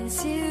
my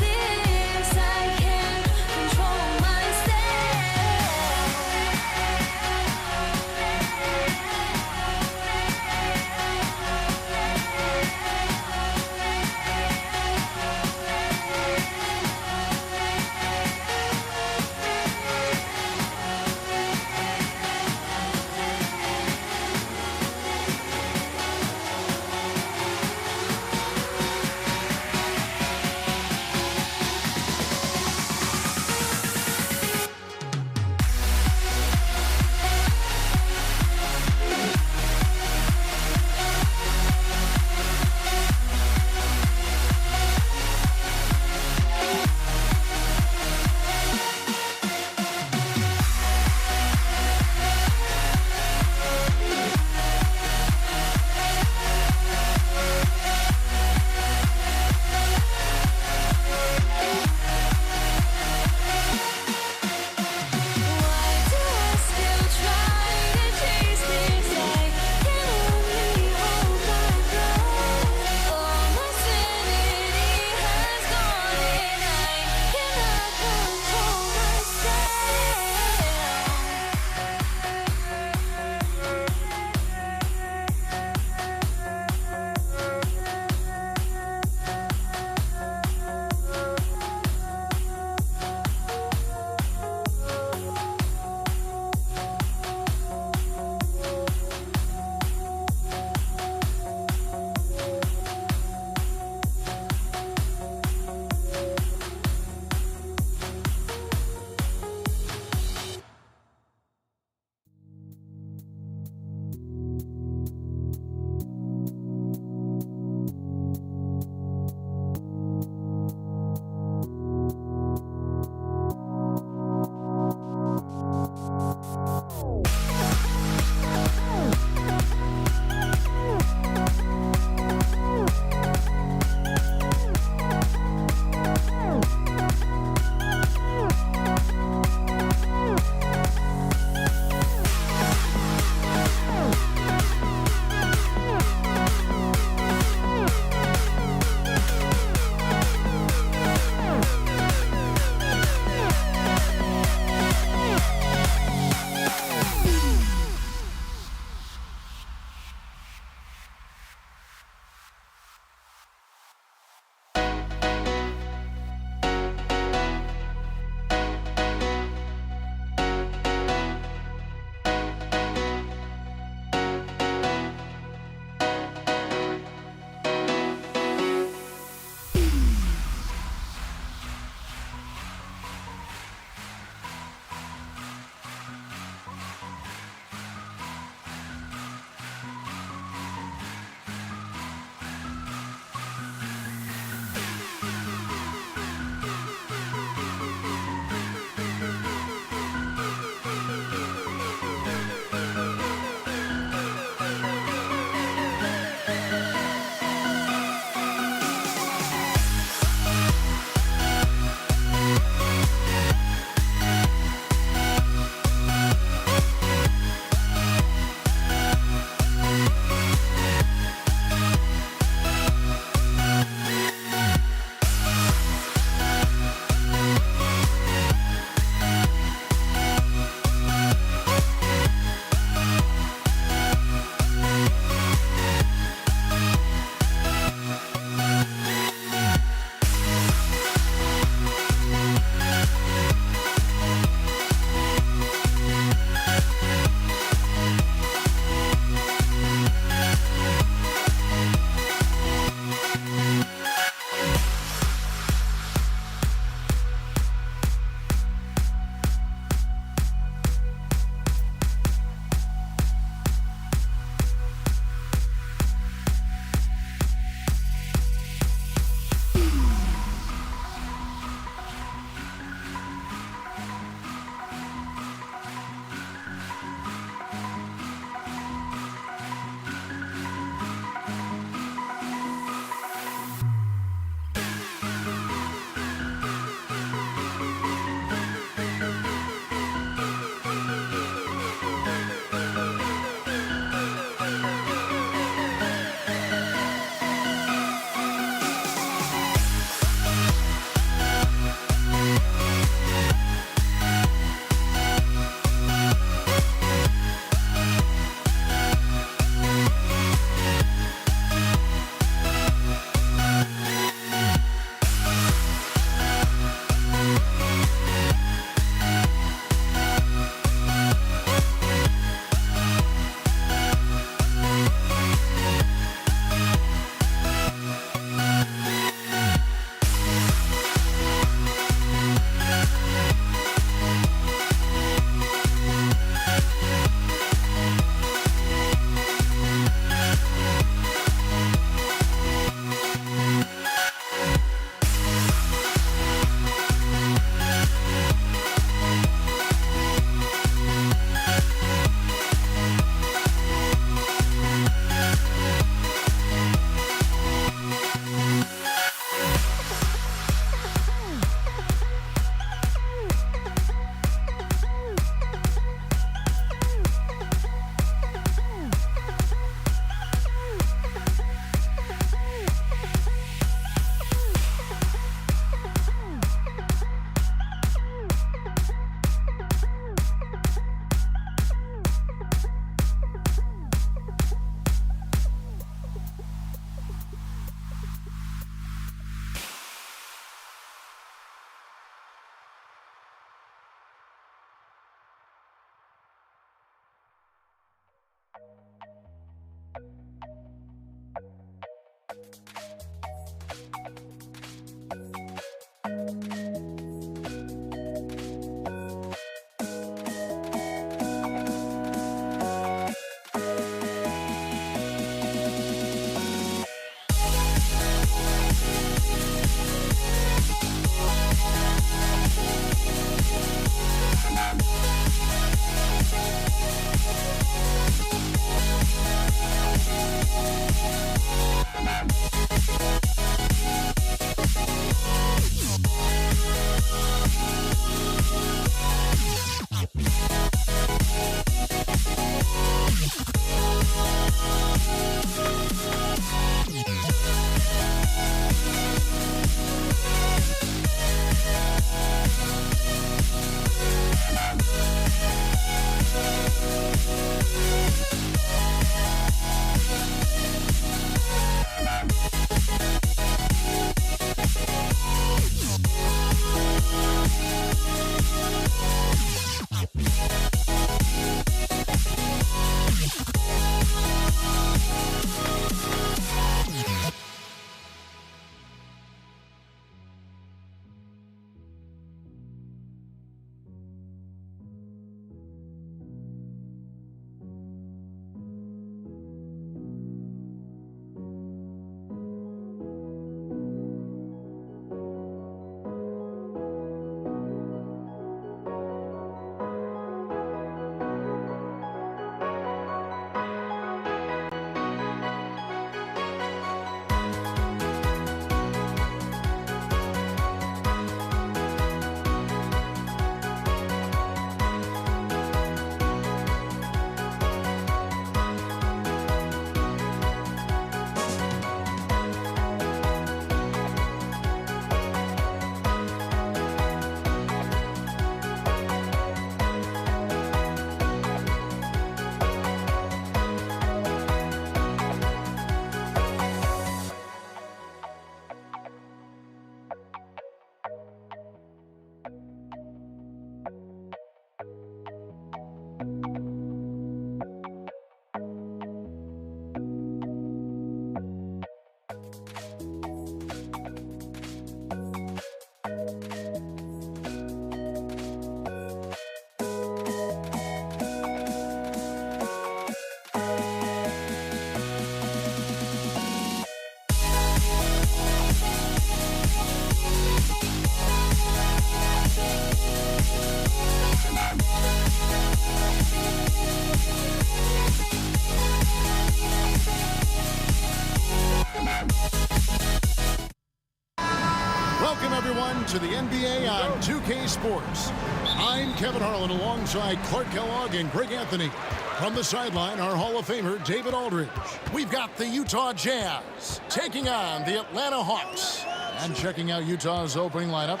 Welcome, everyone, to the NBA on 2K Sports. I'm Kevin Harlan alongside Clark Kellogg and Greg Anthony. From the sideline, our Hall of Famer, David Aldridge. We've got the Utah Jazz taking on the Atlanta Hawks. And checking out Utah's opening lineup,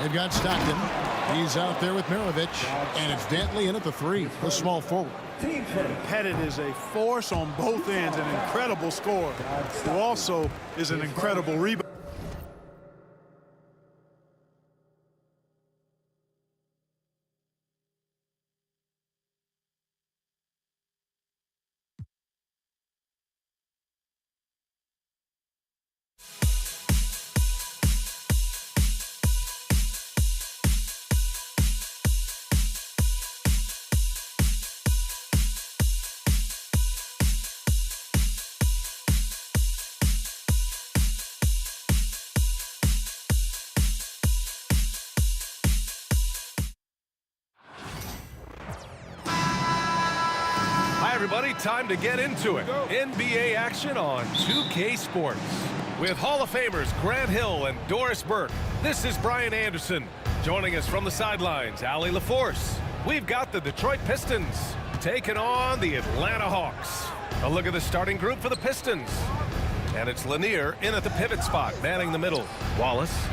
they've got Stockton. He's out there with Mirovic. And it's Dantley in at the 3, the small forward. Pettit is a force on both ends, an incredible scorer, who also is an incredible rebounder. Everybody, time to get into it. NBA action on 2K Sports. With Hall of Famers Grant Hill and Doris Burke, this is Brian Anderson. Joining us from the sidelines, Allie LaForce. We've got the Detroit Pistons taking on the Atlanta Hawks. A look at the starting group for the Pistons. And it's Lanier in at the pivot spot, manning the middle. Wallace.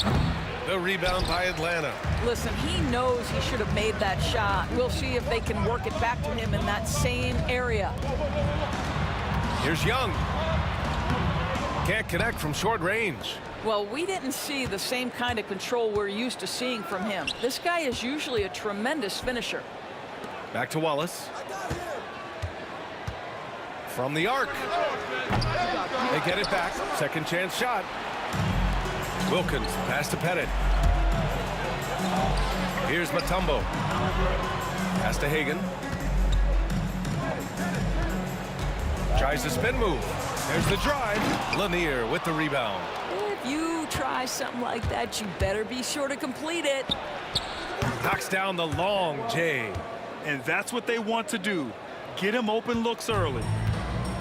The rebound by Atlanta. Listen, he knows he should have made that shot. We'll see if they can work it back to him in that same area. Here's Young. Can't connect from short range. Well, we didn't see the same kind of control we're used to seeing from him. This guy is usually a tremendous finisher. Back to Wallace. From the arc. They get it back. Second chance shot. Wilkins, pass to Pettit. Here's Mutombo. Pass to Hagan. Tries the spin move. There's the drive. Lanier with the rebound. If you try something like that, you better be sure to complete it. Knocks down the long J. And that's what they want to do. Get him open looks early.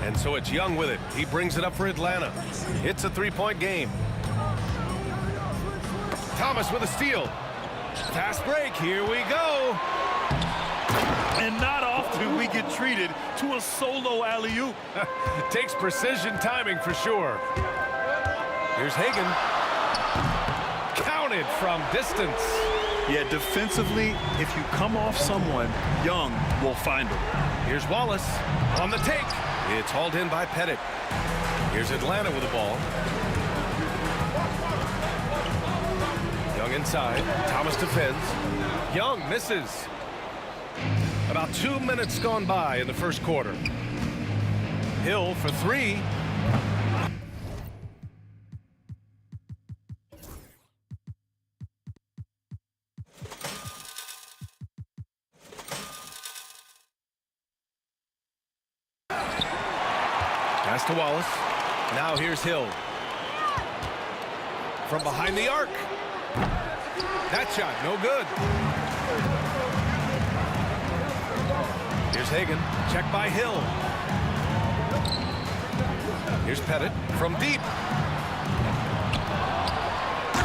And so it's Young with it. He brings it up for Atlanta. It's a three-point game. Thomas with a steal. Fast break. Here we go. And not often we get treated to a solo alley-oop. Takes precision timing for sure. Here's Hagan. Counted from distance. Yeah, defensively, if you come off someone, Young will find him. Here's Wallace on the take. It's hauled in by Pettit. Here's Atlanta with the ball. Young inside. Thomas defends. Young misses. About 2 minutes gone by in the first quarter. Hill for three. Pass to Wallace. Now here's Hill. From behind the arc. That shot, no good. Here's Hagan. Check by Hill. Here's Pettit from deep.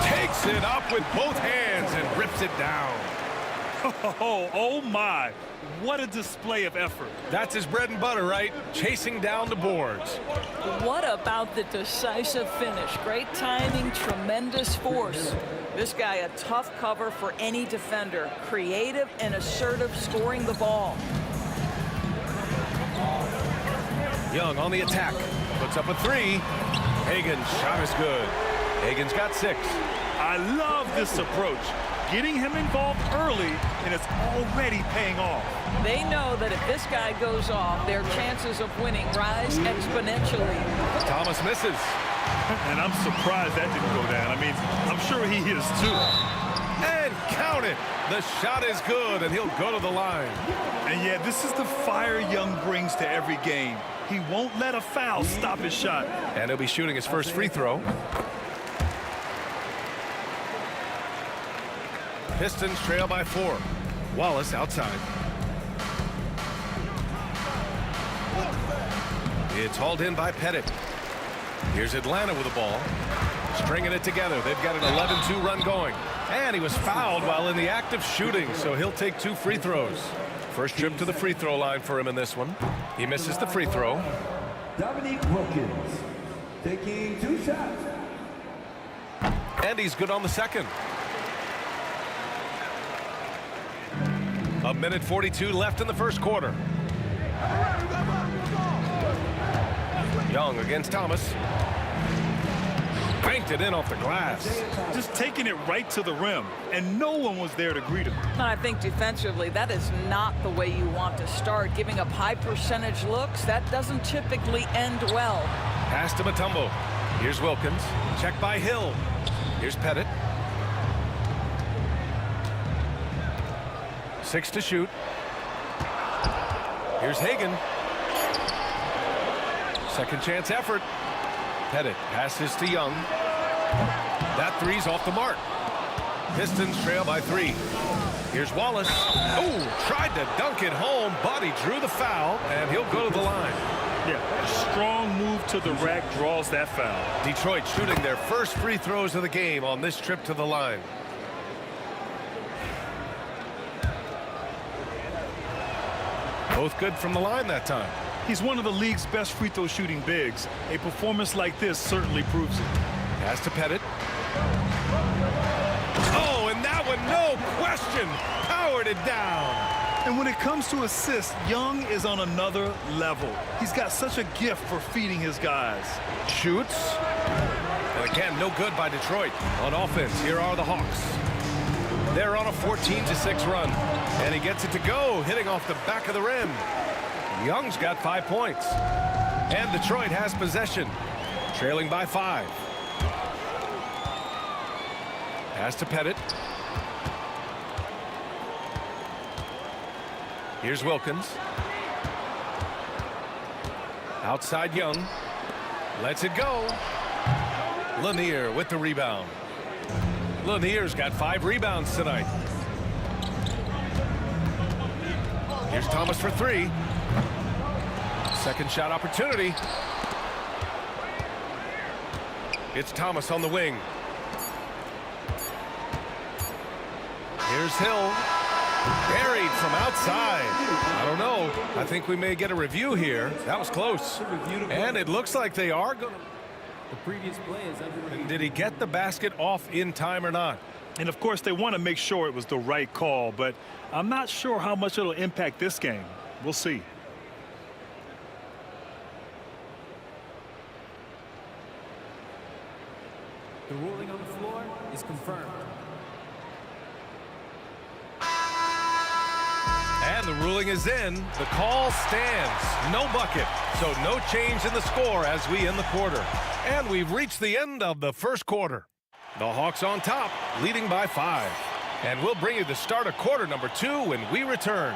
Takes it up with both hands and rips it down. Oh my. What a display of effort. That's his bread and butter, right? Chasing down the boards. What about the decisive finish? Great timing, tremendous force. This guy a tough cover for any defender. Creative and assertive scoring the ball. Young on the attack. Puts up a three. Hagan's shot is good. Hagan's got 6. I love this approach. Getting him involved early, and it's already paying off. They know that if this guy goes off, their chances of winning rise exponentially. Thomas misses. And I'm surprised that didn't go down. I mean, I'm sure he is too. And count it. The shot is good, and he'll go to the line. And yeah, this is the fire Young brings to every game. He won't let a foul stop his shot. And he'll be shooting his first free throw. Pistons trail by 4. Wallace outside. It's hauled in by Pettit. Here's Atlanta with the ball. Stringing it together. They've got an 11-2 run going. And he was fouled while in the act of shooting, so he'll take 2 free throws. First trip to the free throw line for him in this one. He misses the free throw. Dominique Wilkins taking 2 shots. And he's good on the second. A minute 42 left in the first quarter. Young against Thomas. Banked it in off the glass. Just taking it right to the rim, and no one was there to greet him. I think defensively, that is not the way you want to start. Giving up high percentage looks, that doesn't typically end well. Pass to Mutombo. Here's Wilkins. Check by Hill. Here's Pettit. 6 to shoot. Here's Hagan. Second chance effort. Pettit passes to Young. That three's off the mark. Pistons trail by 3. Here's Wallace. Oh, tried to dunk it home, but he drew the foul, and he'll go to the line. Yeah, a strong move to the rack draws that foul. Detroit shooting their first free throws of the game on this trip to the line. Both good from the line that time. He's one of the league's best free throw shooting bigs. A performance like this certainly proves it. Pass to Pettit. Oh, and that one, no question, powered it down. And when it comes to assists, Young is on another level. He's got such a gift for feeding his guys. Shoots. And again, no good by Detroit. On offense, here are the Hawks. They're on a 14-6 run. And he gets it to go, hitting off the back of the rim. Young's got 5 points. And Detroit has possession, trailing by 5. Pass to Pettit. Here's Wilkins. Outside Young. Lets it go. Lanier with the rebound. Lanier's got 5 rebounds tonight. Here's Thomas for 3. Second shot opportunity. It's Thomas on the wing. Here's Hill. Buried from outside. I don't know. I think we may get a review here. That was close. And it looks like they are going to. The previous play is under. Did he get the basket off in time or not? And of course, they want to make sure it was the right call, but I'm not sure how much it'll impact this game. We'll see. The ruling on the floor is confirmed. And the ruling is in. The call stands. No bucket. So no change in the score as we end the quarter. And we've reached the end of the first quarter. The Hawks on top, leading by 5. And we'll bring you the start of quarter number 2 when we return.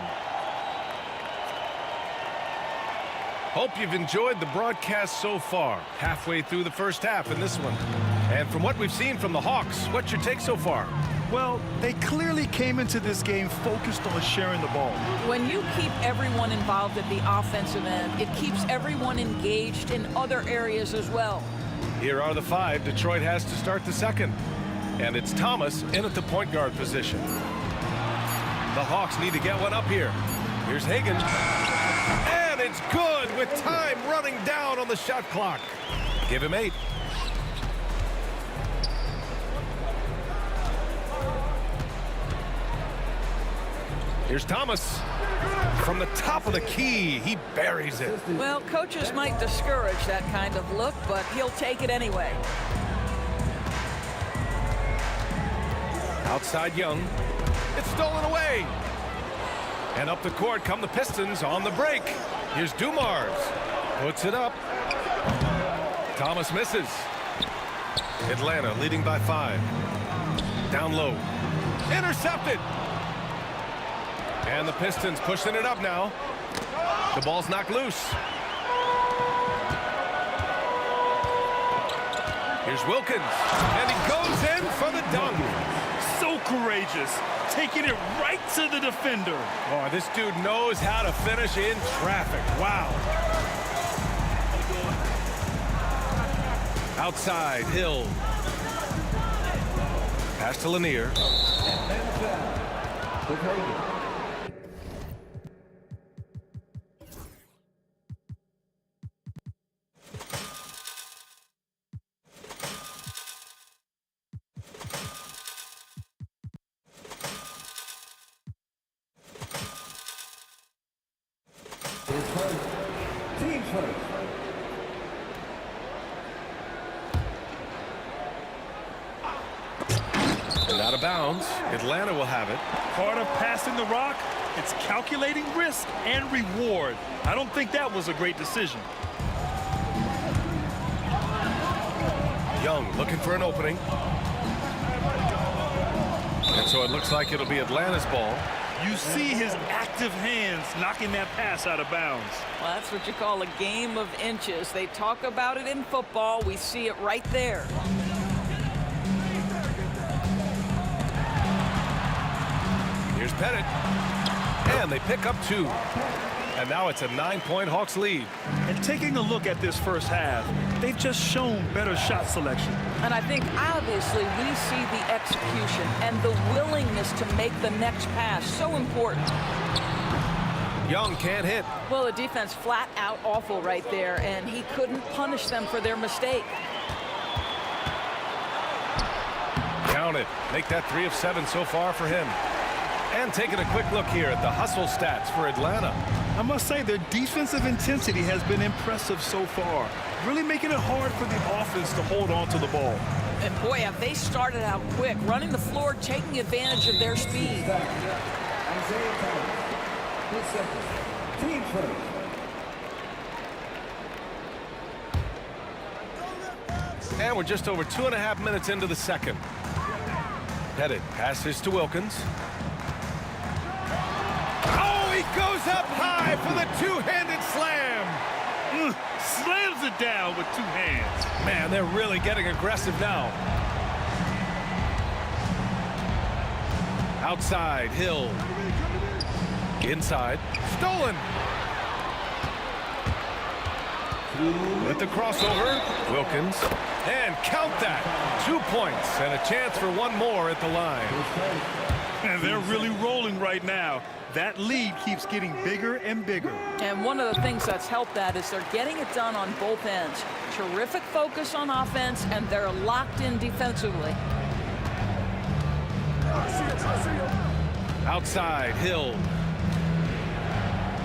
Hope you've enjoyed the broadcast so far. Halfway through the first half in this one. And from what we've seen from the Hawks, what's your take so far? Well, they clearly came into this game focused on sharing the ball. When you keep everyone involved at the offensive end, it keeps everyone engaged in other areas as well. Here are the 5 Detroit has to start the second. And it's Thomas in at the point guard position. The Hawks need to get one up here. Here's Hagan. And it's good with time running down on the shot clock. Give him 8. Here's Thomas. From the top of the key, he buries it. Well, coaches might discourage that kind of look, but he'll take it anyway. Outside Young. It's stolen away. And up the court come the Pistons on the break. Here's Dumars. Puts it up. Thomas misses. Atlanta leading by 5. Down low. Intercepted. And the Pistons pushing it up now. The ball's knocked loose. Here's Wilkins. And he goes in for the dunk. So courageous, taking it right to the defender. Oh, this dude knows how to finish in traffic. Wow. Outside, Hill. Pass to Lanier. Atlanta foul. The Hogan. Is first. Team first. And out of bounds. Atlanta will have it. Part of passing the rock, it's calculating risk and reward. I don't think that was a great decision. Young looking for an opening. And so it looks like it'll be Atlanta's ball. You see his active hands knocking that pass out of bounds. Well, that's what you call a game of inches. They talk about it in football. We see it right there. Here's Pettit. And they pick up 2. And now it's a 9-point Hawks lead. And taking a look at this first half, they've just shown better shot selection. And I think obviously we see the execution and the willingness to make the next pass so important. Young can't hit. Well, the defense flat out awful right there, and he couldn't punish them for their mistake. Count it. Make that 3 of 7 so far for him. And taking a quick look here at the hustle stats for Atlanta. I must say their defensive intensity has been impressive so far, really making it hard for the offense to hold on to the ball. And boy, have they started out quick, running the floor, taking advantage of their speed. Isaiah Thomas. His second. Team first. And we're just over 2.5 minutes into the second. Pettit passes to Wilkins. Oh, he goes up high for the two-handed slam. Slams it down with 2 hands. Man, they're really getting aggressive now. Outside, Hill. Inside, stolen. With the crossover, Wilkins. And count that. 2 points and a chance for one more at the line. And they're really rolling right now. That lead keeps getting bigger and bigger. And one of the things that's helped that is they're getting it done on both ends. Terrific focus on offense, and they're locked in defensively. Outside, Hill.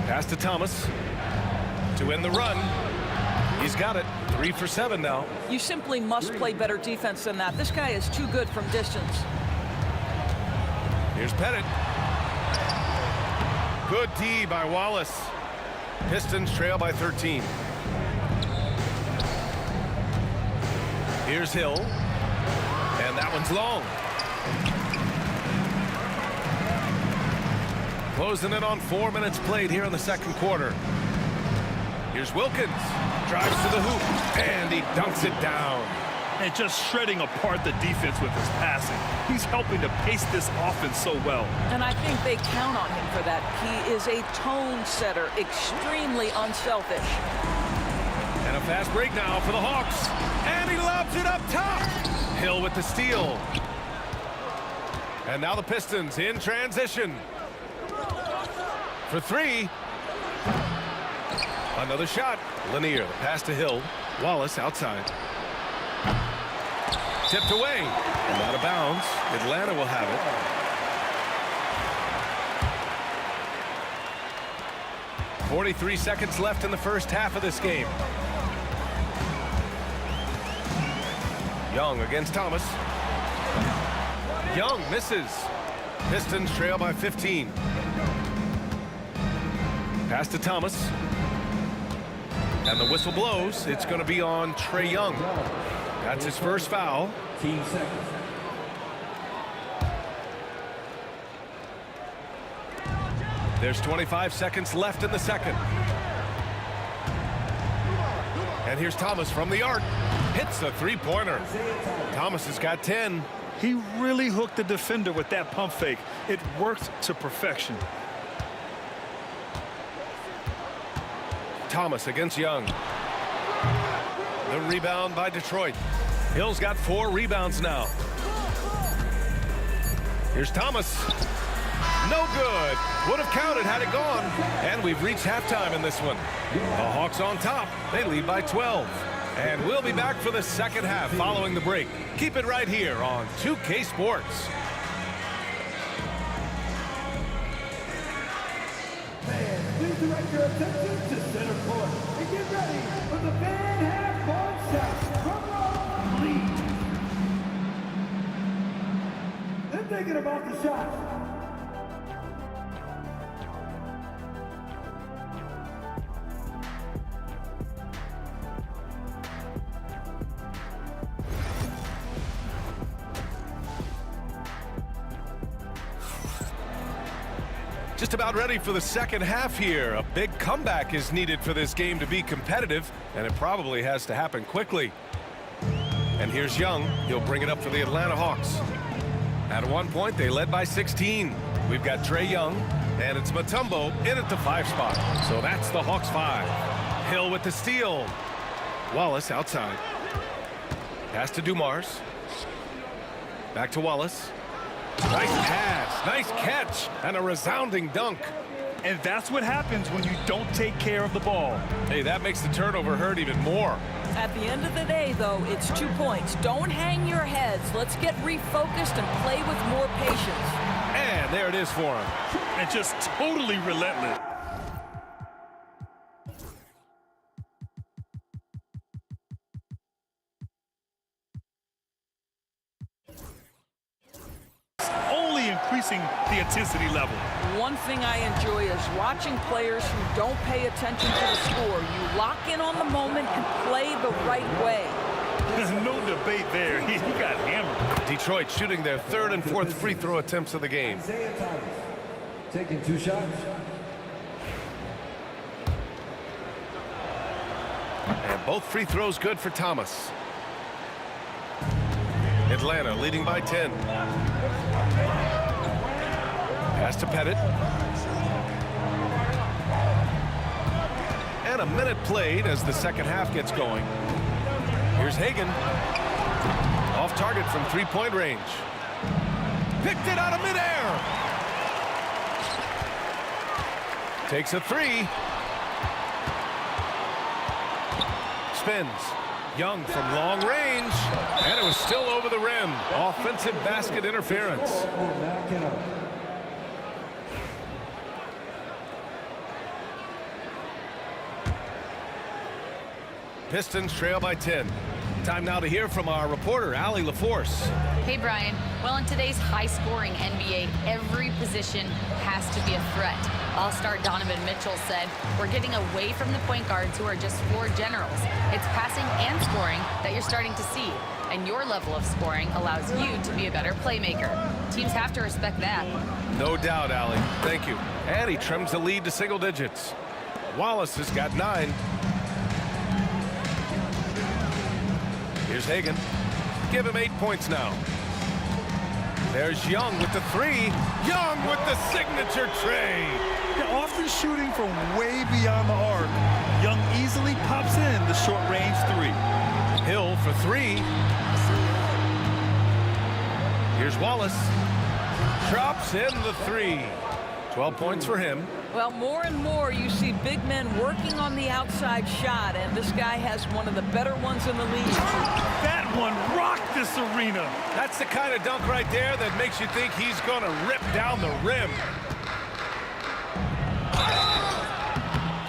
Pass to Thomas. To end the run. He's got it. 3 for 7 now. You simply must play better defense than that. This guy is too good from distance. Here's Pettit. Good D by Wallace. Pistons trail by 13. Here's Hill. And that one's long. Closing it on 4 minutes played here in the second quarter. Here's Wilkins. Drives to the hoop. And he dunks it down. And just shredding apart the defense with his passing. He's helping to pace this offense so well. And I think they count on him for that. He is a tone setter, extremely unselfish. And a fast break now for the Hawks. And he lobs it up top. Hill with the steal. And now the Pistons in transition. For 3. Another shot. Lanier, the pass to Hill. Wallace outside. Tipped away. And out of bounds. Atlanta will have it. 43 seconds left in the first half of this game. Young against Thomas. Young misses. Pistons trail by 15. Pass to Thomas. And the whistle blows. It's going to be on Trae Young. That's his first foul. Team second. There's 25 seconds left in the second. And here's Thomas from the arc. Hits a three-pointer. Thomas has got 10. He really hooked the defender with that pump fake. It worked to perfection. Thomas against Young. The rebound by Detroit. Hill's got 4 rebounds now. Here's Thomas. No good. Would have counted had it gone. And we've reached halftime in this one. The Hawks on top. They lead by 12. And we'll be back for the second half following the break. Keep it right here on 2K Sports. Please direct your attention to center court and get ready for the fan half-court shots from the lead. They're thinking about the shots. Just about ready for the second half here. A big comeback is needed for this game to be competitive, and it probably has to happen quickly. And here's Young. He'll bring it up for the Atlanta Hawks. At one point, they led by 16. We've got Trae Young, and it's Mutombo in at the 5 spot. So that's the Hawks 5. Hill with the steal. Wallace outside. Pass to Dumars. Back to Wallace. Nice pass, nice catch, and a resounding dunk. And that's what happens when you don't take care of the ball. Hey, that makes the turnover hurt even more. At the end of the day, though, it's 2 points. Don't hang your heads. Let's get refocused and play with more patience. And there it is for him. And just totally relentless. Only increasing the intensity level. One thing I enjoy is watching players who don't pay attention to the score. You lock in on the moment and play the right way. There's no debate there. He got hammered. Detroit shooting their 3rd and 4th free throw attempts of the game. Isaiah Thomas taking 2 shots. And both free throws good for Thomas. Atlanta leading by 10. Pass to Pettit. And a minute played as the second half gets going. Here's Hagan. Off target from 3-point range. Picked it out of midair. Takes a 3. Spins. Young from long range. And it was still over the rim. Offensive basket interference. Pistons trail by 10. Time now to hear from our reporter, Allie LaForce. Hey, Brian. Well, in today's high-scoring NBA, every position has to be a threat. All-star Donovan Mitchell said, "We're getting away from the point guards who are just floor generals. It's passing and scoring that you're starting to see. And your level of scoring allows you to be a better playmaker. Teams have to respect that." No doubt, Allie. Thank you. And he trims the lead to single digits. Wallace has got 9. Here's Hagan. Give him 8 points now. There's Young with the 3. Young with the signature tray. They're often shooting from way beyond the arc. Young easily pops in the short-range 3. Hill for 3. Here's Wallace. Drops in the 3. 12 points for him. Well, more and more you see big men working on the outside shot, and this guy has one of the better ones in the league. That one rocked this arena. That's the kind of dunk right there that makes you think he's going to rip down the rim.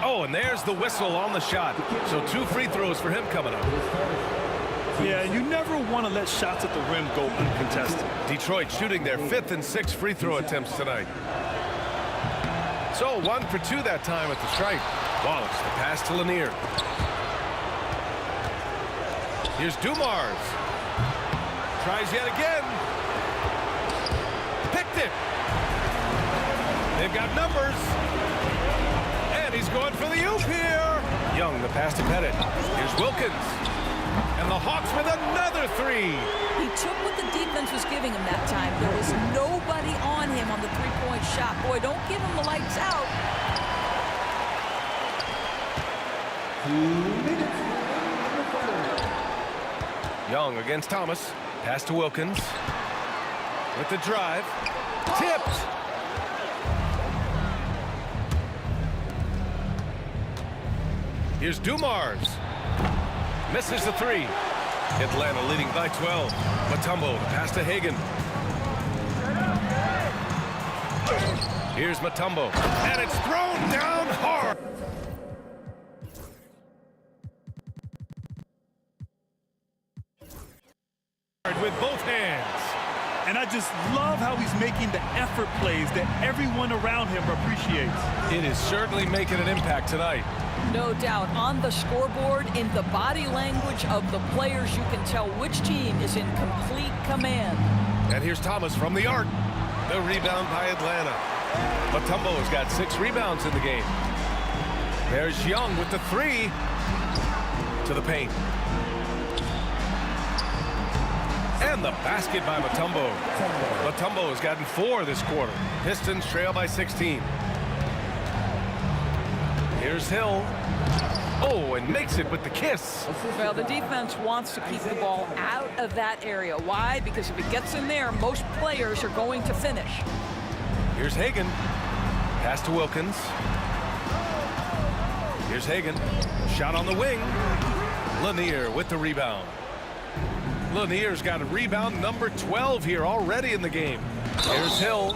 Oh, and there's the whistle on the shot. So 2 free throws for him coming up. Yeah, you never want to let shots at the rim go uncontested. Detroit shooting their 5th and 6th free throw attempts tonight. So 1 for 2 that time at the stripe. Wallace, the pass to Lanier. Here's Dumars. Tries yet again. Picked it. They've got numbers. And he's going for the oop here. Young, the pass to Pettit. Here's Wilkins. And the Hawks with another 3. He took what the defense was giving him that time. There was nobody on him on the 3-point shot. Boy, don't give him the lights out. 2 minutes. Young against Thomas. Pass to Wilkins. with the drive. Tipped. Here's Dumars. Misses the three. Atlanta leading by 12. Mutombo, the pass to Hagan. Here's Mutombo, and it's thrown down hard. With both hands. And I just love how he's making the effort plays that everyone around him appreciates. It is certainly making an impact tonight. No doubt. On the scoreboard, in the body language of the players, you can tell which team is in complete command. And here's Thomas from the arc. The rebound by Atlanta. Mutombo's got 6 rebounds in the game. There's Young with the 3 to the paint. And the basket by Mutombo. Mutombo has gotten 4 this quarter. Pistons trail by 16. Here's Hill. Oh, and makes it with the kiss. Well, the defense wants to keep the ball out of that area. Why? Because if it gets in there, most players are going to finish. Here's Hagan. Pass to Wilkins. Here's Hagan. Shot on the wing. Lanier with the rebound. Lanier's got a rebound number 12 here already in the game. Here's Hill.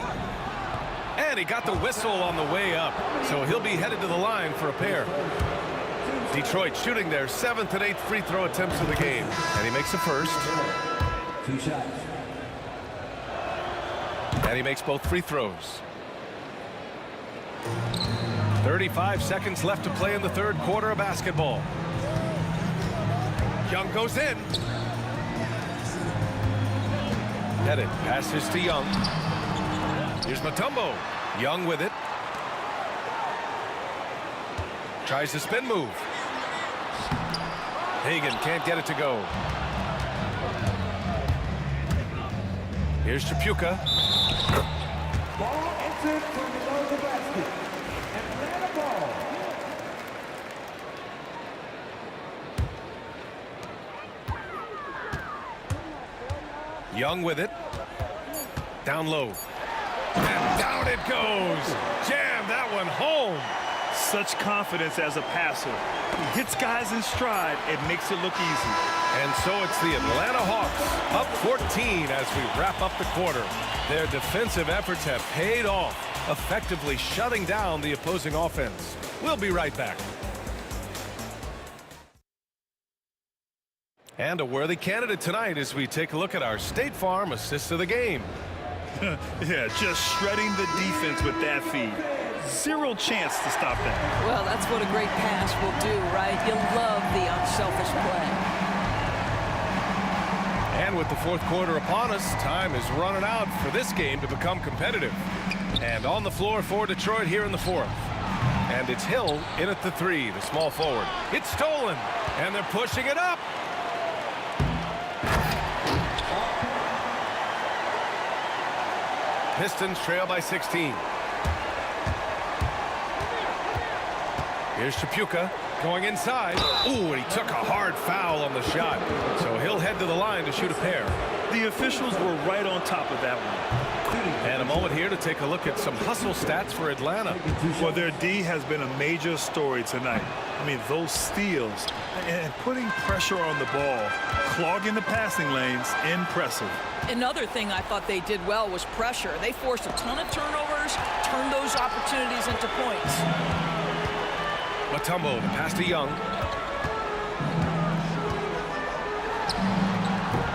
And he got the whistle on the way up. So he'll be headed to the line for a pair. Detroit shooting their 7th and 8th free throw attempts of the game. And he makes the first. 2 shots. And he makes both free throws. 35 seconds left to play in the 3rd quarter of basketball. Young goes in. Headed, passes to Young. Here's Mutombo. Young with it. Tries the spin move. Hagan can't get it to go. Here's Chapuka. Ball entered from below the basket. Atlanta ball. Young with it. Down low. And down it goes. Jam that one home. Such confidence as a passer. He hits guys in stride. It makes it look easy. And so it's the Atlanta Hawks up 14 as we wrap up the quarter. Their defensive efforts have paid off, effectively shutting down the opposing offense. We'll be right back. And a worthy candidate tonight as we take a look at our State Farm assist of the game. Yeah, just shredding the defense with that feed. 0 chance to stop that. Well, that's what a great pass will do, right? You love the unselfish play. And with the 4th quarter upon us, time is running out for this game to become competitive. And on the floor for Detroit here in the 4th. And it's Hill in at the 3, the small forward. It's stolen, and they're pushing it up. Pistons trail by 16. Here's Chapuka going inside. Ooh, and he took a hard foul on the shot. So he'll head to the line to shoot a pair. The officials were right on top of that one. And a moment here to take a look at some hustle stats for Atlanta. Well, their D has been a major story tonight. I mean, those steals and putting pressure on the ball, clogging the passing lanes, impressive. Another thing I thought they did well was pressure. They forced a ton of turnovers, turned those opportunities into points. Mutombo, the pass to Young.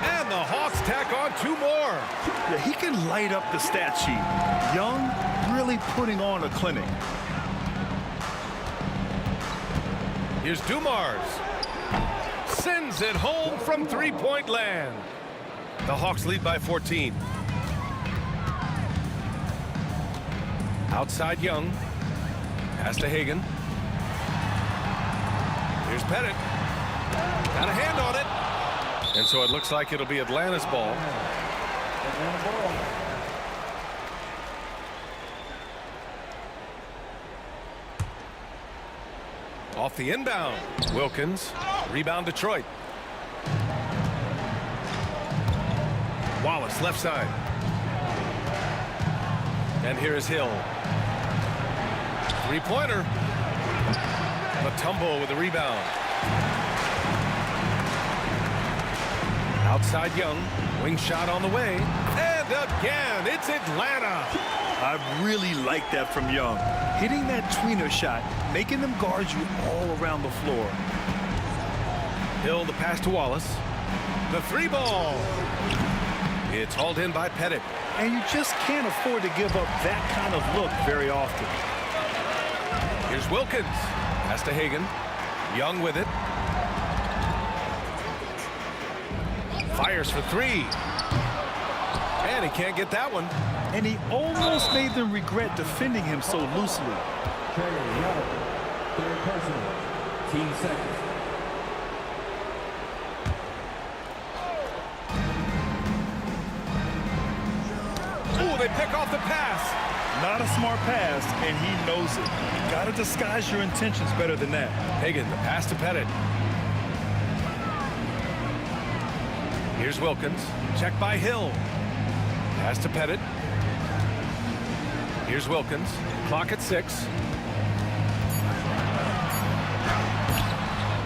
And the Hawks tack on 2 more. Yeah, he can light up the stat sheet. Young really putting on a clinic. Here's Dumars. Sends it home from 3-point land. The Hawks lead by 14. Outside Young. Pass to Hagan. Here's Pettit. Got a hand on it. And so it looks like it'll be Atlanta's ball. Off the inbound. Wilkins. Rebound Detroit. Wallace left side. And here's Hill. Three-pointer. Mutombo with a rebound. Outside Young. Wing shot on the way. And again, it's Atlanta. I really like that from Young. Hitting that tweener shot, making them guard you all around the floor. Hill, the pass to Wallace. The three ball. It's hauled in by Pettit. And you just can't afford to give up that kind of look very often. Here's Wilkins. Pass to Hagan. Young with it. Fires for three. And he can't get that one. And he almost made them regret defending him so loosely. Trey Young, third personal, team seconds. Ooh, they pick off the pass. Not a smart pass, and he knows it. You gotta disguise your intentions better than that. Hagan, the pass to Pettit. Here's Wilkins. Check by Hill. Pass to Pettit. Here's Wilkins. Clock at 6.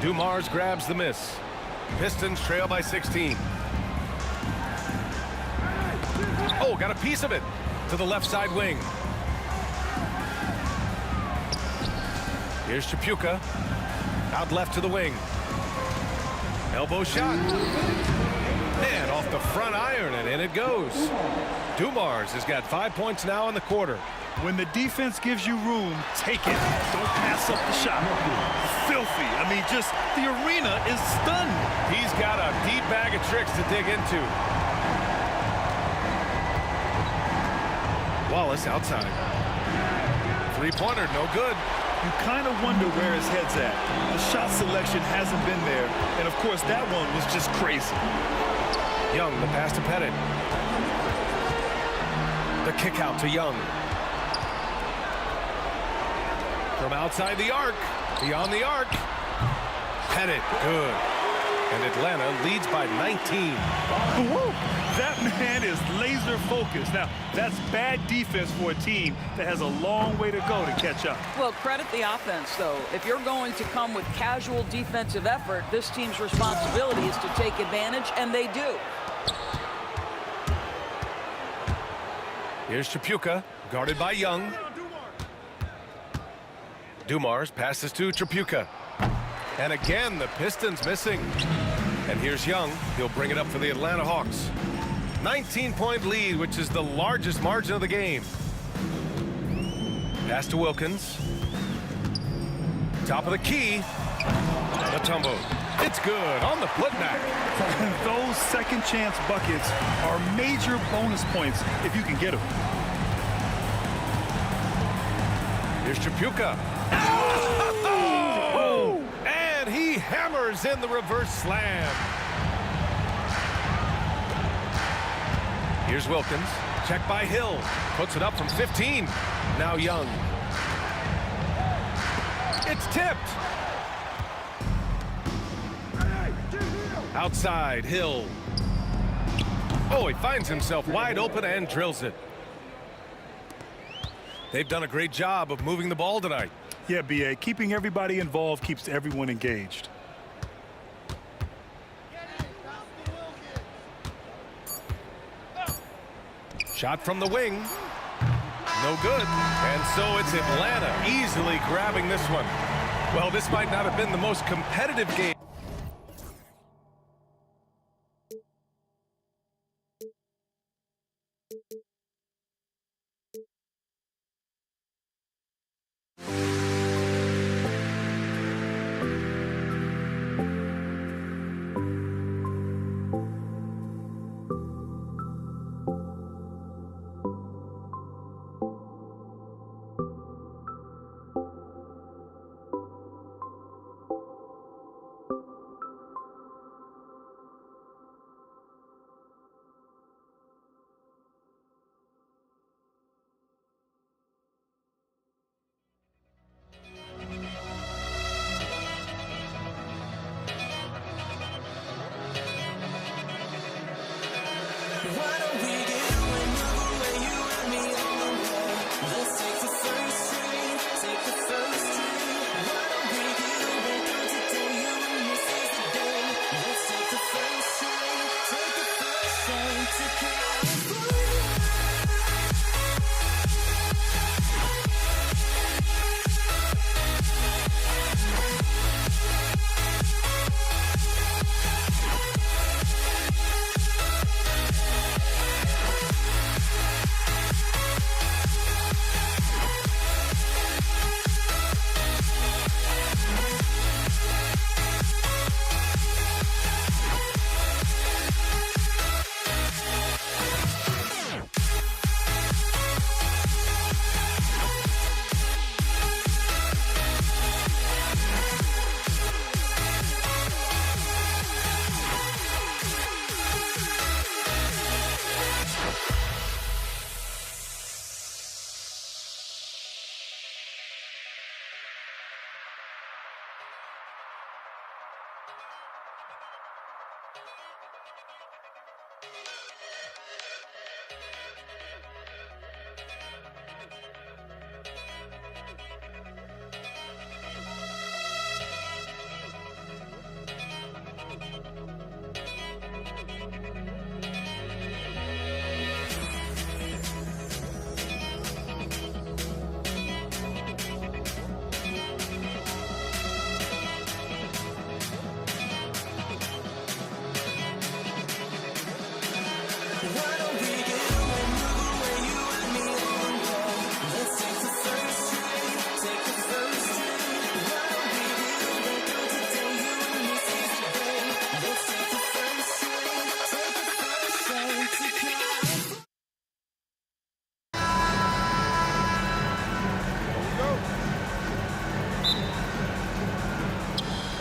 Dumars grabs the miss. Pistons trail by 16. Oh, got a piece of it to the left side wing. Here's Chapuka. Out left to the wing. Elbow shot. And off the front iron, and in it goes. Dumars has got 5 points now in the quarter. When the defense gives you room, take it. Don't pass up the shot. Filthy. I mean, just the arena is stunned. He's got a deep bag of tricks to dig into. Wallace outside. Three-pointer, no good. You kind of wonder where his head's at. The shot selection hasn't been there. And, of course, that one was just crazy. Young, the pass to Pettit. The kick out to Young. From outside the arc, beyond the arc. Pettit, good. And Atlanta leads by 19. Woo! That man is laser focused. Now, that's bad defense for a team that has a long way to go to catch up. Well, credit the offense, though. If you're going to come with casual defensive effort, this team's responsibility is to take advantage, and they do. Here's Chapuka, guarded by Young. Dumars passes to Chapuka. And again, the Pistons missing. And here's Young. He'll bring it up for the Atlanta Hawks. 19-point lead, which is the largest margin of the game. Pass to Wilkins. Top of the key. Mutombo. It's good on the putback. Those second chance buckets are major bonus points if you can get them. Here's Chapuka. Oh! And he hammers in the reverse slam. Here's Wilkins. Check by Hill. Puts it up from 15. Now Young. It's tipped. Outside, Hill. Oh, he finds himself wide open and drills it. They've done a great job of moving the ball tonight. Yeah, B.A. Keeping everybody involved keeps everyone engaged. Shot from the wing. No good. And so it's Atlanta easily grabbing this one. Well, this might not have been the most competitive game.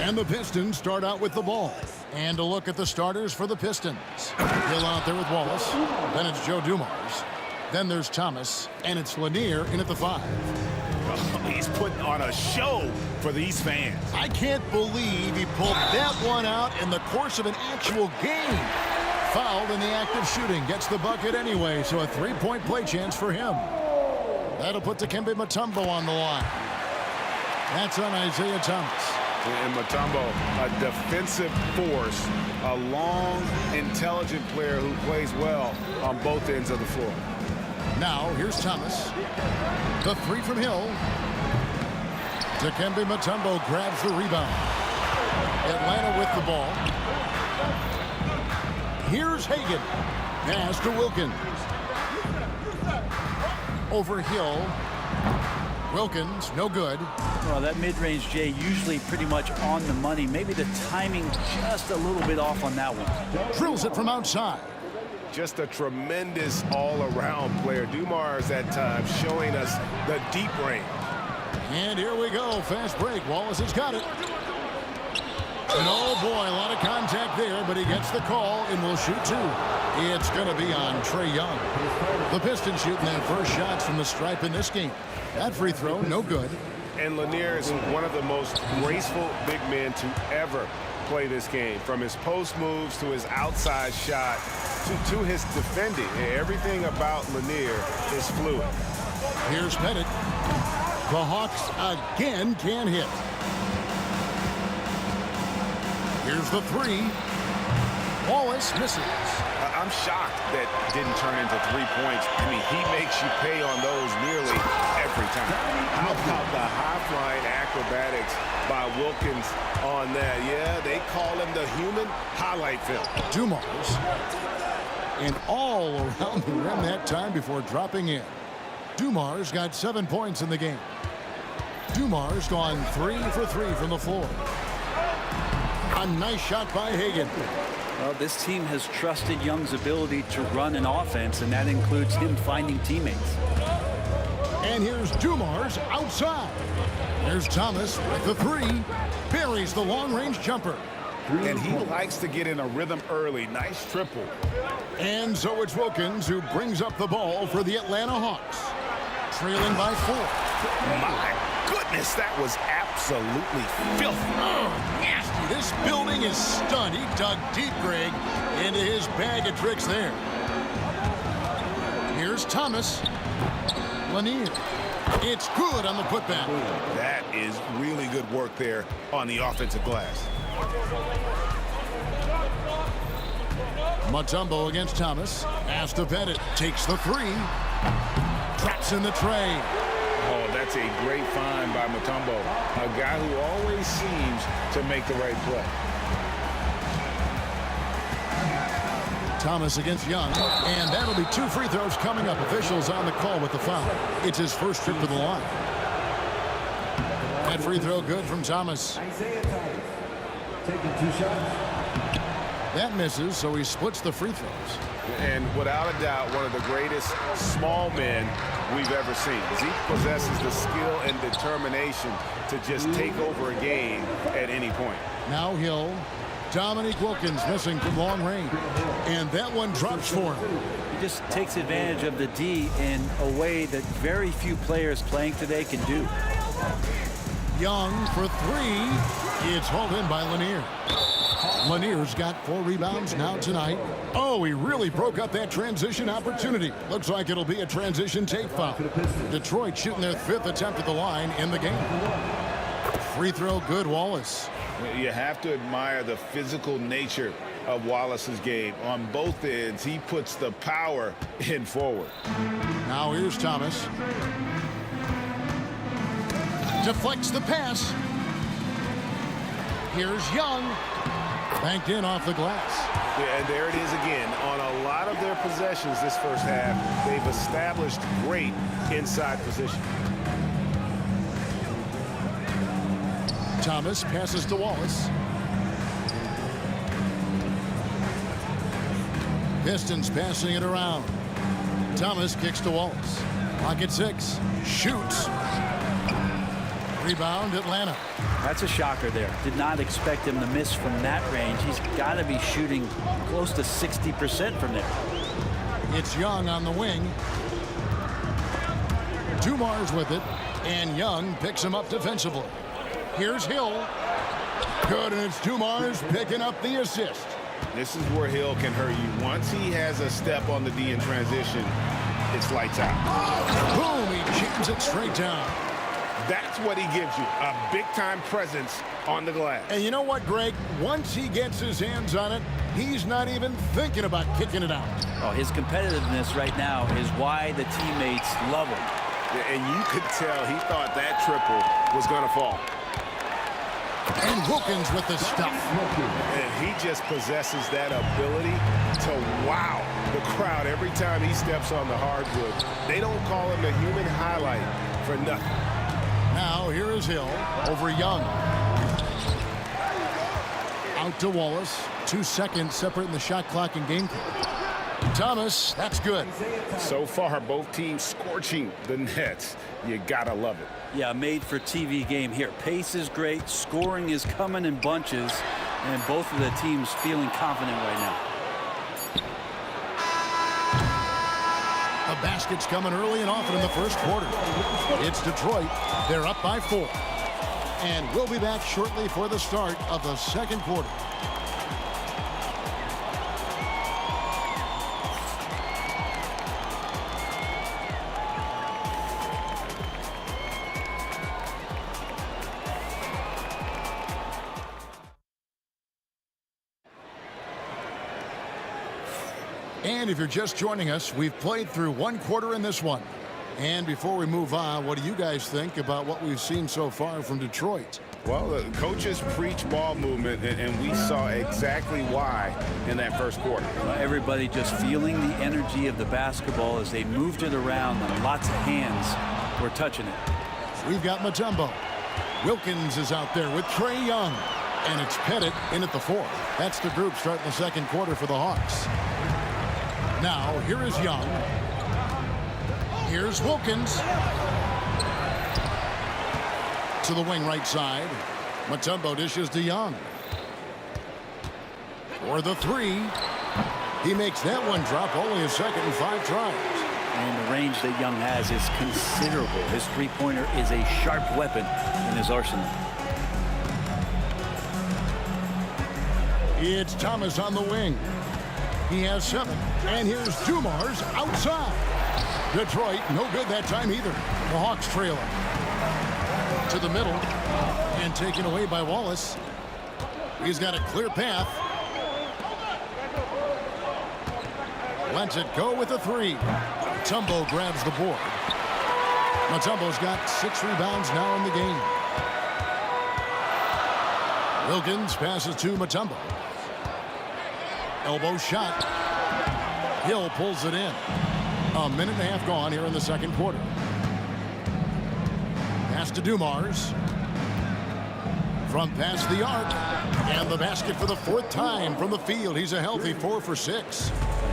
And the Pistons start out with the ball. And a look at the starters for the Pistons. Hill out there with Wallace. Then it's Joe Dumars. Then there's Thomas. And it's Lanier in at the 5. He's putting on a show for these fans. I can't believe he pulled that one out in the course of an actual game. Fouled in the act of shooting. Gets the bucket anyway, so a 3-point play chance for him. That'll put Dikembe Mutombo on the line. That's on Isaiah Thomas. And Mutombo, a defensive force, a long, intelligent player who plays well on both ends of the floor. Now, here's Thomas. The 3 from Hill. Dikembe Mutombo grabs the rebound. Atlanta with the ball. Here's Hagan. Pass to Wilkins. Over Hill. Wilkins, no good. Well, that mid-range, Jay, usually pretty much on the money. Maybe the timing just a little bit off on that one. Drills it from outside. Just a tremendous all-around player. Dumars at times showing us the deep range. And here we go. Fast break. Wallace has got it. And oh boy, a lot of contact there, but he gets the call and will shoot 2. It's going to be on Trae Young. The Pistons shooting their first shots from the stripe in this game. That free throw, no good. And Lanier is one of the most graceful big men to ever play this game. From his post moves to his outside shot to his defending. Everything about Lanier is fluid. Here's Pettit. The Hawks again can't hit. Here's the 3. Wallace misses. I'm shocked that didn't turn into 3 points. I mean, he makes you pay on those nearly every time. How about the high-flying acrobatics by Wilkins on that? Yeah, they call him the human highlight film. Dumars. And all around the rim that time before dropping in. Dumars got 7 points in the game. Dumars gone 3 for 3 from the floor. A nice shot by Hagan. Well, this team has trusted Young's ability to run an offense, and that includes him finding teammates. And here's Dumars outside. There's Thomas with the 3. Buries the long-range jumper. And he likes to get in a rhythm early. Nice triple. And so it's Wilkins who brings up the ball for the Atlanta Hawks. Trailing by 4. My goodness, that was absolutely filthy. Nasty. This building is stunned. He dug deep, Greg, into his bag of tricks there. Here's Thomas. Lanier. It's good on the putback. That is really good work there on the offensive glass. Mutombo against Thomas. Pass to Pettit. Takes the 3. Traps in the tray. Oh, that's a great find by Mutombo. A guy who always seems to make the right play. Thomas against Young. And that'll be 2 free throws coming up. Officials on the call with the foul. It's his first trip to the line. That free throw good from Thomas. Isaiah Thomas taking 2 shots. That misses, so he splits the free throws. And without a doubt, one of the greatest small men we've ever seen. He possesses the skill and determination to just take over a game at any point. Now Hill. Dominique Wilkins missing from long range. And that one drops for him. He just takes advantage of the D in a way that very few players playing today can do. Young for 3. It's hauled in by Lanier. Lanier's got 4 rebounds now tonight. Oh, he really broke up that transition opportunity. Looks like it'll be a transition take foul. Detroit shooting their 5th attempt at the line in the game. Free throw good, Wallace. You have to admire the physical nature of Wallace's game. On both ends, he puts the power in forward. Now here's Thomas. Deflects the pass. Here's Young. Banked in off the glass. Yeah, and there it is again. On a lot of their possessions this first half, they've established great inside position. Thomas passes to Wallace. Pistons passing it around. Thomas kicks to Wallace. Clock at 6. Shoots. Rebound Atlanta. That's a shocker there. Did not expect him to miss from that range. He's got to be shooting close to 60% from there. It's Young on the wing. Dumars with it, and Young picks him up defensively. Here's Hill. Good, and it's Dumars picking up the assist. This is where Hill can hurt you. Once he has a step on the D in transition, it's lights out. Boom, he jams it straight down. That's what he gives you, a big-time presence on the glass. And you know what, Greg? Once he gets his hands on it, he's not even thinking about kicking it out. Oh, his competitiveness right now is why the teammates love him. And you could tell he thought that triple was going to fall. And Wilkins with the stuff. And he just possesses that ability to wow the crowd every time he steps on the hardwood. They don't call him the human highlight for nothing. Now here is Hill over Young. Out to Wallace. 2 seconds separating the shot clock and game clock. Thomas, that's good. So far, both teams scorching the nets. You gotta love it. Yeah, made for TV game here. Pace is great, scoring is coming in bunches, and both of the teams feeling confident right now. The basket's coming early and often in the first quarter. It's Detroit. They're up by 4. And we'll be back shortly for the start of the second quarter. And if you're just joining us, we've played through 1 quarter in this one. And before we move on, what do you guys think about what we've seen so far from Detroit? Well, the coaches preach ball movement, and we saw exactly why in that first quarter. Everybody just feeling the energy of the basketball as they moved it around, and lots of hands were touching it. We've got Mutombo. Wilkins is out there with Trae Young. And it's Pettit in at the 4. That's the group starting the second quarter for the Hawks. Now, here is Young. Here's Wilkins. To the wing right side. Mutombo dishes to Young. For the 3. He makes that one drop, only a second and 5 tries. And the range that Young has is considerable. His three-pointer is a sharp weapon in his arsenal. It's Thomas on the wing. He has 7. And here's Dumars outside. Detroit, no good that time either. The Hawks trailing. To the middle. And taken away by Wallace. He's got a clear path. Lets it go with a 3. Mutombo grabs the board. Mutombo's got 6 rebounds now in the game. Wilkins passes to Mutombo. Elbow shot. Hill pulls it in. A minute and a half gone here in the second quarter. Pass to Dumars. From past the arc. And the basket for the 4th time from the field. He's a healthy 4 for 6.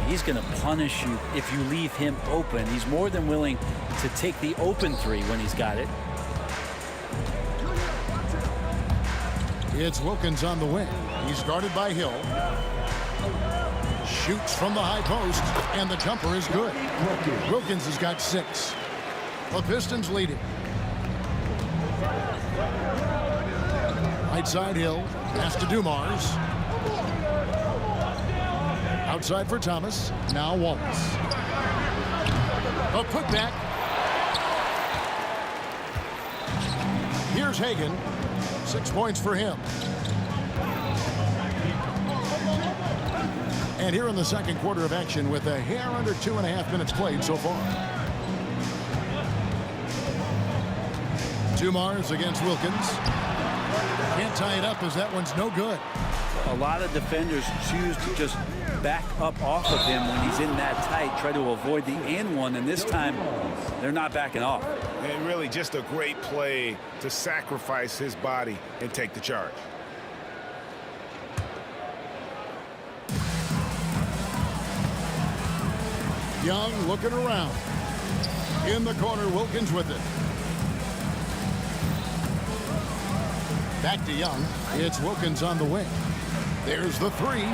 He's going to punish you if you leave him open. He's more than willing to take the open 3 when he's got it. It's Wilkins on the wing. He's guarded by Hill. Shoots from the high post, and the jumper is good. Wilkins has got 6. The Pistons leading. Right side Hill. Pass to Dumars. Outside for Thomas. Now Wallace. A putback. Here's Hagan. 6 points for him. And here in the second quarter of action with a hair under 2.5 minutes played so far. Dumars against Wilkins. Can't tie it up as that one's no good. A lot of defenders choose to just back up off of him when he's in that tight, try to avoid the and one, and this time they're not backing off. And really just a great play to sacrifice his body and take the charge. Young looking around. In the corner, Wilkins with it. Back to Young. It's Wilkins on the wing. There's the three.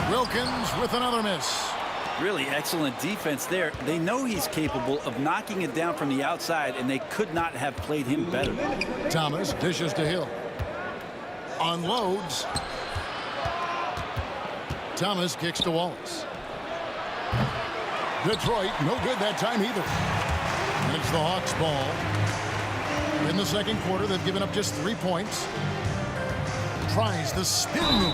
Wilkins with another miss. Really excellent defense there. They know he's capable of knocking it down from the outside, and they could not have played him better. Thomas dishes to Hill. Unloads. Thomas kicks to Wallace. Detroit, no good that time either. And it's the Hawks' ball. In the second quarter, they've given up just 3 points. Tries the spin move.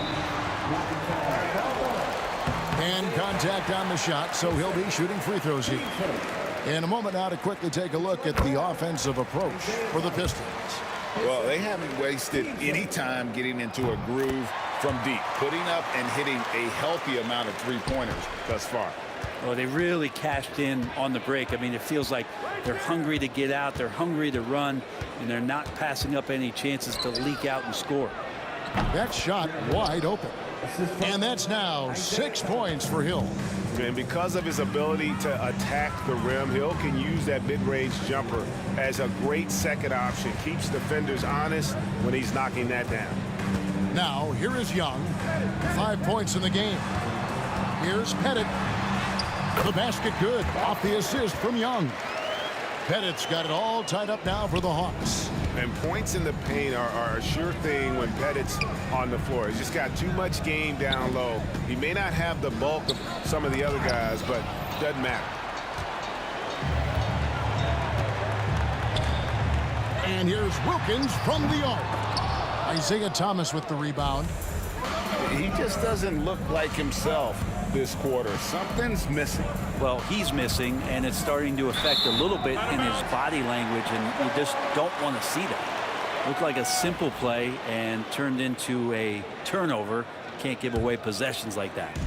And contact on the shot, so he'll be shooting free throws here. In a moment now to quickly take a look at the offensive approach for the Pistons. Well, they haven't wasted any time getting into a groove from deep, putting up and hitting a healthy amount of three-pointers thus far. Well, they really cashed in on the break. I mean, it feels like they're hungry to get out, they're hungry to run, and they're not passing up any chances to leak out and score. That shot wide open. And that's now 6 points for Hill. And because of his ability to attack the rim, Hill can use that mid-range jumper as a great second option. Keeps defenders honest when he's knocking that down. Now, here is Young. 5 points in the game. Here's Pettit. The basket good off the assist from Young. Pettit's got it all tied up now for the Hawks. And points in the paint are a sure thing when Pettit's on the floor. He's just got too much game down low. He may not have the bulk of some of the other guys, but doesn't matter. And here's Wilkins from the arc. Isaiah Thomas with the rebound. He just doesn't look like himself this quarter. Something's missing. Well, he's missing, and it's starting to affect a little bit in his body language, and you just don't want to see that. Looked like a simple play and turned into a turnover. Can't give away possessions like that.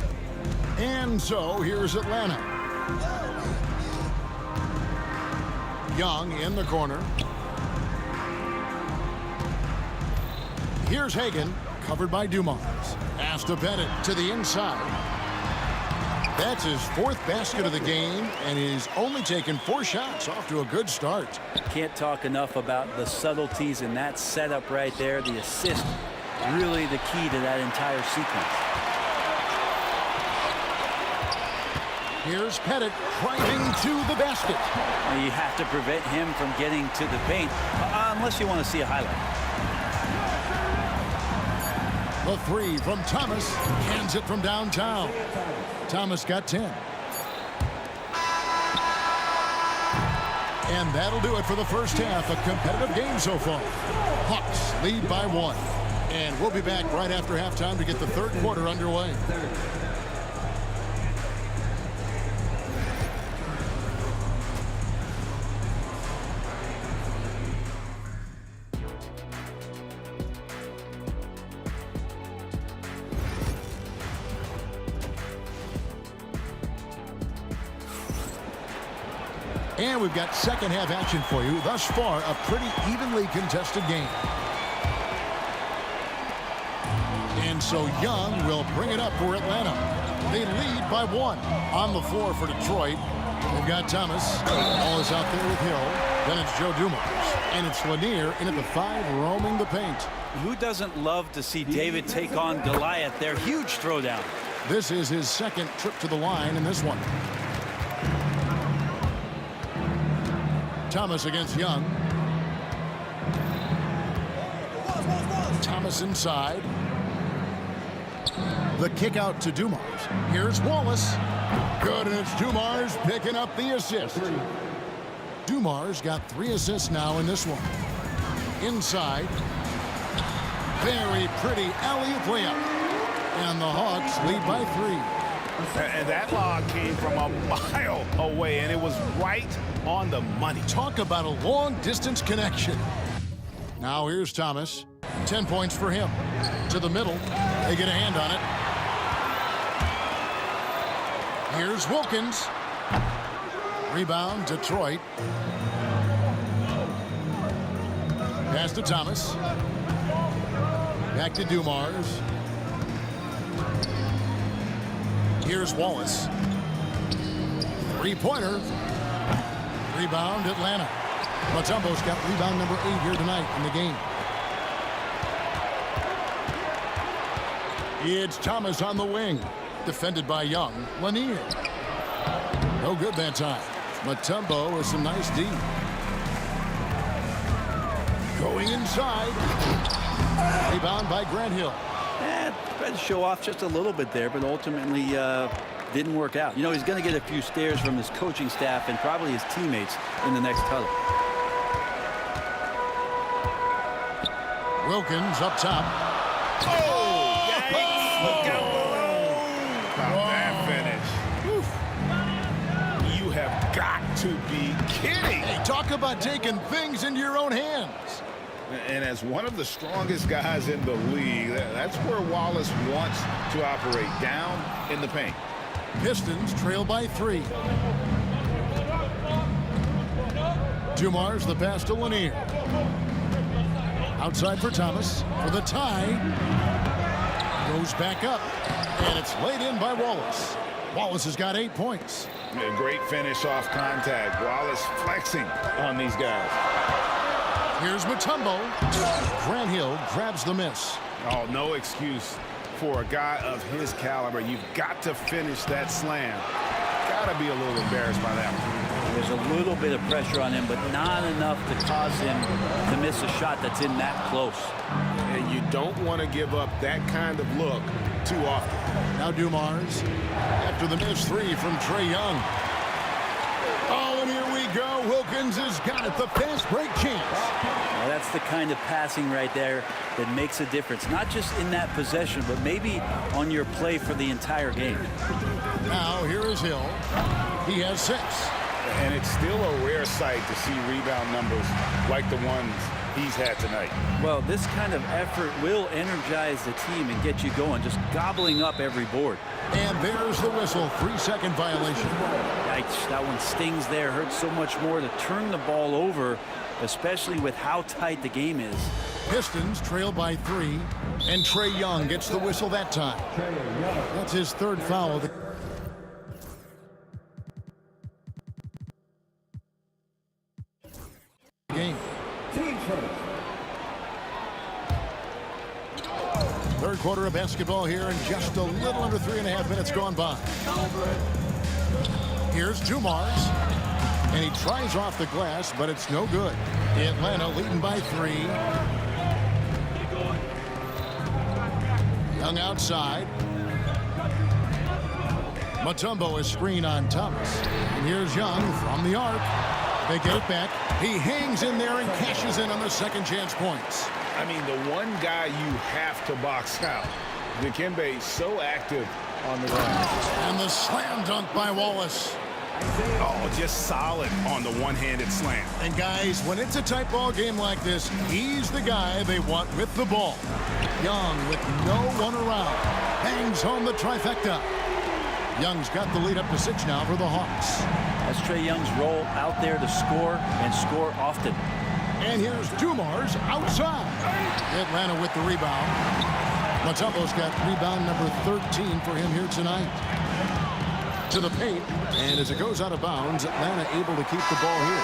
And so here's Atlanta. Young in the corner. Here's Hagan, covered by Dumars. Pass to Pettit to the inside. That's his 4th basket of the game, and he's only taken 4 shots. Off to a good start. Can't talk enough about the subtleties in that setup right there. The assist, really the key to that entire sequence. Here's Pettit driving to the basket. You have to prevent him from getting to the paint, unless you want to see a highlight. The three from Thomas. Cans it from downtown. Thomas got 10. And that'll do it for the first half. A competitive game so far. Hawks lead by 1. And we'll be back right after halftime to get the third quarter underway. And we've got second half action for you. Thus far, a pretty evenly contested game. And so Young will bring it up for Atlanta. They lead by 1. On the floor for Detroit, they've got Thomas. Ball is out there with Hill. Then it's Joe Dumars. And it's Lanier in at the 5, roaming the paint. Who doesn't love to see David take on Goliath? Their huge throwdown. This is his second trip to the line in this one. Thomas against Young. Thomas inside. The kick out to Dumars. Here's Wallace. Good, and it's Dumars picking up the assist. Dumars got 3 assists now in this one. Inside. Very pretty alley-oop layup. And the Hawks lead by 3. And that lob came from a mile away, and it was right on the money. Talk about a long-distance connection. Now here's Thomas. 10 points for him. To the middle. They get a hand on it. Here's Wilkins. Rebound, Detroit. Pass to Thomas. Back to Dumars. Here's Wallace. 3-pointer. Rebound, Atlanta. Mutombo's got rebound number 8 here tonight in the game. It's Thomas on the wing. Defended by Young. Lanier. No good that time. Mutombo with some nice D. Going inside. Rebound by Grant Hill. Tried to show off just a little bit there, but ultimately didn't work out. You know, he's going to get a few stares from his coaching staff and probably his teammates in the next huddle. Wilkins up top. Oh, yikes. Look out below. That finish. You have got to be kidding. Hey, talk about taking things into your own hands. And as one of the strongest guys in the league, that's where Wallace wants to operate, down in the paint. Pistons trail by 3. Dumars the pass to Lanier. Outside for Thomas for the tie. Goes back up, and it's laid in by Wallace. Wallace has got 8 points. A great finish off contact. Wallace flexing on these guys. Here's Mutombo. Grant Hill grabs the miss. Oh, no excuse for a guy of his caliber. You've got to finish that slam. Got to be a little embarrassed by that one. There's a little bit of pressure on him, but not enough to cause him to miss a shot that's in that close. And you don't want to give up that kind of look too often. Now Dumars after the miss 3 from Trae Young. Oh, and here we go. Wilkins has got it. The fast break chance. Well, that's the kind of passing right there that makes a difference. Not just in that possession, but maybe on your play for the entire game. Now here is Hill. He has 6. And it's still a rare sight to see rebound numbers like the ones he's had tonight. Well, this kind of effort will energize the team and get you going, just gobbling up every board. And there's the whistle. 3-second violation. Yikes, that one stings there. Hurts so much more to turn the ball over, especially with how tight the game is. Pistons trail by 3, and Trae Young gets the whistle that time. That's his 3rd foul of the game. Third quarter of basketball here, and just a little under 3.5 minutes gone by. Here's Dumars, and he tries off the glass, but it's no good. Atlanta leading by 3. Young outside. Mutombo is screen on Thomas. And here's Young from the arc. They get it back. He hangs in there and cashes in on the second chance points. I mean, the one guy you have to box out. Dikembe so active on the run. And the slam dunk by Wallace. Oh, just solid on the one-handed slam. And guys, when it's a tight ball game like this, he's the guy they want with the ball. Young with no one around. Bangs home the trifecta. Young's got the lead up to 6 now for the Hawks. That's Trae Young's role, out there to score and score often. And here's Dumars outside. Atlanta with the rebound. Mutombo's got rebound number 13 for him here tonight. To the paint, and as it goes out of bounds, Atlanta able to keep the ball here.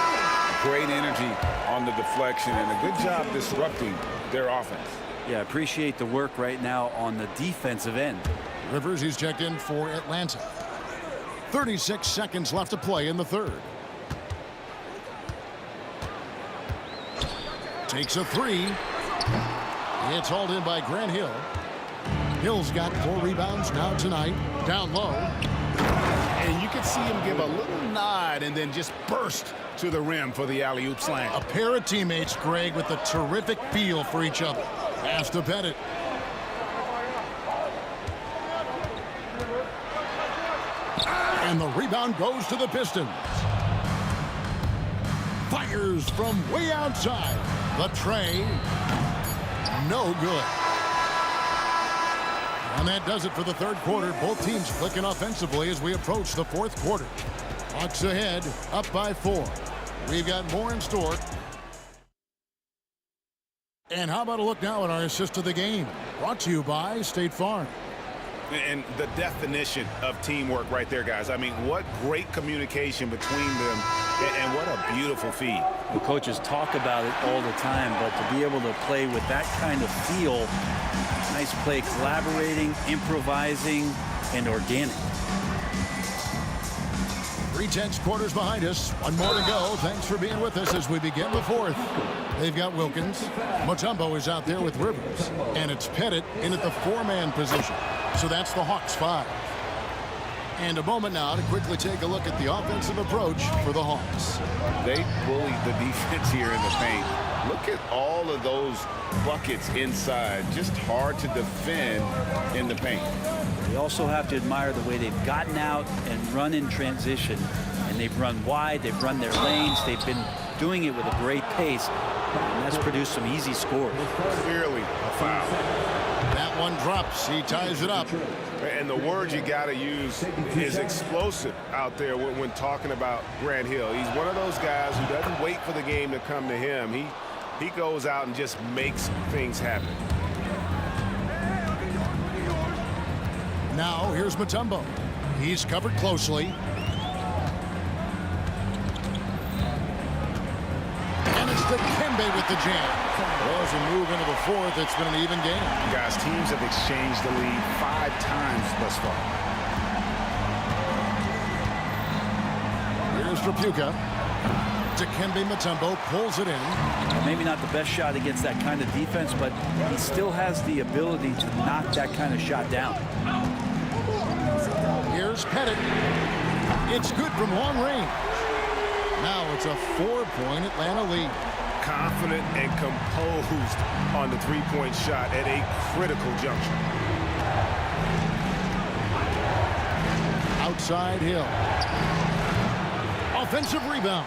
Great energy on the deflection and a good job disrupting their offense. Yeah, appreciate the work right now on the defensive end. Rivers, he's checked in for Atlanta. 36 seconds left to play in the third. Takes a 3. It's hauled in by Grant Hill. Hill's got 4 rebounds now tonight. Down low. And you can see him give a little nod and then just burst to the rim for the alley-oop slam. A pair of teammates, Greg, with a terrific feel for each other. Pass to Pettit. And the rebound goes to the Pistons. Fires from way outside. The tray. No good. And that does it for the third quarter. Both teams clicking offensively as we approach the fourth quarter. Hawks ahead, up by 4. We've got more in store. And how about a look now at our assist of the game? Brought to you by State Farm. And the definition of teamwork right there, guys. I mean, what great communication between them, and what a beautiful feed. The coaches talk about it all the time, but to be able to play with that kind of feel, nice play, collaborating, improvising, and organic. 3/10 quarters behind us. One more to go. Thanks for being with us as we begin the fourth. They've got Wilkins. Mutombo is out there with Rivers. And it's Pettit in at the 4-man position. So that's the Hawks 5. And a moment now to quickly take a look at the offensive approach for the Hawks. They bullied the defense here in the paint. Look at all of those buckets inside. Just hard to defend in the paint. We also have to admire the way they've gotten out and run in transition. And they've run wide, they've run their lanes, they've been doing it with a great pace. And that's produced some easy scores. Clearly a foul. That one drops. He ties it up. And the word you got to use is explosive out there when talking about Grant Hill. He's one of those guys who doesn't wait for the game to come to him. He goes out and just makes things happen. Now here's Mutombo. He's covered closely. And it's Dikembe with the jam. Well, as we move into the fourth, it's been an even game. Guys, teams have exchanged the lead 5 times thus far. Here's Trapuka. Dikembe Mutombo pulls it in. Maybe not the best shot against that kind of defense, but he still has the ability to knock that kind of shot down. Here's Pettit. It's good from long range. Now it's a 4-point Atlanta lead. Confident and composed on the three-point shot at a critical juncture. Outside Hill. Offensive rebound.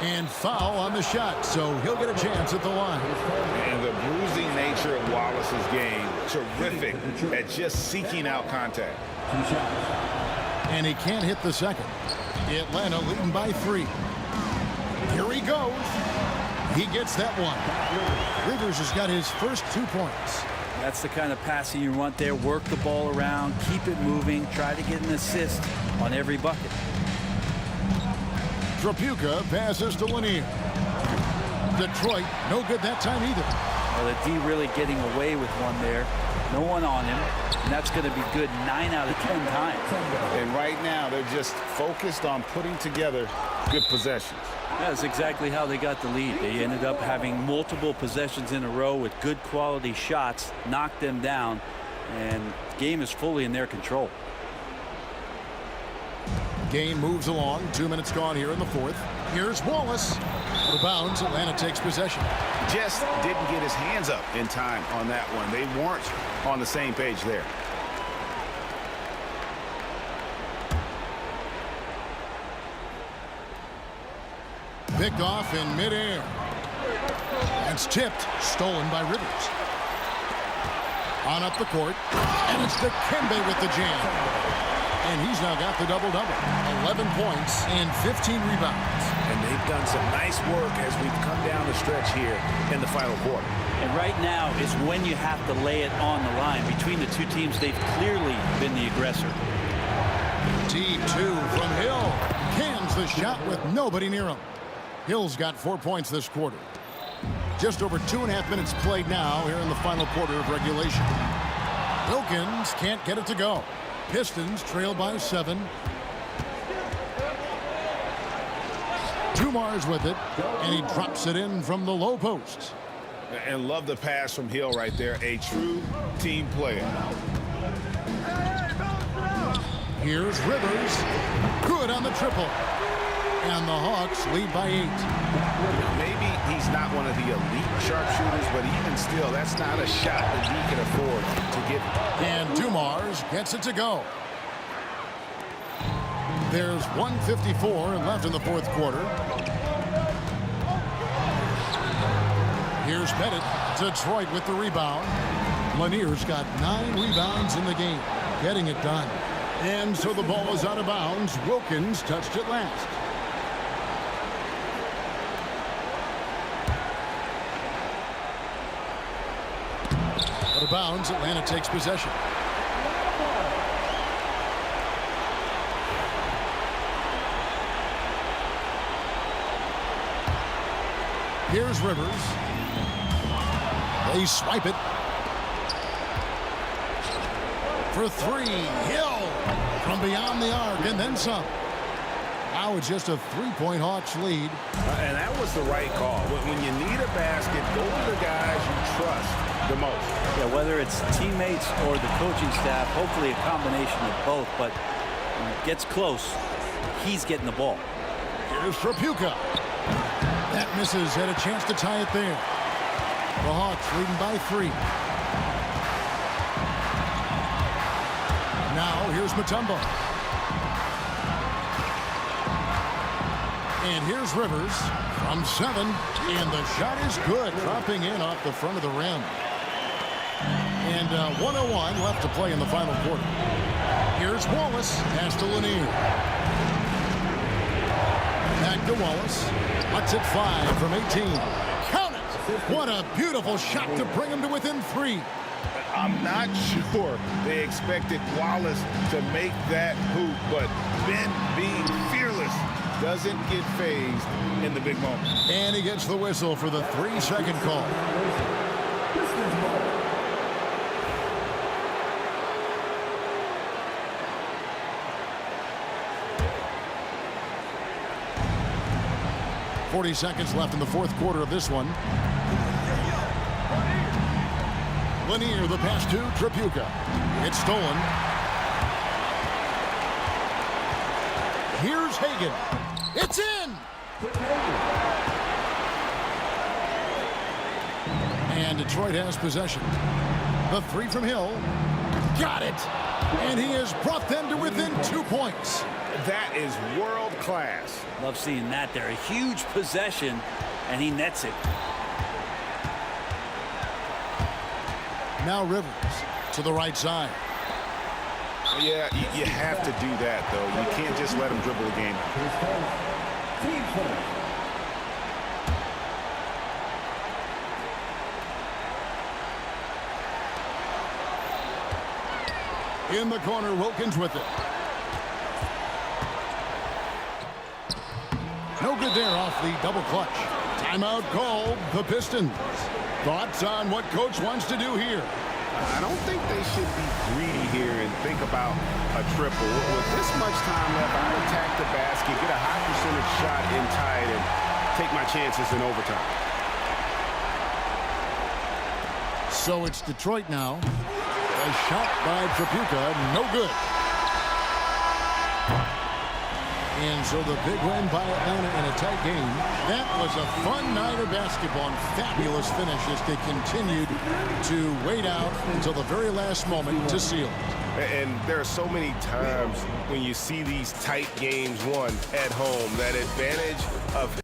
And foul on the shot, so he'll get a chance at the line. And the bruising nature of Wallace's game, terrific at just seeking out contact. And he can't hit the second. Atlanta leading by 3. Here he goes. He gets that one. Rivers has got his first 2 points. That's the kind of passing you want there. Work the ball around, keep it moving, try to get an assist on every bucket. Trapuka passes to Lanier. Detroit, no good that time either. Well, the D really getting away with one there. No one on him, and that's going to be good 9 out of 10 times. And right now, they're just focused on putting together good possessions. That's exactly how they got the lead. They ended up having multiple possessions in a row with good quality shots, knocked them down, and the game is fully in their control. Game moves along. 2 minutes gone here in the fourth. Here's Wallace. Out of bounds, Atlanta takes possession. Just didn't get his hands up in time on that one. They weren't on the same page there. Picked off in midair. It's tipped. Stolen by Rivers. On up the court. And it's Dikembe with the jam. And he's now got the double-double. 11 points and 15 rebounds. And they've done some nice work as we've come down the stretch here in the final quarter. And right now is when you have to lay it on the line. Between the two teams, they've clearly been the aggressor. Deep 2 from Hill. Cans the shot with nobody near him. Hill's got 4 points this quarter. Just over 2.5 minutes played now here in the final quarter of regulation. Wilkins can't get it to go. Pistons trail by 7. Tumar's with it, and he drops it in from the low post. And love the pass from Hill right there. A true team player. Here's Rivers. Good on the triple. And the Hawks lead by 8. Maybe he's not one of the elite sharpshooters, but even still, that's not a shot that he can afford to get. And Dumars gets it to go. There's 1:54 left in the fourth quarter. Here's Pettit. Detroit with the rebound. Lanier's got 9 rebounds in the game, getting it done. And so the ball is out of bounds. Wilkins touched it last. Out of bounds, Atlanta takes possession. Here's Rivers. They swipe it. For three, Hill from beyond the arc and then some. Now it's just a 3-point Hawks lead. And that was the right call. When you need a basket, go to the guys you trust the most. Yeah, whether it's teammates or the coaching staff, hopefully a combination of both, but when it gets close, he's getting the ball. Here's Trapuka. That misses. Had a chance to tie it there. The Hawks leading by 3. Now here's Mutombo. And here's Rivers from 7. And the shot is good. Dropping in off the front of the rim. And 1:01 left to play in the final quarter. Here's Wallace. Pass to Lanier. Back to Wallace. Hucks it 5 from 18. Count it! What a beautiful shot to bring him to within 3. I'm not sure they expected Wallace to make that hoop, but Ben, being fearless, doesn't get phased in the big moment. And he gets the whistle for the 3-second call. .40 seconds left in the fourth quarter of this one. Lanier, the pass to Trapuka. It's stolen. Here's Hagan. It's in! And Detroit has possession. The 3 from Hill. Got it! And he has brought them to within 2 points. That is world class. Love seeing that there. A huge possession, and he nets it. Now Rivers to the right side. Yeah, you have to do that, though. You can't just let him dribble the game. In the corner, Wilkins with it. No good there off the double clutch. Timeout called the Pistons. Thoughts on what coach wants to do here? I don't think they should be greedy here and think about a triple. With this much time left, I would attack the basket, get a high percentage shot in tight, and take my chances in overtime. So it's Detroit now. A shot by Trapuka, no good. And so the big win by Atlanta in a tight game. That was a fun night of basketball and fabulous finish as they continued to wait out until the very last moment to seal it. And there are so many times when you see these tight games won at home, that advantage of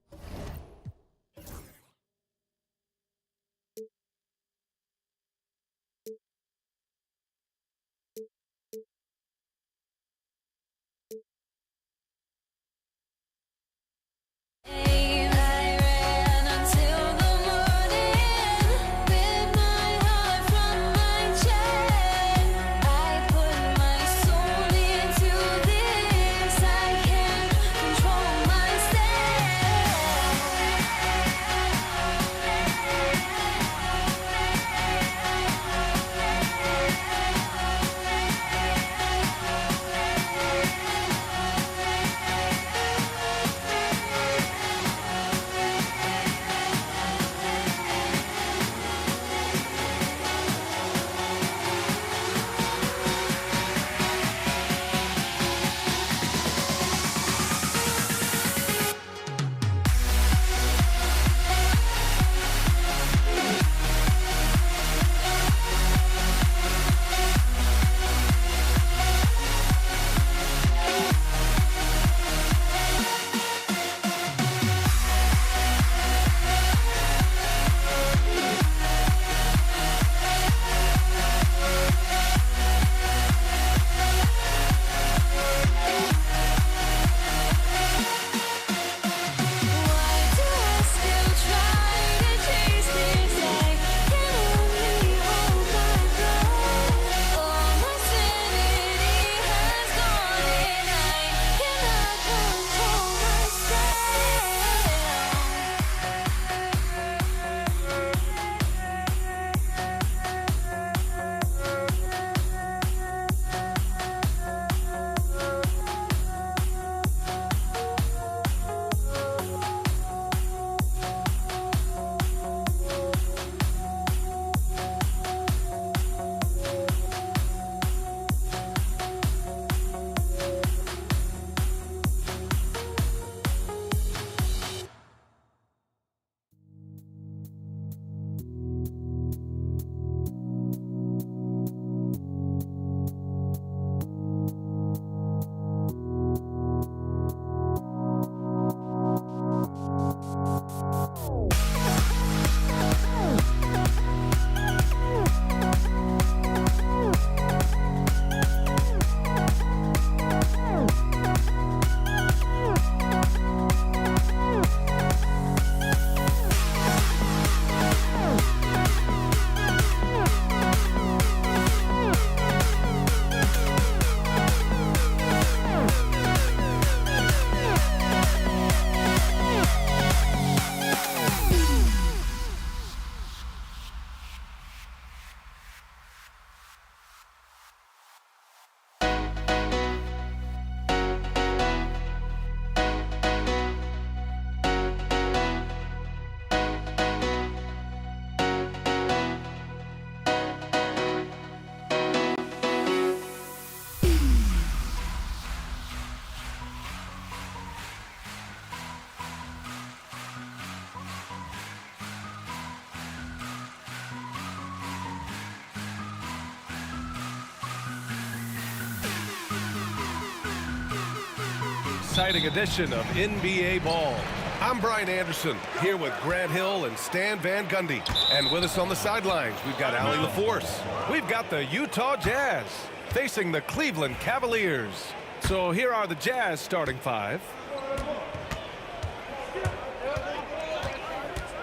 exciting edition of NBA Ball. I'm Brian Anderson, here with Grant Hill and Stan Van Gundy. And with us on the sidelines, we've got Allie LaForce. We've got the Utah Jazz facing the Cleveland Cavaliers. So here are the Jazz starting five.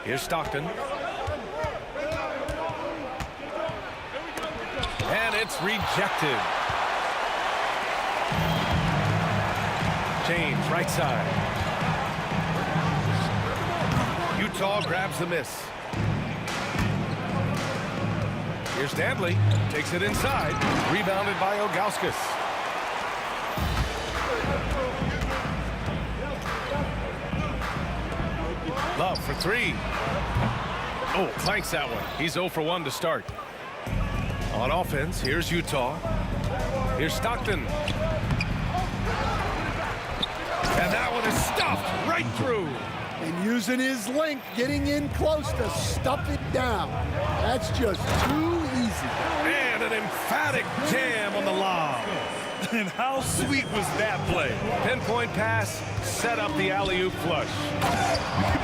Here's Stockton. And it's rejected. James, right side. Utah grabs the miss. Here's Danley. Takes it inside. Rebounded by Ilgauskas. Love for three. Oh, clanks that one. He's 0 for 1 to start. On offense, here's Utah. Here's Stockton. And that one is stuffed right through. And using his length, getting in close to stuff it down. That's just too easy. And an emphatic jam on the lob. And how sweet was that play? Pinpoint pass, set up the alley-oop flush.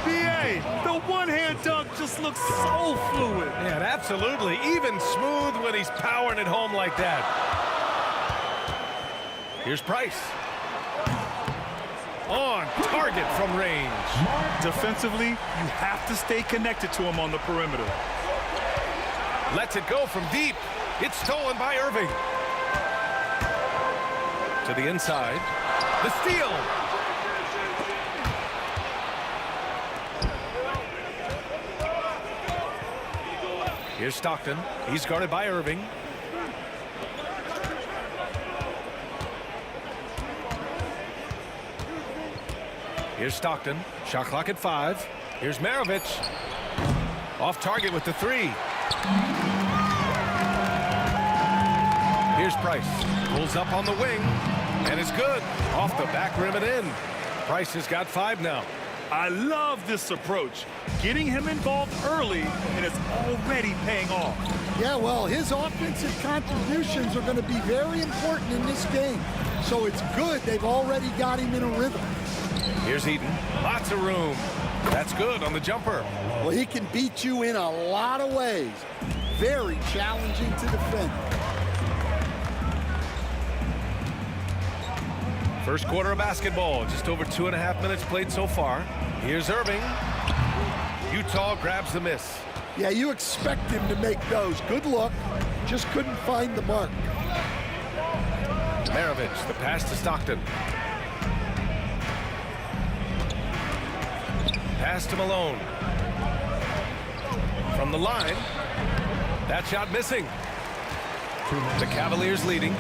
BA, the one-hand dunk just looks so fluid. Yeah, absolutely. Even smooth when he's powering it home like that. Here's Price. On target from range. Defensively, you have to stay connected to him on the perimeter. Lets it go from deep. It's stolen by Irving. To the inside. The steal. Here's Stockton. He's guarded by Irving. Here's Stockton. Shot clock at 5. Here's Maravich. Off target with the 3. Here's Price. Pulls up on the wing. And it's good. Off the back rim and in. Price has got 5 now. I love this approach. Getting him involved early, and it's already paying off. Yeah, well, his offensive contributions are going to be very important in this game. So it's good they've already got him in a rhythm. Here's Eaton. Lots of room. That's good on the jumper. Well, he can beat you in a lot of ways. Very challenging to defend. First quarter of basketball. Just over 2.5 minutes played so far. Here's Irving. Utah grabs the miss. Yeah, you expect him to make those. Good look. Just couldn't find the mark. Maravich, the pass to Stockton. Pass to Malone. From the line. That shot missing. The Cavaliers leading.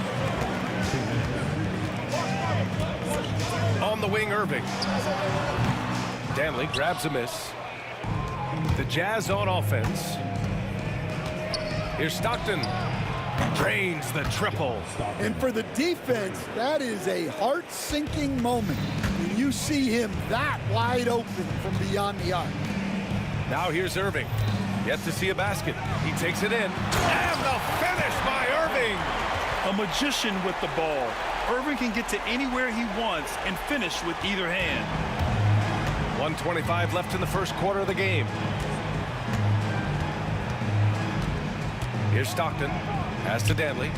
On the wing, Irving. Danley grabs a miss. The Jazz on offense. Here's Stockton. Drains the triple. And for the defense, that is a heart-sinking moment when you see him that wide open from beyond the arc. Now here's Irving. Yet to see a basket. He takes it in. And the finish by Irving. A magician with the ball. Irving can get to anywhere he wants and finish with either hand. 1:25 left in the first quarter of the game. Here's Stockton. Pass to Danley.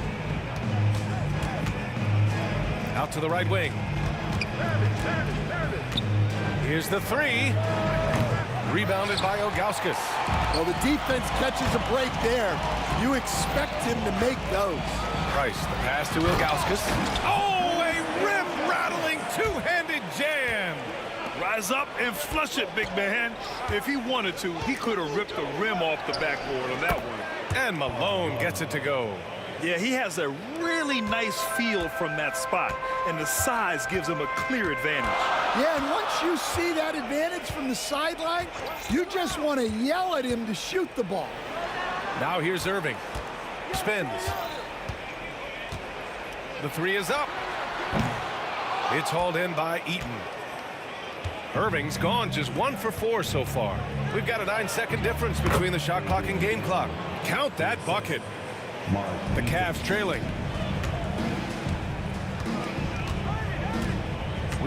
Out to the right wing. Here's the 3. Rebounded by Ilgauskas. Well, the defense catches a break there. You expect him to make those. Price, the pass to Ilgauskas. Oh, a rim-rattling two-handed jam. Rise up and flush it, big man. If he wanted to, he could have ripped the rim off the backboard on that one. And Malone gets it to go. Yeah, he has a really nice feel from that spot, and the size gives him a clear advantage. Yeah, and once you see that advantage from the sideline, you just want to yell at him to shoot the ball. Now here's Irving. Spins. The 3 is up. It's hauled in by Eaton. Irving's gone just 1 for 4 so far. We've got a 9-second difference between the shot clock and game clock. Count that bucket. The Cavs trailing.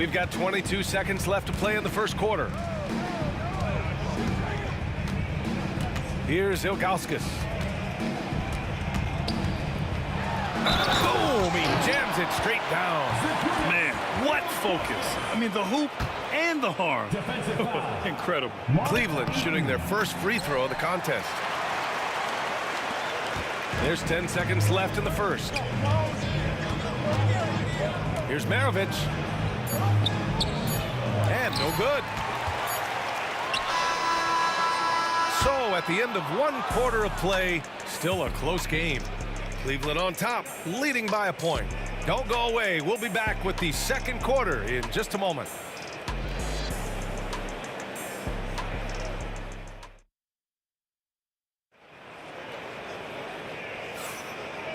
We've got 22 seconds left to play in the first quarter. Here's Ilgauskas. Boom! He jams it straight down. Man, what focus. I mean, the hoop and the harm. Incredible. Cleveland shooting their first free throw of the contest. There's 10 seconds left in the first. Here's Maravich. And no good. So at the end of one quarter of play, still a close game. Cleveland on top, leading by a point. Don't go away. We'll be back with the second quarter in just a moment.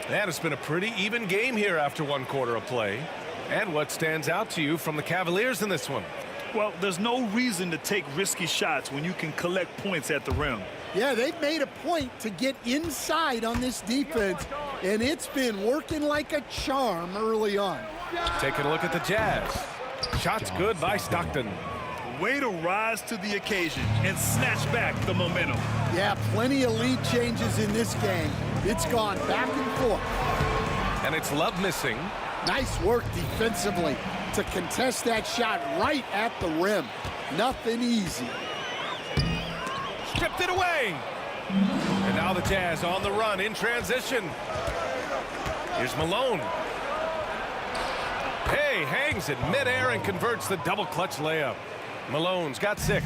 And it's been a pretty even game here after one quarter of play. And what stands out to you from the Cavaliers in this one? Well, there's no reason to take risky shots when you can collect points at the rim. Yeah, they've made a point to get inside on this defense, and it's been working like a charm early on. Taking a look at the Jazz. Shots good by Stockton. Way to rise to the occasion and snatch back the momentum. Yeah, plenty of lead changes in this game. It's gone back and forth. And it's Love missing. Nice work defensively to contest that shot right at the rim. Nothing easy. Stripped it away. And now the Jazz on the run in transition. Here's Malone. Hey, hangs in midair and converts the double clutch layup. Malone's got 6.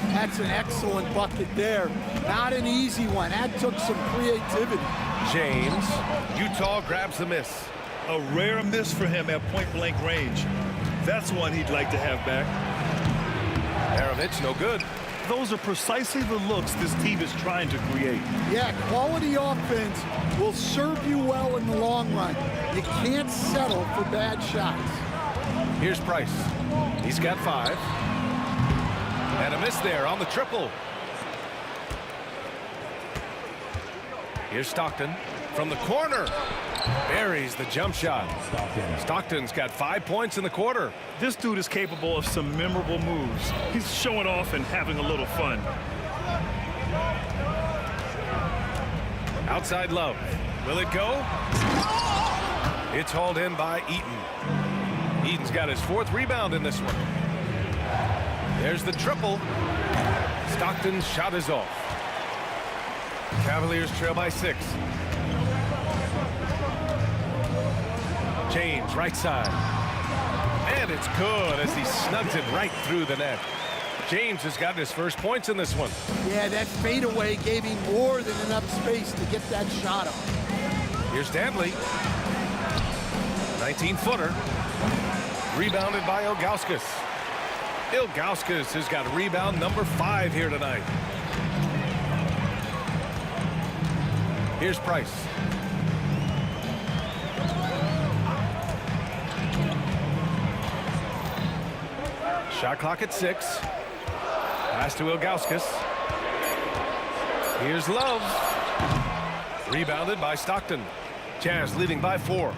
That's an excellent bucket there. Not an easy one. That took some creativity. James. Utah grabs the miss. A rare miss for him at point-blank range. That's one he'd like to have back. Maravich, no good. Those are precisely the looks this team is trying to create. Yeah, quality offense will serve you well in the long run. You can't settle for bad shots. Here's Price. He's got 5. And a miss there on the triple. Here's Stockton from the corner. Buries the jump shot. Stockton's got 5 points in the quarter. This dude is capable of some memorable moves. He's showing off and having a little fun. Outside Love. Will it go? It's hauled in by Eaton. Eaton's got his 4th rebound in this one. There's the triple. Stockton's shot is off. Cavaliers trail by 6. James, right side. And it's good as he snugs it right through the net. James has gotten his first points in this one. Yeah, that fadeaway gave him more than enough space to get that shot up. Here's Dantley. 19-footer. Rebounded by Ilgauskas. Ilgauskas has got rebound number 5 here tonight. Here's Price. Shot clock at 6. Pass to Ilgauskas. Here's Love. Rebounded by Stockton. Jazz leading by 4.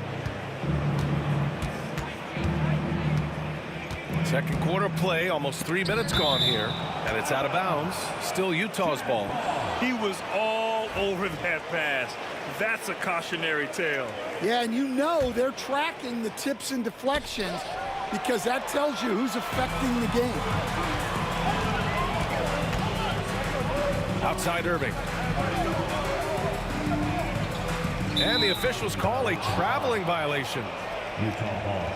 Second quarter play, almost 3 minutes gone here, and it's out of bounds. Still Utah's ball. He was all over that pass. That's a cautionary tale. Yeah, and you know they're tracking the tips and deflections because that tells you who's affecting the game. Outside Irving. And the officials call a traveling violation. Utah ball.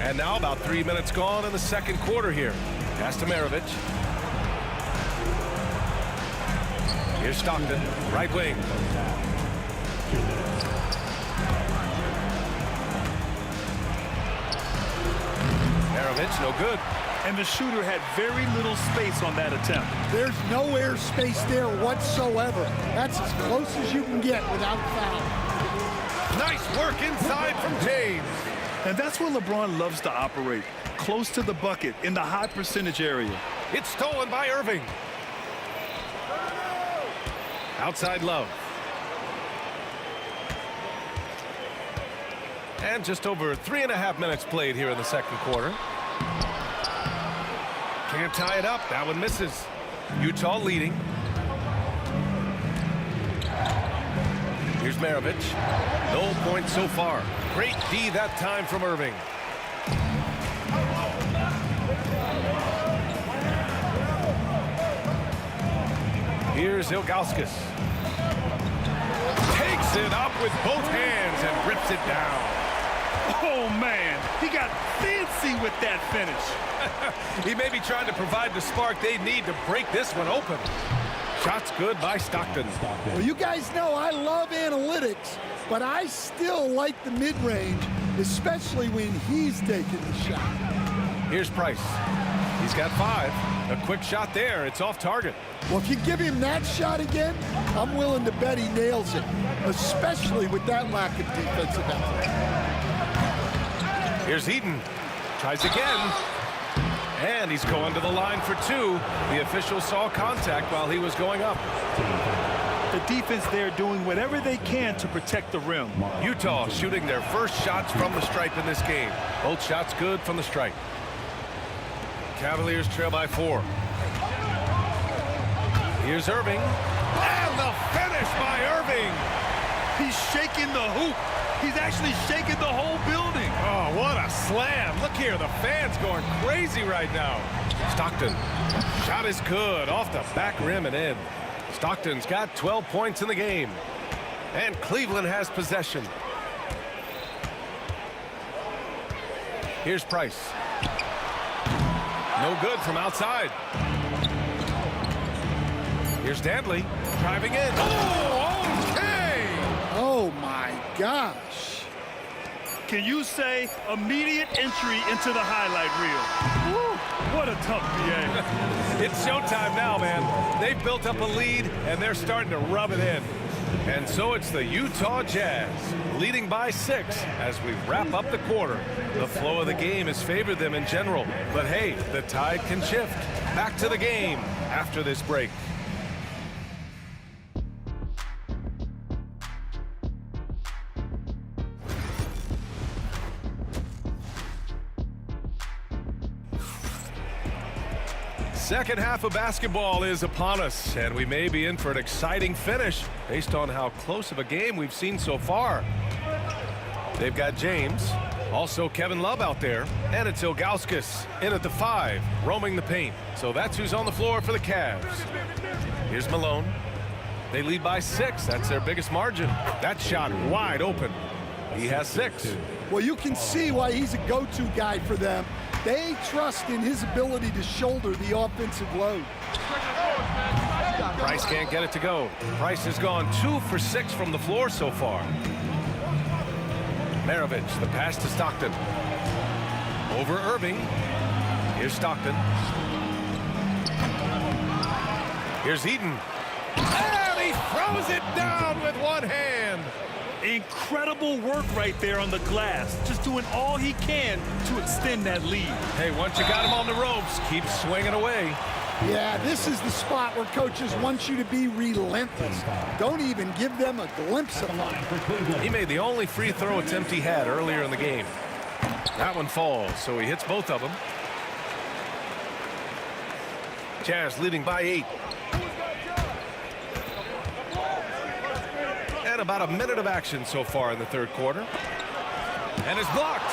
And now about 3 minutes gone in the second quarter here. Pass to Maravich. Here's Stockton, right wing. Maravich, no good. And the shooter had very little space on that attempt. There's no air space there whatsoever. That's as close as you can get without foul. Nice work inside from James. And that's where LeBron loves to operate, close to the bucket in the high percentage area. It's stolen by Irving. Outside Love. And just over 3.5 minutes played here in the second quarter. Can't tie it up. That one misses. Utah leading. Here's Maravich. No points so far. Great D that time from Irving. Here's Ilgauskas. Takes it up with both hands and rips it down. Oh, man, he got fancy with that finish. He may be trying to provide the spark they need to break this one open. Shot's good by Stockton. Well, you guys know I love analytics, but I still like the mid-range, especially when he's taking the shot. Here's Price. He's got 5. A quick shot there. It's off target. Well, if you give him that shot again, I'm willing to bet he nails it, especially with that lack of defensive effort. Here's Eaton. Tries again. And he's going to the line for 2. The official saw contact while he was going up. The defense there doing whatever they can to protect the rim. Utah shooting their first shots from the stripe in this game. Both shots good from the stripe. Cavaliers trail by 4. Here's Irving. And the finish by Irving. He's shaking the hoop. He's actually shaking the whole building. Oh, what a slam. Look here, the fans going crazy right now. Stockton. Shot is good off the back rim and in. Stockton's got 12 points in the game. And Cleveland has possession. Here's Price. No good from outside. Here's Dantley driving in. Oh, okay. Oh, my gosh. Can you say immediate entry into the highlight reel? Woo, what a tough PA. It's showtime now, man. They've built up a lead, and they're starting to rub it in. And so it's the Utah Jazz leading by 6 as we wrap up the quarter. The flow of the game has favored them in general. But hey, the tide can shift. Back to the game after this break. Second half of basketball is upon us, and we may be in for an exciting finish based on how close of a game we've seen so far. They've got James, also Kevin Love out there, and it's Ilgauskas in at the 5, roaming the paint. So that's who's on the floor for the Cavs. Here's Malone. They lead by 6. That's their biggest margin. That shot wide open. He has 6. Well, you can see why he's a go-to guy for them. They trust in his ability to shoulder the offensive load. Price can't get it to go. Price has gone 2 for 6 from the floor so far. Maravich, the pass to Stockton. Over Irving. Here's Stockton. Here's Eaton. And he throws it down with one hand. Incredible work right there on the glass. Just doing all he can to extend that lead. Hey, once you got him on the ropes, keep swinging away. Yeah, this is the spot where coaches want you to be relentless. Don't even give them a glimpse of life. He made the only free throw attempt he had earlier in the game. That one falls, so he hits both of them. Jazz leading by 8. And about a minute of action so far in the third quarter. And it's blocked.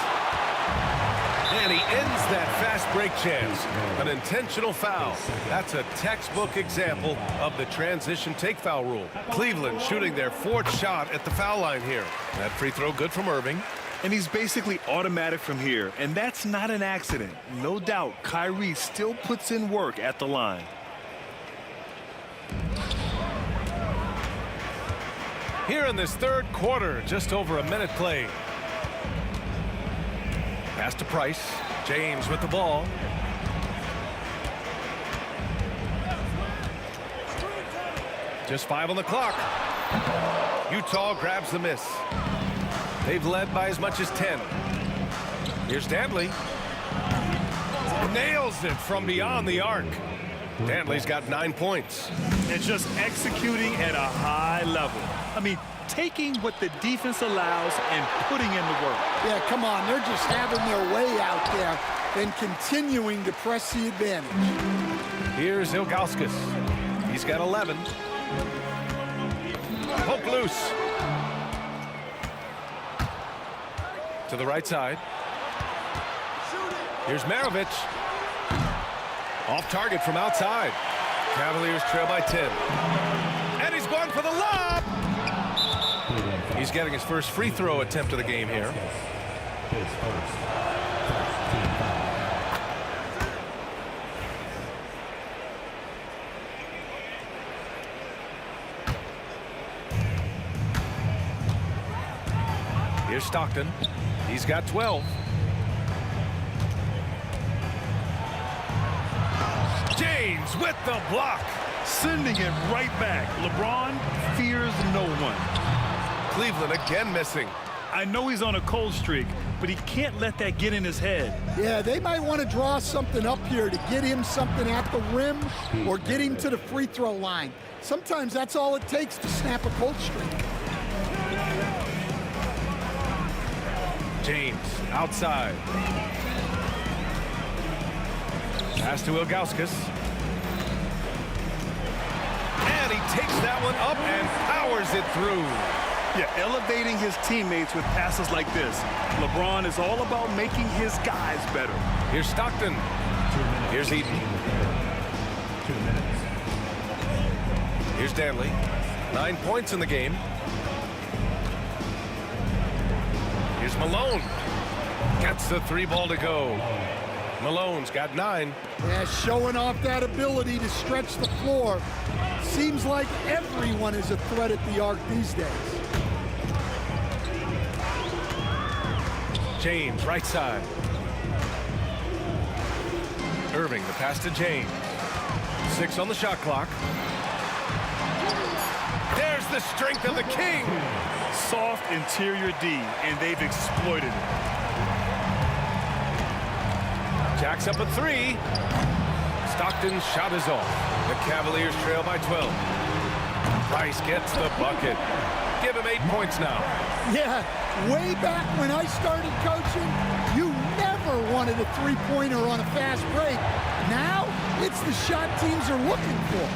And he ends that fast break chance. An intentional foul. That's a textbook example of the transition take foul rule. Cleveland shooting their 4th shot at the foul line here. That free throw good from Irving. And he's basically automatic from here. And that's not an accident. No doubt, Kyrie still puts in work at the line. Here in this third quarter, just over a minute played. Pass to Price. James with the ball. Just 5 on the clock. Utah grabs the miss. They've led by as much as 10. Here's Dantley. Nails it from beyond the arc. Dantley's got 9 points. And just executing at a high level. I mean, taking what the defense allows and putting in the work. Yeah, come on. They're just having their way out there and continuing to press the advantage. Here's Ilgauskas. He's got 11. Poke loose. To the right side. Here's Maravich. Off target from outside. Cavaliers trail by 10. And he's going for the lob. He's getting his first free throw attempt of the game here. Here's Stockton. He's got 12. James with the block. Sending it right back. LeBron fears no one. Cleveland again missing. I know he's on a cold streak, but he can't let that get in his head. Yeah, they might want to draw something up here to get him something at the rim or get him to the free throw line. Sometimes that's all it takes to snap a cold streak. James outside. Pass to Ilgauskas. And he takes that one up and powers it through. Yeah, elevating his teammates with passes like this. LeBron is all about making his guys better. Here's Stockton. Here's Eaton. 2 minutes. Here's Dantley. 9 points in the game. Here's Malone. Gets the 3 ball to go. Malone's got 9. Yeah, showing off that ability to stretch the floor. Seems like everyone is a threat at the arc these days. James, right side. Irving, the pass to James. 6 on the shot clock. There's the strength of the King. Soft interior D, and they've exploited it. Jacks up a 3. Stockton's shot is off. The Cavaliers trail by 12. Price gets the bucket. Give him 8 points now. Yeah, way back when I started coaching, you never wanted a three-pointer on a fast break. Now, it's the shot teams are looking for.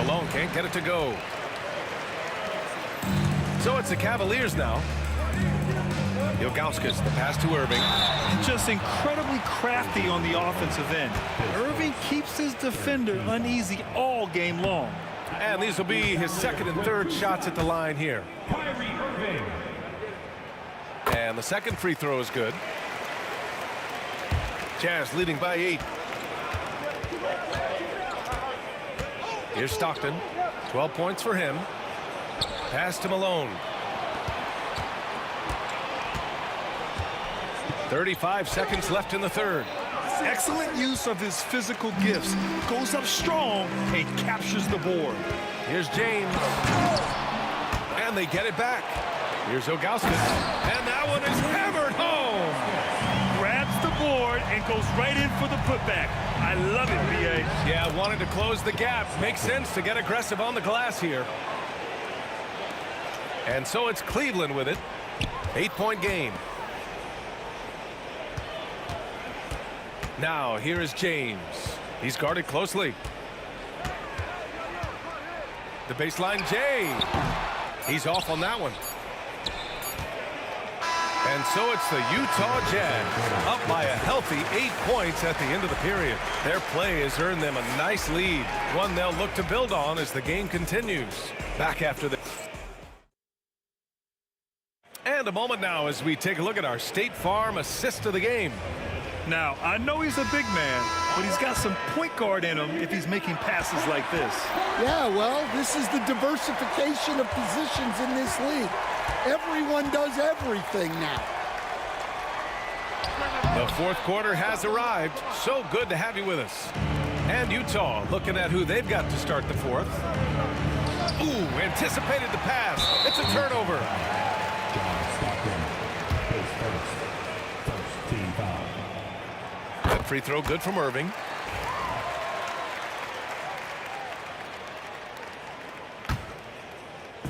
Malone can't get it to go. So it's the Cavaliers now. Ilgauskas, the pass to Irving. Just incredibly crafty on the offensive end. Irving keeps his defender uneasy all game long. And these will be his second and third shots at the line here. And the second free throw is good. Jazz leading by 8. Here's Stockton. 12 points for him. Pass to Malone. 35 seconds left in the third. Excellent use of his physical gifts. Goes up strong and captures the board. Here's James. And they get it back. Here's Ilgauskas. And that one is hammered home. Grabs the board and goes right in for the putback. I love it, B.A. Yeah, wanted to close the gap. Makes sense to get aggressive on the glass here. And so it's Cleveland with it. 8-point game. Now, here is James. He's guarded closely. The baseline, Jay. He's off on that one. And so it's the Utah Jazz up by a healthy 8 points at the end of the period. Their play has earned them a nice lead, one they'll look to build on as the game continues. Back after this. And a moment now as we take a look at our State Farm assist of the game. Now, I know he's a big man, but he's got some point guard in him if he's making passes like this. Yeah, well, this is the diversification of positions in this league. Everyone does everything now. The fourth quarter has arrived. So good to have you with us. And Utah looking at who they've got to start the fourth. Ooh, anticipated the pass. It's a turnover. That free throw good from Irving.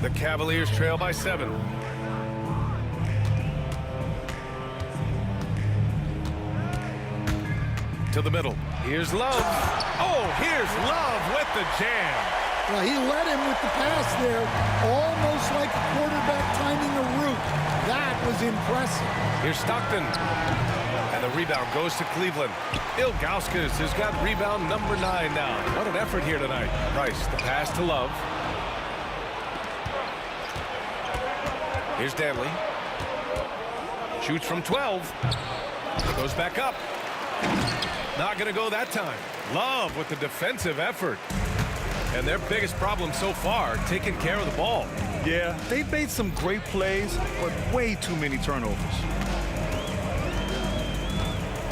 The Cavaliers trail by 7. To the middle. Here's Love. Oh, here's Love with the jam. Well, he led him with the pass there, almost like a quarterback timing a route. That was impressive. Here's Stockton. And the rebound goes to Cleveland. Ilgauskas has got rebound number 9 now. What an effort here tonight. Price, the pass to Love. Here's Danley. Shoots from 12. Goes back up. Not going to go that time. Love with the defensive effort. And their biggest problem so far, taking care of the ball. Yeah, they've made some great plays, but way too many turnovers.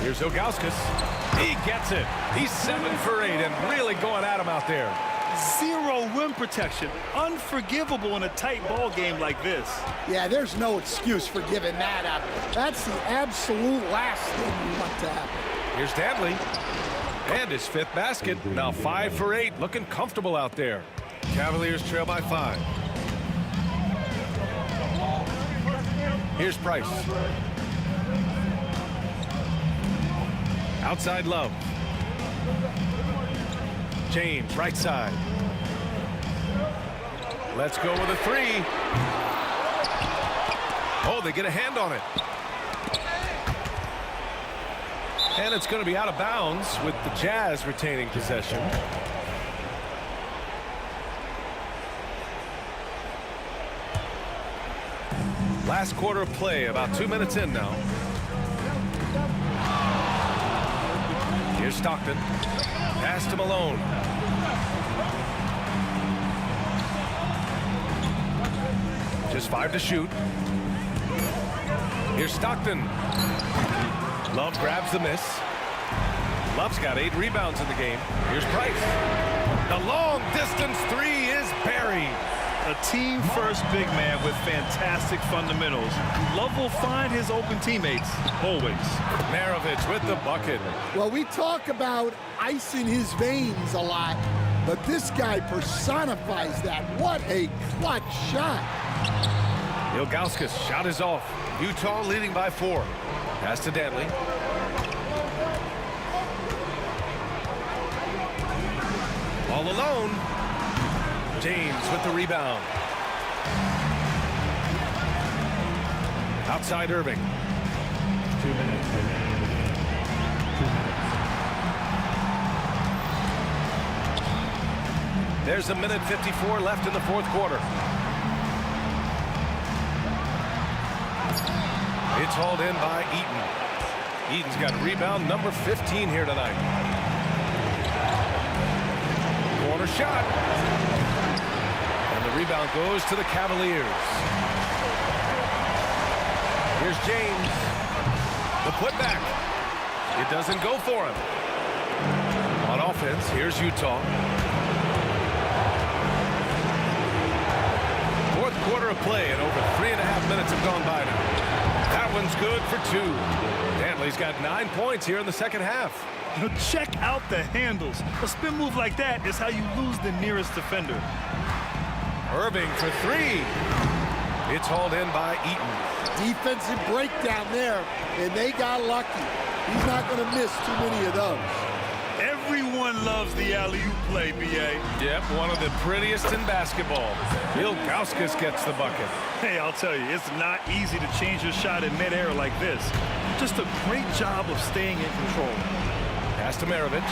Here's Ilgauskas. He gets it. He's 7 for 8 and really going at him out there. Zero rim protection. Unforgivable in a tight ball game like this. Yeah, there's no excuse for giving that up. That's the absolute last thing you want to happen. Here's Danley. And his 5th basket. Now 5 for 8. Looking comfortable out there. Cavaliers trail by 5. Here's Price. Outside Love. James, right side. Let's go with a 3. Oh, they get a hand on it. And it's going to be out of bounds with the Jazz retaining possession. Last quarter of play, about 2 minutes in now. Here's Stockton. Pass to Malone. Just 5 to shoot. Here's Stockton. Love grabs the miss. Love's got 8 rebounds in the game. Here's Price. The long distance 3 is buried. A team-first big man with fantastic fundamentals. Love will find his open teammates, always. Maravich with the bucket. Well, we talk about ice in his veins a lot, but this guy personifies that. What a clutch shot. Ilgauskas shot is off. Utah leading by 4. Pass to Danley. All alone. James with the rebound. Outside Irving. 2 minutes. 2 minutes. There's a minute 54 left in the 4th quarter. It's hauled in by Eaton. Eaton's got rebound number 15 here tonight. Corner shot. And the rebound goes to the Cavaliers. Here's James. The putback. It doesn't go for him. On offense, here's Utah. 4th quarter of play, and over 3.5 minutes have gone by now. That one's good for 2. Danley's got 9 points here in the 2nd half. Check out the handles. A spin move like that is how you lose the nearest defender. Irving for 3. It's hauled in by Eaton. Defensive breakdown there, and they got lucky. He's not going to miss too many of those. Everyone loves the alley-oop play, B.A. Yep, one of the prettiest in basketball. Ilgauskas gets the bucket. Hey, I'll tell you, it's not easy to change your shot in midair like this. Just a great job of staying in control. Pass to Maravich.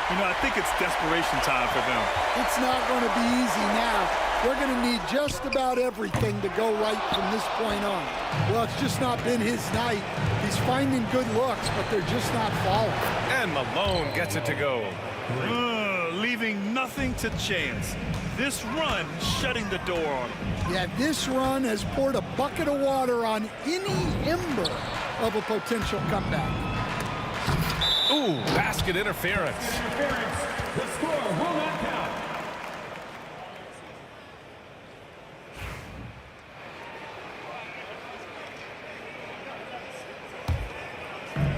You know, I think it's desperation time for them. It's not going to be easy now. They're going to need just about everything to go right from this point on. Well, it's just not been his night. He's finding good looks, but they're just not falling. And Malone gets it to go. Leaving nothing to chance. This run shutting the door on him. Yeah, this run has poured a bucket of water on any ember of a potential comeback. Ooh, basket interference. The score will not count.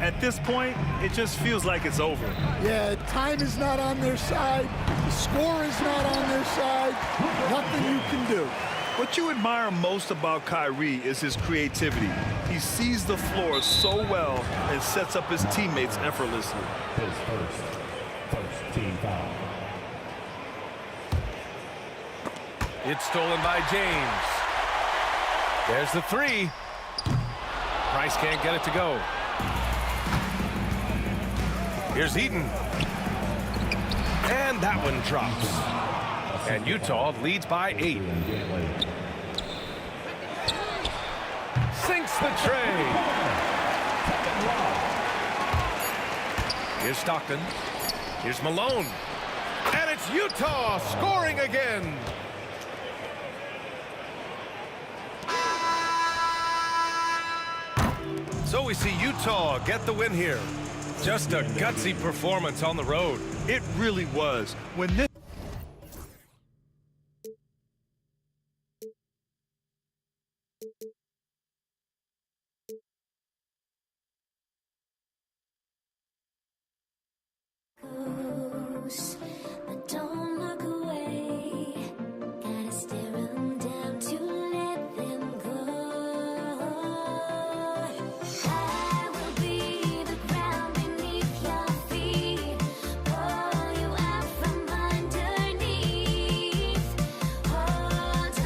At this point, it just feels like it's over. Yeah, time is not on their side. The score is not on their side. Nothing nothing you can do. What you admire most about Kyrie is his creativity. He sees the floor so well and sets up his teammates effortlessly. His first team foul. It's stolen by James. There's the three. Price can't get it to go. Here's Eaton. And that one drops. And Utah leads by 8. Sinks the tray. Here's Stockton. Here's Malone. And it's Utah scoring again. So we see Utah get the win here. Just a gutsy performance on the road. It really was. When this but don't look away. Gotta stare 'em down to let them go. I will be the ground beneath your feet, pull you out from underneath. Hold on to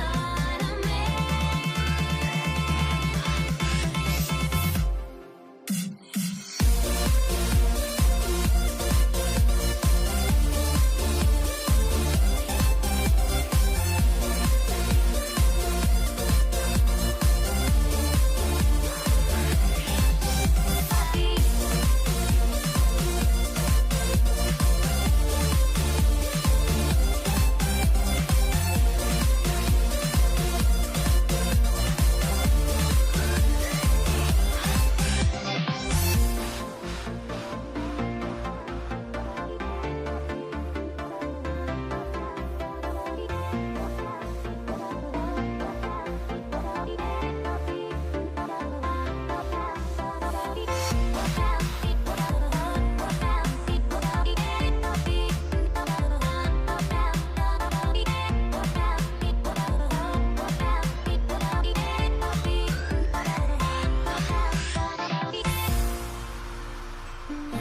me.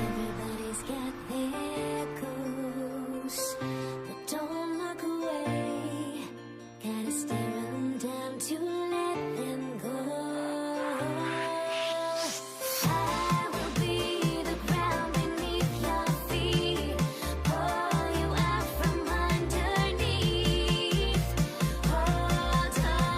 Everybody's got their goals, but don't look away. Gotta stare 'em down to let them go. I will be the ground beneath your feet, pull you out from underneath. Hold on to me.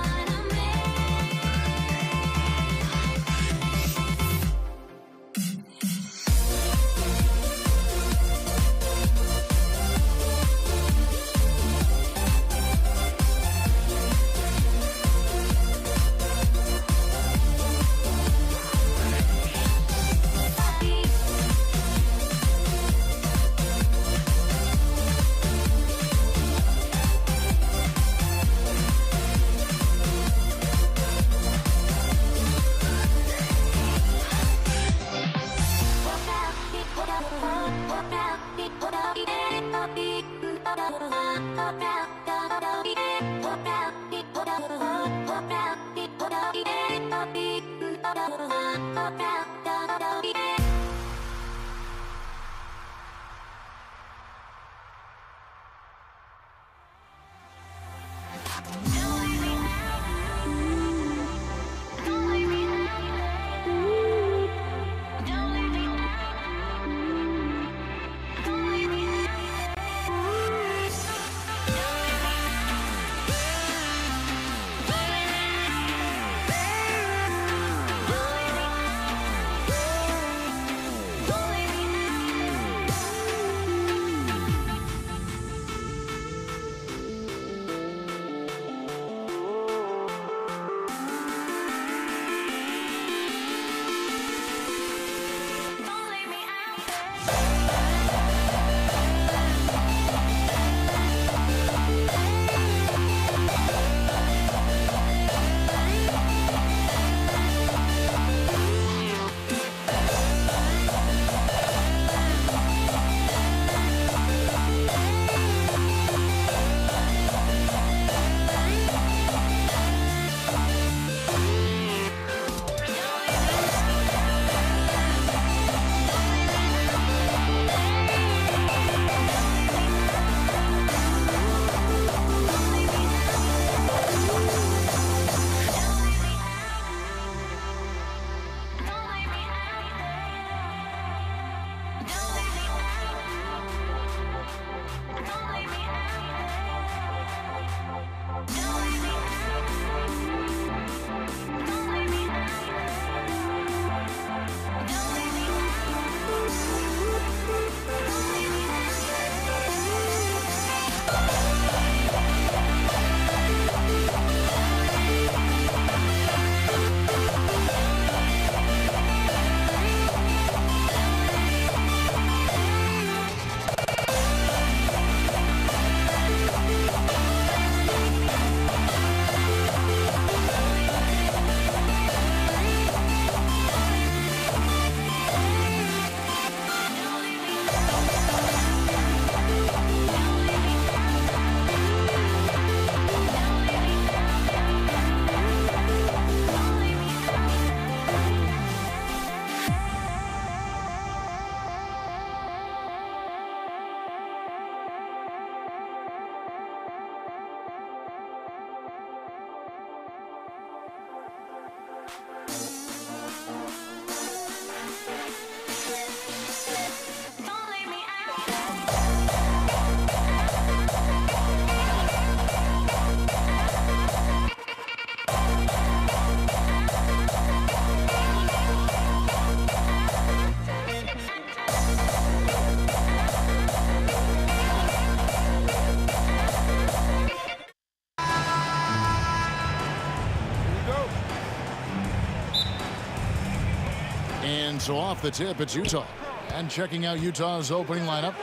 so off the tip, it's Utah. And checking out Utah's opening lineup,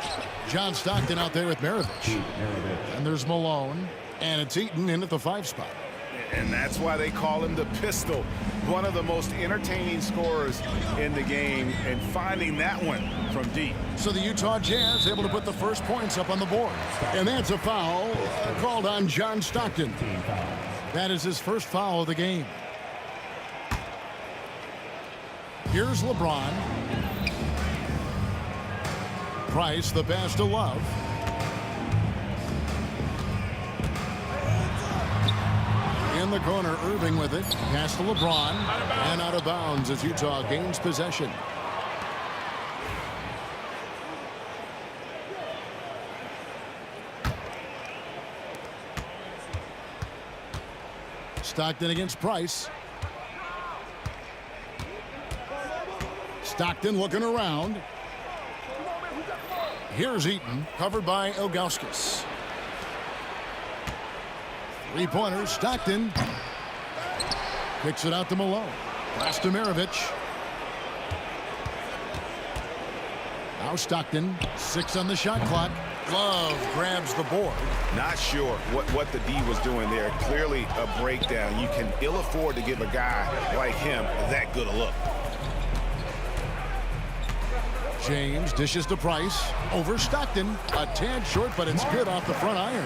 John Stockton out there with Maravich. And there's Malone, and it's Eaton in at the 5 spot. And that's why they call him the pistol. One of the most entertaining scorers in the game, and finding that one from deep. So the Utah Jazz able to put the first points up on the board. And that's a foul called on John Stockton. That is his first foul of the game. Here's LeBron. Price, the pass to Love. In the corner, Irving with it. Pass to LeBron. And out of bounds as Utah gains possession. Stockton against Price. Stockton looking around. Here's Eaton, covered by Ilgauskas. 3-pointers, Stockton. Kicks it out to Malone. Pass to Maravich. Now Stockton, 6 on the shot clock. Love grabs the board. Not sure what the D was doing there. Clearly a breakdown. You can ill afford to give a guy like him that good a look. James dishes to Price. Over Stockton. A tad short, but it's good off the front iron.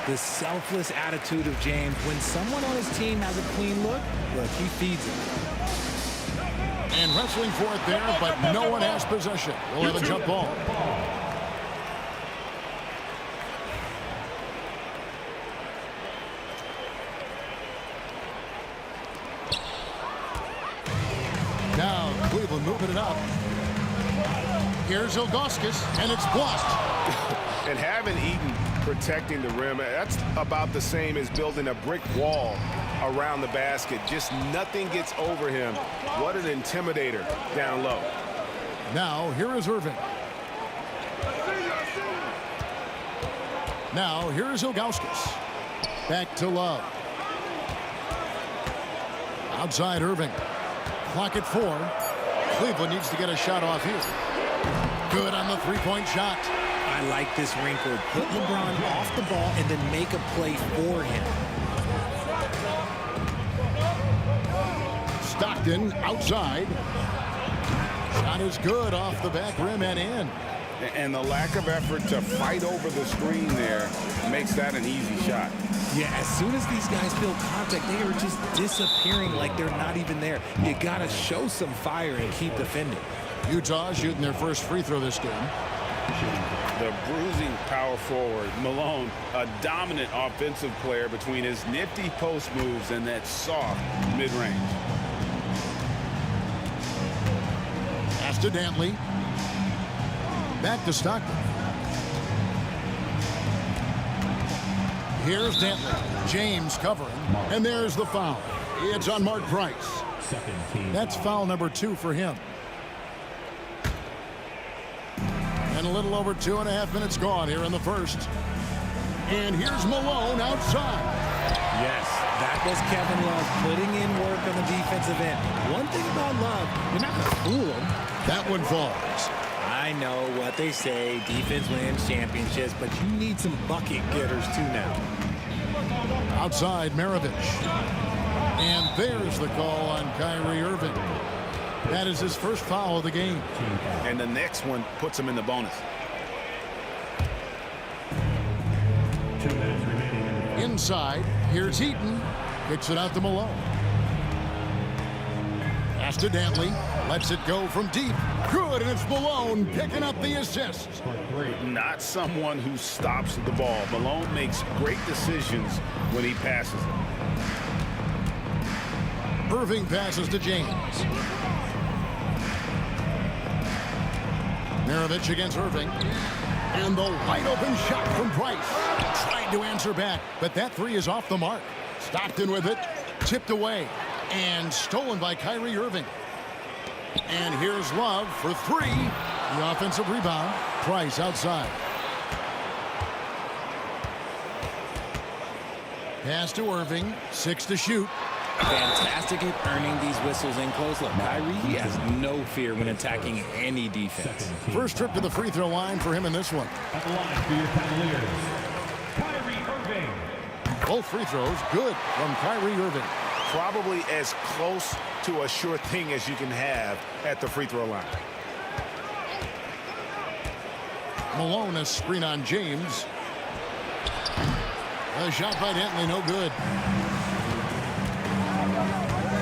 The selfless attitude of James. When someone on his team has a clean look, he feeds it. And wrestling for it there, but no one has possession. We'll have a jump ball. Now Cleveland moving it up. Here's Ilgauskas, and it's blocked. And having Eaton protecting the rim, that's about the same as building a brick wall around the basket. Just nothing gets over him. What an intimidator down low. Now here is Irving. Now here is Ilgauskas. Back to Love. Outside Irving. Clock at 4. Cleveland needs to get a shot off here. Good on the 3-point shot. I like this wrinkle. Put LeBron off the ball and then make a play for him. Stockton outside. Shot is good off the back rim and in. And the lack of effort to fight over the screen there makes that an easy shot. Yeah, as soon as these guys feel contact, they are just disappearing like they're not even there. You got to show some fire and keep defending. Utah shooting their first free throw this game. The bruising power forward, Malone, a dominant offensive player between his nifty post moves and that soft mid-range. Pass to Dantley. Back to Stockton. Here's Dantley. James covering. And there's the foul. It's on Mark Price. That's foul number 2 for him. And a little over 2.5 minutes gone here in the first. And here's Malone outside. Yes, that was Kevin Love putting in work on the defensive end. One thing about Love, you're not going to fool him. That one falls. I know what they say, defense wins championships, but you need some bucket getters too now. Outside Maravich. And there's the call on Kyrie Irving. That is his first foul of the game. And the next one puts him in the bonus. 2 minutes remaining. Inside, here's Eaton. Kicks it out to Malone. Pass to Dantley. Lets it go from deep. Good, and it's Malone picking up the assist. Not someone who stops the ball. Malone makes great decisions when he passes it. Irving passes to James. Maravich against Irving. And the wide open shot from Price. Tried to answer back, but that 3 is off the mark. Stockton with it. Tipped away. And stolen by Kyrie Irving. And here's Love for 3. The offensive rebound. Price outside. Pass to Irving. 6 to shoot. Fantastic at earning these whistles in close. Look, Kyrie, he has no fear when attacking any defense. First trip to the free throw line for him in this one. At the line for your Cavaliers, Kyrie Irving. Both free throws good from Kyrie Irving. Probably as close to a sure thing as you can have at the free throw line. Malone, a screen on James. A shot by Dentley, no good.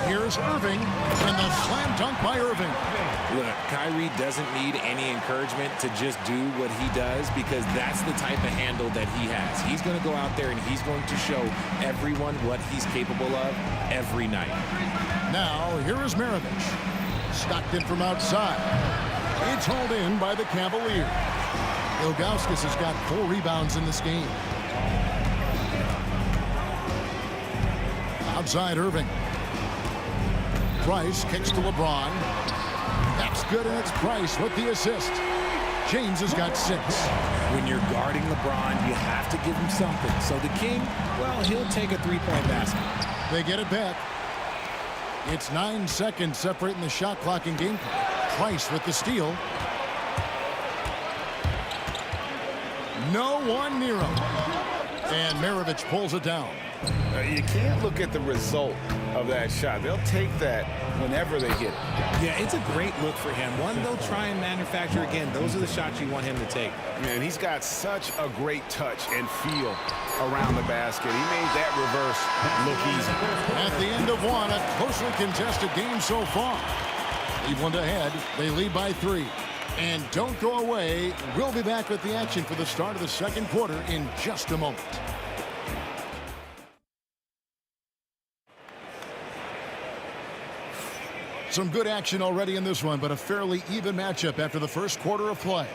Here's Irving, and the slam dunk by Irving. Look, Kyrie doesn't need any encouragement to just do what he does, because that's the type of handle that he has. He's going to go out there and he's going to show everyone what he's capable of every night. Now, here is Maravich. Stockton from outside. It's hauled in by the Cavaliers. Ilgauskas has got 4 rebounds in this game. Outside Irving. Price kicks to LeBron. That's good, and it's Price with the assist. James has got 6. When you're guarding LeBron, you have to give him something. So the King, well, he'll take a 3-point basket. They get it back. It's 9 seconds separating the shot clock and game clock. Price with the steal. No one near him. And Maravich pulls it down. You can't look at the result of that shot. They'll take that whenever they hit it. Yeah, it's a great look for him. One they'll try and manufacture again. Those are the shots you want him to take. Man, he's got such a great touch and feel around the basket. He made that reverse look easy. At the end of one, a closely contested game so far. Cleveland ahead. They lead by 3. And don't go away. We'll be back with the action for the start of the second quarter in just a moment. Some good action already in this one, but a fairly even matchup after the first quarter of play.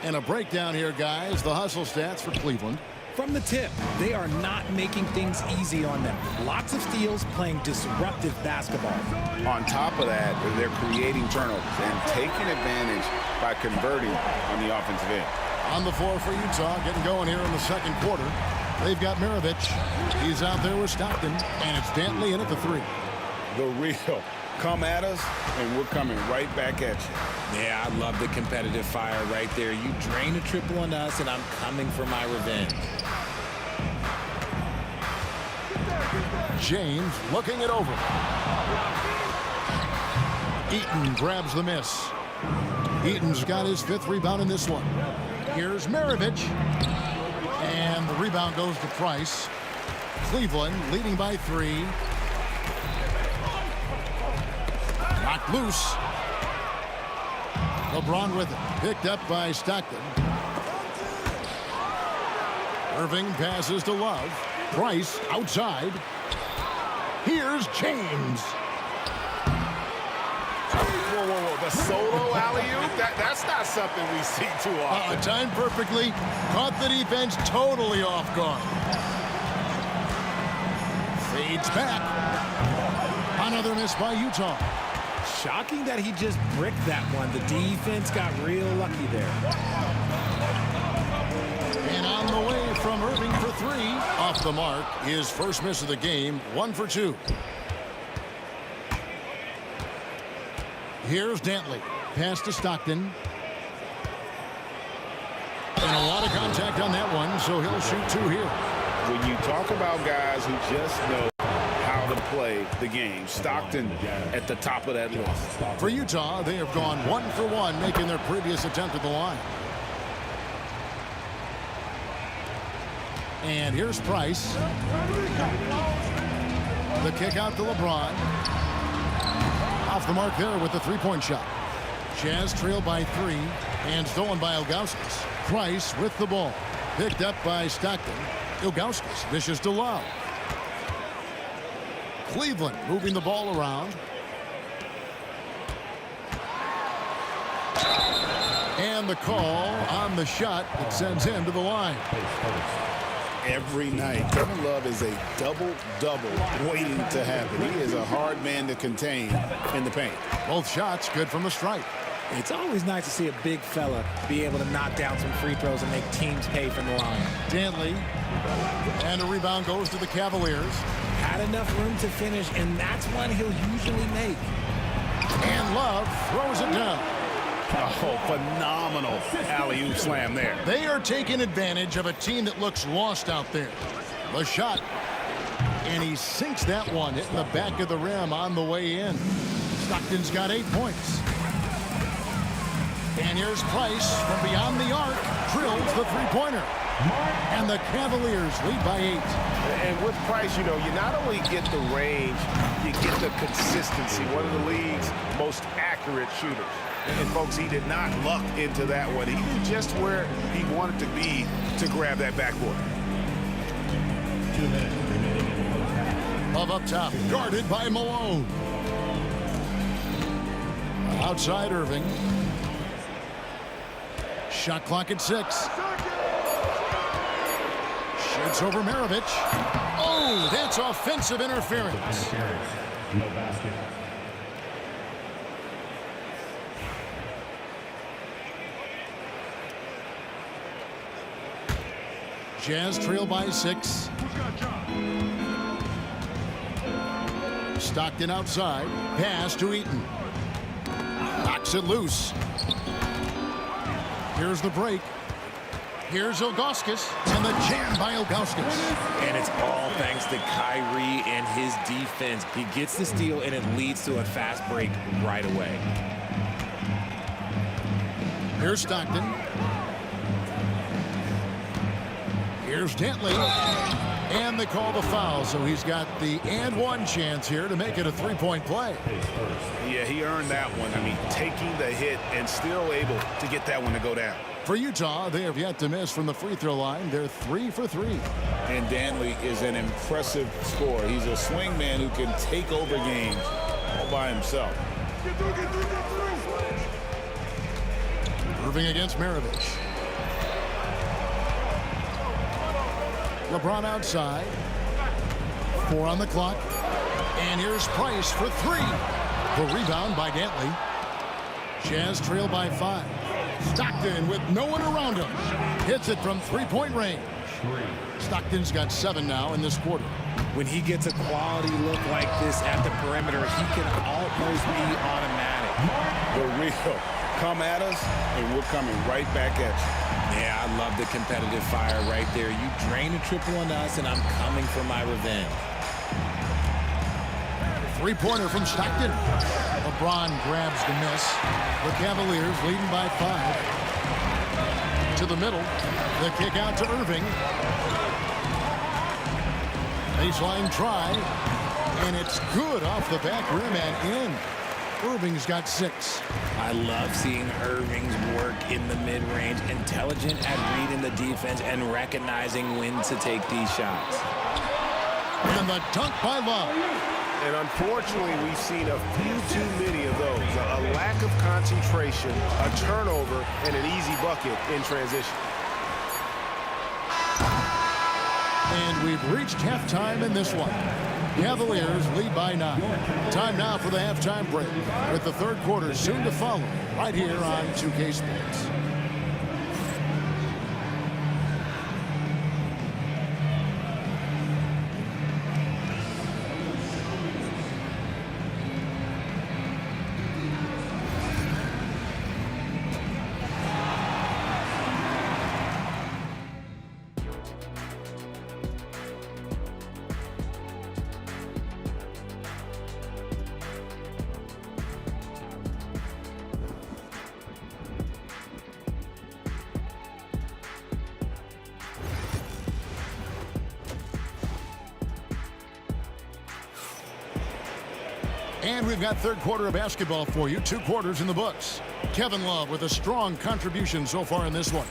And a breakdown here, guys. The hustle stats for Cleveland. From the tip, they are not making things easy on them. Lots of steals, playing disruptive basketball. On top of that, they're creating turnovers and taking advantage by converting on the offensive end. On the floor for Utah, getting going here in the second quarter. They've got Maravich. He's out there with Stockton, and it's Dantley in at the 3. The real. Come at us, and we're coming right back at you. Yeah, I love the competitive fire right there. You drain a triple on us, and I'm coming for my revenge. James looking it over. Eaton grabs the miss. Eaton's got his 5th rebound in this one. Here's Maravich. And the rebound goes to Price. Cleveland leading by 3. Knocked loose. LeBron with it. Picked up by Stockton. Irving passes to Love. Price outside. Here's James. Whoa, whoa, whoa. The solo alley-oop? That's not something we see too often. Timed perfectly. Caught the defense totally off guard. Fades back. Another miss by Utah. Shocking that he just bricked that one. The defense got real lucky there. And on the way from Irving for 3. Off the mark. His first miss of the game. 1 for 2. Here's Dantley. Pass to Stockton. And a lot of contact on that one, so he'll shoot 2 here. When you talk about guys who just know how to play the game, Stockton at the top of that list. For Utah, they have gone 1 for 1, making their previous attempt at the line. And here's Price. The kick out to LeBron. Off the mark there with the 3-point shot. Jazz trailed by 3 and stolen by Ilgauskas. Price with the ball. Picked up by Stockton. Ilgauskas dishes to Love. Cleveland moving the ball around. And the call on the shot that sends him to the line. Every night, Kevin Love is a double-double waiting to happen. He is a hard man to contain in the paint. Both shots good from the stripe. It's always nice to see a big fella be able to knock down some free throws and make teams pay from the line. Dantley And a rebound goes to the Cavaliers. Had enough room to finish, and that's one he'll usually make. And Love throws it down. Oh, phenomenal alley-oop slam there. They are taking advantage of a team that looks lost out there. The shot. And he sinks that one, hitting the back of the rim on the way in. Stockton's got 8 points. And here's Price from beyond the arc. Drills the three-pointer. And the Cavaliers lead by 8. And with Price, you know, you not only get the range, you get the consistency. One of the league's most accurate shooters. And folks, he did not luck into that one. He knew just where he wanted to be to grab that backboard. 2 minutes remaining in the first half. Love up top, guarded by Malone. Outside Irving. Shot clock at 6. Shoots over Maravich. Oh, that's offensive interference. No basket. Jazz trail by 6. Stockton outside. Pass to Eaton. Knocks it loose. Here's the break. Here's Ilgauskas, and the jam by Ilgauskas. And it's all thanks to Kyrie and his defense. He gets the steal, and it leads to a fast break right away. Here's Stockton. Here's Dentley. And they call the foul, so he's got the and one chance here to make it a three-point play. Yeah, he earned that one. I mean, taking the hit and still able to get that one to go down. For Utah, they have yet to miss from the free throw line. They're 3 for 3. And Danley is an impressive scorer. He's a swing man who can take over games all by himself. Irving against Maravich. LeBron outside. 4 on the clock. And here's Price for 3. The rebound by Dantley. Jazz trail by 5. Stockton with no one around him. Hits it from three-point range. Stockton's got 7 now in this quarter. When he gets a quality look like this at the perimeter, he can almost be automatic. The real. Come at us, and we're coming right back at you. Yeah, I love the competitive fire right there. You drain a triple on us, and I'm coming for my revenge. Three-pointer from Stockton. LeBron grabs the miss. The Cavaliers leading by 5. To the middle. The kick out to Irving. Baseline try. And it's good off the back rim and in. Irving's got 6. I love seeing Irving's work in the mid-range. Intelligent at reading the defense and recognizing when to take these shots. And the dunk by Love. And unfortunately, we've seen a few too many of those. A lack of concentration, a turnover, and an easy bucket in transition. And we've reached halftime in this one. Cavaliers lead by 9. Time now for the halftime break, with the third quarter soon to follow, right here on 2K Sports. And we've got third quarter of basketball for you. 2 quarters in the books. Kevin Love with a strong contribution so far in this one.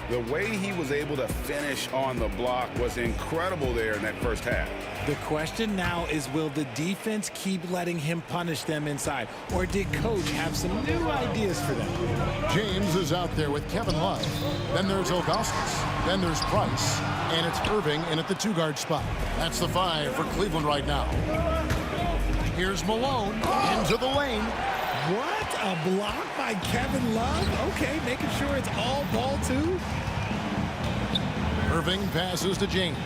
The way he was able to finish on the block was incredible there in that first half. The question now is, will the defense keep letting him punish them inside? Or did Coach have some new ideas for them? James is out there with Kevin Love. Then there's Ilgauskas. Then there's Price. And it's Irving in at the 2-guard spot. That's the 5 for Cleveland right now. Here's Malone into the lane. What? A block by Kevin Love? Okay, making sure it's all ball 2. Irving passes to James.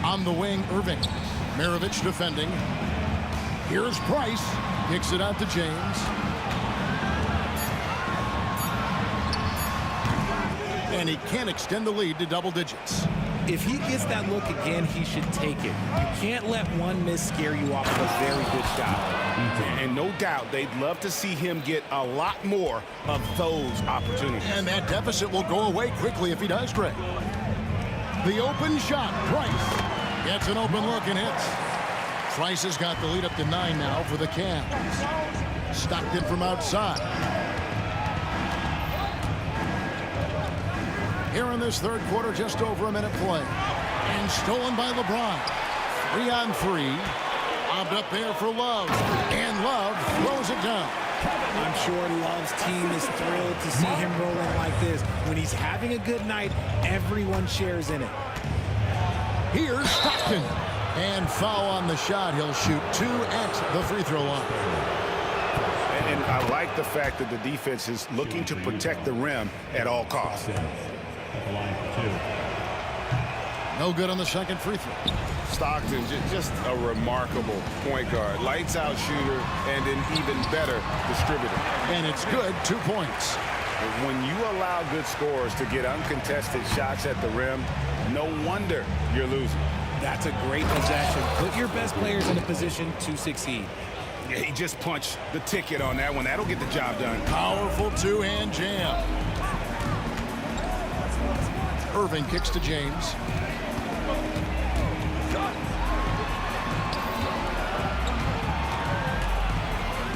On the wing, Irving. Maravich defending. Here's Price. Kicks it out to James. And he can't extend the lead to double digits. If he gets that look again, he should take it. You can't let one miss scare you off of a very good shot. And no doubt they'd love to see him get a lot more of those opportunities. And that deficit will go away quickly if he does, Greg. The open shot, Price gets an open look and hits. Price has got the lead up to 9 now for the Cavs. Stockton from outside. Here in this third quarter, just over a minute play. And stolen by LeBron. 3-on-3. Lobbed up there for Love. And Love throws it down. I'm sure Love's team is thrilled to see him rolling like this. When he's having a good night, everyone shares in it. Here's Stockton. And foul on the shot. He'll shoot 2 at the free throw line. And I like the fact that the defense is looking to protect the rim at all costs. No good on the second free throw. Stockton, just a remarkable point guard. Lights out shooter and an even better distributor. And it's good, 2 points. When you allow good scorers to get uncontested shots at the rim, no wonder you're losing. That's a great possession. Put your best players in a position to succeed. Yeah, he just punched the ticket on that one. That'll get the job done. Powerful two-hand jam. Irving kicks to James.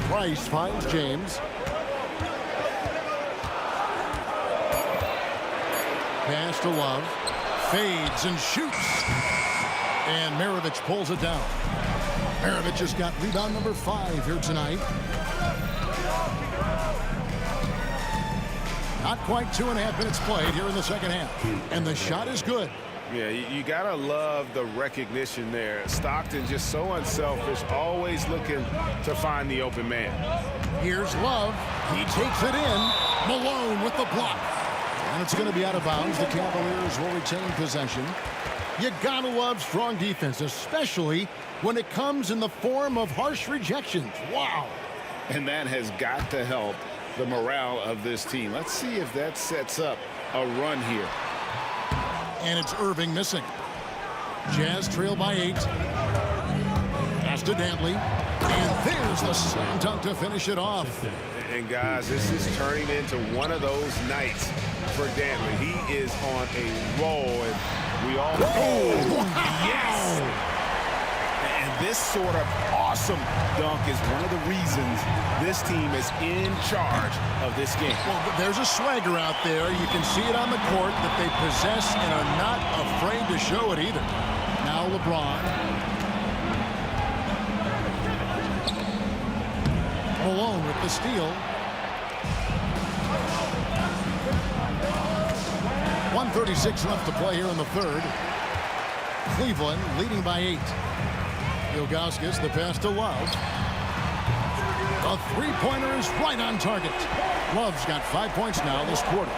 Price finds James. Pass to Love. Fades and shoots. And Maravich pulls it down. Maravich has got rebound number 5 here tonight. Not quite 2.5 minutes played here in the second half. And the shot is good. Yeah, you got to love the recognition there. Stockton just so unselfish, always looking to find the open man. Here's Love. He takes it in. Malone with the block. And it's going to be out of bounds. The Cavaliers will retain possession. You got to love strong defense, especially when it comes in the form of harsh rejections. Wow. And that has got to help the morale of this team. Let's see if that sets up a run here. And it's Irving missing. Jazz trail by 8. Pass to Dantley. And there's the slam dunk to finish it off. And guys, this is turning into one of those nights for Dantley. He is on a roll, and we all yes! And this sort of awesome dunk is one of the reasons this team is in charge of this game. Well, there's a swagger out there. You can see it on the court that they possess and are not afraid to show it either. Now LeBron. Malone with the steal. 1:36 left to play here in the third. Cleveland leading by 8. Ilgauskas, the pass to Love. A three-pointer is right on target. Love's got 5 points now this quarter.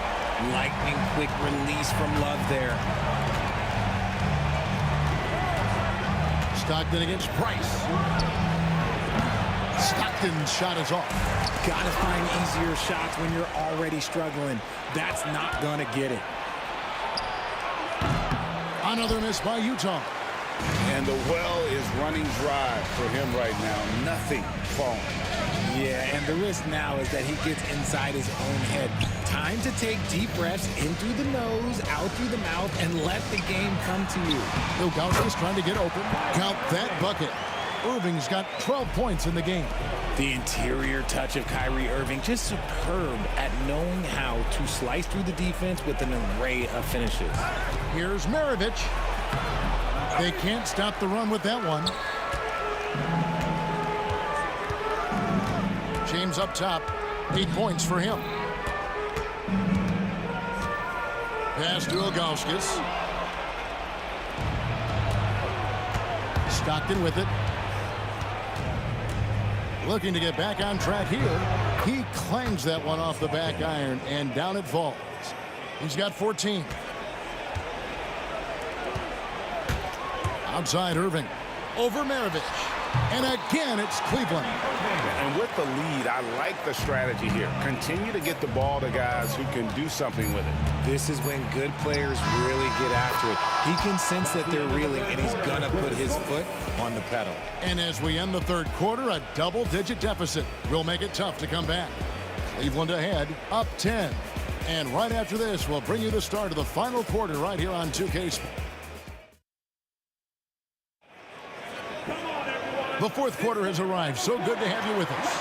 Lightning quick release from Love there. Stockton against Price. Stockton's shot is off. Gotta find easier shots when you're already struggling. That's not gonna get it. Another miss by Utah. And the well is running dry for him right now. Nothing falling. Yeah, and the risk now is that he gets inside his own head. Time to take deep breaths in through the nose, out through the mouth, and let the game come to you. Ilgauskas trying to get open. Count that bucket. Irving's got 12 points in the game. The interior touch of Kyrie Irving, just superb at knowing how to slice through the defense with an array of finishes. Here's Maravich. They can't stop the run with that one. James up top. 8 points for him. Pass to Ilgauskas. Stockton with it. Looking to get back on track here. He clangs that one off the back iron, and down it falls. He's got 14. Outside Irving. Over Maravich. And again, it's Cleveland. And with the lead, I like the strategy here. Continue to get the ball to guys who can do something with it. This is when good players really get after it. He can sense that they're reeling, and he's going to put his foot on the pedal. And as we end the third quarter, a double-digit deficit will make it tough to come back. Cleveland ahead, up 10. And right after this, we'll bring you the start of the final quarter right here on 2K Sports. The fourth quarter has arrived. So good to have you with us.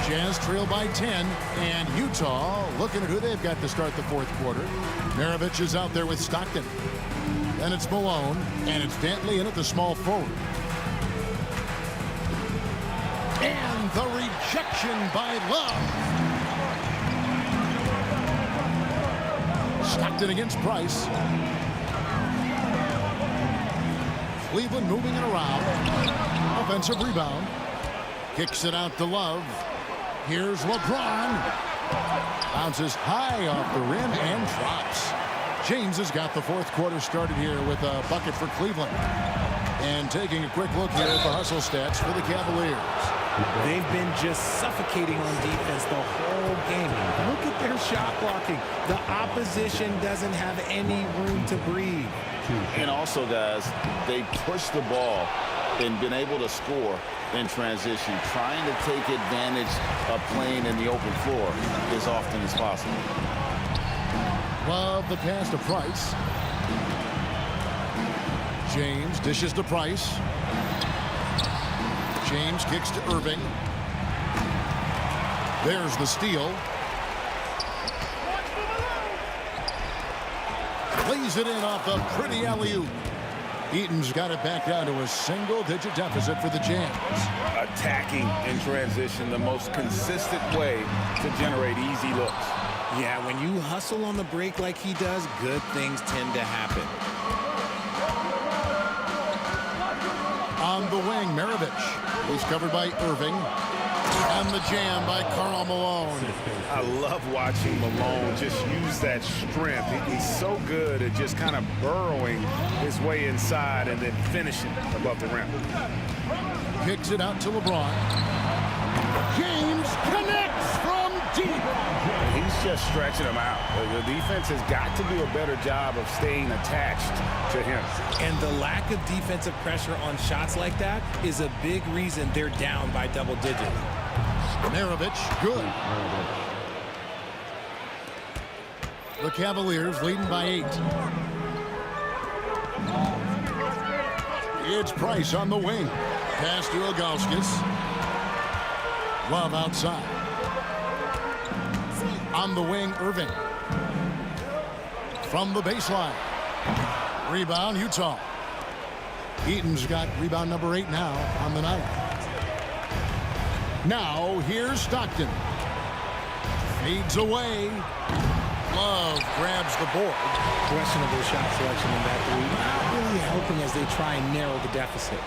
Jazz trail by 10, and Utah looking at who they've got to start the fourth quarter. Maravich is out there with Stockton. Then it's Malone, and it's Dantley in at the small forward. And the rejection by Love. Stockton against Price. Cleveland moving it around. Offensive rebound. Kicks it out to Love. Here's LeBron. Bounces high off the rim and drops. James has got the fourth quarter started here with a bucket for Cleveland. And taking a quick look here at the hustle stats for the Cavaliers. They've been just suffocating on defense the whole game. Look at their shot blocking. The opposition doesn't have any room to breathe. And also, guys, they push the ball and been able to score in transition, trying to take advantage of playing in the open floor as often as possible. Love the pass to Price. James dishes to Price. James kicks to Irving. There's the steal. Lays it in off the pretty alley-oop. Eaton's got it back down to a single-digit deficit for the Jazz. Attacking in transition, the most consistent way to generate easy looks. Yeah, when you hustle on the break like he does, good things tend to happen. On the wing, Maravich. He's covered by Irving. And the jam by Karl Malone. I love watching Malone just use that strength. He's so good at just kind of burrowing his way inside and then finishing above the rim. Kicks it out to LeBron. James connects from deep. He's just stretching him out. The defense has got to do a better job of staying attached to him. And the lack of defensive pressure on shots like that is a big reason they're down by double digits. Maravich, good. The Cavaliers leading by 8. It's Price on the wing. Pass to Ilgauskas. Love outside. On the wing, Irving. From the baseline. Rebound, Utah. Eaton's got rebound number 8 now on the night. Now, here's Stockton. Fades away. Love grabs the board. Questionable shot selection in that three. Not really helping as they try and narrow the deficit.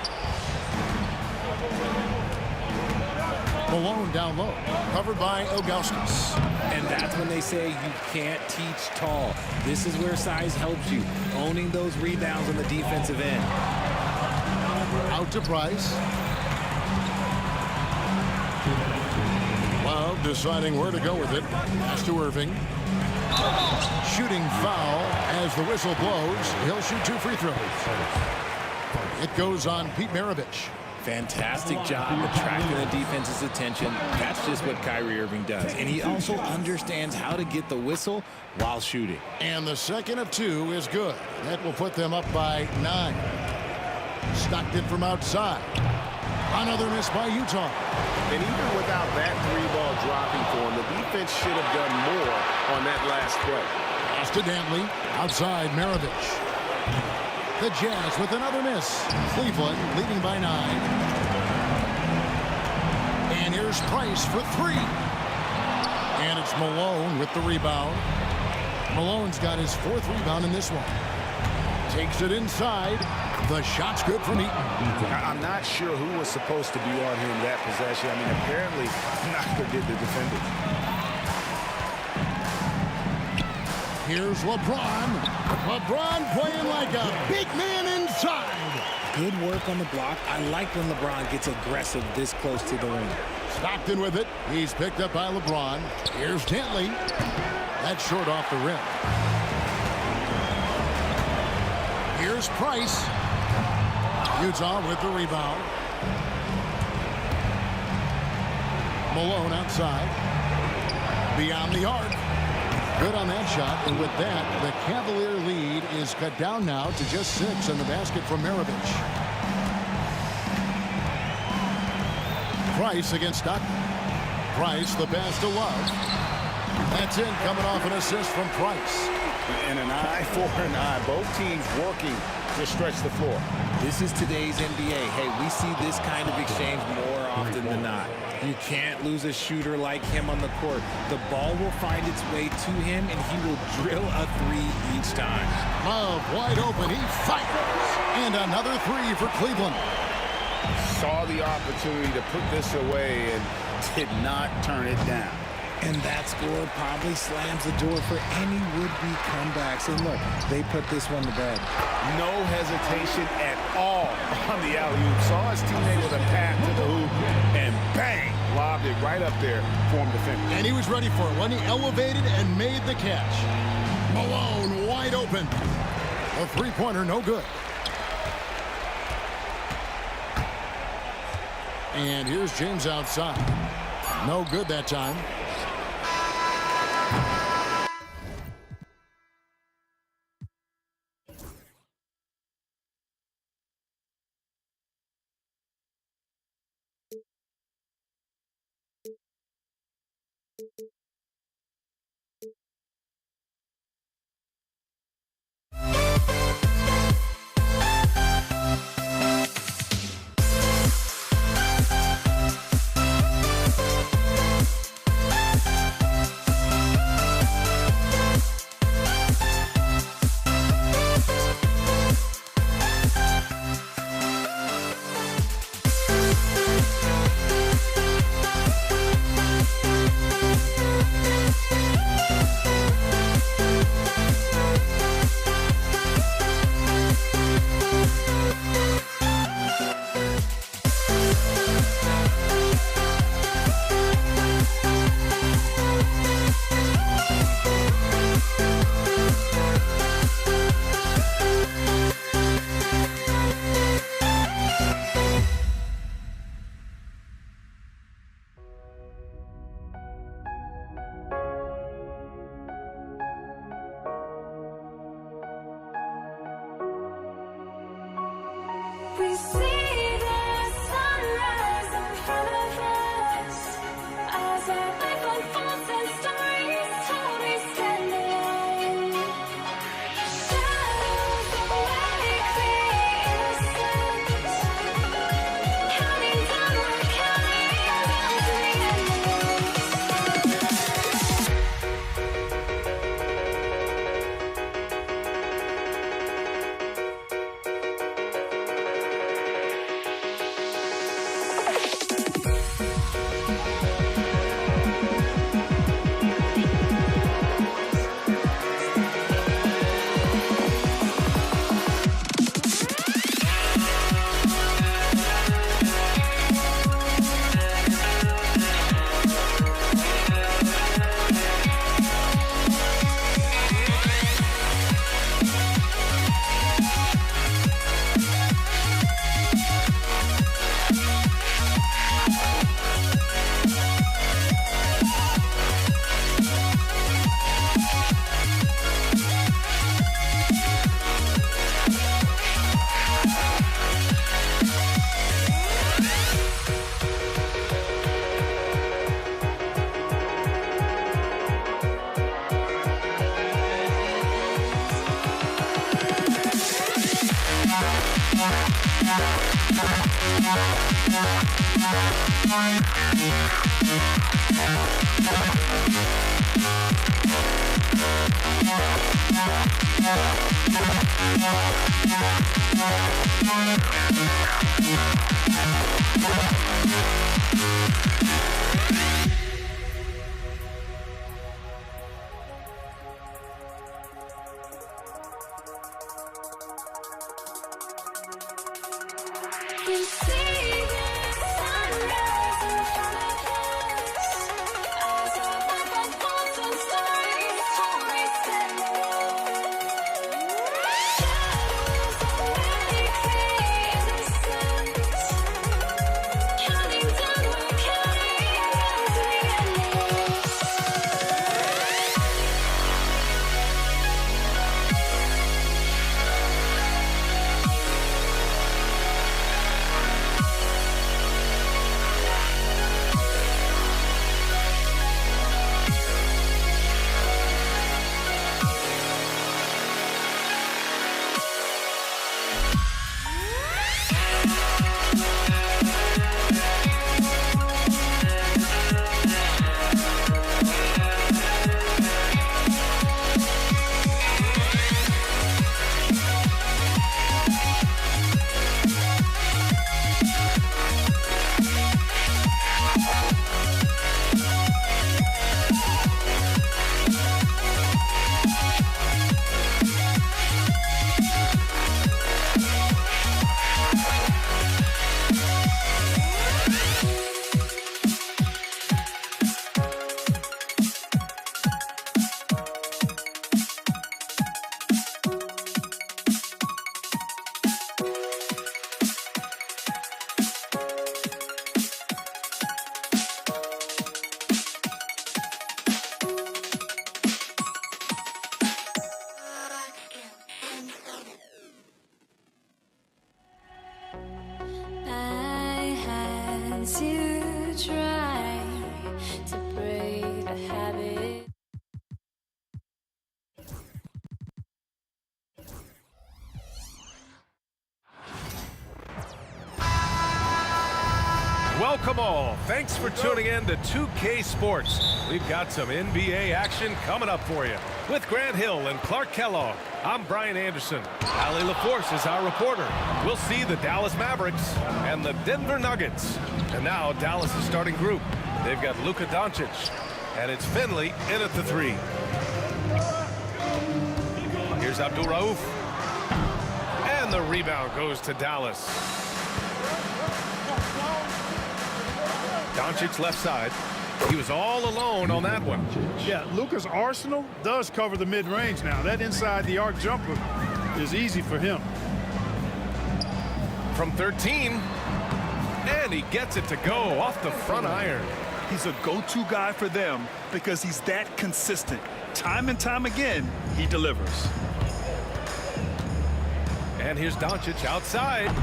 Malone down low. Covered by Ilgauskas. And that's when they say you can't teach tall. This is where size helps you. Owning those rebounds on the defensive end. Out to Price. Love deciding where to go with it. Pass to Irving. Shooting foul as the whistle blows. He'll shoot 2 free throws. It goes on Pete Maravich. Fantastic job attracting the defense's attention. That's just what Kyrie Irving does. And he also understands how to get the whistle while shooting. And the second of 2 is good. That will put them up by 9. Stockton from outside. Another miss by Utah. And even without that 3-ball dropping for him, the defense should have done more on that last play. Pass to Dantley. Outside, Maravich. The Jazz with another miss. Cleveland leading by 9. And here's Price for 3. And it's Malone with the rebound. Malone's got his 4th rebound in this one. Takes it inside. The shot's good from Eaton. I'm not sure who was supposed to be on him that possession. I mean, apparently neither did the defenders. Here's LeBron. LeBron playing like a big man inside. Good work on the block. I like when LeBron gets aggressive this close to the ring. Stockton with it. He's picked up by LeBron. Here's Dantley. That's short off the rim. Here's Price. Utah with the rebound. Malone outside. Beyond the arc. Good on that shot, and with that, the Cavalier lead is cut down now to just 6 in the basket from Maravich. Price against Stockton. Price, the pass to Love. That's in, coming off an assist from Price. And an eye for an eye. Both teams working to stretch the floor. This is today's NBA. Hey, we see this kind of exchange more often than not. You can't lose a shooter like him on the court. The ball will find its way to him, and he will drill a 3 each time. Love wide open. He fires. And another 3 for Cleveland. Saw the opportunity to put this away and did not turn it down. And that score probably slams the door for any would-be comebacks. And look, they put this one to bed. No hesitation at all on the alley-oop. Saw his teammate with a pass to the hoop, and bang, lobbed it right up there for him to finish. And he was ready for it when he elevated and made the catch. Malone wide open. A three-pointer, no good. And here's James outside. No good that time. We see the sunrise in front of us as our life unfolds and stories told. We stand alone. Shadows awake the innocent, counting down, we're counting down to the Yeah. Welcome all. Thanks for tuning in to 2K Sports. We've got some NBA action coming up for you. With Grant Hill and Clark Kellogg, I'm Brian Anderson. Allie LaForce is our reporter. We'll see the Dallas Mavericks and the Denver Nuggets. And now Dallas' starting group. They've got Luka Doncic, and it's Finley in at the 3. Here's Abdul Rauf. And the rebound goes to Dallas. Doncic left side. He was all alone on that one. Yeah, Luka's arsenal does cover the mid-range now. That inside the arc jumper is easy for him. From 13, and he gets it to go off the front iron. He's a go-to guy for them because he's that consistent. Time and time again, he delivers. And here's Doncic outside.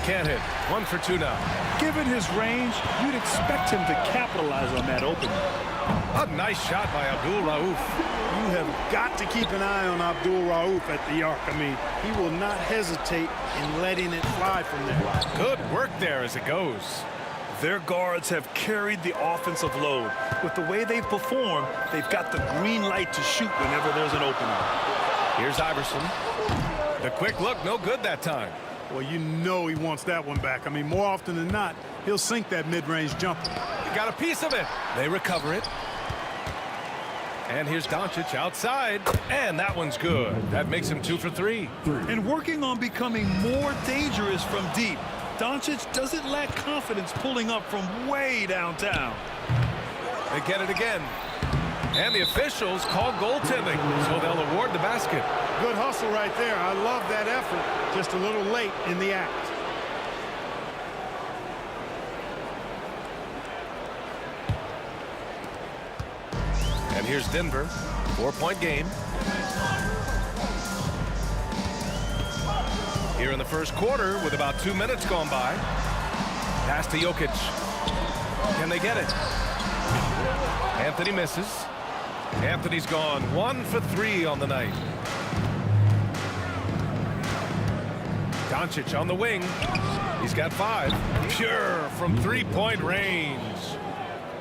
Can't hit. 1 for 2 now. Given his range, you'd expect him to capitalize on that opening. A nice shot by Abdul Rauf. You have got to keep an eye on Abdul Rauf at the arc. I mean, he will not hesitate in letting it fly from there. Good work there as it goes. Their guards have carried the offensive load. With the way they've performed, they've got the green light to shoot whenever there's an opening. Here's Iverson. The quick look, no good that time. Well, you know he wants that one back. I mean, more often than not, he'll sink that mid-range jumper. He got a piece of it. They recover it. And here's Doncic outside. And that one's good. That makes him 2 for 3. And working on becoming more dangerous from deep. Doncic doesn't lack confidence pulling up from way downtown. They get it again. And the officials call goaltending, so they'll award the basket. Good hustle right there. I love that effort. Just a little late in the act. And here's Denver. 4-point game. Here in the first quarter with about 2 minutes gone by. Pass to Jokic. Can they get it? Anthony misses. Anthony's gone 1 for 3 on the night. Doncic on the wing. He's got 5. Pure from 3-point range.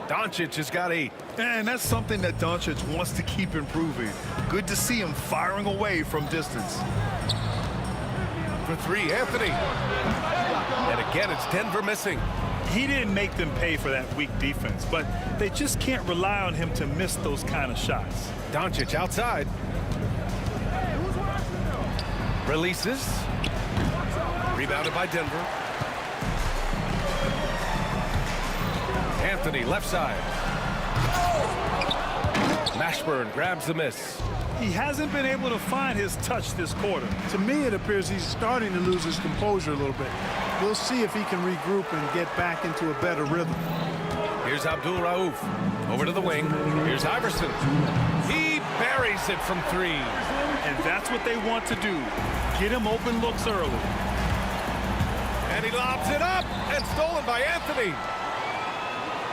Doncic has got 8. And that's something that Doncic wants to keep improving. Good to see him firing away from distance. For 3, Anthony. And again, it's Denver missing. He didn't make them pay for that weak defense, but they just can't rely on him to miss those kind of shots. Doncic outside. Releases. Rebounded by Denver. Anthony left side. Mashburn grabs the miss. He hasn't been able to find his touch this quarter. To me, it appears he's starting to lose his composure a little bit. We'll see if he can regroup and get back into a better rhythm. Here's Abdul Rauf. Over to the wing. Here's Iverson. He buries it from 3. And that's what they want to do. Get him open looks early. And he lobs it up, and stolen by Anthony.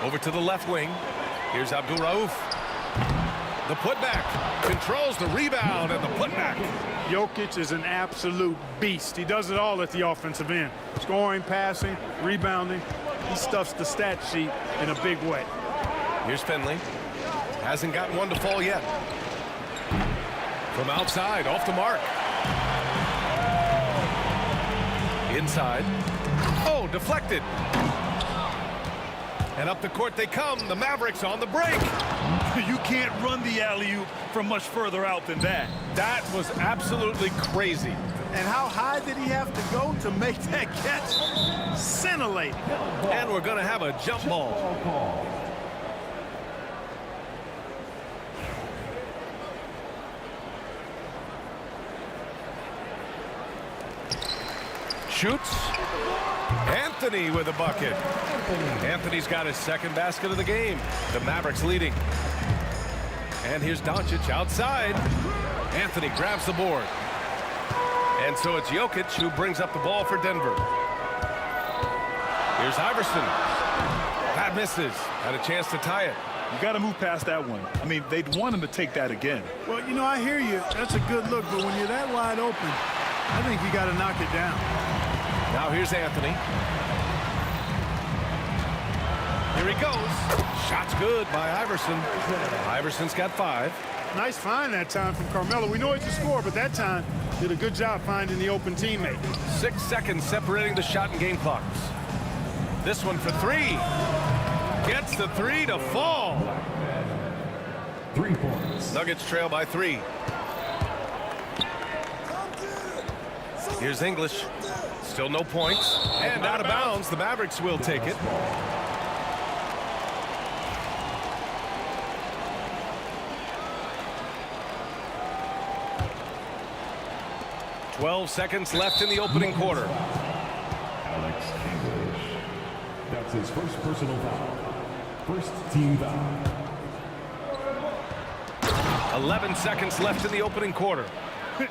Over to the left wing. Here's Abdul Rauf. The putback. Controls the rebound and the putback. Jokic is an absolute beast. He does it all at the offensive end. Scoring, passing, rebounding. He stuffs the stat sheet in a big way. Here's Finley. Hasn't gotten one to fall yet. From outside, off the mark. Inside. Oh, deflected. And up the court they come. The Mavericks on the break. You can't run the alley-oop from much further out than that. That was absolutely crazy. And how high did he have to go to make that catch? Scintillating. And we're going to have a jump ball. Shoots. Anthony with a bucket. Anthony's got his second basket of the game. The Mavericks leading. And here's Doncic outside. Anthony grabs the board. And so it's Jokic who brings up the ball for Denver. Here's Iverson. That misses. Had a chance to tie it. You got to move past that one. I mean, they'd want him to take that again. Well, you know, I hear you. That's a good look, but when you're that wide open, I think you got to knock it down. Now here's Anthony. Here he goes. Shot's good by Iverson. Iverson's got 5. Nice find that time from Carmelo. We know he's a scorer, but that time did a good job finding the open teammate. 6 seconds separating the shot and game clocks. This one for 3. Gets the 3 to fall. 3 points. Nuggets trail by 3. Here's English. Still no points. And out of bounds. The Mavericks will take it. "12 seconds left in the opening quarter. Alex English. That's his first personal foul. First team foul. 11 seconds left in the opening quarter.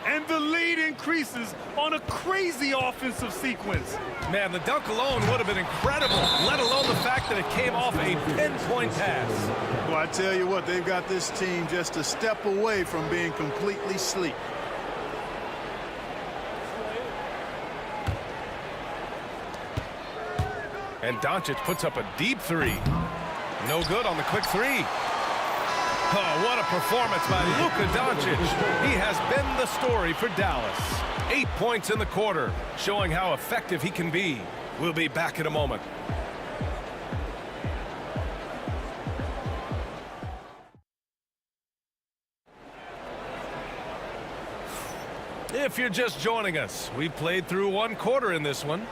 And the lead increases on a crazy offensive sequence. Man, the dunk alone would have been incredible, let alone the fact that it came off a pinpoint pass. Well, I tell you what, they've got this team just a step away from being completely sleep. And Doncic puts up a deep 3. No good on the quick 3. Oh, what a performance by Luka Doncic. He has been the story for Dallas. 8 points in the quarter, showing how effective he can be. We'll be back in a moment. If you're just joining us, we played through 1 quarter in this one.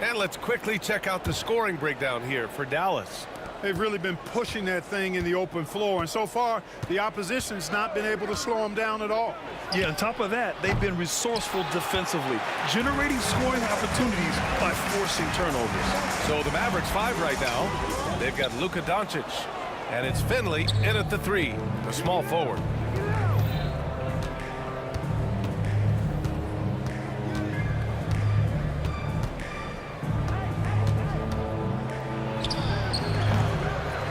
And let's quickly check out the scoring breakdown here for Dallas. They've really been pushing that thing in the open floor, and so far, the opposition's not been able to slow them down at all. Yeah, on top of that, they've been resourceful defensively, generating scoring opportunities by forcing turnovers. So the Mavericks 5 right now. They've got Luka Doncic, and it's Finley in at the 3, the small forward.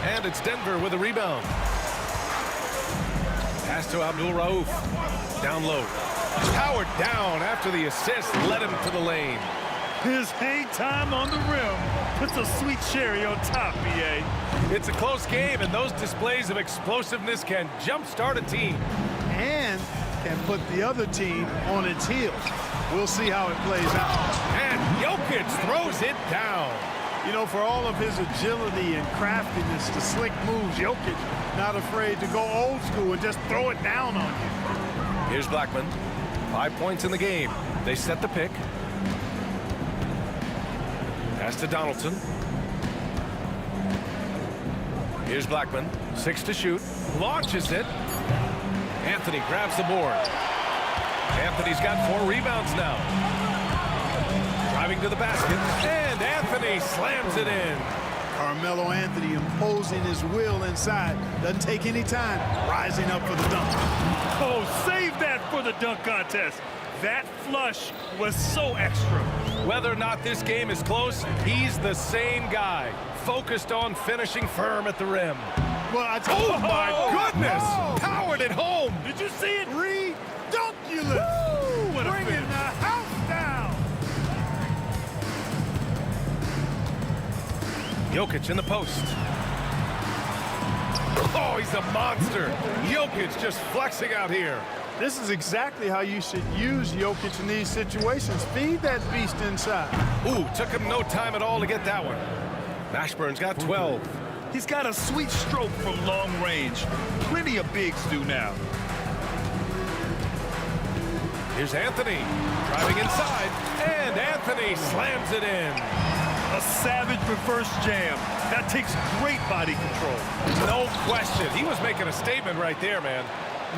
And it's Denver with a rebound. Pass to Abdul Rauf. Down low. Powered down after the assist led him to the lane. His hang time on the rim puts a sweet cherry on top, BA. It's a close game, and those displays of explosiveness can jumpstart a team. And can put the other team on its heels. We'll see how it plays out. And Jokic throws it down. You know, for all of his agility and craftiness, the slick moves, Jokic not afraid to go old school and just throw it down on you. Here's Blackman. 5 points in the game. They set the pick. Pass to Donaldson. Here's Blackman. 6 to shoot. Launches it. Anthony grabs the board. Anthony's got 4 rebounds now. Driving to the basket. And Anthony slams it in. Carmelo Anthony imposing his will inside. Doesn't take any time. Rising up for the dunk. Oh, save that for the dunk contest. That flush was so extra. Whether or not this game is close, he's the same guy. Focused on finishing firm at the rim. Well, oh my goodness! Powered it home! Did you see it? Redunculous! What a Bringing finish. the house down! Jokic in the post. Oh, he's a monster. Jokic just flexing out here. This is exactly how you should use Jokic in these situations. Feed that beast inside. Ooh, took him no time at all to get that one. Mashburn's got 12. He's got a sweet stroke from long range. Plenty of bigs do now. Here's Anthony driving inside, and Anthony slams it in. A savage reverse jam. That takes great body control. No question. He was making a statement right there, man.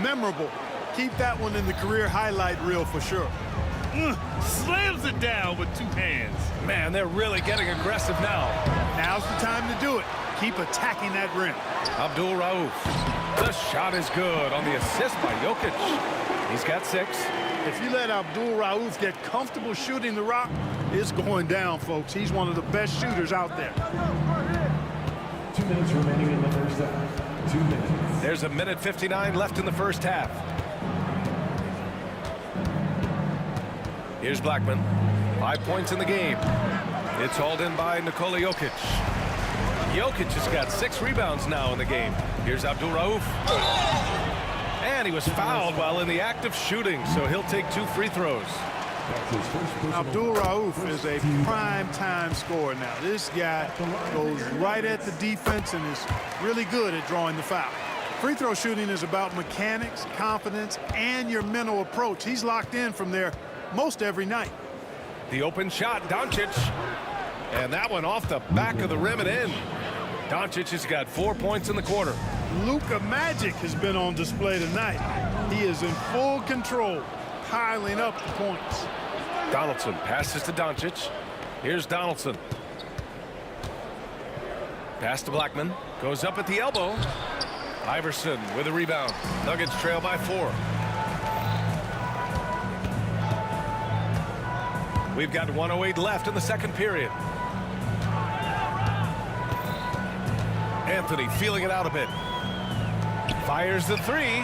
Memorable. Keep that one in the career highlight reel for sure. Slams it down with 2 hands. Man, they're really getting aggressive now. Now's the time to do it. Keep attacking that rim. Abdul Rauf. The shot is good on the assist by Jokic. He's got 6. If you let Abdul Rauf get comfortable shooting the rock, it's going down, folks. He's one of the best shooters out there. 2 minutes remaining in the first half. 2 minutes. There's a minute 59 left in the first half. Here's Blackman. 5 points in the game. It's hauled in by Nikola Jokic. Jokic has got 6 rebounds now in the game. Here's Abdul Rauf. And he was fouled while in the act of shooting, so he'll take 2 free throws. Abdul Rauf is a prime-time scorer now. This guy goes right at the defense and is really good at drawing the foul. Free throw shooting is about mechanics, confidence, and your mental approach. He's locked in from there most every night. The open shot, Doncic. And that one off the back of the rim and in. Doncic has got 4 points in the quarter. Luka Magic has been on display tonight. He is in full control, piling up the points. Donaldson passes to Doncic. Here's Donaldson. Pass to Blackman. Goes up at the elbow. Iverson with a rebound. Nuggets trail by 4. We've got 1:08 left in the second period. Anthony feeling it out a bit. Fires the 3.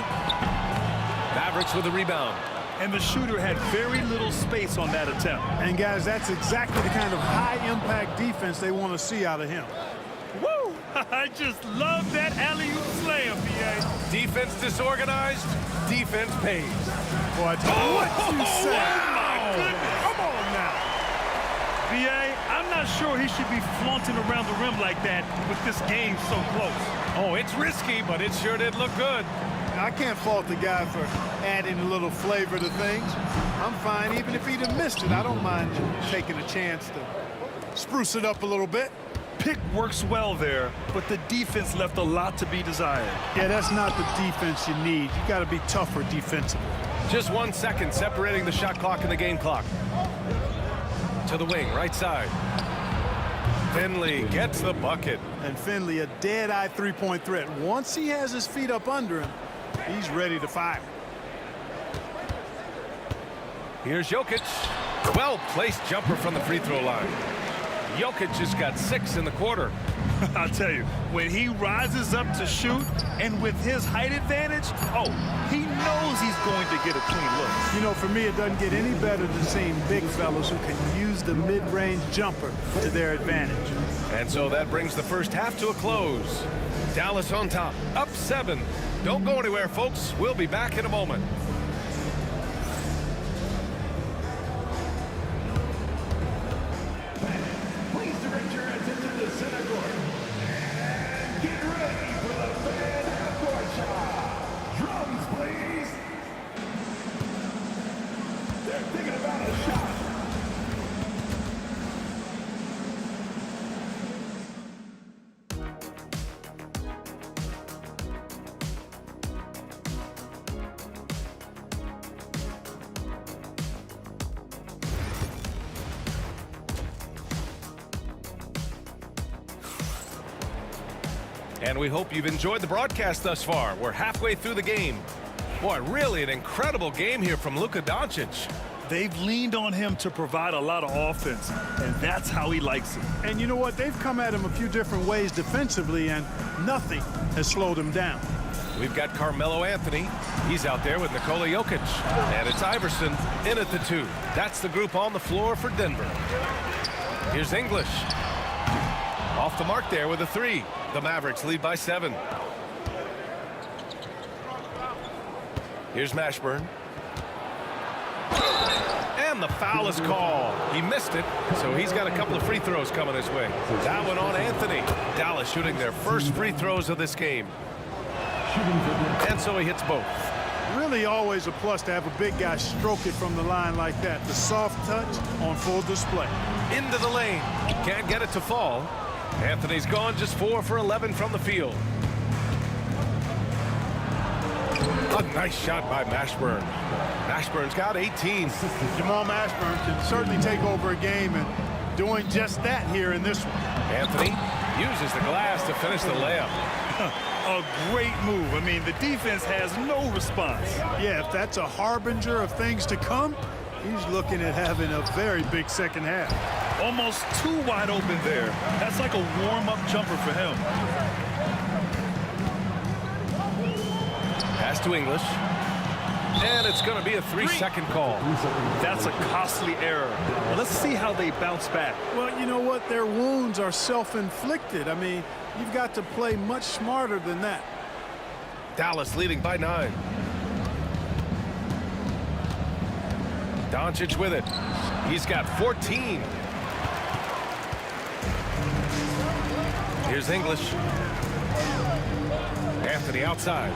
Mavericks with a rebound. And the shooter had very little space on that attempt. And guys, that's exactly the kind of high-impact defense they want to see out of him. Woo! I just love that alley-oop slam, BA. Defense disorganized, defense pays. Boy, what you say? Oh, my goodness. Come on now. BA, I'm not sure he should be flaunting around the rim like that with this game so close. Oh, it's risky, but it sure did look good. I can't fault the guy for adding a little flavor to things. I'm fine, even if he'd have missed it. I don't mind taking a chance to spruce it up a little bit. Pick works well there, but the defense left a lot to be desired. Yeah, that's not the defense you need. You got to be tougher defensively. Just 1 second separating the shot clock and the game clock. To the wing, right side. Finley gets the bucket. And Finley, a dead-eye three-point threat. Once he has his feet up under him, he's ready to fire. Here's Jokic. Well-placed jumper from the free throw line. Jokic just got 6 in the quarter. I'll tell you, when he rises up to shoot and with his height advantage, he knows he's going to get a clean look. You know, for me, it doesn't get any better than seeing big fellas who can use the mid-range jumper to their advantage. And so that brings the first half to a close. Dallas on top, up 7. Don't go anywhere, folks. We'll be back in a moment. Please direct your attention to center court. And get ready for the fan half-court shot. Drums, please. They're thinking about a shot. And we hope you've enjoyed the broadcast thus far. We're halfway through the game. Boy, really an incredible game here from Luka Doncic. They've leaned on him to provide a lot of offense, and that's how he likes it. And you know what? They've come at him a few different ways defensively, and nothing has slowed him down. We've got Carmelo Anthony. He's out there with Nikola Jokic. And it's Iverson in at the 2. That's the group on the floor for Denver. Here's English. Off the mark there with a 3. The Mavericks lead by 7. Here's Mashburn. And the foul is called. He missed it, so he's got a couple of free throws coming his way. That one on Anthony. Dallas shooting their first free throws of this game. And so he hits both. Really always a plus to have a big guy stroke it from the line like that. The soft touch on full display. Into the lane. Can't get it to fall. Anthony's gone just 4 for 11 from the field. A nice shot by Mashburn. Mashburn's got 18. Jamal Mashburn can certainly take over a game, and doing just that here in this one. Anthony uses the glass to finish the layup. A great move. I mean, the defense has no response. Yeah, if that's a harbinger of things to come, he's looking at having a very big second half. Almost too wide open there. That's like a warm-up jumper for him. Pass to English. And it's going to be a 3-second call. That's a costly error. Well, let's see how they bounce back. Well, you know what? Their wounds are self-inflicted. I mean, you've got to play much smarter than that. Dallas leading by 9. Doncic with it. He's got 14. Here's English. Anthony outside.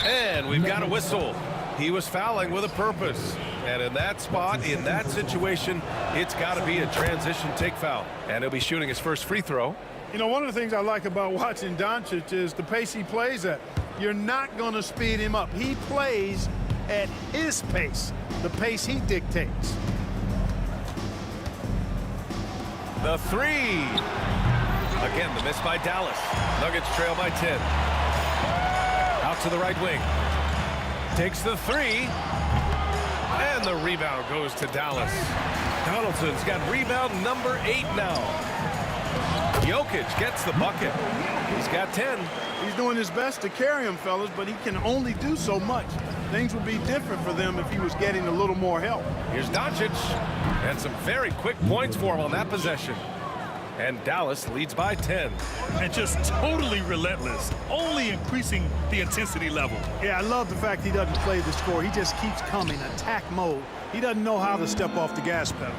And we've got a whistle. He was fouling with a purpose. And in that spot, in that situation, it's got to be a transition take foul. And he'll be shooting his first free throw. You know, one of the things I like about watching Doncic is the pace he plays at. You're not going to speed him up. He plays at his pace, the pace he dictates. The 3. Again, the miss by Dallas. Nuggets trail by 10. Out to the right wing. Takes the 3. And the rebound goes to Dallas. Donaldson's got rebound number 8 now. Jokic gets the bucket. He's got 10. He's doing his best to carry him, fellas, but he can only do so much. Things would be different for them if he was getting a little more help. Here's Doncic. And some very quick points for him on that possession. And Dallas leads by 10. And just totally relentless, only increasing the intensity level. Yeah, I love the fact he doesn't play the score. He just keeps coming, attack mode. He doesn't know how to step off the gas pedal.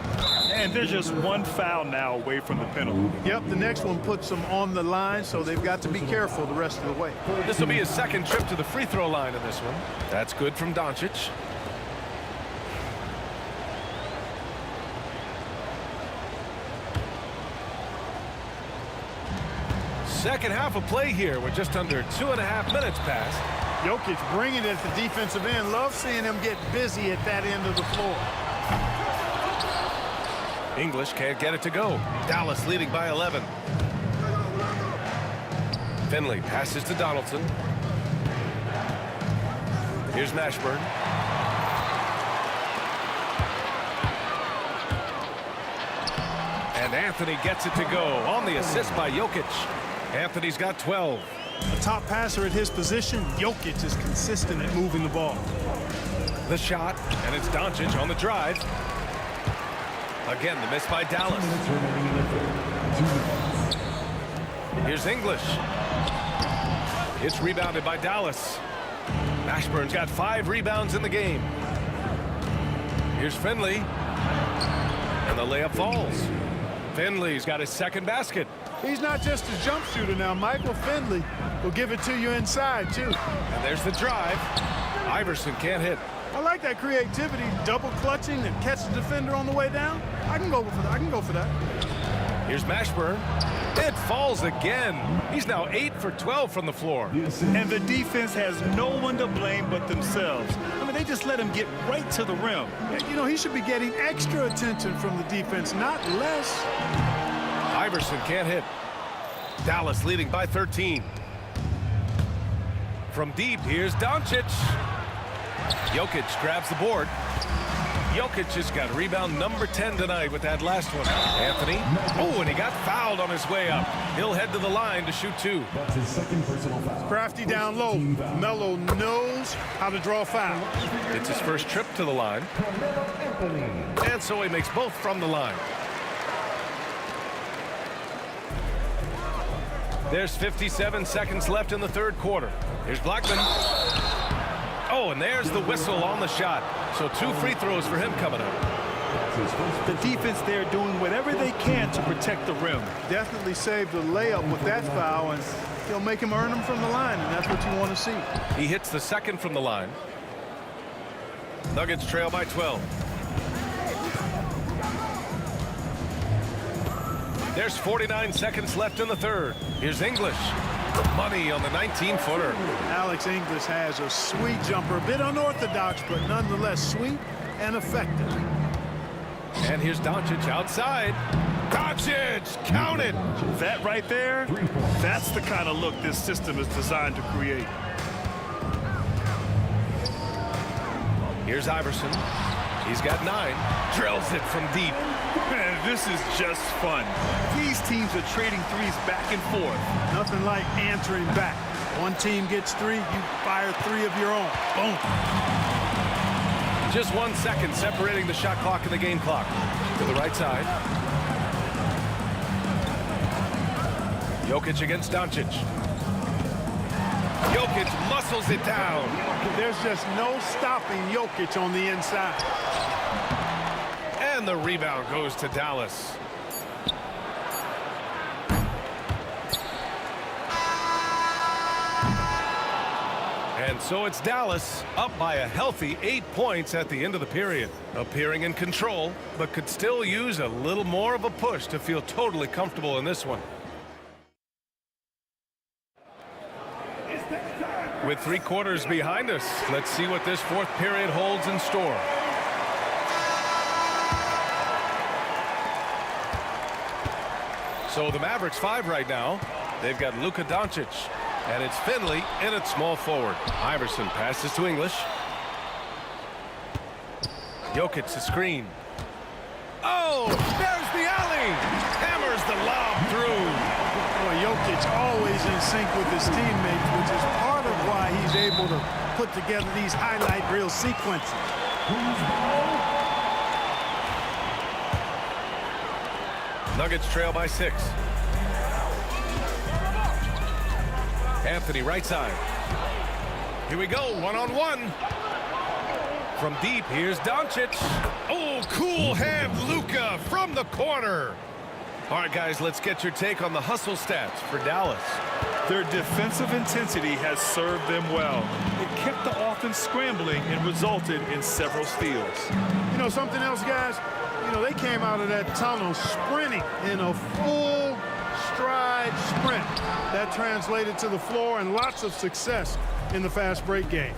And there's just one foul now away from the penalty. Yep, the next one puts them on the line, so they've got to be careful the rest of the way. This will be his second trip to the free throw line in this one. That's good from Doncic. Second half of play here with just under 2.5 minutes passed. Jokic bringing it at the defensive end. Love seeing him get busy at that end of the floor. English can't get it to go. Dallas leading by 11. Finley passes to Donaldson. Here's Mashburn. And Anthony gets it to go on the assist by Jokic. Anthony's got 12. A top passer at his position, Jokic is consistent at moving the ball. The shot, and it's Doncic on the drive. Again, the miss by Dallas. Here's English. It's rebounded by Dallas. Mashburn's got 5 rebounds in the game. Here's Finley. And the layup falls. Finley's got his second basket. He's not just a jump shooter now. Michael Finley will give it to you inside, too. And there's the drive. Iverson can't hit. I like that creativity, double clutching and catch the defender on the way down. I can go for that. Here's Mashburn. It falls again. He's now 8 for 12 from the floor. And the defense has no one to blame but themselves. I mean, they just let him get right to the rim. You know, he should be getting extra attention from the defense, not less. Iverson can't hit. Dallas leading by 13. From deep, here's Doncic. Jokic grabs the board. Jokic has got rebound number 10 tonight with that last one. Anthony. Oh, and he got fouled on his way up. He'll head to the line to shoot 2. That's his second personal foul. Crafty down low. Melo knows how to draw a foul. It's his first trip to the line. And so he makes both from the line. There's 57 seconds left in the third quarter. Here's Blackman. Oh, and there's the whistle on the shot. So 2 free throws for him coming up. The defense there doing whatever they can to protect the rim. Definitely saved the layup with that foul, and he'll make him earn them from the line, and that's what you want to see. He hits the second from the line. Nuggets trail by 12. There's 49 seconds left in the third. Here's English. Money on the 19-footer. Alex English has a sweet jumper, a bit unorthodox, but nonetheless sweet and effective. And here's Doncic outside. Doncic, count it. That right there, that's the kind of look this system is designed to create. Here's Iverson. He's got 9. Drills it from deep. Man, this is just fun. These teams are trading threes back and forth. Nothing like answering back. One team gets 3, you fire 3 of your own. Boom. Just 1 second separating the shot clock and the game clock. To the right side. Jokic against Doncic. Jokic muscles it down. There's just no stopping Jokic on the inside. And the rebound goes to Dallas. And so it's Dallas up by a healthy 8 points at the end of the period. Appearing in control, but could still use a little more of a push to feel totally comfortable in this one. With 3 quarters behind us, let's see what this fourth period holds in store. So the Mavericks 5 right now. They've got Luka Doncic. And it's Finley in at small forward. Iverson passes to English. Jokic the screen. Oh, there's the alley. Hammers the lob through. Boy, Jokic always in sync with his teammates, which is part of why he's able to put together these highlight reel sequences. Nuggets trail by 6. Anthony right side. Here we go, one-on-one. From deep, here's Doncic. Oh, cool hand Luka from the corner. All right, guys, let's get your take on the hustle stats for Dallas. Their defensive intensity has served them well. It kept the offense scrambling and resulted in several steals. You know something else, guys? You know, they came out of that tunnel sprinting in a full stride sprint. That translated to the floor and lots of success in the fast break game.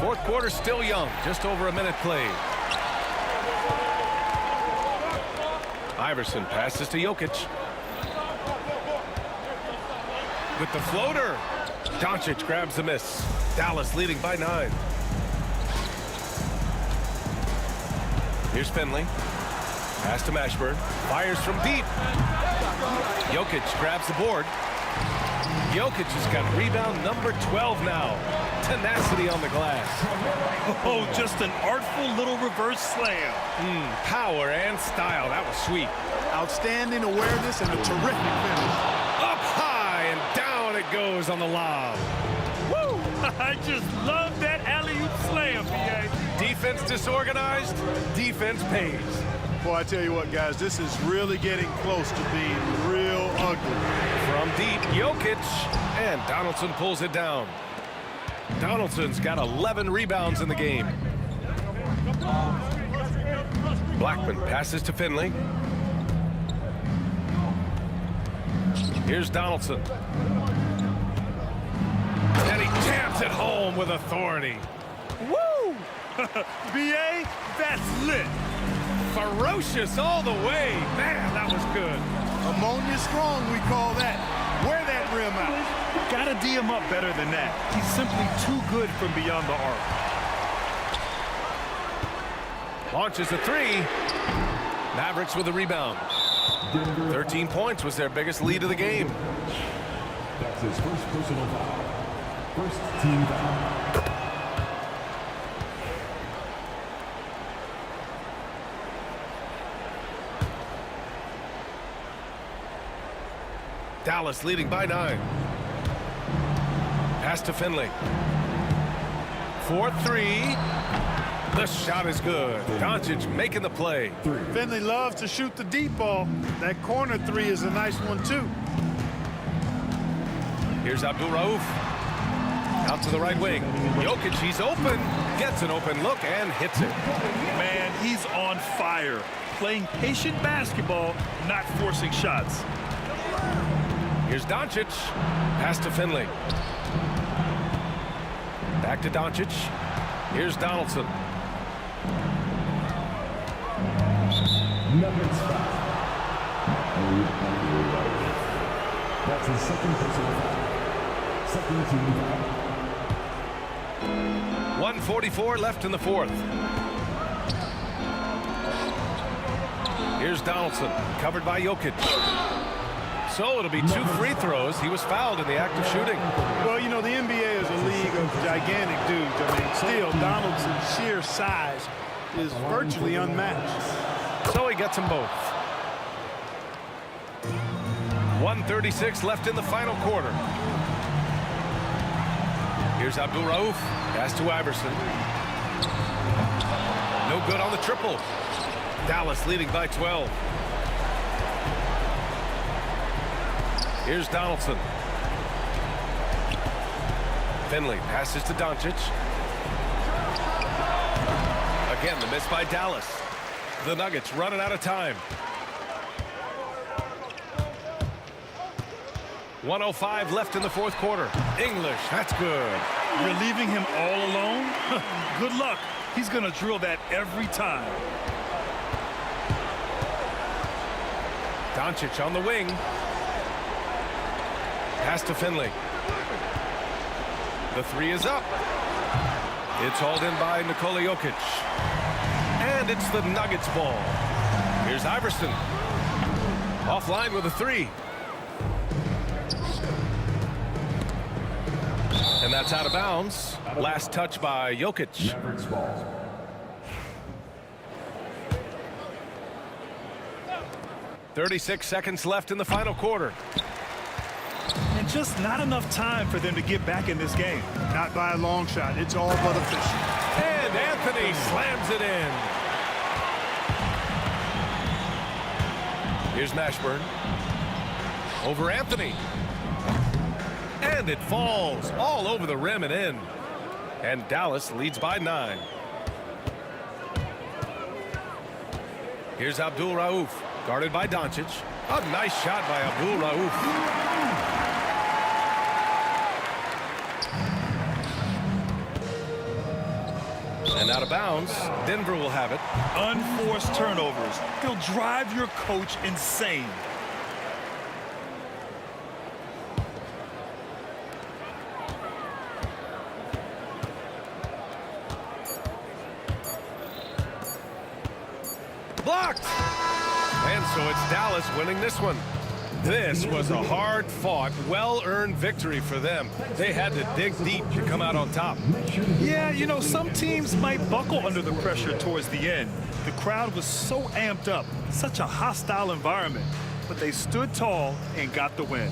Fourth quarter still young, just over a minute played. Iverson passes to Jokic. With the floater. Doncic grabs the miss. Dallas leading by 9. Here's Finley. Pass to Mashburn. Fires from deep. Jokic grabs the board. Jokic has got rebound number 12 now. Tenacity on the glass. Oh, just an artful little reverse slam. Power and style. That was sweet. Outstanding awareness and a terrific finish. Up high and down it goes on the lob. Woo! I just love that alley-oop slam, B.A. Defense disorganized, defense pays. Boy, I tell you what, guys, this is really getting close to being real ugly. From deep, Jokic, and Donaldson pulls it down. Donaldson's got 11 rebounds in the game. Blackman passes to Finley. Here's Donaldson. And he jams it home with authority. Woo! B.A., that's lit. Ferocious all the way. Man, that was good. Ammonia strong, we call that. Wear that rim out. Gotta D him up better than that. He's simply too good from beyond the arc. Launches a three. Mavericks with a rebound. 13 points was their biggest lead of the game. That's his first personal foul. First team foul. Dallas leading by 9. Pass to Finley. 4-3. The shot is good. Doncic making the play. Finley loves to shoot the deep ball. That corner three is a nice one, too. Here's Abdul-Rauf. Out to the right wing. Jokic, he's open. Gets an open look and hits it. Man, he's on fire. Playing patient basketball, not forcing shots. Here's Doncic. Pass to Finley. Back to Doncic. Here's Donaldson. Nuggets foul. That's his second personal foul. Second team foul. 1:44 left in the fourth. Here's Donaldson, covered by Jokic. So it'll be 2 free throws. He was fouled in the act of shooting. Well, you know, the NBA is a league of gigantic dudes. I mean, still, Donaldson's sheer size is virtually unmatched. So he gets them both. 1:36 left in the final quarter. Here's Abdul-Rauf. Pass to Iverson. No good on the triple. Dallas leading by 12. Here's Donaldson. Finley passes to Doncic. Again, the miss by Dallas. The Nuggets running out of time. 1:05 left in the fourth quarter. English, that's good. You're leaving him all alone? Good luck. He's going to drill that every time. Doncic on the wing. Pass to Finley. The three is up. It's hauled in by Nikola Jokic. And it's the Nuggets ball. Here's Iverson. Offline with a three. And that's out of bounds. Last touch by Jokic. 36 seconds left in the final quarter. And just not enough time for them to get back in this game. Not by a long shot. It's all but official. And Anthony slams it in. Here's Mashburn. Over Anthony. And it falls all over the rim and in. And Dallas leads by 9. Here's Abdul-Rauf, guarded by Doncic. A nice shot by Abdul-Rauf. And out of bounds, Denver will have it. Unforced turnovers. They'll drive your coach insane. Blocked! And so it's Dallas winning this one. This was a hard-fought, well-earned victory for them. They had to dig deep to come out on top. Yeah, you know, some teams might buckle under the pressure towards the end. The crowd was so amped up, such a hostile environment. But they stood tall and got the win.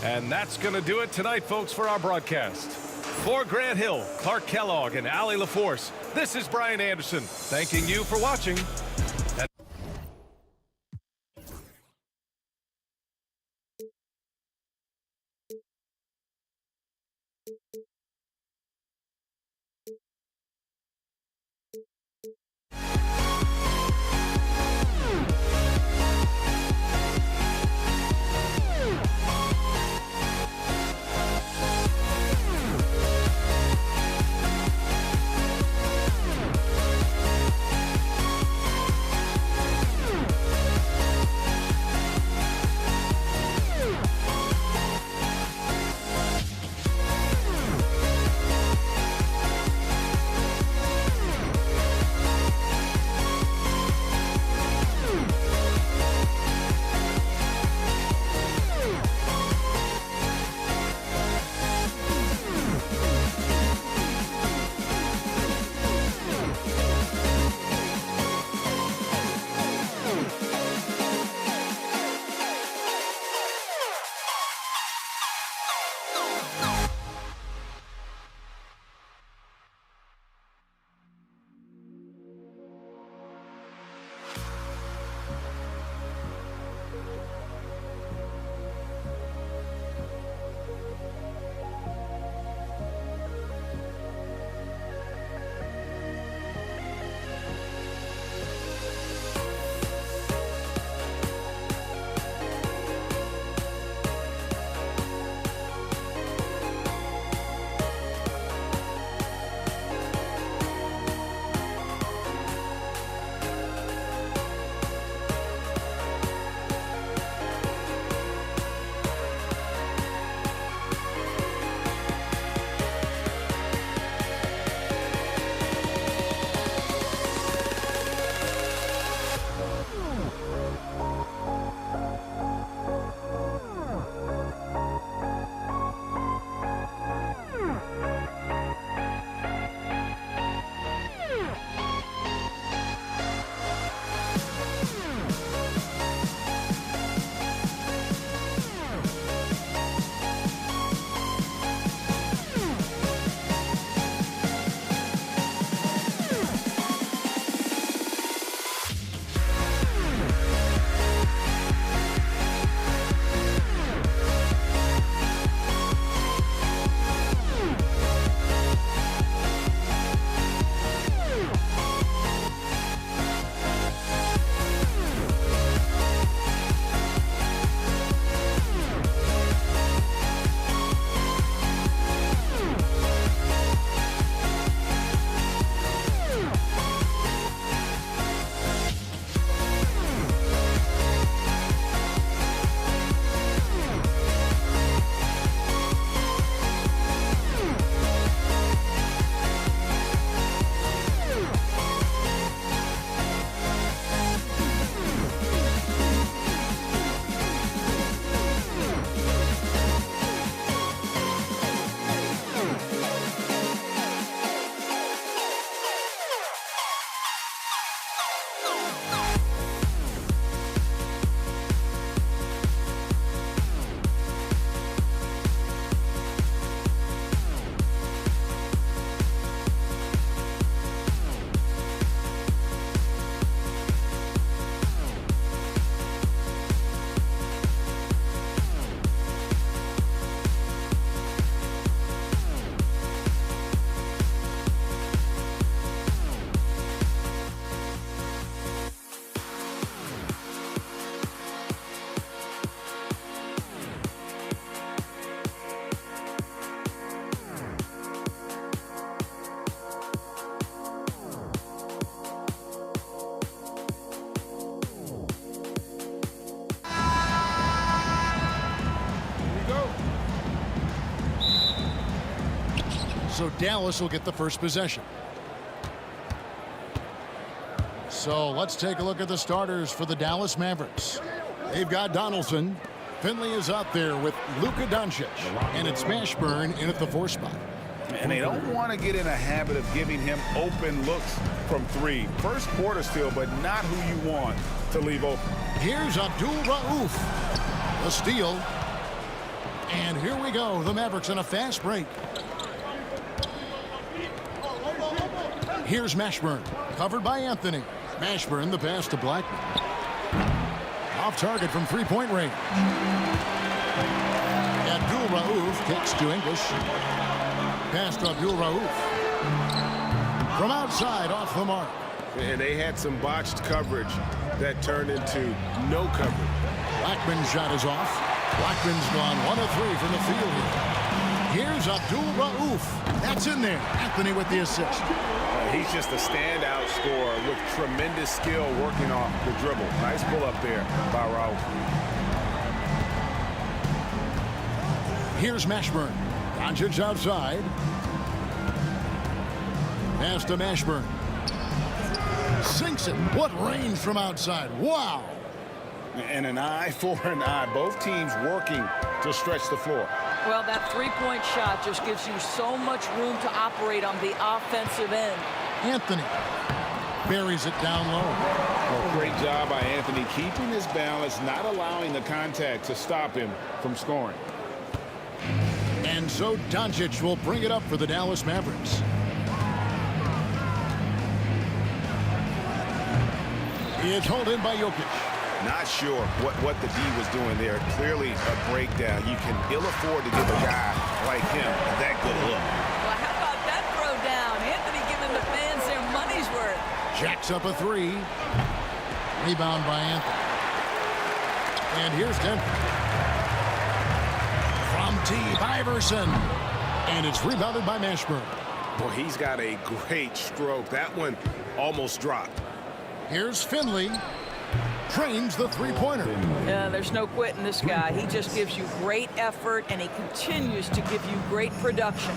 And that's going to do it tonight, folks, for our broadcast. For Grant Hill, Clark Kellogg, and Allie LaForce, this is Brian Anderson, thanking you for watching. So Dallas will get the first possession. So let's take a look at the starters for the Dallas Mavericks. They've got Donaldson. Finley is out there with Luka Doncic. And it's Mashburn in at the 4 spot. And they don't want to get in a habit of giving him open looks from 3. First quarter still, but not who you want to leave open. Here's Abdul Rauf. The steal. And here we go. The Mavericks on a fast break. Here's Mashburn. Covered by Anthony. Mashburn, the pass to Blackman. Off target from 3-point range. Abdul Rauf kicks to English. Pass to Abdul Rauf. From outside, off the mark. And they had some botched coverage that turned into no coverage. Blackman's shot is off. Blackman's gone 1 of 3 from the field here. Here's Abdul Rauf. That's in there. Anthony with the assist. He's just a standout scorer with tremendous skill working off the dribble. Nice pull up there by Rauf. Here's Mashburn. Doncic outside. Pass to Mashburn. Sinks it. What range from outside. Wow. And an eye for an eye. Both teams working to stretch the floor. Well, that 3-point shot just gives you so much room to operate on the offensive end. Anthony buries it down low. Well, great job by Anthony keeping his balance, not allowing the contact to stop him from scoring. And so Doncic will bring it up for the Dallas Mavericks. It's hauled in by Jokic. Not sure what the D was doing there. Clearly a breakdown. You can ill afford to give a guy like him that good a look. Well, how about that throw down? Anthony giving the fans their money's worth. Jacks up a 3. Rebound by Anthony. And here's Denver. From T. Iverson. And it's rebounded by Mashburn. Well, he's got a great stroke. That one almost dropped. Here's Finley. Trains the 3-pointer. Yeah, there's no quitting this guy. He just gives you great effort, and he continues to give you great production.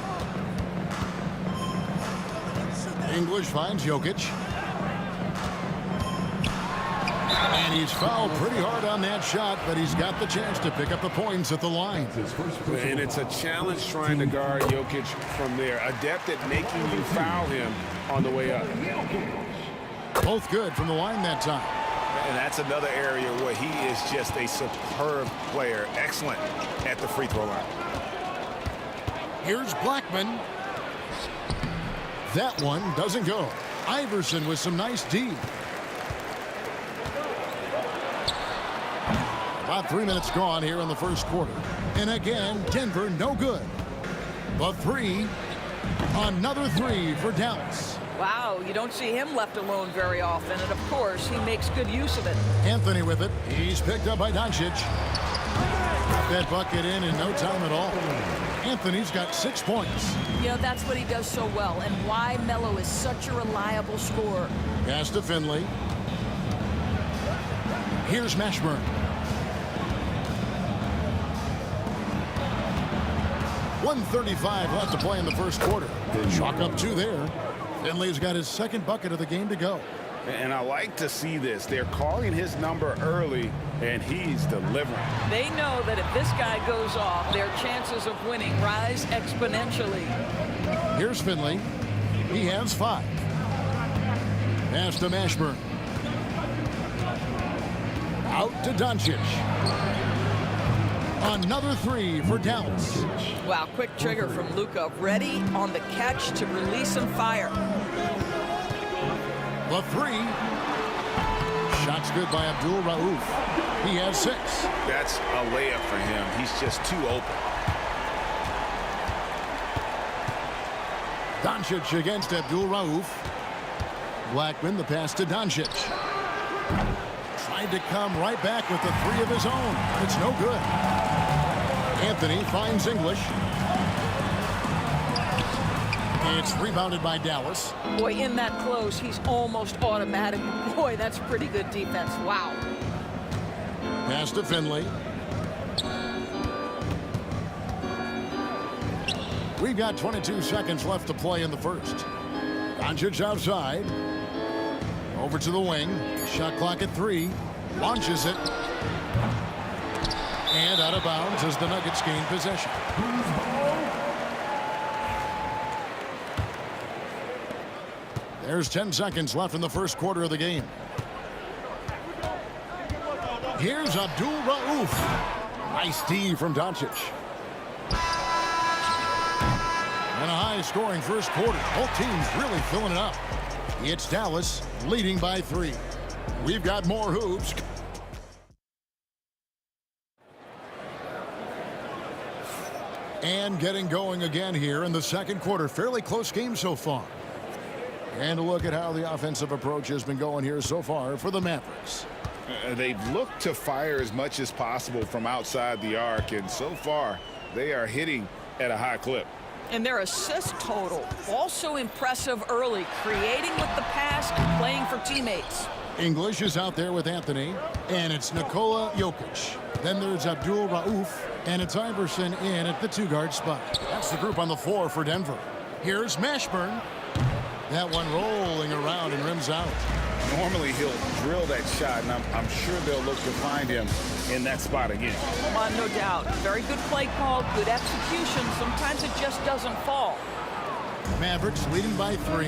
English finds Jokic. And he's fouled pretty hard on that shot, but he's got the chance to pick up the points at the line. And it's a challenge trying to guard Jokic from there. Adept at making you foul him on the way up. Both good from the line that time. And that's another area where he is just a superb player. Excellent at the free throw line. Here's Blackman. That one doesn't go. Iverson with some nice D. About 3 minutes gone here in the first quarter. And again, Denver no good. The 3. Another 3 for Dallas. Wow, you don't see him left alone very often, and of course, he makes good use of it. Anthony with it. He's picked up by Doncic. That bucket in no time at all. Anthony's got 6 points. You know, that's what he does so well, and why Melo is such a reliable scorer. Pass to Finley. Here's Mashburn. .135 left to play in the first quarter. Chalk up 2 there. Finley's got his second bucket of the game to go. And I like to see this. They're calling his number early, and he's delivering. They know that if this guy goes off, their chances of winning rise exponentially. Here's Finley. He has 5. Pass to Mashburn. Out to Doncic. Another 3 for Dallas. Wow, quick trigger from Luka. Ready on the catch to release some fire. The 3. Shot's good by Abdul Rauf. He has 6. That's a layup for him. He's just too open. Doncic against Abdul Rauf. Blackman, the pass to Doncic. Tried to come right back with the 3 of his own. It's no good. Anthony finds English. It's rebounded by Dallas. Boy, in that close, he's almost automatic. Boy, that's pretty good defense. Wow. Pass to Finley. We've got 22 seconds left to play in the first. Doncic outside. Over to the wing. Shot clock at 3. Launches it. And out of bounds as the Nuggets gain possession. There's 10 seconds left in the first quarter of the game. Here's Abdul Rauf. Nice D from Doncic. And a high-scoring first quarter. Both teams really filling it up. It's Dallas leading by 3. We've got more hoops. And getting going again here in the second quarter. Fairly close game so far. And a look at how the offensive approach has been going here so far for the Mavericks. They've looked to fire as much as possible from outside the arc, and so far they are hitting at a high clip. And their assist total also impressive early, creating with the pass and playing for teammates. English is out there with Anthony, and it's Nikola Jokic. Then there's Abdul Rauf, and it's Iverson in at the 2-guard spot. That's the group on the floor for Denver. Here's Mashburn. That one rolling around and rims out. Normally he'll drill that shot, and I'm sure they'll look to find him in that spot again. No doubt. Very good play call, good execution. Sometimes it just doesn't fall. Mavericks leading by 3.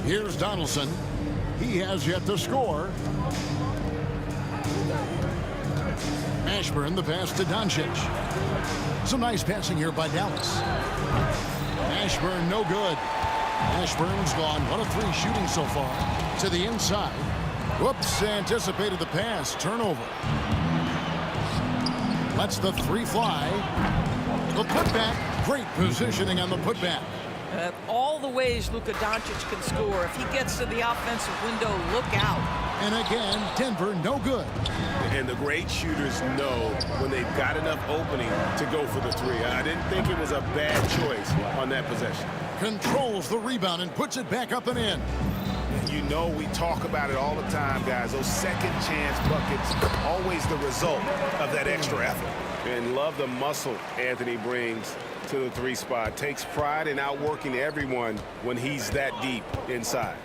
Here's Donaldson. He has yet to score. Mashburn, the pass to Doncic. Some nice passing here by Dallas. Mashburn, no good. Mashburn's gone 1 of 3 shooting so far. To the inside. Whoops, anticipated the pass. Turnover. Lets the 3 fly. The putback. Great positioning on the putback. All the ways Luka Doncic can score. If he gets to the offensive window, look out. And again, Denver, no good. And the great shooters know when they've got enough opening to go for the 3. I didn't think it was a bad choice on that possession. Controls the rebound and puts it back up and in. You know, we talk about it all the time, guys. Those second chance buckets, always the result of that extra effort. And love the muscle Anthony brings to the 3 spot. Takes pride in outworking everyone when he's that deep inside.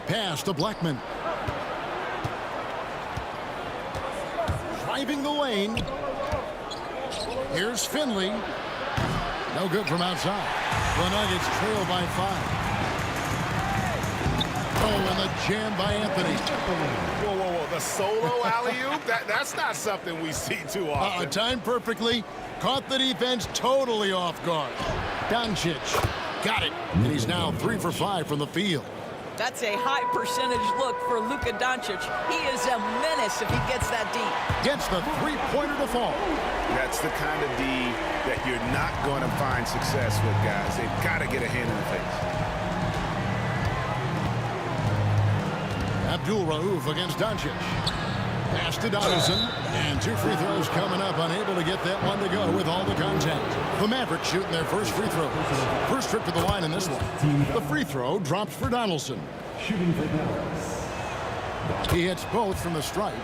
Pass to Blackman. Driving the lane. Here's Finley. No good from outside. The Nuggets trail by 5. Oh, and the jam by Anthony. Whoa, whoa, whoa. The solo alley-oop? That's not something we see too often. Timed perfectly. Caught the defense totally off guard. Doncic got it. And he's now 3 for 5 from the field. That's a high percentage look for Luka Doncic. He is a menace if he gets that deep. Gets the 3-pointer to fall. That's the kind of D that you're not going to find success with, guys. They've got to get a hand in the face. Abdul Rauf against Doncic. Pass to Donaldson. And 2 free throws coming up. Unable to get that one to go with all the contact. The Mavericks shooting their first free throw. First trip to the line in this one. The free throw drops for Donaldson. Shooting for Dallas. He hits both from the stripe.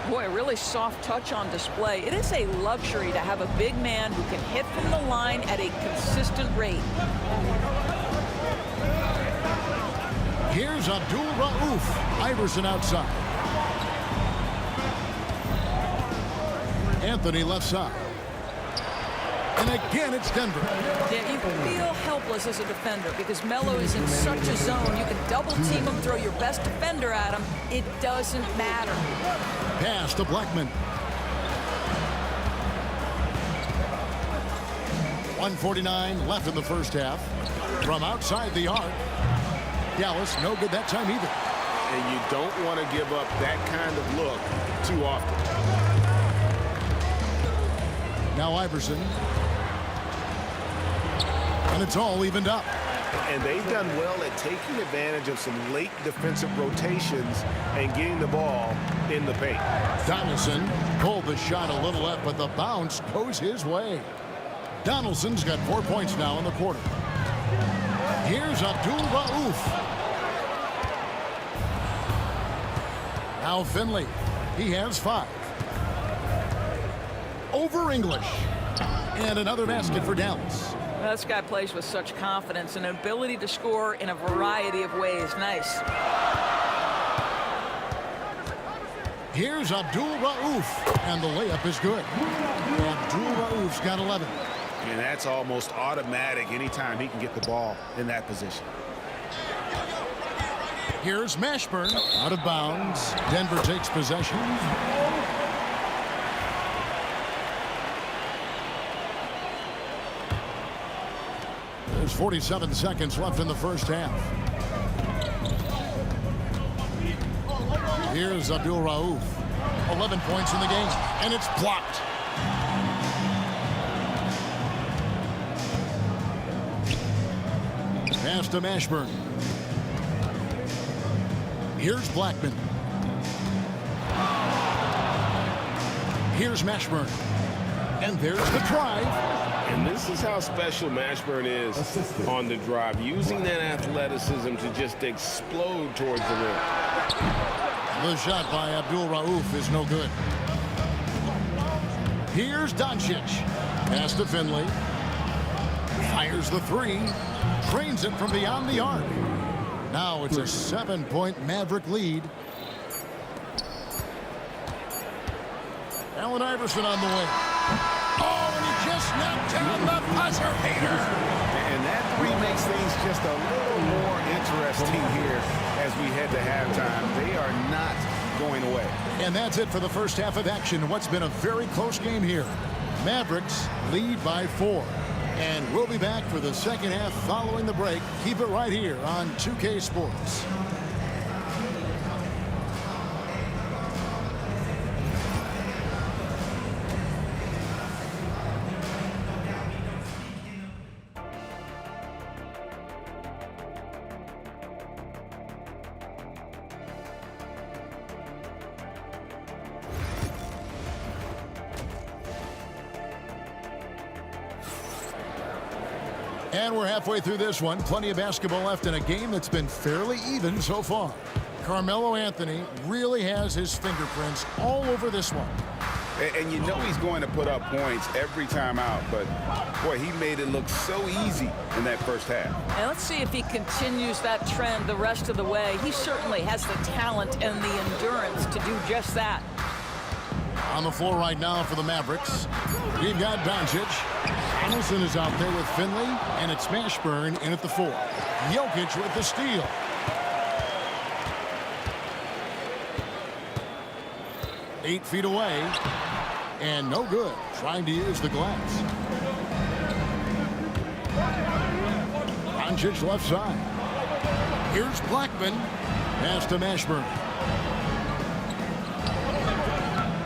Boy, a really soft touch on display. It is a luxury to have a big man who can hit from the line at a consistent rate. Here's Abdul Rauf. Iverson outside. Anthony left side. And again, it's Denver. Yeah, you feel helpless as a defender because Melo is in such a zone. You can double team him, throw your best defender at him. It doesn't matter. Pass to Blackman. 1:49 left in the first half. From outside the arc. Dallas, no good that time either. And you don't want to give up that kind of look too often. Now Iverson. And it's all evened up. And they've done well at taking advantage of some late defensive rotations and getting the ball in the paint. Donaldson pulled the shot a little left, but the bounce goes his way. Donaldson's got 4 points now in the quarter. Here's Abdul Rauf. Now Finley. He has 5. Over English. And another basket for Dallas. Well, this guy plays with such confidence and an ability to score in a variety of ways. Nice. Here's Abdul Rauf, and the layup is good. Abdul Rauf's got 11. And that's almost automatic anytime he can get the ball in that position. Here's Mashburn, out of bounds. Denver takes possession. There's 47 seconds left in the first half. Here's Abdul Rauf. 11 points in the game, and it's blocked. Pass to Mashburn. Here's Blackman. Here's Mashburn. And there's the drive. And this is how special Mashburn is on the drive, using that athleticism to just explode towards the rim. The shot by Abdul Rauf is no good. Here's Doncic. Pass to Finley. Fires the three. Drains it from beyond the arc. Now it's a 7-point Maverick lead. Allen Iverson on the way. Oh, and he just knocked down the buzzer beater. And that three makes things just a little more interesting here as we head to halftime. They are not going away. And that's it for the first half of action. What's been a very close game here. Mavericks lead by 4. And we'll be back for the second half following the break. Keep it right here on 2K Sports. And we're halfway through this one. Plenty of basketball left in a game that's been fairly even so far. Carmelo Anthony really has his fingerprints all over this one. And you know he's going to put up points every time out, but boy, he made it look so easy in that first half. And let's see if he continues that trend the rest of the way. He certainly has the talent and the endurance to do just that. On the floor right now for the Mavericks, we've got Doncic. Allison is out there with Finley, and it's Mashburn in at the 4. Jokic with the steal. Eight feet away, and no good. Trying to use the glass. Doncic left side. Here's Blackman. Pass to Mashburn.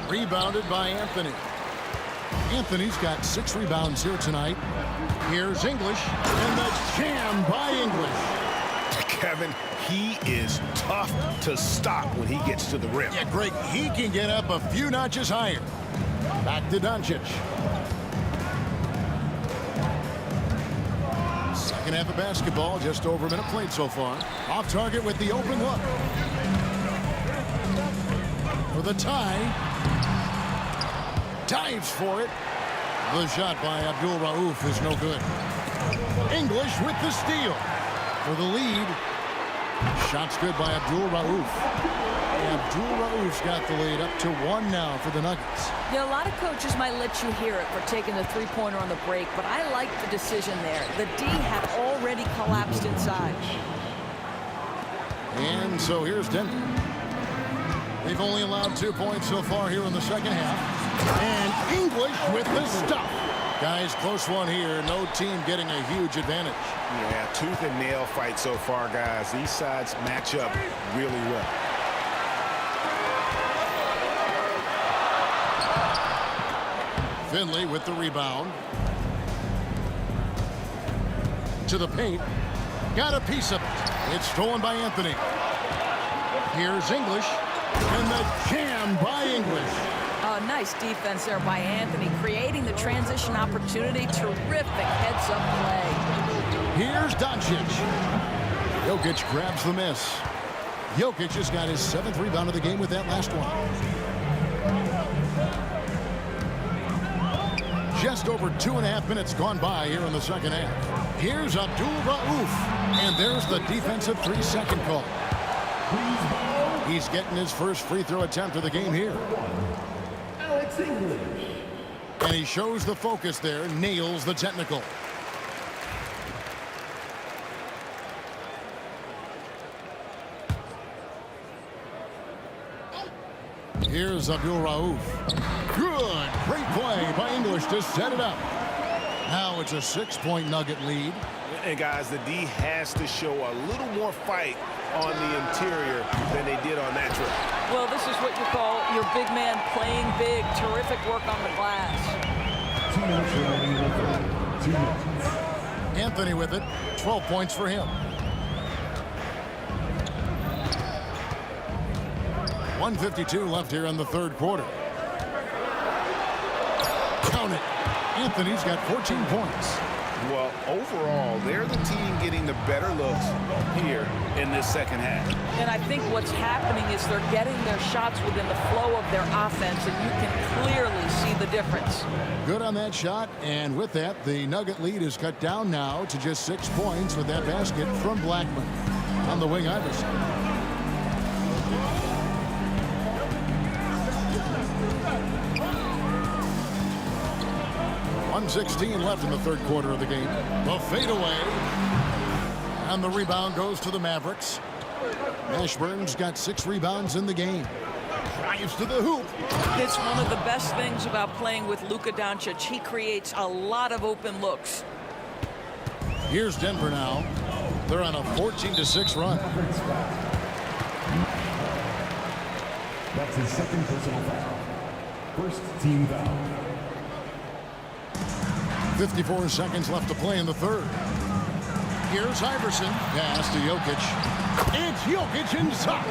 Rebounded by Anthony. Anthony's got 6 rebounds here tonight. Here's English, and the jam by English. Kevin, he is tough to stop when he gets to the rim. Yeah, Greg, he can get up a few notches higher. Back to Doncic. Second half of basketball, just over a minute played so far. Off target with the open look. For the tie. Dives for it. The shot by Abdul Rauf is no good. English with the steal. For the lead. Shot's good by Abdul Rauf. Abdul Rauf's got the lead up to 1 now for the Nuggets. Yeah, a lot of coaches might let you hear it for taking the three-pointer on the break, but I like the decision there. The D had already collapsed inside. And so here's Denver. They've only allowed 2 points so far here in the second half. And English with the stuff. Guys, close one here. No team getting a huge advantage. Yeah, tooth and nail fight so far, guys. These sides match up really well. Finley with the rebound. To the paint. Got a piece of it. It's stolen by Anthony. Here's English. And the jam by English. Oh, nice defense there by Anthony, creating the transition opportunity. Terrific heads-up play. Here's Doncic. Jokic grabs the miss. Jokic has got his 7th rebound of the game with that last one. Just over 2.5 minutes gone by here in the second half. Here's Abdul Rauf. And there's the defensive 3-second call. He's getting his first free throw attempt of the game here. Alex English. And he shows the focus there, nails the technical. Here's Abdul Rauf. Good, great play by English to set it up. Now it's a 6-point Nugget lead. And guys, the D has to show a little more fight on the interior than they did on that trip. Well, this is what you call your big man playing big. Terrific work on the glass. 2 minutes remaining in the third. 2 minutes. Anthony with it. 12 points for him. 1:52 left here in the third quarter. Count it. Anthony's got 14 points. Well, overall, they're the team getting the better looks here in this second half. And I think what's happening is they're getting their shots within the flow of their offense, and you can clearly see the difference. Good on that shot, and with that, the Nugget lead is cut down now to just 6 points with that basket from Blackman. On the wing, Iverson. .116 left in the third quarter of the game. The fadeaway. And the rebound goes to the Mavericks. Mashburn's got 6 rebounds in the game. Drives to the hoop. It's one of the best things about playing with Luka Doncic. He creates a lot of open looks. Here's Denver now. They're on a 14-6 run. That's his second personal foul. First team foul. 54 seconds left to play in the third. Here's Iverson. Pass to Jokic. It's Jokic inside.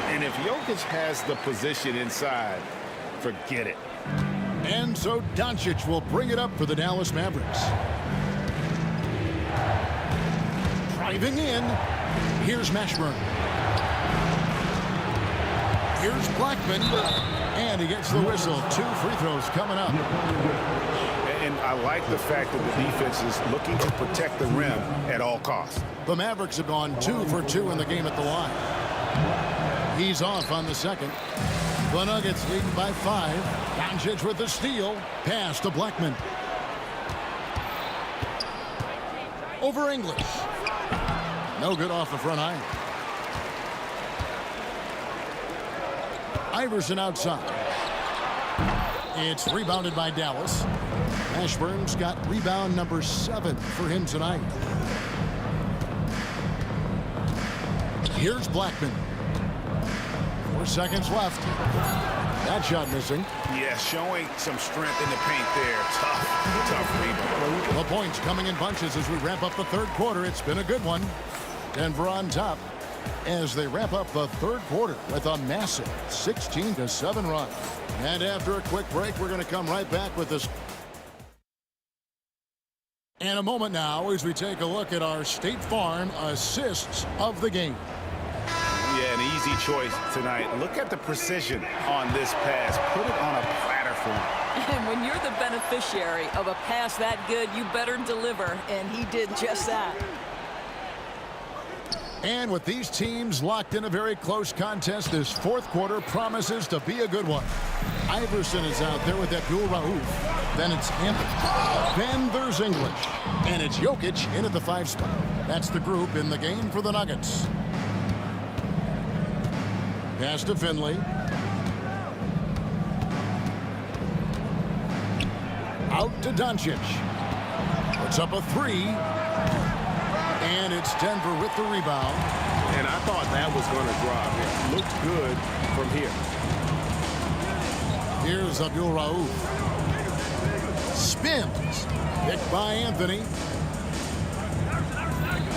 And if Jokic has the position inside, forget it. And so Doncic will bring it up for the Dallas Mavericks. Driving in. Here's Mashburn. Here's Blackman. And he gets the whistle. 2 free throws coming up. And I like the fact that the defense is looking to protect the rim at all costs. The Mavericks have gone 2 for 2 in the game at the line. He's off on the second. The Nuggets leading by 5. Doncic with the steal. Pass to Blackman. Over English. No good off the front iron. Iverson outside. It's rebounded by Dallas. Mashburn's got rebound number 7 for him tonight. Here's Blackman. 4 seconds left. That shot missing. Yeah, showing some strength in the paint there. Tough rebound. The points coming in bunches as we wrap up the third quarter. It's been a good one. Denver on top as they wrap up the third quarter with a massive 16-7 run. And after a quick break, we're going to come right back with this. In a moment now as we take a look at our State Farm assists of the game. Yeah, an easy choice tonight. Look at the precision on this pass. Put it on a platter for him. And when you're the beneficiary of a pass that good, you better deliver, and he did just that. And with these teams locked in a very close contest, this fourth quarter promises to be a good one. Iverson is out there with Abdul Rauf. Then it's Anthony. Then there's English. And it's Jokic in at the 5 spot. That's the group in the game for the Nuggets. Pass to Finley. Out to Doncic. Puts up a 3. And it's Denver with the rebound. And I thought that was going to drop. It looked good from here. Here's Abdul Rauf. Spins. Picked by Anthony.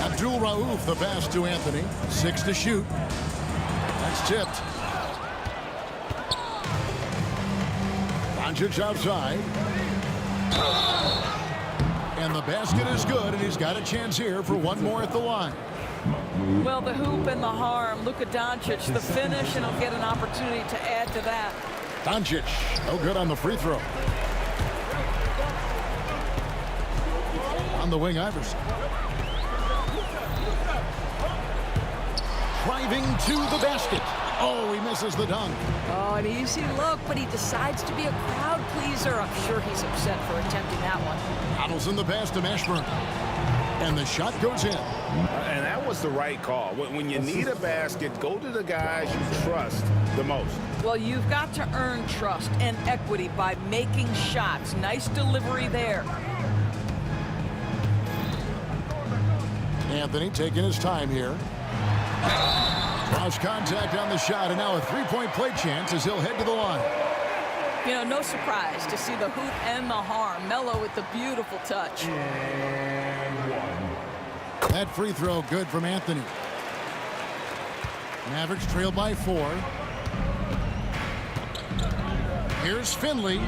Abdul Rauf, the pass to Anthony. 6 to shoot. That's tipped. Doncic outside. And the basket is good, and he's got a chance here for one more at the line. Well, the hoop and the harm. Luka Doncic, the finish, and he'll get an opportunity to add to that. Doncic, no good on the free throw. On the wing, Iverson. Driving to the basket. Oh, he misses the dunk. Oh, an easy look, but he decides to be a crowd pleaser. I'm sure he's upset for attempting that one. Donaldson the pass to Mashburn. And the shot goes in. And that was the right call. When you need a basket, go to the guys you trust the most. Well, you've got to earn trust and equity by making shots. Nice delivery there. Anthony taking his time here. Cross contact on the shot, and now a three-point play chance as he'll head to the line. You know, no surprise to see the hoop and the harm. Melo with the beautiful touch. That free throw good from Anthony. Mavericks trail by 4. Here's Finley.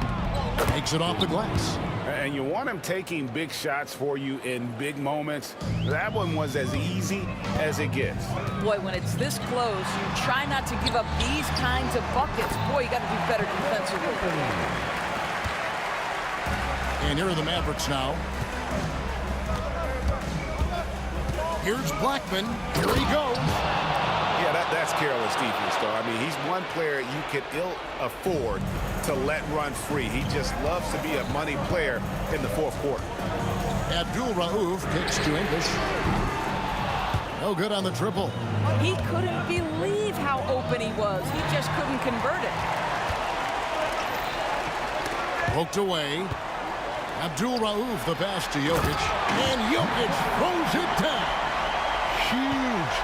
Takes it off the glass. And you want him taking big shots for you in big moments. That one was as easy as it gets. Boy, when it's this close, you try not to give up these kinds of buckets. Boy, you got to do better defensively. And here are the Mavericks now. Here's Blackman. Here he goes. Yeah, that's careless defense, though. I mean, he's one player you could ill afford to let run free. He just loves to be a money player in the fourth quarter. Abdul Rauf kicks to English. No good on the triple. He couldn't believe how open he was. He just couldn't convert it. Poked away. Abdul Rauf the pass to Jokic. And Jokic throws it down. Huge.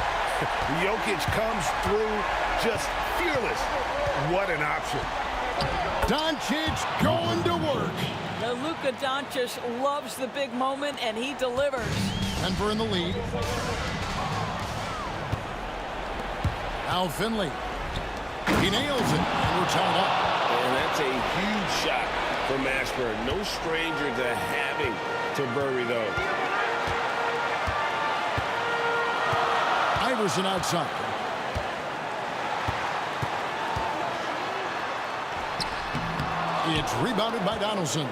Jokic comes through just fearless. What an option. Doncic going to work. Now, Luka Doncic loves the big moment, and he delivers. Denver in the lead. Now Finley. He nails it, and we're tied up. And that's a huge shot for Mashburn. No stranger to having to bury those. Iverson outside. It's rebounded by Donaldson.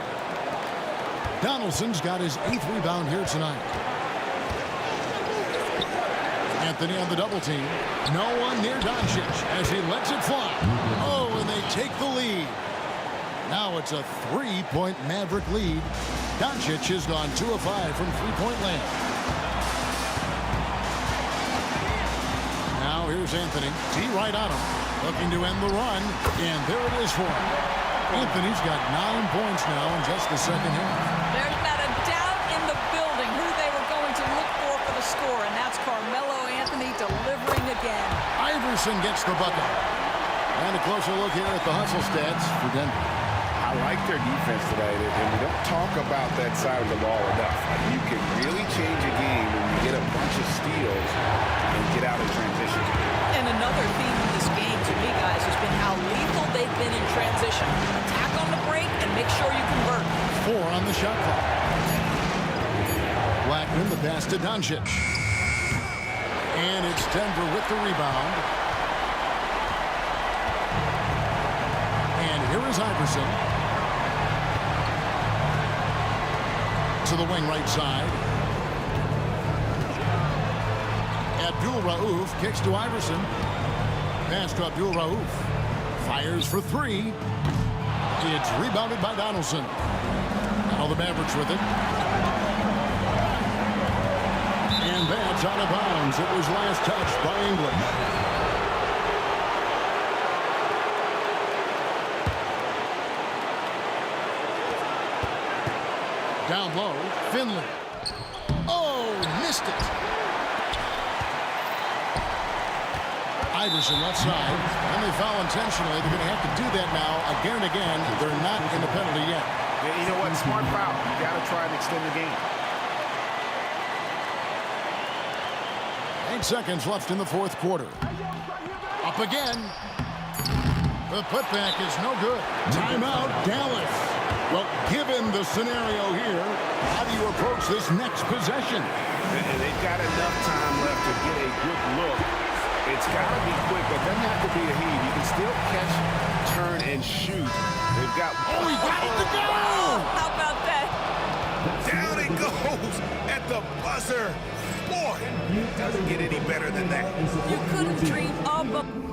Donaldson's got his 8th rebound here tonight. Anthony on the double team. No one near Doncic as he lets it fly. Oh, and they take the lead. Now it's a 3-point Maverick lead. Doncic has gone 2 of 5 from three-point land. Now here's Anthony. D right on him. Looking to end the run. And there it is for him. Anthony's got 9 points now in just the second half. There's not a doubt in the building who they were going to look for the score, and that's Carmelo Anthony delivering again. Iverson gets the bucket. And a closer look here at the hustle stats for Denver. I like their defense tonight, and we don't talk about that side of the ball enough. You can really change a game when you get a bunch of steals and get out of transition. And another theme in this game, to me, guys, has been how lethal they've been in transition. Attack on the break and make sure you convert. 4 on the shot clock. Blackman the pass to Doncic. And it's Denver with the rebound. And here is Iverson. To the wing right side. Abdul Rauf kicks to Iverson. Pass to Abdul Rauf. Fires for 3. It's rebounded by Donaldson. Now the Mavericks with it. And that's out of bounds. It was last touched by English. Down low, Finley. Oh, missed it. Iverson left side, and they foul intentionally. They're going to have to do that now again and again. They're not in the penalty yet. Yeah, you know what? Smart foul. You got to try and extend the game. 8 seconds left in the fourth quarter. Up again. The putback is no good. Timeout, Dallas. Well, given the scenario here, how do you approach this next possession? And they've got enough time left to get a good look. It's got to be quick, but doesn't have to be a heave. You can still catch, turn, and shoot. They've got... Oh, he got it to go! How about that? Down it goes. buzzer. Boy, it doesn't get any better than that. You couldn't dream up a...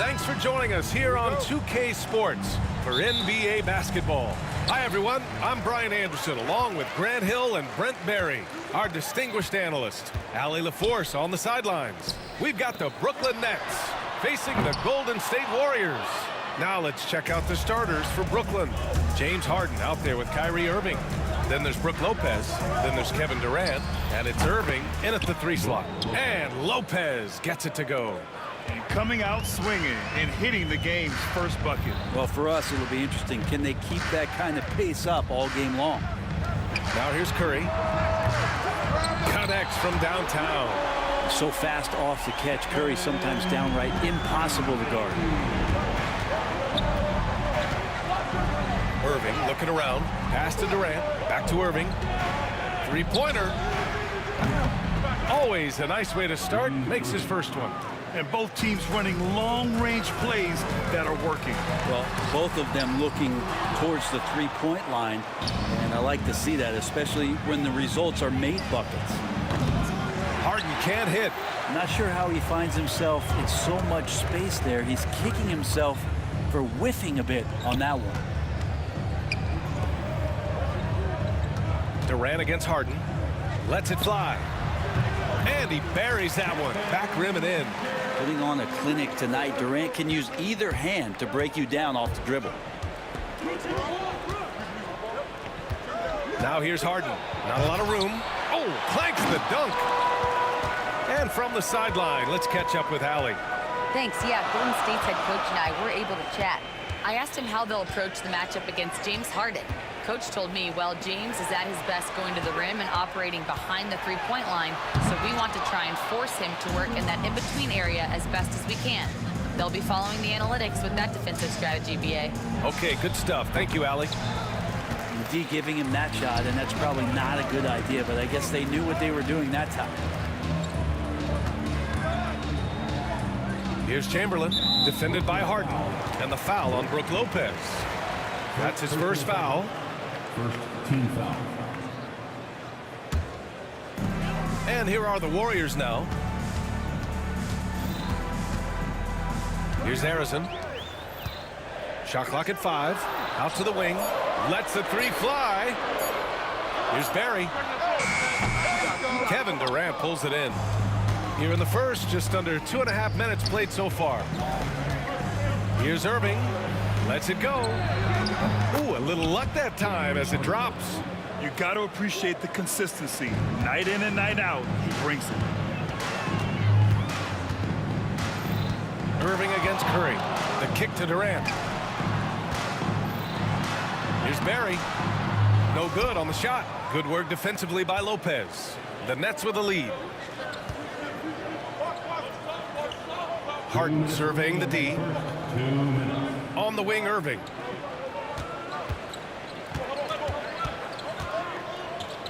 Thanks for joining us here on 2K Sports for NBA basketball. Hi, everyone. I'm Brian Anderson, along with Grant Hill and Brent Barry, our distinguished analyst. Allie LaForce on the sidelines. We've got the Brooklyn Nets facing the Golden State Warriors. Now let's check out the starters for Brooklyn. James Harden out there with Kyrie Irving. Then there's Brook Lopez. Then there's Kevin Durant. And it's Irving in at the 3 slot. And Lopez gets it to go. And coming out swinging and hitting the game's first bucket. Well, for us, it'll be interesting. Can they keep that kind of pace up all game long? Now here's Curry. Connects from downtown. So fast off the catch, Curry sometimes downright impossible to guard. Irving looking around. Pass to Durant. Back to Irving. 3-pointer. Always a nice way to start. Makes his first one. And both teams running long-range plays that are working. Well, both of them looking towards the 3-point line. And I like to see that, especially when the results are made buckets. Harden can't hit. I'm not sure how he finds himself in so much space there. He's kicking himself for whiffing a bit on that one. Durant against Harden. Lets it fly. And he buries that one. Back rim and in. Putting on a clinic tonight. Durant can use either hand to break you down off the dribble. Now here's Harden. Not a lot of room. Oh, clanks the dunk. And from the sideline, let's catch up with Allie. Thanks. Yeah, Golden State's head coach and I were able to chat. I asked him how they'll approach the matchup against James Harden. Coach told me, well, James is at his best going to the rim and operating behind the 3-point line, so we want to try and force him to work in that in-between area as best as we can. They'll be following the analytics with that defensive strategy, BA. Okay, good stuff. Thank you, Allie. D giving him that shot, and that's probably not a good idea, but I guess they knew what they were doing that time. Here's Chamberlain, defended by Harden, and the foul on Brook Lopez. That's his first foul. First team foul. And here are the Warriors now. Here's Harrison. Shot clock at 5. Out to the wing. Lets the 3 fly. Here's Barry. Kevin Durant pulls it in. Here in the first, just under 2.5 minutes played so far. Here's Irving. Lets it go. Ooh, a little luck that time as it drops. You got to appreciate the consistency. Night in and night out, he brings it. Irving against Curry. The kick to Durant. Here's Barry. No good on the shot. Good work defensively by Lopez. The Nets with a lead. Harden surveying the D. 2 minutes. On the wing, Irving.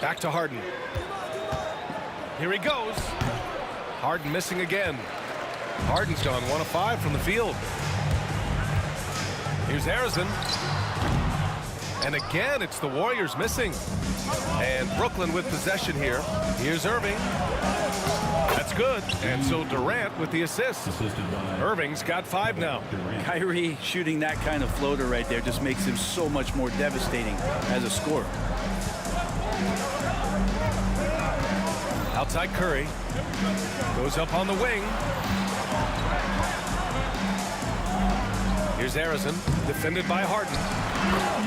Back to Harden. Here he goes. Harden missing again. Harden's gone 1 of 5 from the field. Here's Harrison. And again, it's the Warriors missing. And Brooklyn with possession here. Here's Irving. That's good. And so Durant with the assist. Irving's got 5 now. Kyrie shooting that kind of floater right there just makes him so much more devastating as a scorer. Outside Curry. Goes up on the wing. Here's Harrison, defended by Harden.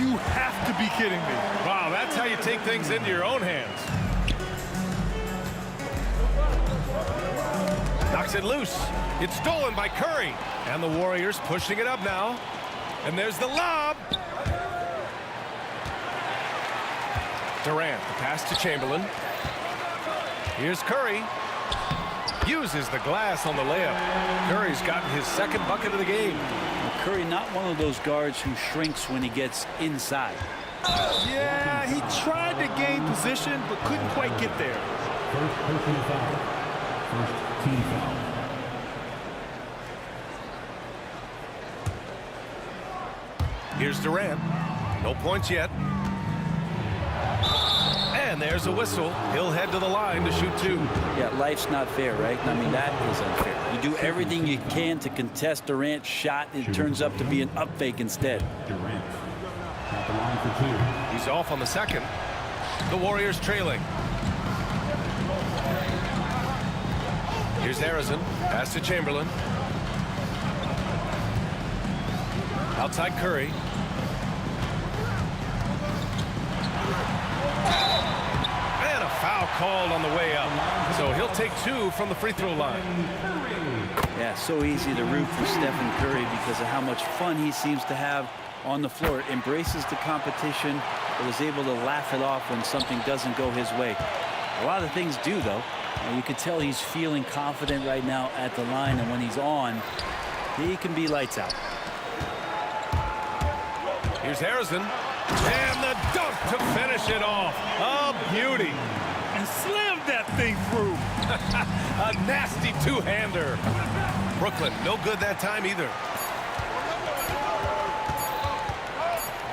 You have to be kidding me. Wow, that's how you take things into your own hands. Knocks it loose. It's stolen by Curry. And the Warriors pushing it up now. And there's the lob. Durant, the pass to Chamberlain. Here's Curry. Uses the glass on the layup. Curry's gotten his 2nd bucket of the game. Curry not one of those guards who shrinks when he gets inside. Yeah, he tried to gain position, but couldn't quite get there. First personal foul. First team foul. Here's Durant. No points yet. And there's a whistle. He'll head to the line to shoot 2. Yeah, life's not fair, right? I mean, that is unfair. You do everything you can to contest Durant's shot. It turns up to be an up fake instead. Durant at the line for 2. He's off on the second. The Warriors trailing. Here's Harrison. Pass to Chamberlain. Outside Curry. And a foul called on the way up. So he'll take 2 from the free throw line. Yeah, so easy to root for Stephen Curry because of how much fun he seems to have on the floor. Embraces the competition, but is able to laugh it off when something doesn't go his way. A lot of things do, though. You can tell he's feeling confident right now at the line, and when he's on, he can be lights out. Here's Harrison. And the dunk to finish it off. A beauty. And slammed that thing through. A nasty two-hander. Brooklyn, no good that time either.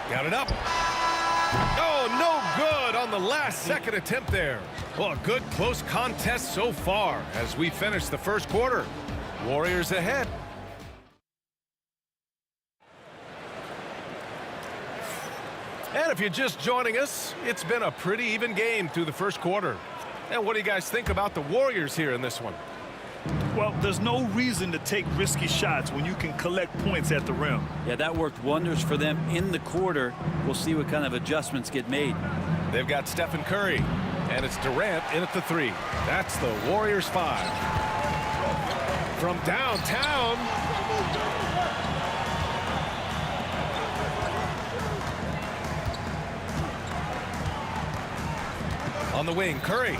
Got it up. Oh, no good on the last second attempt there. Well, a good close contest so far as we finish the first quarter. Warriors ahead. And if you're just joining us, it's been a pretty even game through the first quarter. And what do you guys think about the Warriors here in this one? Well, there's no reason to take risky shots when you can collect points at the rim. Yeah, that worked wonders for them in the quarter. We'll see what kind of adjustments get made. They've got Stephen Curry, and it's Durant in at the 3. That's the Warriors 5. From downtown. On the wing, Curry.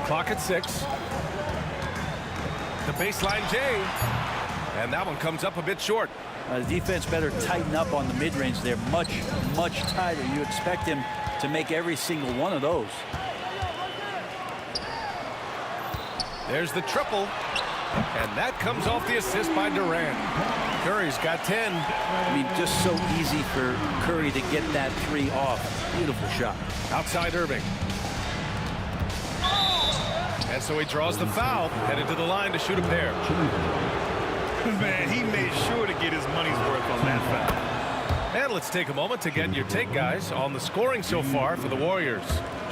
Clock at 6. The baseline J. And that one comes up a bit short. The defense better tighten up on the mid-range. They're much, much tighter. You expect him to make every single one of those. There's the triple. And that comes off the assist by Durant. Curry's got 10. I mean, just so easy for Curry to get that 3 off. Beautiful shot. Outside Irving. And so he draws the foul, headed to the line to shoot a pair. Man, he made sure to get his money's worth on that foul. And let's take a moment to get your take, guys, on the scoring so far for the Warriors.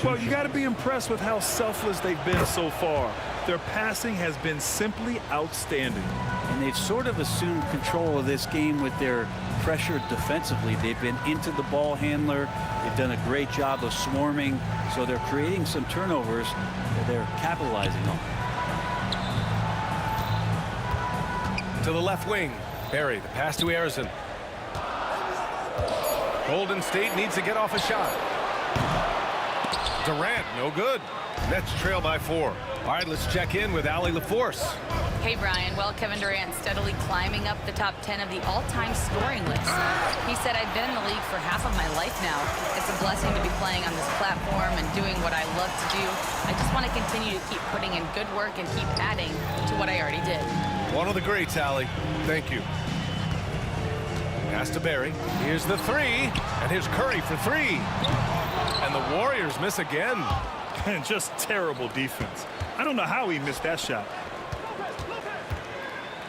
Well, you got to be impressed with how selfless they've been so far. Their passing has been simply outstanding. And they've sort of assumed control of this game with their pressure defensively. They've been into the ball handler. They've done a great job of swarming. So they're creating some turnovers that they're capitalizing on. To the left wing, Barry, the pass to Harrison. Golden State needs to get off a shot. Durant, no good. Nets trail by 4. All right, let's check in with Allie LaForce. Hey, Brian. Well, Kevin Durant steadily climbing up the top 10 of the all-time scoring list. He said, I've been in the league for half of my life now. It's a blessing to be playing on this platform and doing what I love to do. I just want to continue to keep putting in good work and keep adding to what I already did. One of the greats, Allie. Thank you. Pass to Barry. Here's the 3. And here's Curry for 3. And the Warriors miss again. And just terrible defense. I don't know how he missed that shot.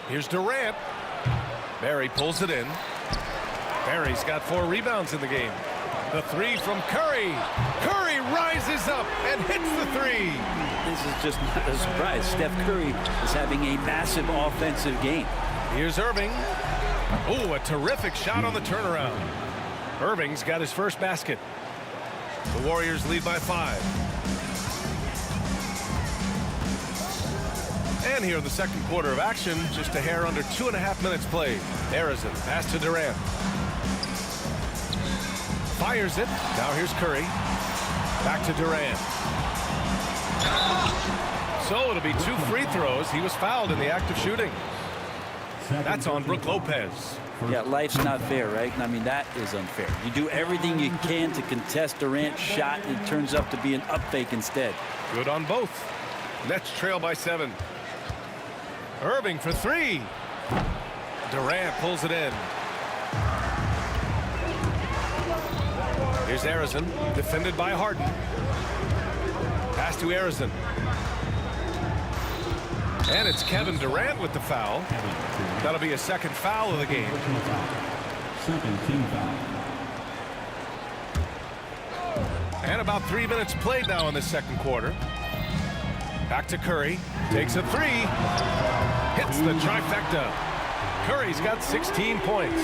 Here's Durant. Barry pulls it in. Barry's got 4 rebounds in the game. The 3 from Curry. Curry rises up and hits the 3. This is just not a surprise. Steph Curry is having a massive offensive game. Here's Irving. Oh, a terrific shot on the turnaround. Irving's got his first basket. The Warriors lead by 5. And here in the second quarter of action, just a hair under 2.5 minutes played. Harrison, pass to Durant. Fires it. Now here's Curry. Back to Durant. So it'll be 2 free throws. He was fouled in the act of shooting. That's on Brook Lopez. Yeah, life's not fair, right? I mean, that is unfair. You do everything you can to contest Durant's shot, and it turns up to be an up fake instead. Good on both. Nets trail by 7. Irving for 3. Durant pulls it in. Here's Harrison, defended by Harden. Pass to Harrison. And it's Kevin Durant with the foul. That'll be a second foul of the game. Second team foul. And about 3 minutes played now in the second quarter. Back to Curry. Takes a three. Hits the trifecta. Curry's got 16 points.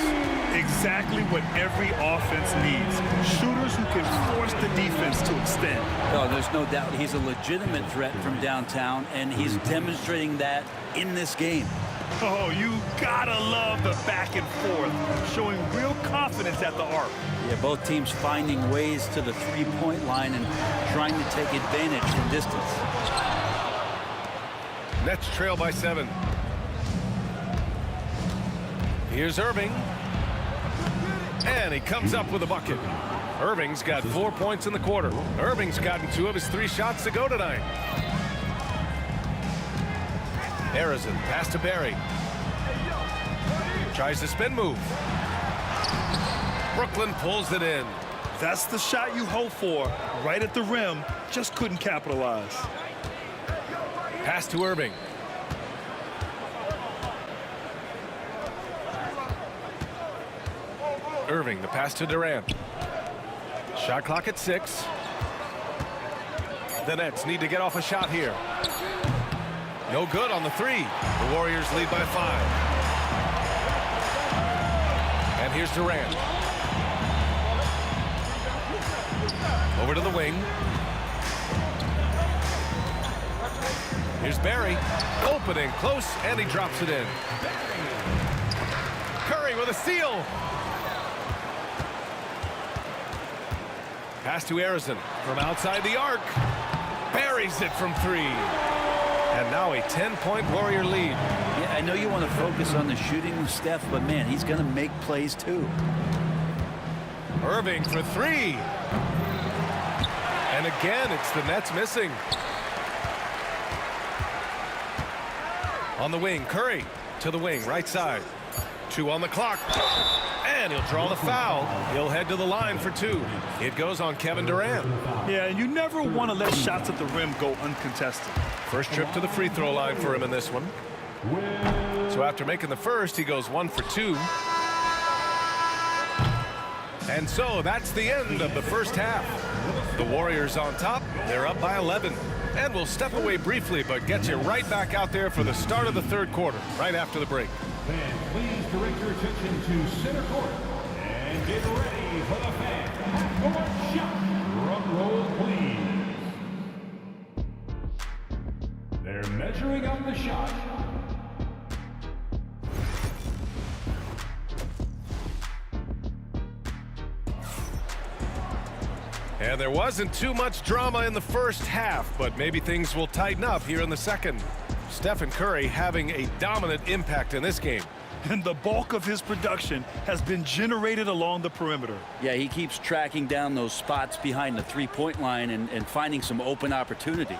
Exactly what every offense needs. Shooters who can force the defense to extend. No, there's no doubt he's a legitimate threat from downtown, and he's demonstrating that in this game. Oh, you gotta love the back and forth, showing real confidence at the arc. Yeah, both teams finding ways to the three-point line and trying to take advantage from distance. Nets trail by 7. Here's Irving. And he comes up with a bucket. Irving's got 4 points in the quarter. Irving's gotten 2 of his 3 shots to go tonight. Harrison, pass to Barry. Tries the spin move. Brooklyn pulls it in. That's the shot you hope for. Right at the rim, just couldn't capitalize. Pass to Irving. Irving, the pass to Durant. Shot clock at 6. The Nets need to get off a shot here. No good on the 3. The Warriors lead by 5. And here's Durant. Over to the wing. Here's Barry. Opening close, and he drops it in. Curry with a steal. Pass to Harrison from outside the arc. Buries it from 3. And now a 10-point Warrior lead. Yeah, I know you want to focus on the shooting with Steph, but man, he's going to make plays too. Irving for 3. And again, it's the Nets missing. On the wing, Curry to the wing, right side. 2 on the clock. And he'll draw the foul. He'll head to the line for 2. It goes on Kevin Durant. Yeah, and you never want to let shots at the rim go uncontested. First trip to the free throw line for him in this one. So after making the first, he goes 1 for 2. And so that's the end of the first half. The Warriors on top. They're up by 11. And we'll step away briefly, but get you right back out there for the start of the third quarter, right after the break. Fans, please direct your attention to center court and get ready for the fan half-court shot. Drum roll, please. They're measuring up the shot. And there wasn't too much drama in the first half, but maybe things will tighten up here in the second. Stephen Curry having a dominant impact in this game. And the bulk of his production has been generated along the perimeter. Yeah, he keeps tracking down those spots behind the three-point line and finding some open opportunities.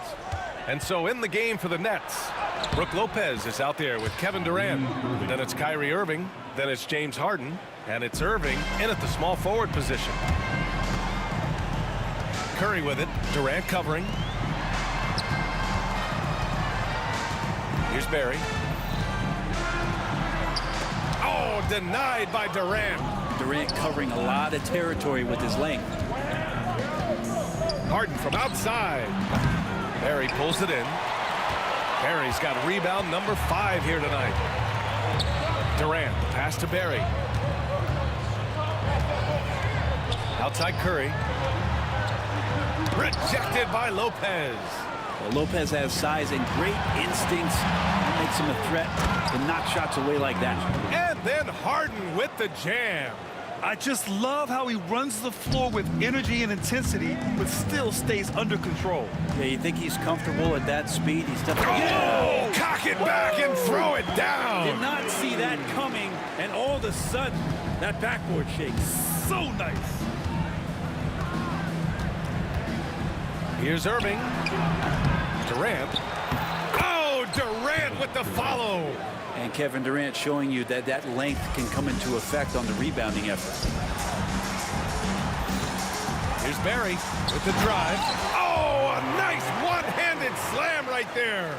And so in the game for the Nets, Brook Lopez is out there with Kevin Durant. Then it's Kyrie Irving. Then it's James Harden. And it's Irving in at the small forward position. Curry with it. Durant covering. Here's Barry. Oh, denied by Durant. Durant covering a lot of territory with his length. Harden from outside. Barry pulls it in. Barry's got rebound number 5 here tonight. Durant, pass to Barry. Outside Curry. Rejected by Lopez. Well, Lopez has size and great instincts. That makes him a threat to knock shots away like that. And then Harden with the jam. I just love how he runs the floor with energy and intensity, but still stays under control. Yeah, you think he's comfortable at that speed? He's definitely... Oh, cock it back and throw it down. Did not see that coming, and all of a sudden, that backboard shakes. So nice. Here's Irving. Durant. Oh, Durant with the follow. And Kevin Durant showing you that that length can come into effect on the rebounding effort. Here's Barry with the drive. Oh, a nice one-handed slam right there.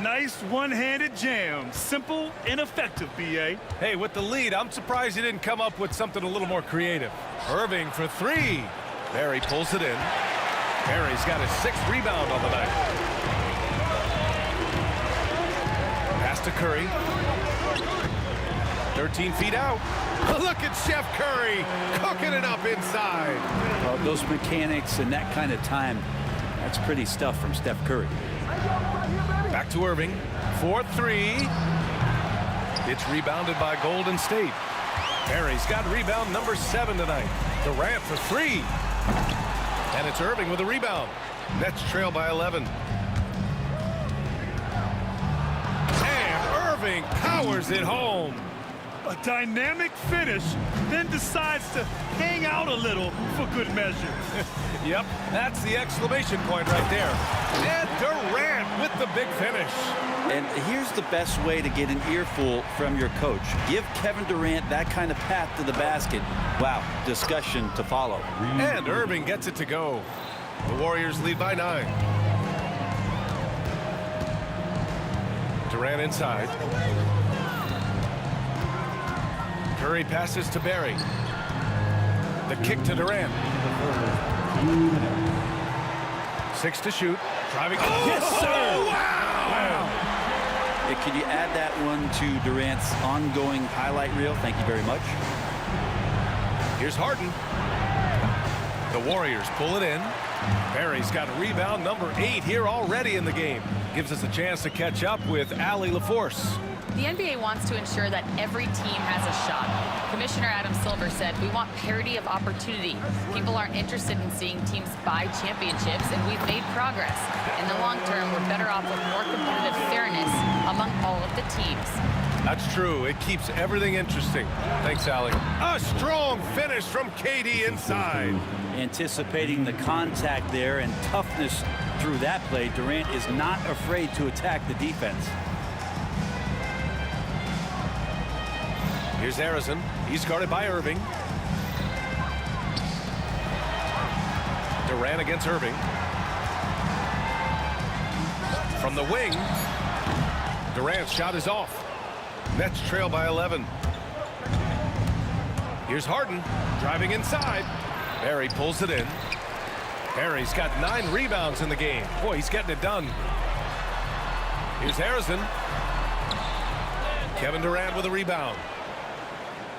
Nice one-handed jam. Simple and effective, B.A. Hey, with the lead, I'm surprised he didn't come up with something a little more creative. Irving for three. Barry pulls it in. Barry's got his 6th rebound on the night. Pass to Curry. 13 feet out. Look at Chef Curry cooking it up inside. Well, those mechanics and that kind of time, that's pretty stuff from Steph Curry. Back to Irving. 4-3. It's rebounded by Golden State. Barry's got rebound number 7 tonight. Durant for 3. And it's Irving with a rebound. Nets trail by 11. And Irving powers it home. A dynamic finish, then decides to hang out a little for good measure. Yep, that's the exclamation point right there. And Durant with the big finish. And here's the best way to get an earful from your coach. Give Kevin Durant that kind of path to the basket. Wow, discussion to follow. And Irving gets it to go. The Warriors lead by 9. Durant inside. Curry passes to Barry. The kick to Durant. 6 to shoot. Driving. Oh, yes, sir! Wow! Hey, could you add that one to Durant's ongoing highlight reel? Thank you very much. Here's Harden. The Warriors pull it in. Barry's got rebound number 8 here already in the game. Gives us a chance to catch up with Allie LaForce. The NBA wants to ensure that every team has a shot. Commissioner Adam Silver said, we want parity of opportunity. People aren't interested in seeing teams buy championships, and we've made progress. In the long term, we're better off with more competitive fairness among all of the teams. That's true. It keeps everything interesting. Thanks, Allie. A strong finish from KD inside. Anticipating the contact there and toughness through that play, Durant is not afraid to attack the defense. Here's Harrison. He's guarded by Irving. Durant against Irving. From the wing, Durant's shot is off. Nets trail by 11. Here's Harden driving inside. Barry pulls it in. Barry's got 9 rebounds in the game. Boy, he's getting it done. Here's Harrison. Kevin Durant with a rebound.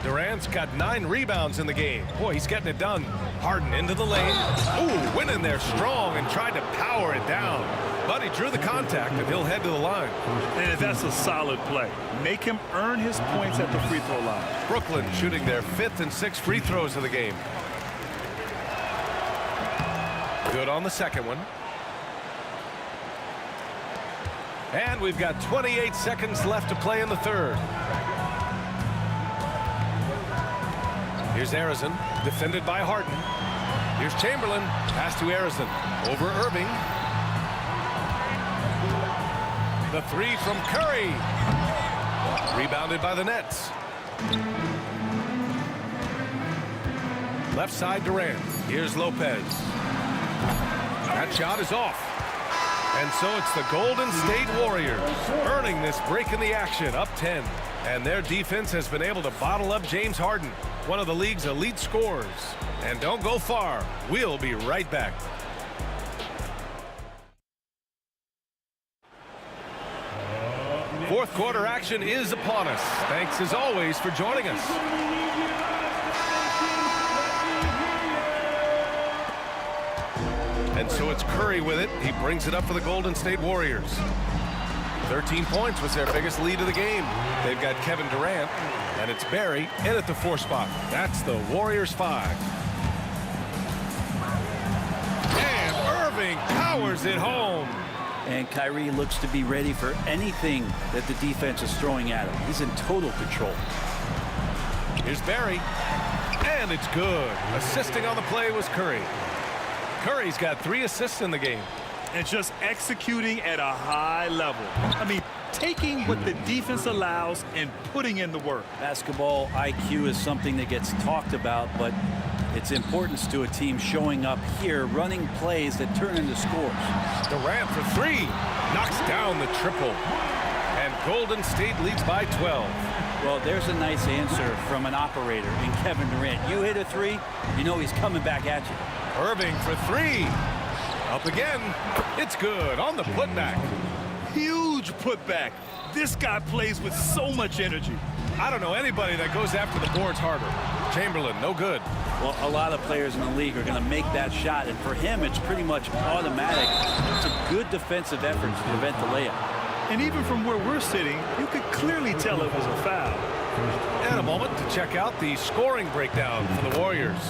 Durant's got 9 rebounds in the game. Boy, he's getting it done. Harden into the lane. Ooh, went in there strong and tried to power it down. But he drew the contact, and he'll head to the line. And that's a solid play. Make him earn his points at the free throw line. Brooklyn shooting their 5th and 6th free throws of the game. Good on the second one. And we've got 28 seconds left to play in the third. Here's Harrison, defended by Harden. Here's Chamberlain, pass to Harrison. Over Irving. The 3 from Curry. Rebounded by the Nets. Left side Durant. Here's Lopez. That shot is off. And so it's the Golden State Warriors earning this break in the action, up 10. And their defense has been able to bottle up James Harden, one of the league's elite scorers. And don't go far. We'll be right back. Fourth quarter action is upon us. Thanks as always for joining us. And so it's Curry with it. He brings it up for the Golden State Warriors. 13 points was their biggest lead of the game. They've got Kevin Durant, and it's Barry in at the 4 spot. That's the Warriors 5. And Irving powers it home. And Kyrie looks to be ready for anything that the defense is throwing at him. He's in total control. Here's Barry, and it's good. Assisting on the play was Curry. Curry's got 3 assists in the game. And just executing at a high level. I mean, taking what the defense allows and putting in the work. Basketball IQ is something that gets talked about, but its importance to a team showing up here, running plays that turn into scores. Durant for three. Knocks down the triple. And Golden State leads by 12. Well, there's a nice answer from an operator in Kevin Durant. You hit a three, you know he's coming back at you. Irving for three. Up again. It's good on the putback. Huge putback. This guy plays with so much energy. I don't know anybody that goes after the boards harder. Chamberlain, no good. Well, a lot of players in the league are going to make that shot, and for him, it's pretty much automatic. It's a good defensive effort to prevent the layup. And even from where we're sitting, you could clearly tell it was a foul. And a moment to check out the scoring breakdown for the Warriors.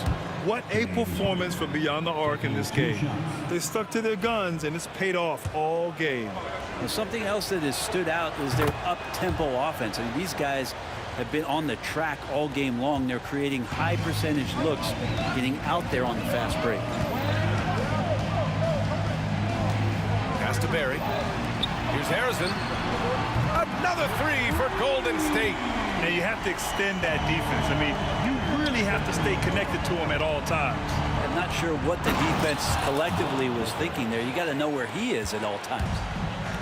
What a performance from beyond the arc in this game. They stuck to their guns, and it's paid off all game. Well, something else that has stood out is their up-tempo offense. I mean, these guys have been on the track all game long. They're creating high percentage looks, getting out there on the fast break. Pass to Barry. Here's Harrison. Another three for Golden State. Now you have to extend that defense. I mean, you really have to stay connected to him at all times. I'm not sure what the defense collectively was thinking there. You got to know where he is at all times.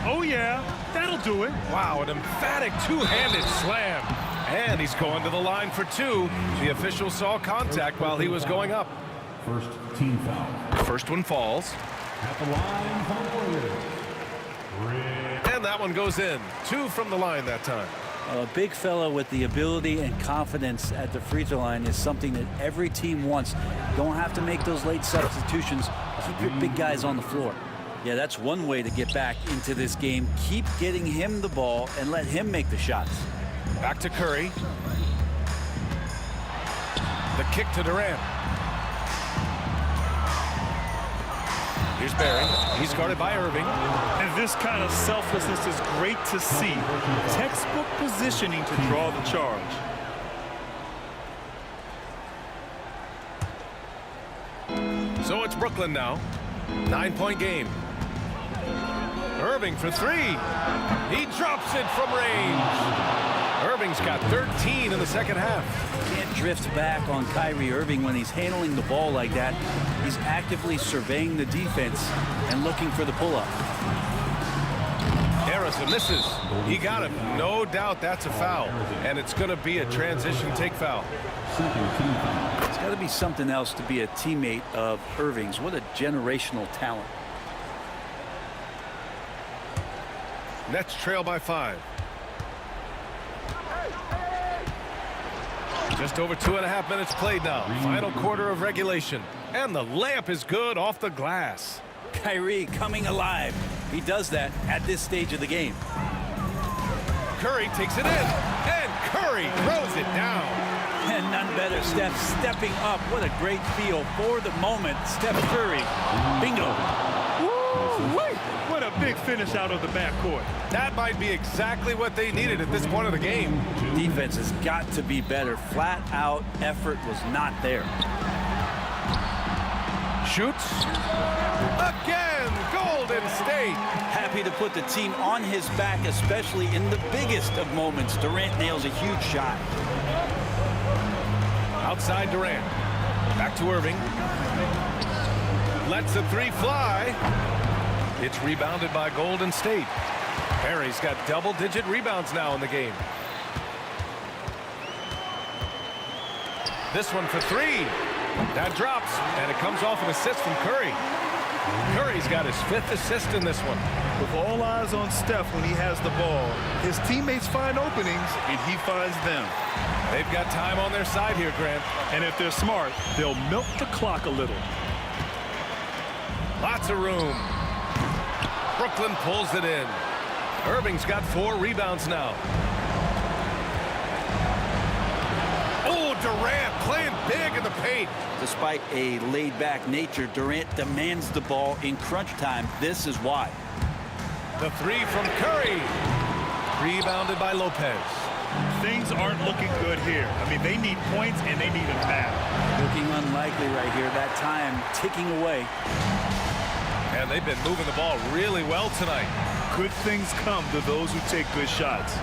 Oh, yeah, that'll do it. Wow, an emphatic two-handed slam. And he's going to the line for two. The official saw contact while he was going up. First team foul. First one falls. At the line for the Warriors. And that one goes in. Two from the line that time. A big fella with the ability and confidence at the free throw line is something that every team wants. Don't have to make those late substitutions. Keep your big guys on the floor. Yeah, that's one way to get back into this game. Keep getting him the ball and let him make the shots. Back to Curry. The kick to Durant. Here's Barry. He's guarded by Irving. And this kind of selflessness is great to see. Textbook positioning to draw the charge. So it's Brooklyn now. 9-point game. Irving for three. He drops it from range. Irving's got 13 in the second half. Can't drift back on Kyrie Irving when he's handling the ball like that. He's actively surveying the defense and looking for the pull-up. Harrison misses. He got him. No doubt that's a foul. And it's going to be a transition take foul. It's got to be something else to be a teammate of Irving's. What a generational talent. Nets trail by 5. Just over 2.5 minutes played now. Final quarter of regulation. And the layup is good off the glass. Kyrie coming alive. He does that at this stage of the game. Curry takes it in. And Curry throws it down. And none better. Steph stepping up. What a great feel for the moment. Steph Curry. Bingo. Woo-wee. What a big finish out of the backcourt. That might be exactly what they needed at this point of the game. Defense has got to be better. Flat out effort was not there. Shoots. Again, Golden State. Happy to put the team on his back, especially in the biggest of moments. Durant nails a huge shot. Outside Durant. Back to Irving. Lets the three fly. It's rebounded by Golden State. Barry's got double-digit rebounds now in the game. This one for three. That drops, and it comes off an assist from Curry. Curry's got his 5th assist in this one. With all eyes on Steph when he has the ball, his teammates find openings, and he finds them. They've got time on their side here, Grant. And if they're smart, they'll milk the clock a little. Lots of room. Brooklyn pulls it in. Irving's got 4 rebounds now. Oh, Durant playing big in the paint. Despite a laid-back nature, Durant demands the ball in crunch time. This is why. The three from Curry. Rebounded by Lopez. Things aren't looking good here. I mean, they need points, and they need them now. Looking unlikely right here. That time ticking away. And they've been moving the ball really well tonight. Good things come to those who take good shots.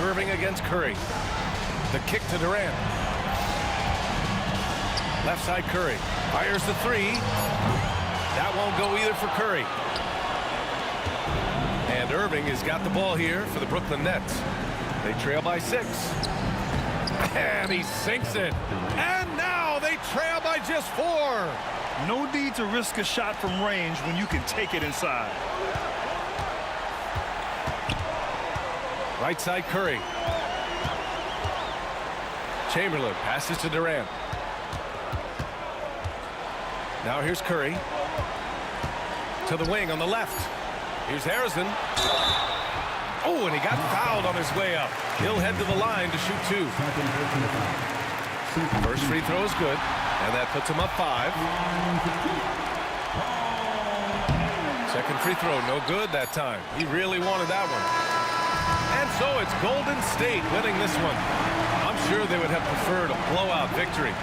Irving against Curry. The kick to Durant. Left side Curry. Fires the three. That won't go either for Curry. And Irving has got the ball here for the Brooklyn Nets. They trail by 6. And he sinks it. And now they trail by just 4. No need to risk a shot from range when you can take it inside. Right side Curry. Chamberlain passes to Durant. Now here's Curry. To the wing on the left. Here's Harrison. Oh, and he got fouled on his way up. He'll head to the line to shoot 2. First free throw is good, and that puts him up 5. Second free throw, no good that time. He really wanted that one. And so it's Golden State winning this one. I'm sure they would have preferred a blowout victory.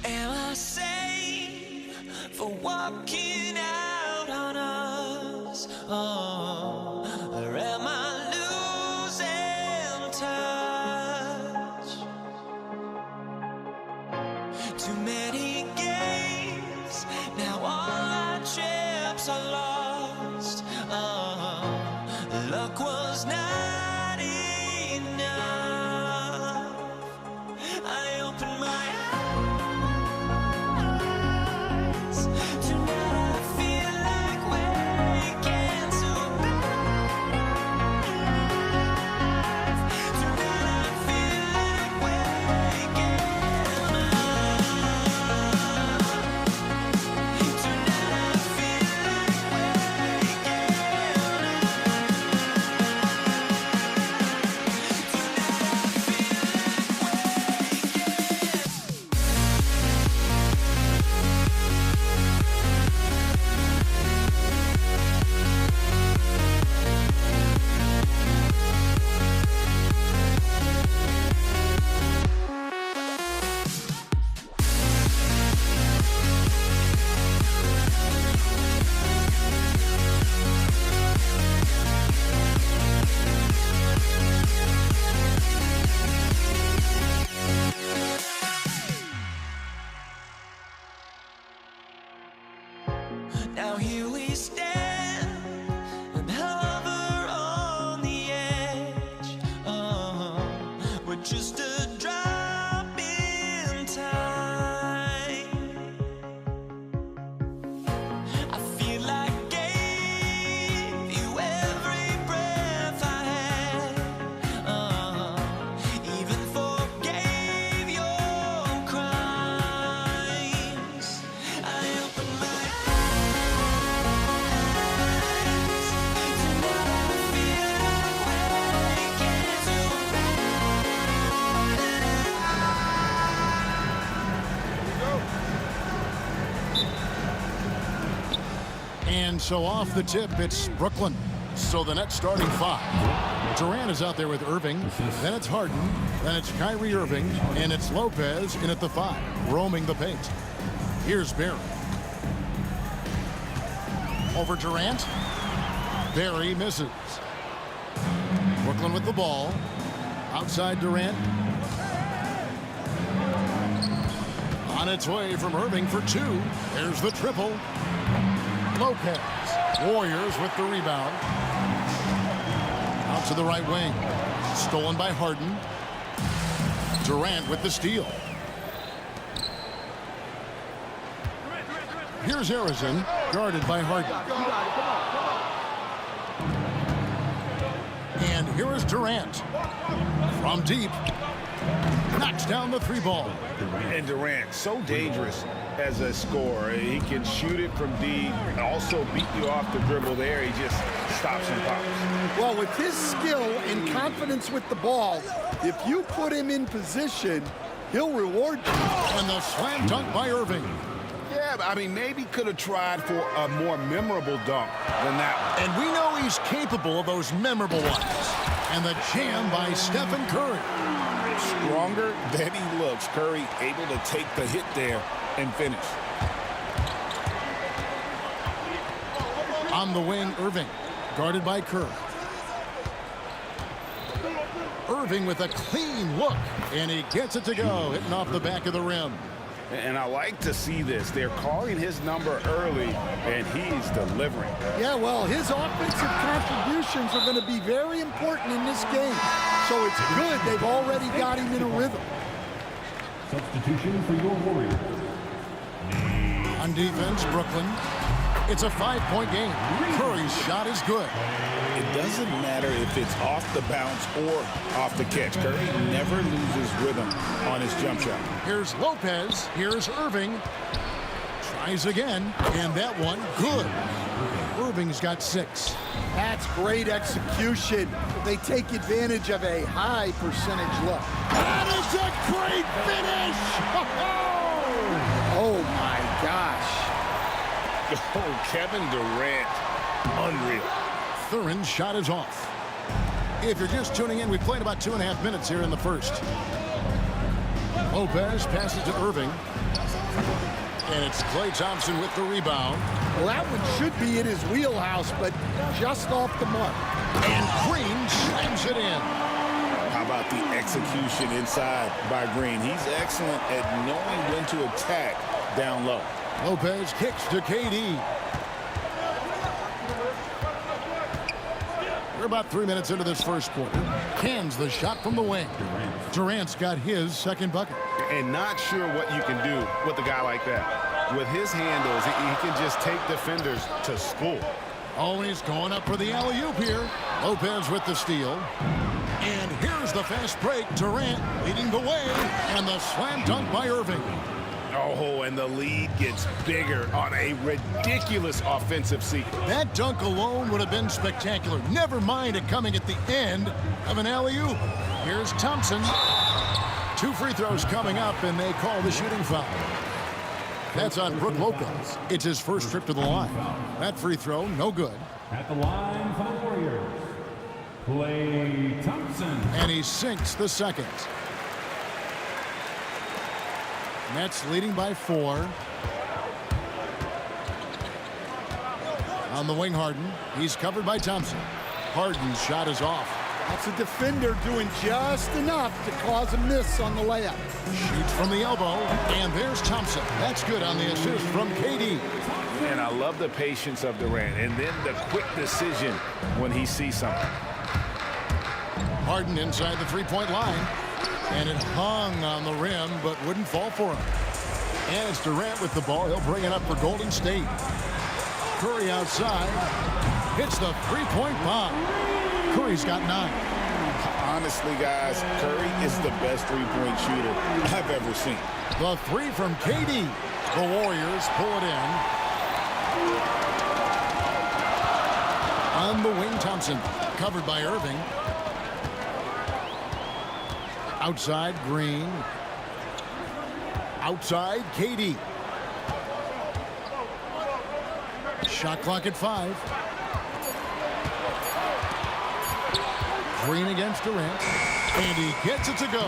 Am I safe for walking out? Too many games, now all our chips are lost. Luck was not enough. I opened my eyes. Tonight I feel like waking to a better life. Tonight I feel like waking up. Tonight I feel like waking Now here we stand and hover on the edge. We're just a drop in time. I feel like gave you every breath I had. Even forgave your crimes. I opened my And so off the tip, it's Brooklyn. So the next starting five. Durant is out there with Irving. Then it's Harden. Then it's Kyrie Irving. And it's Lopez in at the 5, roaming the paint. Here's Barry. Over Durant. Barry misses. Brooklyn with the ball. Outside Durant. On its way from Irving for 2. There's the triple. Lopez. Warriors with the rebound. Out to the right wing. Stolen by Harden. Durant with the steal. Here's Harrison, guarded by Harden. And here is Durant. From deep. Knocks down the 3 ball. And Durant, so dangerous as a scorer. He can shoot it from deep, also beat you off the dribble there. He just stops and pops. Well, with his skill and confidence with the ball, if you put him in position, he'll reward you. And the slam dunk by Irving. Yeah, but I mean, maybe could have tried for a more memorable dunk than that one. And we know he's capable of those memorable ones. And the jam by Stephen Curry. Stronger than he looks. Curry able to take the hit there and finish. On the wing, Irving, guarded by Kerr. Irving with a clean look, and he gets it to go, hitting off the back of the rim. And I like to see this. They're calling his number early, and he's delivering. Yeah, well, his offensive contributions are going to be very important in this game. So it's good they've already got him in a rhythm. Substitution for your Warriors. On defense, Brooklyn. It's a 5-point game. Curry's shot is good. It doesn't matter if it's off the bounce or off the catch. Curry never loses rhythm on his jump shot. Here's Lopez. Here's Irving. Tries again, and that one good. Irving's got 6. That's great execution. They take advantage of a high percentage look. That is a great finish! Oh my gosh. Oh, Kevin Durant, unreal. Thurin's shot is off. If you're just tuning in, we played about 2.5 minutes here in the first. Lopez passes to Irving. And it's Klay Thompson with the rebound. Well, that one should be in his wheelhouse, but just off the mark. And Green slams it in. How about the execution inside by Green. He's excellent at knowing when to attack down low. Lopez kicks to KD. We're about 3 minutes into this first quarter. Cans the shot from the wing. Durant's got his second bucket. And not sure what you can do with a guy like that. With his handles, he can just take defenders to school. Always going up for the alley-oop here. Lopez with the steal. And here's the fast break. Durant leading the way. And the slam dunk by Irving. Oh, and the lead gets bigger on a ridiculous offensive sequence. That dunk alone would have been spectacular. Never mind it coming at the end of an alley-oop. Here's Thompson. 2 free throws coming up, and they call the shooting foul. That's on Brook Lopez. It's his first trip to the line. That free throw, no good. At the line for the Warriors, Klay Thompson. And he sinks the second. Nets leading by 4. On the wing, Harden. He's covered by Thompson. Harden's shot is off. That's a defender doing just enough to cause a miss on the layup. Shoots from the elbow, and there's Thompson. That's good on the assist from KD. And I love the patience of Durant, and then the quick decision when he sees something. Harden inside the three-point line, and it hung on the rim, but wouldn't fall for him. And it's Durant with the ball. He'll bring it up for Golden State. Curry outside, hits the three-point bomb. Curry's got 9. Honestly, guys, Curry is the best three-point shooter I've ever seen. The 3 from KD. The Warriors pull it in. On the wing, Thompson, covered by Irving. Outside, Green. Outside, KD. Shot clock at 5. Green against Durant, and he gets it to go.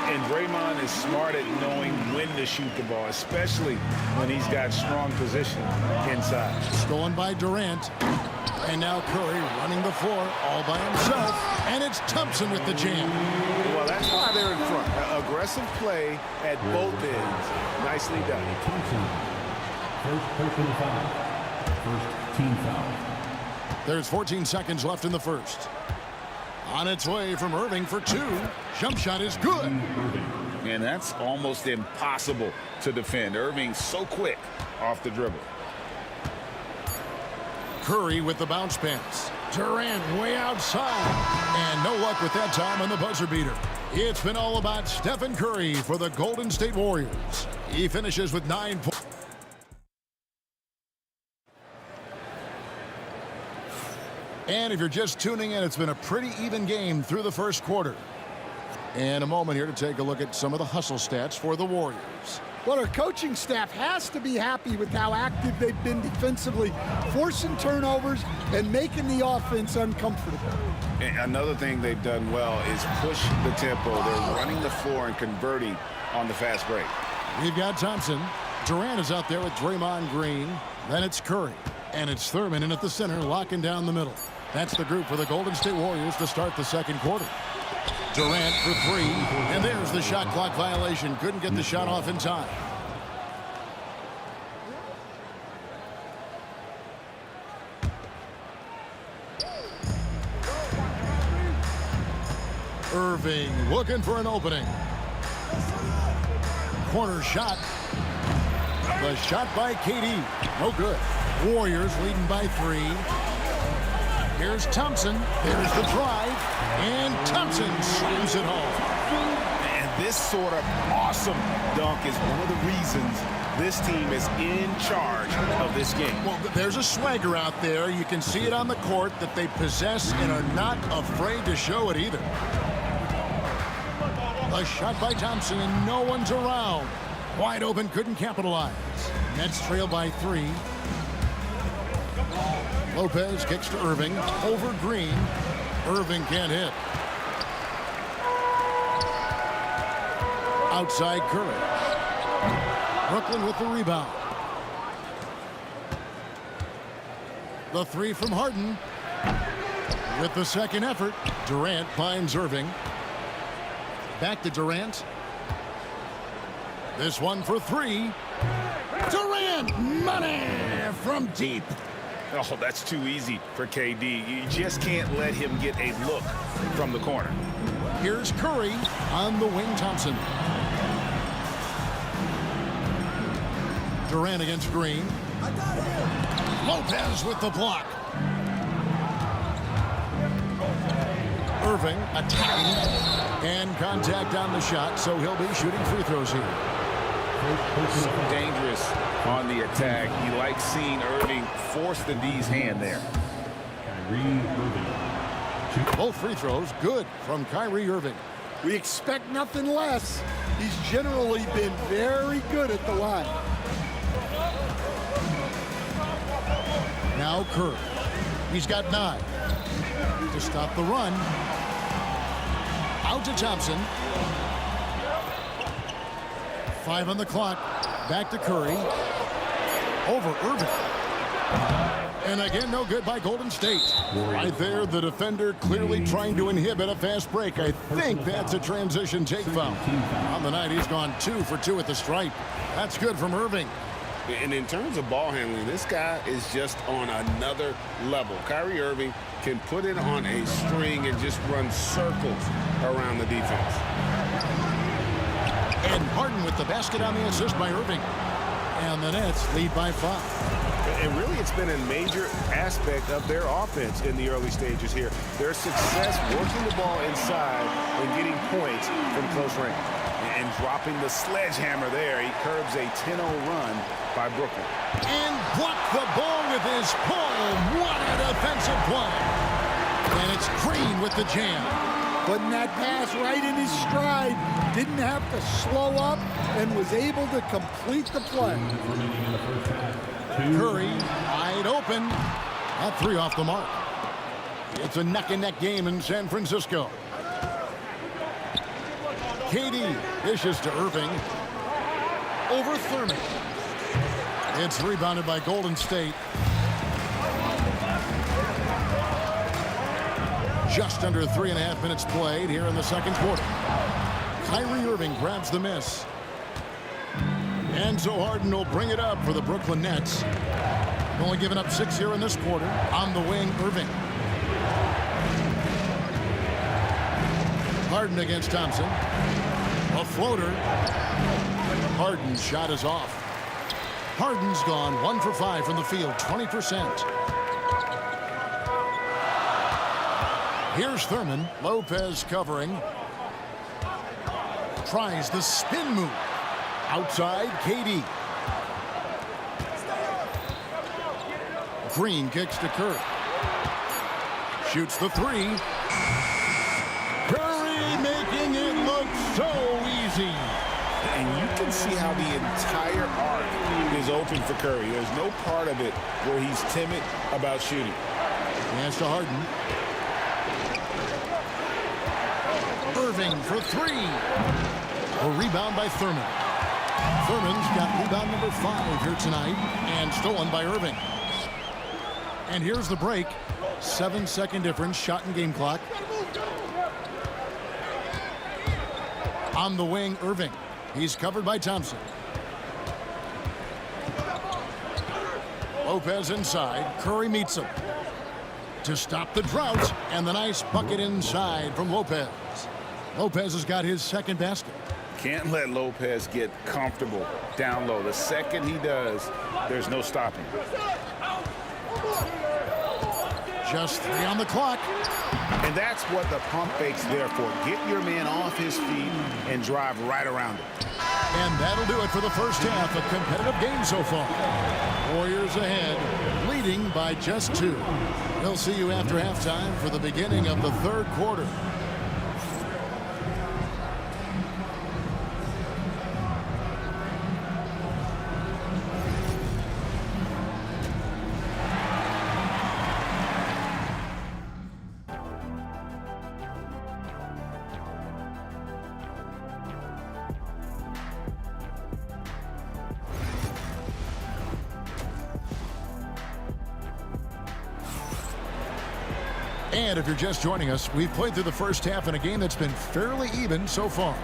And Draymond is smart at knowing when to shoot the ball, especially when he's got strong position inside. Stolen by Durant, and now Curry running the floor all by himself, and it's Thompson with the jam. Well, that's why they're in front. Aggressive play at both ends. Nicely done. First personal foul. First team foul. There's 14 seconds left in the first. On its way from Irving for 2. Jump shot is good. And that's almost impossible to defend. Irving's so quick off the dribble. Curry with the bounce pass. Durant way outside. And no luck with that time on the buzzer beater. It's been all about Stephen Curry for the Golden State Warriors. He finishes with 9 points. And if you're just tuning in, it's been a pretty even game through the first quarter. And a moment here to take a look at some of the hustle stats for the Warriors. Well, our coaching staff has to be happy with how active they've been defensively, forcing turnovers and making the offense uncomfortable. And another thing they've done well is push the tempo. They're running the floor and converting on the fast break. We've got Thompson. Durant is out there with Draymond Green. Then it's Curry. And it's Thurman in at the center, locking down the middle. That's the group for the Golden State Warriors to start the second quarter. Durant for 3, and there's the shot clock violation. Couldn't get the shot off in time. Irving looking for an opening. Corner shot. The shot by KD. No good. Warriors leading by 3. Here's Thompson. There's the drive. And Thompson slams it home. And this sort of awesome dunk is one of the reasons this team is in charge of this game. Well, there's a swagger out there. You can see it on the court that they possess and are not afraid to show it either. A shot by Thompson and no one's around. Wide open, couldn't capitalize. Nets trail by 3. Lopez kicks to Irving. Over Green. Irving can't hit. Outside Curry. Brooklyn with the rebound. The 3 from Harden. With the second effort, Durant finds Irving. Back to Durant. This one for three. Durant, money from deep. Oh, that's too easy for KD. You just can't let him get a look from the corner. Here's Curry on the wing. Thompson. Durant against Green. Lopez with the block. Irving attacking and contact on the shot, so he'll be shooting free throws here. So dangerous on the attack. He likes seeing Irving force the D's hand there. Both free throws good from Kyrie Irving. We expect nothing less. He's generally been very good at the line. Now Kerr. He's got 9 to stop the run. Out to Thompson. 5 on the clock. Back to Curry. Over Irving. And again, no good by Golden State. Right there, the defender clearly trying to inhibit a fast break. I think that's a transition take foul. On the night, he's gone 2 for 2 at the stripe. That's good from Irving. And in terms of ball handling, this guy is just on another level. Kyrie Irving can put it on a string and just run circles around the defense. And Harden with the basket on the assist by Irving. And the Nets lead by 5. And really, it's been a major aspect of their offense in the early stages here. Their success working the ball inside and getting points from close range. And dropping the sledgehammer there, he curbs a 10-0 run by Brooklyn. And blocked the ball with his palm. What a defensive play. And it's Green with the jam. Putting that pass right in his stride. Didn't have to slow up and was able to complete the play. Curry wide open. That 3 off the mark. It's a neck-and-neck game in San Francisco. KD dishes to Irving. Over Thurman. It's rebounded by Golden State. Just under 3.5 minutes played here in the second quarter. Kyrie Irving grabs the miss. And so Harden will bring it up for the Brooklyn Nets. Only giving up 6 here in this quarter. On the wing, Irving. Harden against Thompson. A floater. Harden's shot is off. Harden's gone 1 for 5 from the field, 20%. Here's Thurman. Lopez covering. Tries the spin move. Outside, KD. Green kicks to Curry. Shoots the 3. Curry making it look so easy. And you can see how the entire arc is open for Curry. There's no part of it where he's timid about shooting. Pass to Harden. Irving for 3. A rebound by Thurman. Thurman's got rebound number 5 here tonight and stolen by Irving. And here's the break. 7-second difference, shot and game clock. On the wing, Irving. He's covered by Thompson. Lopez inside. Curry meets him. To stop the drought, and the nice bucket inside from Lopez. Lopez has got his second basket. Can't let Lopez get comfortable down low. The second he does, there's no stopping. Just 3 on the clock. And that's what the pump fake's there for. Get your man off his feet and drive right around him. And that'll do it for the first half. A competitive game so far. Warriors ahead, leading by just 2. We'll see you after halftime for the beginning of the third quarter. And if you're just joining us, we've played through the first half in a game that's been fairly even so far.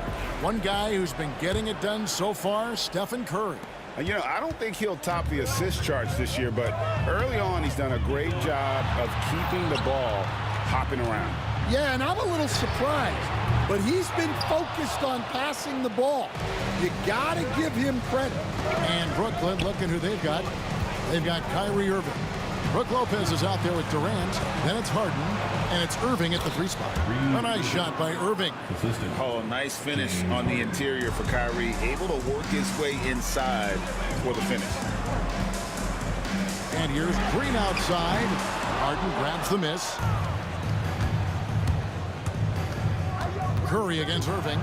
One guy who's been getting it done so far, Stephen Curry. You know, I don't think he'll top the assist charts this year, but early on he's done a great job of keeping the ball hopping around. Yeah, and I'm a little surprised, but he's been focused on passing the ball. You got to give him credit. And Brooklyn, looking who they've got. They've got Kyrie Irving. Brook Lopez is out there with Durant. Then it's Harden, and it's Irving at the free spot. A nice shot by Irving. Oh, nice finish on the interior for Kyrie. Able to work his way inside for the finish. And here's Green outside. Harden grabs the miss. Curry against Irving.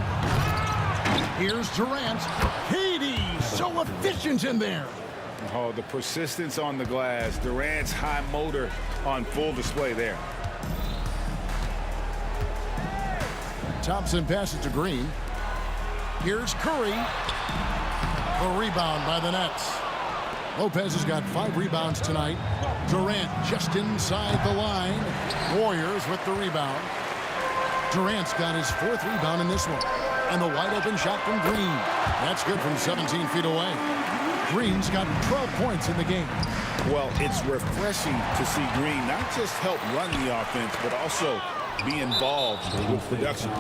Here's Durant. Katie, so efficient in there. Oh, the persistence on the glass. Durant's high motor on full display there. Thompson passes to Green. Here's Curry. A rebound by the Nets. Lopez has got 5 rebounds tonight. Durant just inside the line. Warriors with the rebound. Durant's got his 4th rebound in this one. And the wide open shot from Green. That's good from 17 feet away. Green's got 12 points in the game. Well, it's refreshing to see Green not just help run the offense, but also be involved with production.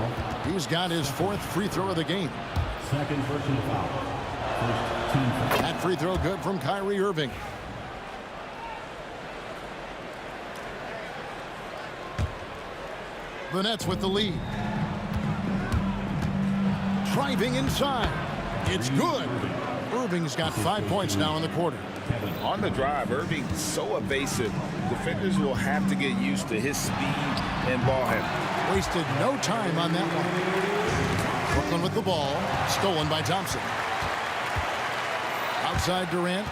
He's got his 4th free throw of the game. Second personal foul. First team foul. That free throw good from Kyrie Irving. The Nets with the lead. Driving inside. It's good. Irving's got 5 points now in the quarter. On the drive, Irving's so evasive. Defenders will have to get used to his speed and ball handling. Wasted no time on that one. Brooklyn with the ball. Stolen by Thompson. Outside Durant.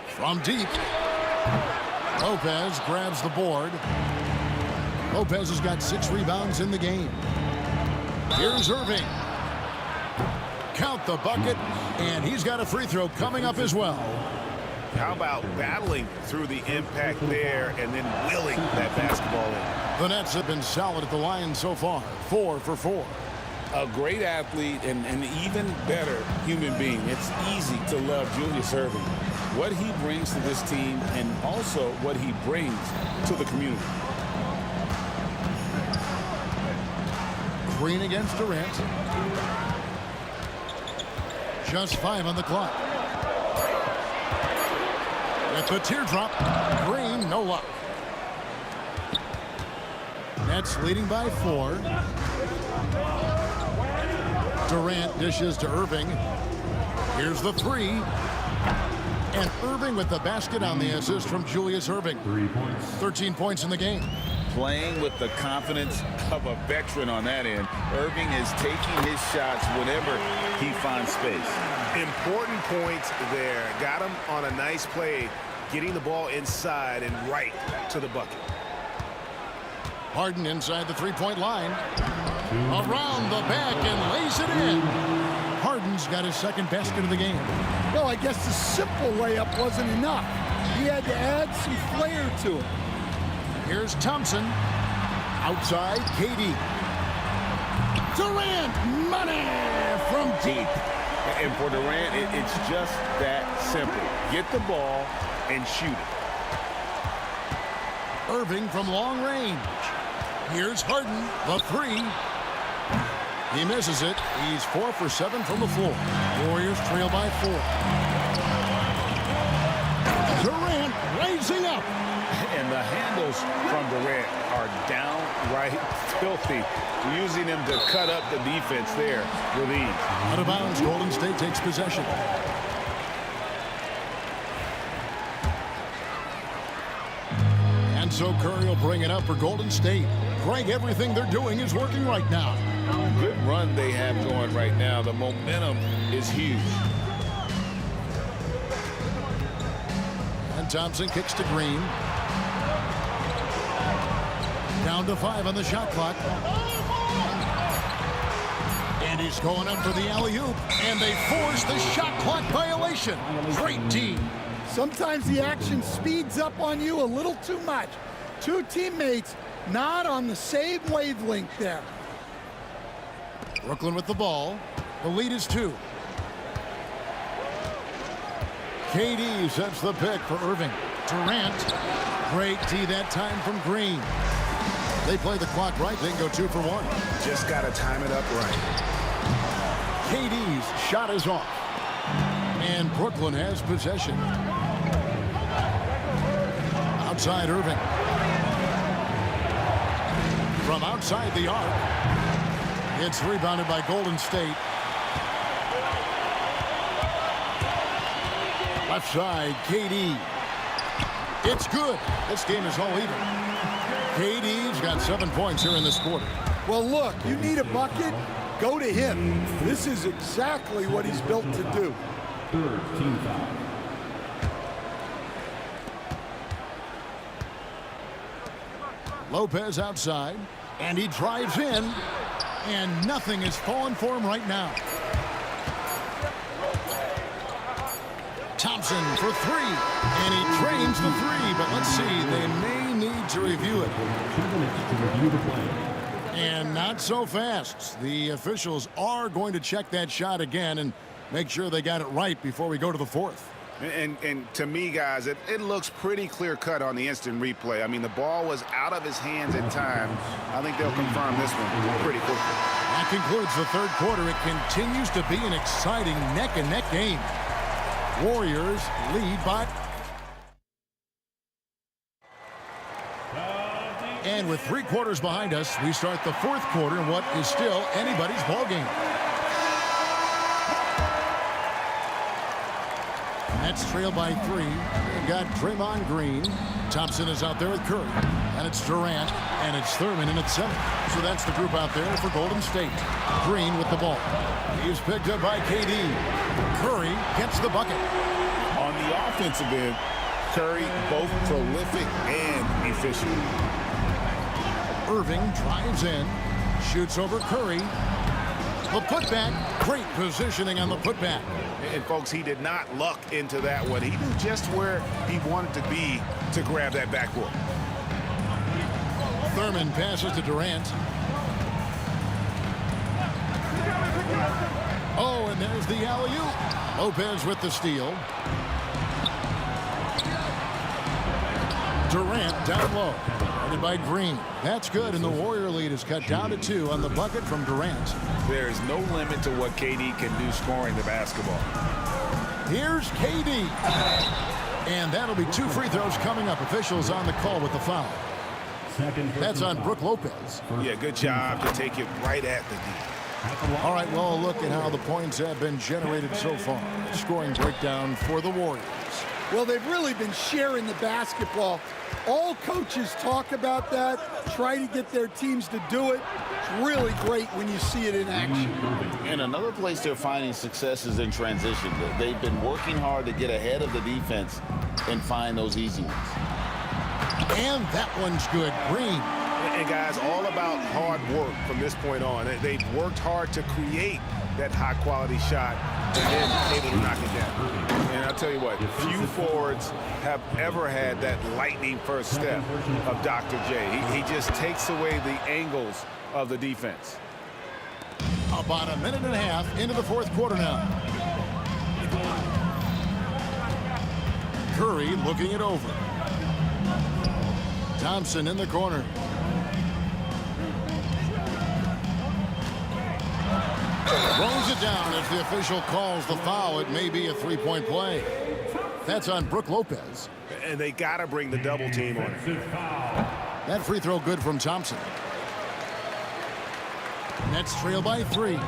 From deep. Lopez grabs the board. Lopez has got 6 rebounds in the game. Here's Irving. Count the bucket, and he's got a free throw coming up as well. How about battling through the impact there and then willing that basketball in? The Nets have been solid at the line so far. 4 for 4. A great athlete and an even better human being. It's easy to love Julius Irving. What he brings to this team and also what he brings to the community. Green against Durant. Just 5 on the clock. With the teardrop, Green, no luck. Nets leading by 4. Durant dishes to Irving. Here's the 3. And Irving with the basket on the assist from Julius Irving. 3 points. 13 points in the game. Playing with the confidence of a veteran on that end. Irving is taking his shots whenever he finds space. Important points there. Got him on a nice play, getting the ball inside and right to the bucket. Harden inside the 3-point line. Around the back and lays it in. Harden's got his 2nd basket of the game. Well, I guess the simple layup wasn't enough. He had to add some flair to it. Here's Thompson. Outside, KD. Durant, money from deep. And for Durant, it's just that simple. Get the ball and shoot it. Irving from long range. Here's Harden, the 3. He misses it. He's 4 for 7 from the floor. Warriors trail by 4. Durant raising up. And the handles from Durant are downright filthy, using him to cut up the defense there with ease. Out of bounds, Golden State takes possession. And so Curry will bring it up for Golden State. Greg, everything they're doing is working right now. Good run they have going right now. The momentum is huge. And Thompson kicks to Green. Down to 5 on the shot clock. And he's going up for the alley-oop. And they force the shot clock violation. Great team. Sometimes the action speeds up on you a little too much. Two teammates not on the same wavelength there. Brooklyn with the ball. The lead is 2. KD sets the pick for Irving. Durant. Great D that time from Green. They play the clock right. They can go 2 for 1. Just got to time it up right. KD's shot is off. And Brooklyn has possession. Outside Irving. From outside the arc. It's rebounded by Golden State. Left side, KD. It's good. This game is all even. KD's got 7 points here in this quarter. Well, look, you need a bucket, go to him. This is exactly what he's built to do. Third team foul. Lopez outside, and he drives in, and nothing is falling for him right now. Thompson for 3, and he drains the 3, but let's see, they may need to review it. And not so fast. The officials are going to check that shot again and make sure they got it right before we go to the 4th. And to me, guys, it looks pretty clear-cut on the instant replay. I mean, the ball was out of his hands at times. I think they'll confirm this one pretty quickly. That concludes the 3rd quarter. It continues to be an exciting neck-and-neck game. Warriors lead by... And with 3 quarters behind us, we start the 4th quarter in what is still anybody's ball game. Nets trail by 3. They've got Draymond Green. Thompson is out there with Curry. And it's Durant. And it's Thurman in at 7. So that's the group out there for Golden State. Green with the ball. He's picked up by KD. Curry gets the bucket. On the offensive end, Curry both prolific and efficient. Irving drives in. Shoots over Curry. The putback. Great positioning on the putback. And, folks, he did not luck into that one. He knew just where he wanted to be to grab that backboard. Thurman passes to Durant. Oh, and there's the alley-oop. Lopez with the steal. Durant down low. Guarded by Green. That's good, and the Warrior lead is cut down to 2 on the bucket from Durant. There is no limit to what KD can do scoring the basketball. Here's KD. And that'll be 2 free throws coming up. Officials on the call with the foul. That's on Brook Lopez. Yeah, good job to take it right at the D. All right, well, look at how the points have been generated so far. Scoring breakdown for the Warriors. Well, they've really been sharing the basketball. All coaches talk about that, try to get their teams to do it. It's really great when you see it in action. And another place they're finding success is in transition. They've been working hard to get ahead of the defense and find those easy ones. And that one's good. Green. And, guys, all about hard work from this point on. They've worked hard to create that high-quality shot and then able to knock it down. And I'll tell you what, few forwards have ever had that lightning first step of Dr. J. He just takes away the angles of the defense. About a minute and a half into the 4th quarter now. Curry looking it over. Thompson in the corner. Throws it down as the official calls the foul. It may be a 3-point play. That's on Brook Lopez. And they got to bring the double team on it. That free throw good from Thompson. Nets trail by 3. Made 3.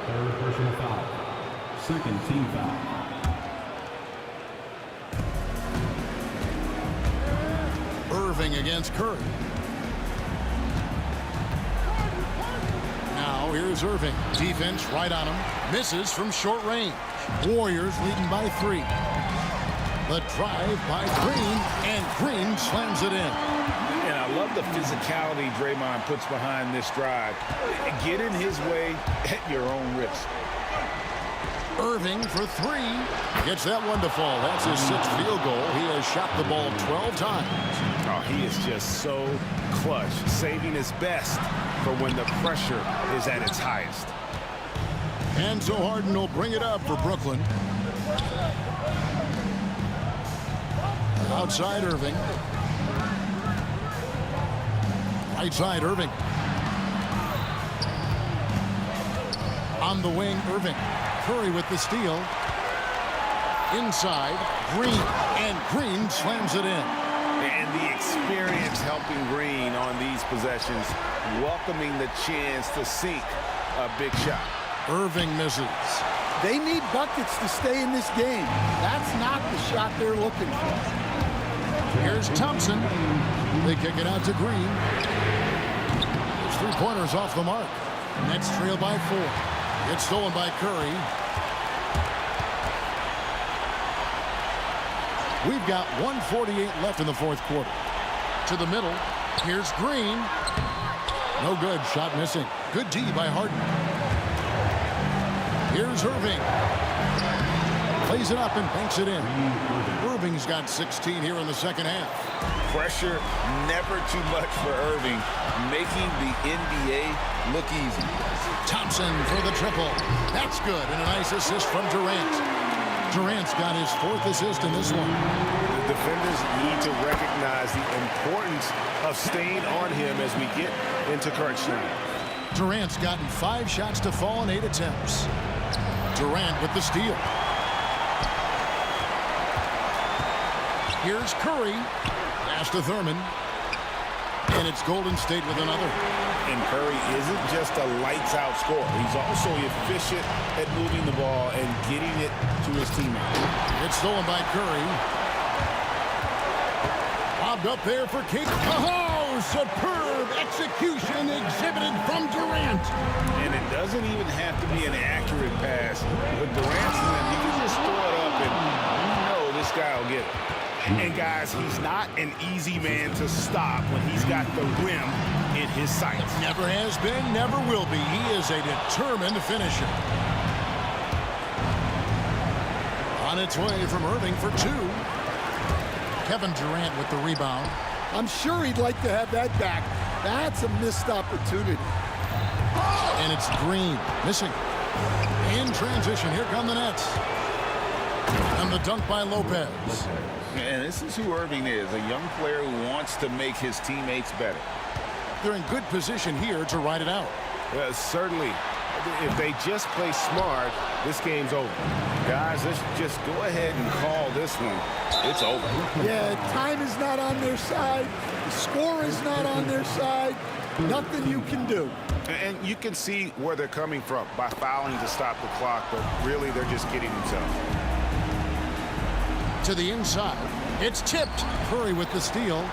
Third personal foul. Second team foul. Irving against Curry. Now here's Irving. Defense right on him. Misses from short range. Warriors leading by 3. The drive by Green, and Green slams it in. And I love the physicality Draymond puts behind this drive. Get in his way at your own risk. Irving for three. Gets that one to fall. That's his 6th field goal. He has shot the ball 12 times. Oh, he is just so clutch, saving his best for when the pressure is at its highest. And so Harden will bring it up for Brooklyn. Outside Irving. Right side Irving. On the wing, Irving. Curry with the steal. Inside, Green. And Green slams it in. And the experience helping Green on these possessions, welcoming the chance to sink a big shot. Irving misses. They need buckets to stay in this game. That's not the shot they're looking for. Here's Thompson. They kick it out to Green. His 3-pointers off the mark. Nets trail by 4. It's stolen by Curry. We've got 1:48 left in the 4th quarter. To the middle. Here's Green. No good. Shot missing. Good D by Harden. Here's Irving. Plays it up and banks it in. Irving's got 16 here in the second half. Pressure never too much for Irving, making the NBA look easy. Thompson for the triple. That's good, and a nice assist from Durant. Durant's got his 4th assist in this one. The defenders need to recognize the importance of staying on him as we get into crunch time. Durant's gotten 5 shots to fall in 8 attempts. Durant with the steal. Here's Curry. Pass to Thurman. And it's Golden State with another. And Curry isn't just a lights-out scorer. He's also efficient at moving the ball and getting it to his teammates. It's stolen by Curry. Bobbed up there for King. Oh, superb execution exhibited from Durant. And it doesn't even have to be an accurate pass. With Durant's limb, he can just throw it up and you know this guy will get it. And guys, he's not an easy man to stop when he's got the rim in his sights. Never has been, never will be. He is a determined finisher. On its way from Irving for 2. Kevin Durant with the rebound. I'm sure he'd like to have that back. That's a missed opportunity. And it's Green missing. In transition, here come the Nets. And the dunk by Lopez. And this is who Irving is, a young player who wants to make his teammates better. They're in good position here to ride it out. Certainly. If they just play smart, this game's over. Guys, let's just go ahead and call this one. It's over. Yeah, time is not on their side. The score is not on their side. Nothing you can do. And you can see where they're coming from by fouling to stop the clock, but really they're just kidding themselves. To the inside. It's tipped. Curry with the steal.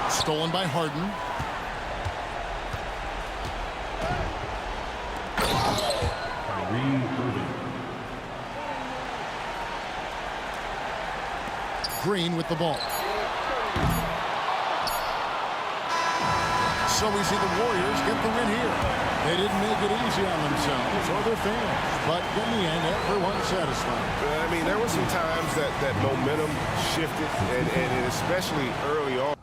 Stolen by Harden. Green with the ball. So we see the Warriors get the win here. They didn't make it easy on themselves or their fans, but in the end, everyone's satisfied. I mean, there were some times that momentum shifted, and especially early on.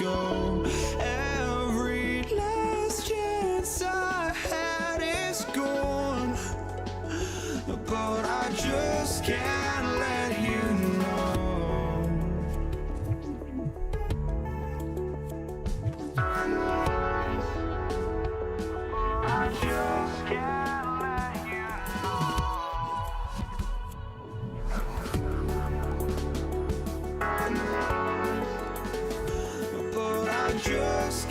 go. Every last chance I had is gone, but I just can't let you know. I just can't let you know. But I just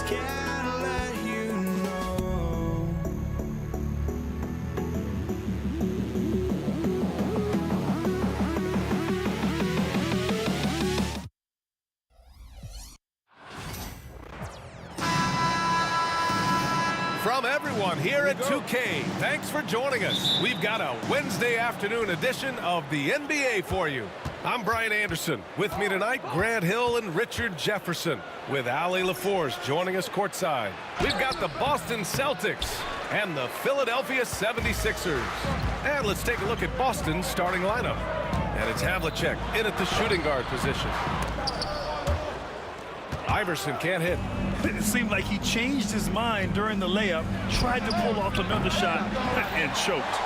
can't let you know. From everyone here at 2K, thanks for joining us. We've got a Wednesday afternoon edition of the NBA for you. I'm Brian Anderson. With me tonight, Grant Hill and Richard Jefferson, with Allie LaForce joining us courtside. We've got the Boston Celtics and the Philadelphia 76ers. And let's take a look at Boston's starting lineup. And it's Havlicek in at the shooting guard position. Iverson can't hit. It seemed like he changed his mind during the layup, tried to pull off another shot, and choked.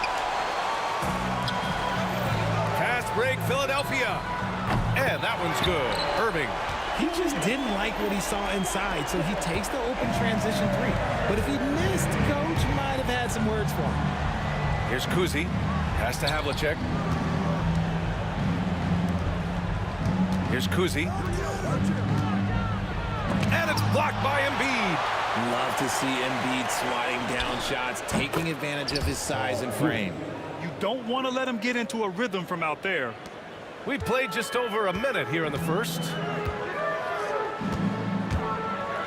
Fast break, Philadelphia. And that one's good. Irving. He just didn't like what he saw inside, so he takes the open transition three. But if he missed, coach might have had some words for him. Here's Kuzi. Pass to Havlicek. Here's Kuzi. And it's blocked by Embiid. Love to see Embiid swatting down shots, taking advantage of his size and frame. You don't want to let him get into a rhythm from out there. We played just over a minute here in the first.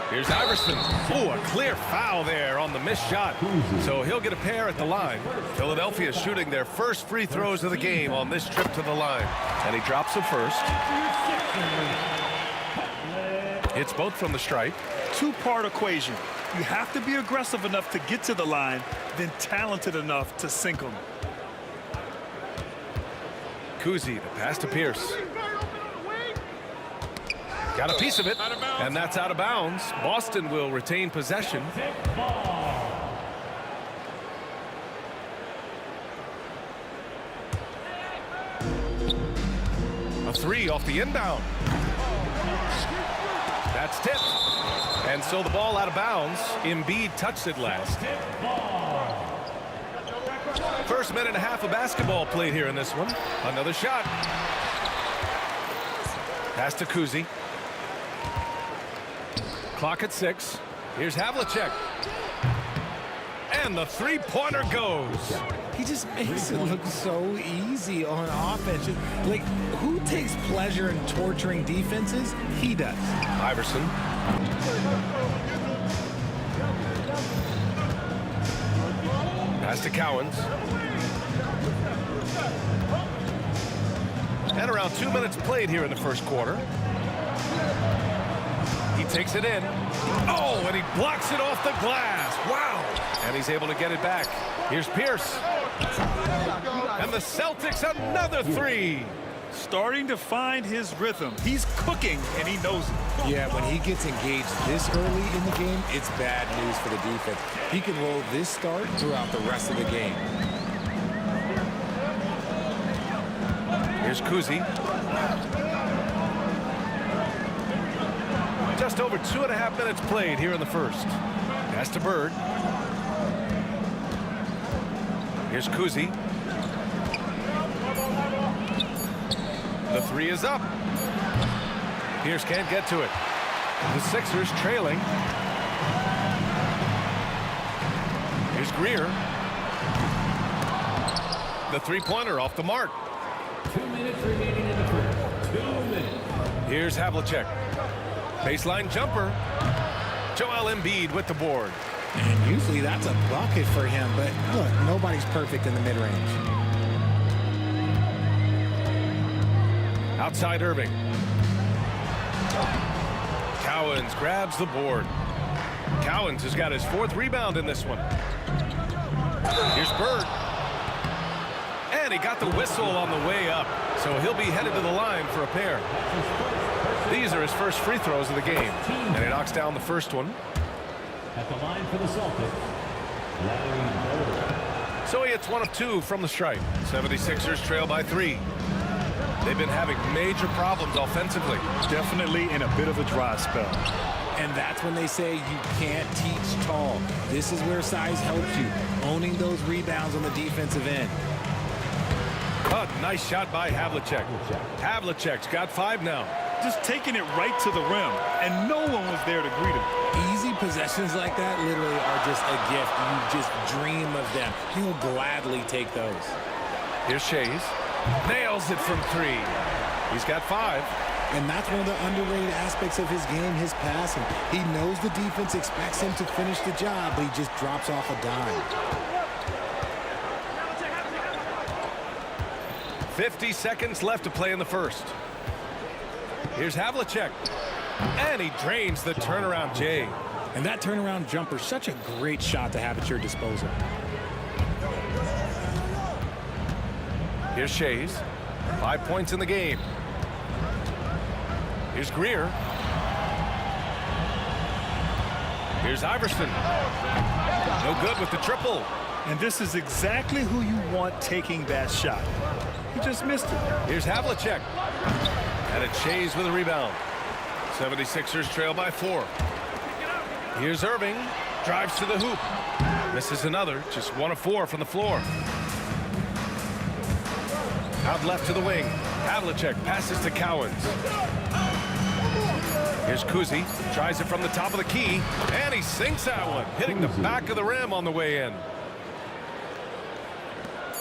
Here's Iverson. Oh, a clear foul there on the missed shot. So he'll get a pair at the line. Philadelphia shooting their first free throws of the game on this trip to the line. And he drops them first. It's both from the stripe. Two-part equation. You have to be aggressive enough to get to the line, then talented enough to sink them. Kuzi, the pass to Pierce. Got a piece of it, and that's out of bounds. Boston will retain possession. A three off the inbound. That's tipped. And so the ball out of bounds. Embiid touched it last. First minute and a half of basketball played here in this one. Another shot. Pass to Kuzi. Clock at 6. Here's Havlicek. And the three-pointer goes. He just makes it look so easy on offense. Like, who takes pleasure in torturing defenses? He does. Iverson. Pass to Cowens. And around 2 minutes played here in the first quarter. He takes it in. Oh, and he blocks it off the glass. Wow. And he's able to get it back. Here's Pierce. And the Celtics another three. Starting to find his rhythm. He's cooking, and he knows it. Yeah, when he gets engaged this early in the game, it's bad news for the defense. He can roll this start throughout the rest of the game. Here's Kuzi. Just over 2.5 minutes played here in the first. Pass to Bird. Here's Kuzi. The three is up. Pierce can't get to it. The Sixers trailing. Here's Greer. The three-pointer off the mark. 2 minutes remaining in the first. 2 minutes. Here's Havlicek. Baseline jumper. Joel Embiid with the board. And usually that's a bucket for him, but look, nobody's perfect in the mid-range. Outside Irving. Cowens grabs the board. Cowens has got his 4th rebound in this one. Here's Bird. And he got the whistle on the way up, so he'll be headed to the line for a pair. These are his first free throws of the game, and he knocks down the first one. At the line for the Celtics, Larry Bird. So he hits 1 of 2 from the stripe. 76ers trail by 3. They've been having major problems offensively. Definitely in a bit of a dry spell. And that's when they say you can't teach tall. This is where size helps you, owning those rebounds on the defensive end. Oh, nice shot by Havlicek. Havlicek's got 5 now. Just taking it right to the rim, and no one was there to greet him. Easy possessions like that literally are just a gift. You just dream of them. He'll gladly take those. Here's Shays. Nails it from 3. He's got 5. And that's one of the underrated aspects of his game, his passing. He knows the defense expects him to finish the job, but he just drops off a dime. 50 seconds left to play in the first. Here's Havlicek. And he drains the turnaround J. And that turnaround jumper, such a great shot to have at your disposal. Here's Shays. 5 points in the game. Here's Greer. Here's Iverson. No good with the triple. And this is exactly who you want taking that shot. He just missed it. Here's Havlicek. And it's Shays with a rebound. 76ers trail by 4. Here's Irving. Drives to the hoop. Misses another. Just 1 of 4 from the floor. Out left to the wing. Havlicek passes to Cowens. Here's Kuzi. Tries it from the top of the key. And he sinks that one. Hitting the back of the rim on the way in.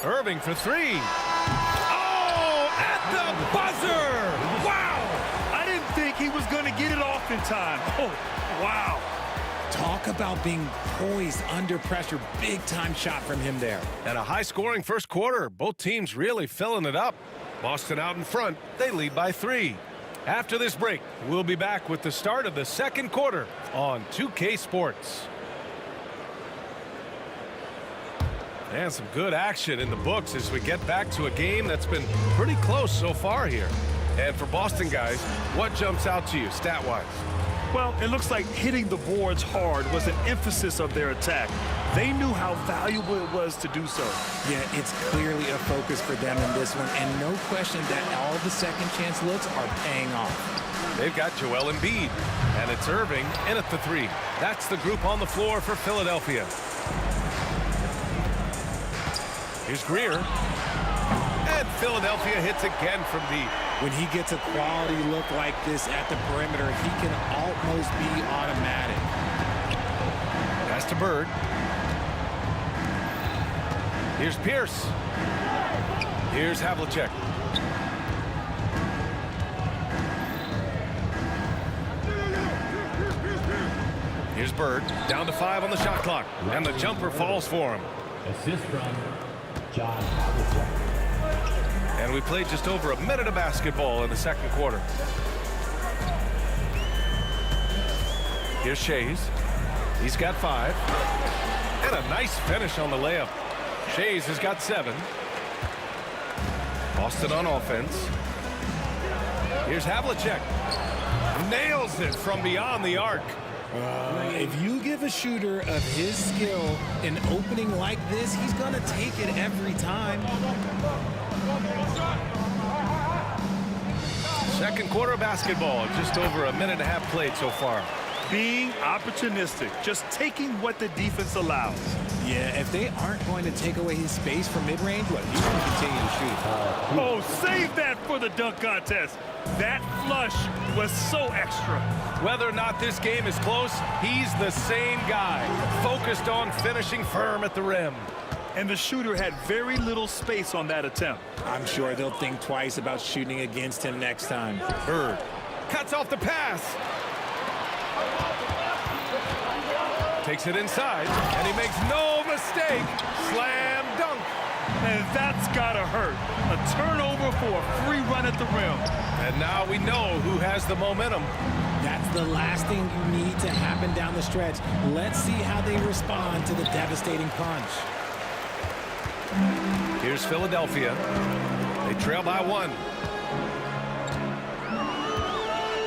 Irving for 3. Oh, at the buzzer! Wow! I didn't think he was going to get it off in time. Oh, wow. Talk about being poised under pressure. Big time shot from him there. And a high-scoring first quarter. Both teams really filling it up. Boston out in front. They lead by 3. After this break, we'll be back with the start of the second quarter on 2K Sports. And some good action in the books as we get back to a game that's been pretty close so far here. And for Boston guys, what jumps out to you stat-wise? Well, it looks like hitting the boards hard was an emphasis of their attack. They knew how valuable it was to do so. Yeah, it's clearly a focus for them in this one, and no question that all the second chance looks are paying off. They've got Joel Embiid, and it's Irving in at the 3. That's the group on the floor for Philadelphia. Here's Greer. And Philadelphia hits again from deep. When he gets a quality look like this at the perimeter, he can almost be automatic. Pass to Bird. Here's Pierce. Here's Havlicek. Here's Bird. Down to 5 on the shot clock. And the jumper falls for him. Assist from John Havlicek. And we played just over a minute of basketball in the second quarter. Here's Shays. He's got 5. And a nice finish on the layup. Shays has got 7. Boston on offense. Here's Havlicek. Nails it from beyond the arc. If you give a shooter of his skill an opening like this, he's going to take it every time. Second quarter of basketball, just over a minute and a half played so far. Being opportunistic, just taking what the defense allows. Yeah, if they aren't going to take away his space from mid-range, he's going to continue to shoot. Oh, save that for the dunk contest. That flush was so extra. Whether or not this game is close, he's the same guy, focused on finishing firm at the rim. And the shooter had very little space on that attempt. I'm sure they'll think twice about shooting against him next time. Bird cuts off the pass. Takes it inside, and he makes no mistake. Slam dunk. And that's gotta hurt. A turnover for a free run at the rim. And now we know who has the momentum. That's the last thing you need to happen down the stretch. Let's see how they respond to the devastating punch. Here's Philadelphia. They trail by 1.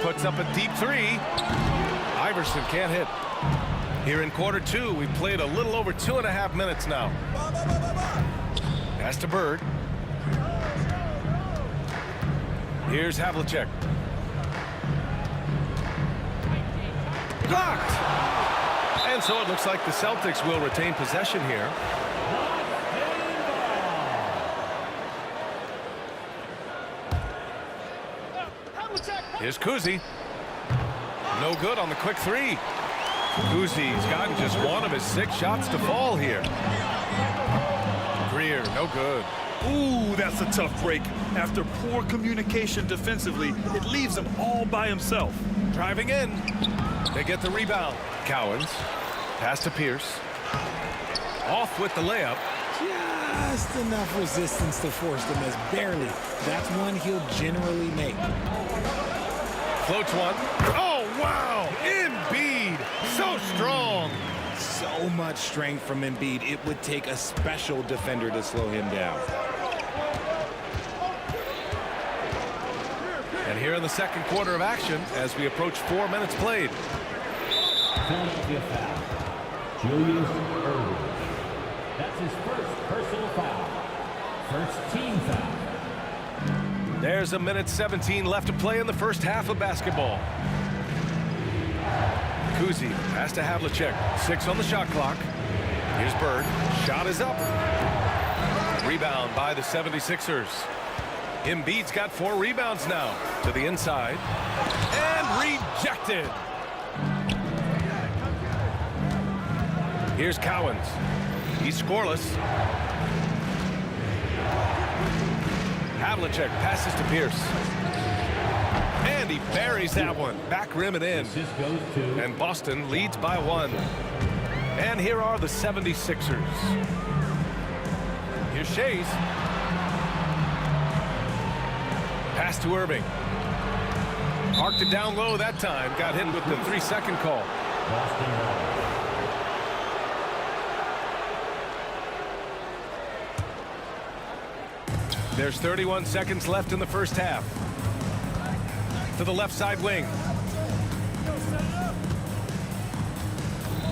Puts up a deep 3. Iverson can't hit. Here in quarter 2, we've played a little over 2.5 minutes now. Pass to Bird. Here's Havlicek. Blocked! And so it looks like the Celtics will retain possession here. Here's Kuzi. No good on the quick 3. Kuzi's gotten just one of his 6 shots to fall here. Greer, no good. Ooh, that's a tough break. After poor communication defensively, it leaves him all by himself. Driving in. They get the rebound. Cowens. Pass to Pierce. Off with the layup. Just enough resistance to force the miss. Barely. That's one he'll generally make. Floats one. Oh, wow! Embiid! So strong! So much strength from Embiid. It would take a special defender to slow him down. And here in the second quarter of action, as we approach 4 minutes played. Philadelphia foul. Julius Erving. That's his first personal foul. First team foul. There's a minute 17 left to play in the first half of basketball. Kuzi has to Havlicek. 6 on the shot clock. Here's Bird. Shot is up. Rebound by the 76ers. Embiid's got 4 rebounds now. To the inside. And rejected. Here's Cowens. He's scoreless. Havlicek passes to Pierce. And he buries that one. Back rim and in. And Boston leads by 1. And here are the 76ers. Here's Shays. Pass to Irving. Arced it down low that time. Got hit with the 3-second call. There's 31 seconds left in the first half. To the left side wing.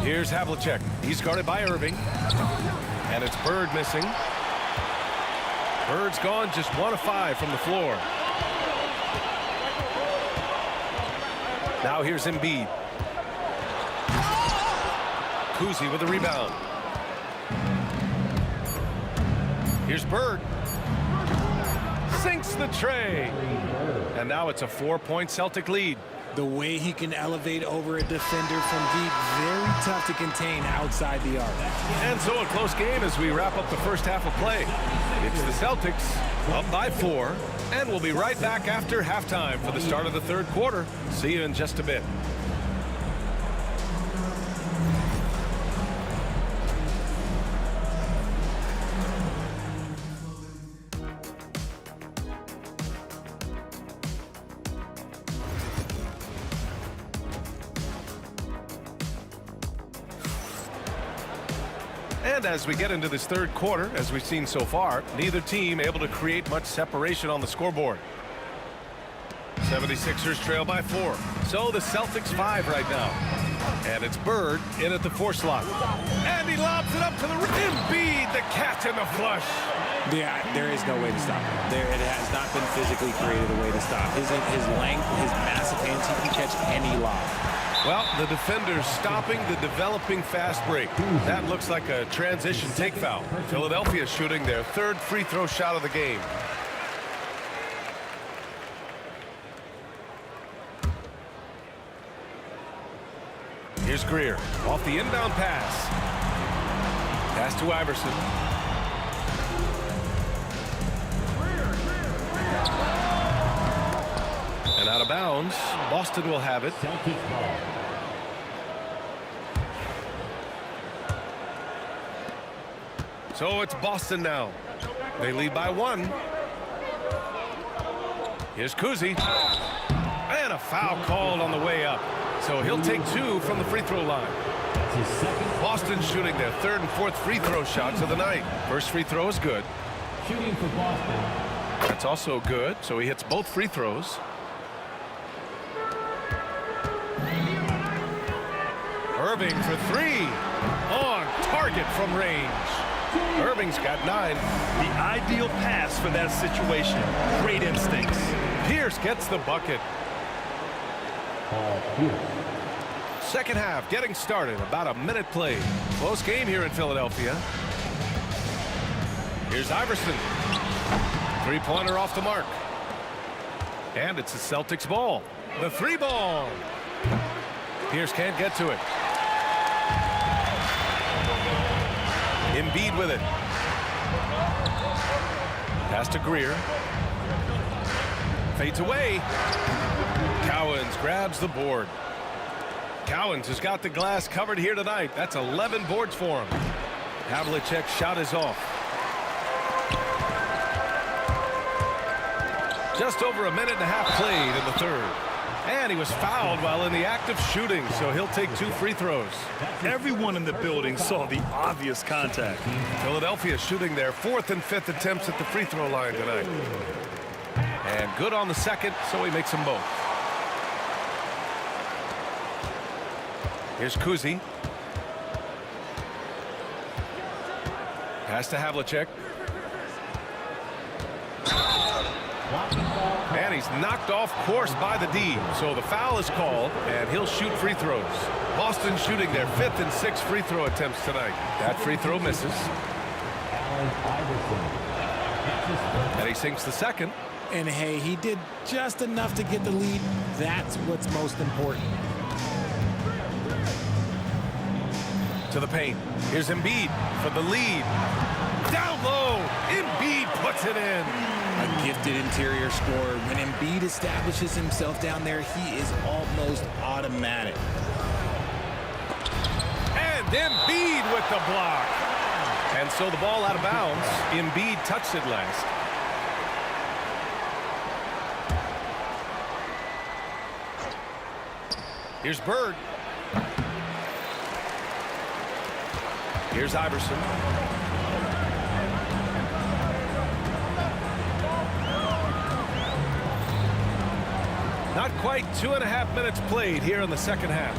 Here's Havlicek. He's guarded by Irving. And it's Bird missing. Bird's gone just 1 of 5 from the floor. Now here's Embiid. Kuzi with the rebound. Here's Bird. Sinks the tray. And now it's a 4-point Celtic lead. The way he can elevate over a defender from deep, very tough to contain outside the arc. And so a close game as we wrap up the first half of play. It's the Celtics up by 4, and we'll be right back after halftime for the start of the third quarter. See you in just a bit. And as we get into this third quarter, as we've seen so far, neither team able to create much separation on the scoreboard. 76ers trail by 4. So the Celtics 5 right now. And it's Bird in at the 4 slot. And he lobs it up to the rim. Embiid, the catch and the flush. Yeah, there is no way to stop him. It has not been physically created a way to stop. His length, his massive hands, he can catch any lob. Well, the defender's stopping the developing fast break. That looks like a transition take foul. Philadelphia shooting their 3rd free throw shot of the game. Here's Greer off the inbound pass. Pass to Iverson. And out of bounds. Boston will have it. So it's Boston now. They lead by 1. Here's Kuzi. And a foul called on the way up. So he'll take 2 from the free throw line. Boston shooting their 3rd and 4th free throw shots of the night. First free throw is good. Shooting for Boston. That's also good. So he hits both free throws. Irving for 3. On target from range. Irving's got 9. The ideal pass for that situation. Great instincts. Pierce gets the bucket. Second half getting started. About a minute played. Close game here in Philadelphia. Here's Iverson. Three-pointer off the mark. And it's the Celtics ball. The 3 ball. Pierce can't get to it. Embiid with it. Pass to Greer. Fades away. Cowens grabs the board. Cowens has got the glass covered here tonight. That's 11 boards for him. Havlicek's shot is off. Just over a minute and a half played in the 3rd. And he was fouled while in the act of shooting, so he'll take 2 free throws. Everyone in the building saw the obvious contact. Philadelphia shooting their 4th and 5th attempts at the free throw line tonight. And good on the 2nd, so he makes them both. Here's Kuzi. Pass to Havlicek. And he's knocked off course by the D. So the foul is called, and he'll shoot free throws. Boston shooting their 5th and 6th free throw attempts tonight. That free throw misses. And he sinks the 2nd. And hey, he did just enough to get the lead. That's what's most important. To the paint. Here's Embiid for the lead. Down low. Embiid puts it in. A gifted interior scorer. When Embiid establishes himself down there, he is almost automatic. And Embiid with the block. And so the ball out of bounds. Embiid touched it last. Here's Bird. Here's Iverson. Not quite 2.5 minutes played here in the 2nd half.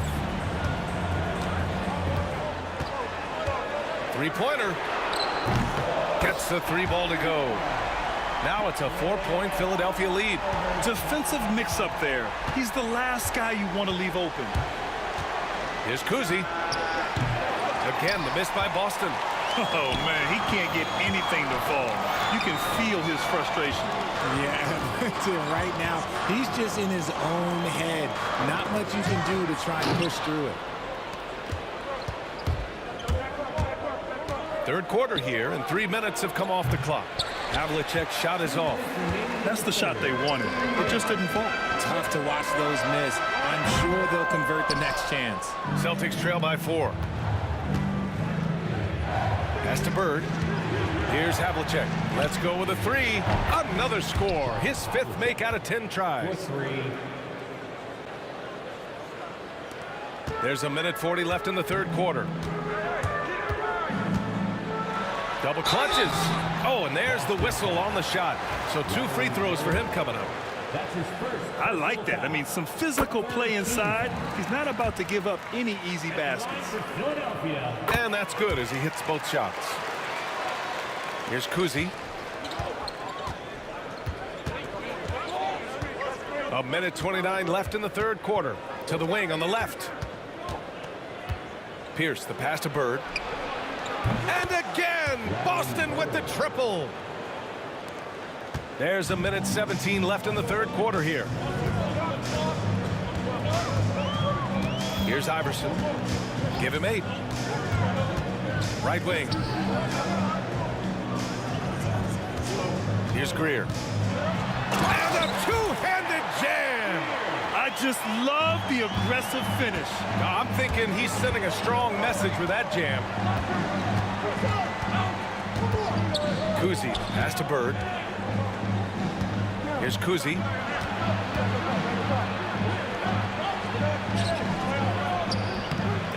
Three-pointer. Gets the 3 ball to go. Now it's a 4-point Philadelphia lead. Defensive mix-up there. He's the last guy you want to leave open. Here's Kuzi. Again, the miss by Boston. Oh, man, he can't get anything to fall. You can feel his frustration. Yeah, right now, he's just in his own head. Not much you can do to try and push through it. Third quarter here, and 3 minutes have come off the clock. Havlicek's shot is off. That's the shot they wanted. It just didn't fall. Tough to watch those miss. I'm sure they'll convert the next chance. Celtics trail by 4. Pass to Bird. Here's Havlicek. Let's go with a 3. Another score. His 5th make out of 10 tries. There's a minute 40 left in the third quarter. Double clutches. Oh, and there's the whistle on the shot. So 2 free throws for him coming up. I like that. I mean, some physical play inside. He's not about to give up any easy baskets. And that's good as he hits both shots. Here's Kuzi. A minute 29 left in the third quarter. To the wing on the left. Pierce, the pass to Bird. And again, Boston with the triple. There's a minute 17 left in the third quarter here. Here's Iverson. Give him 8. Right wing. Here's Greer. And a two-handed jam. I just love the aggressive finish. I'm thinking he's sending a strong message with that jam. Kuzi, pass to Bird. Here's Kuzi.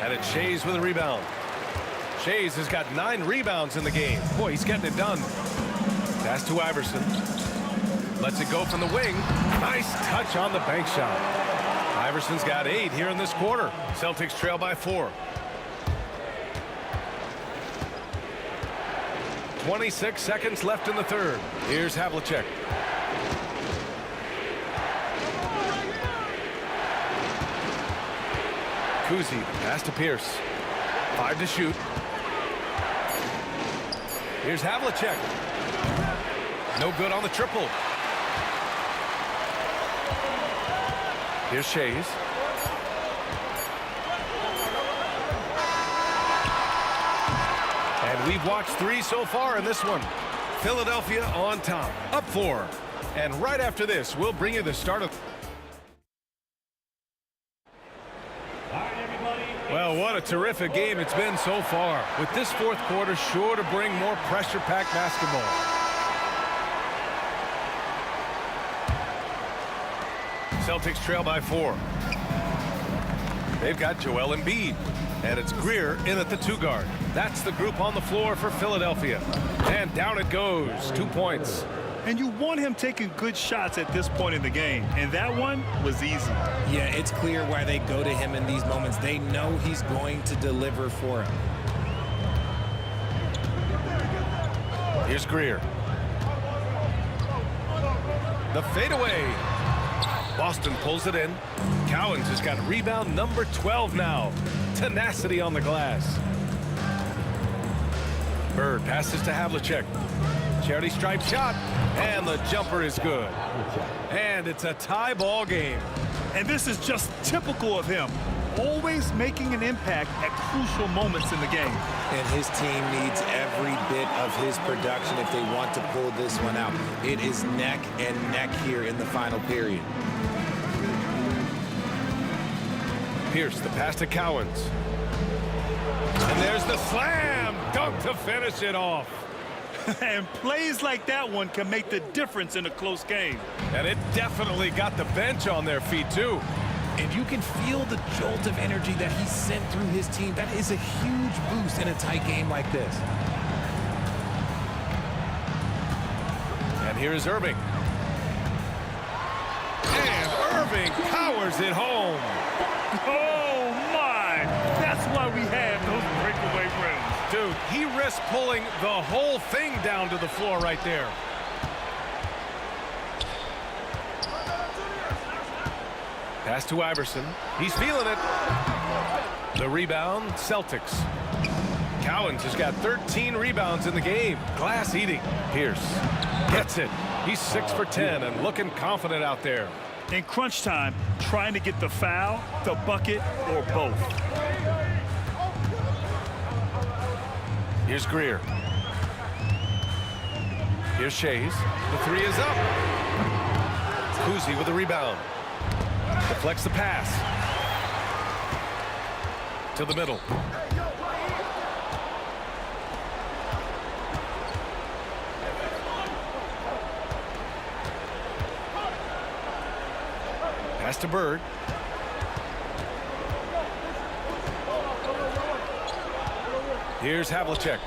And it's Shays with a rebound. Shays has got 9 rebounds in the game. Boy, he's getting it done. Pass to Iverson. Lets it go from the wing. Nice touch on the bank shot. Iverson's got 8 here in this quarter. Celtics trail by 4. 26 seconds left in the third. Here's Havlicek. Kuzi, pass to Pierce. 5 to shoot. Here's Havlicek. No good on the triple. Here's Shays. And we've watched 3 so far in this one. Philadelphia on top, up 4. And right after this, we'll bring you the start of... Well, what a terrific game it's been so far. With this fourth quarter sure to bring more pressure-packed basketball. Celtics trail by 4. They've got Joel Embiid. And it's Greer in at the 2 guard. That's the group on the floor for Philadelphia. And down it goes. 2 points. And you want him taking good shots at this point in the game. And that one was easy. Yeah, it's clear why they go to him in these moments. They know he's going to deliver for him. Here's Greer. The fadeaway. Boston pulls it in. Cowens has got rebound number 12 now. Tenacity on the glass. Bird passes to Havlicek. Charity stripe shot. And the jumper is good. And it's a tie ball game. And this is just typical of him. Always making an impact at crucial moments in the game. And his team needs every bit of his production if they want to pull this one out. It is neck and neck here in the final period. Pierce, the pass to Cowens. And there's the slam dunk to finish it off. And plays like that one can make the difference in a close game. And it definitely got the bench on their feet, too. And you can feel the jolt of energy that he sent through his team. That is a huge boost in a tight game like this. And here is Irving. And Irving powers it home. Oh, my. That's why we have those breakaway rims. Dude, he risked pulling the whole thing down to the floor right there. Pass to Iverson. He's feeling it. The rebound, Celtics. Cowens has got 13 rebounds in the game. Glass eating. Pierce gets it. He's 6 for 10 and looking confident out there. In crunch time, trying to get the foul, the bucket, or both. Here's Greer. Here's Shays. The 3 is up. Kuzi with the rebound. Deflects the pass. To the middle. Pass to Bird. Here's Havlicek.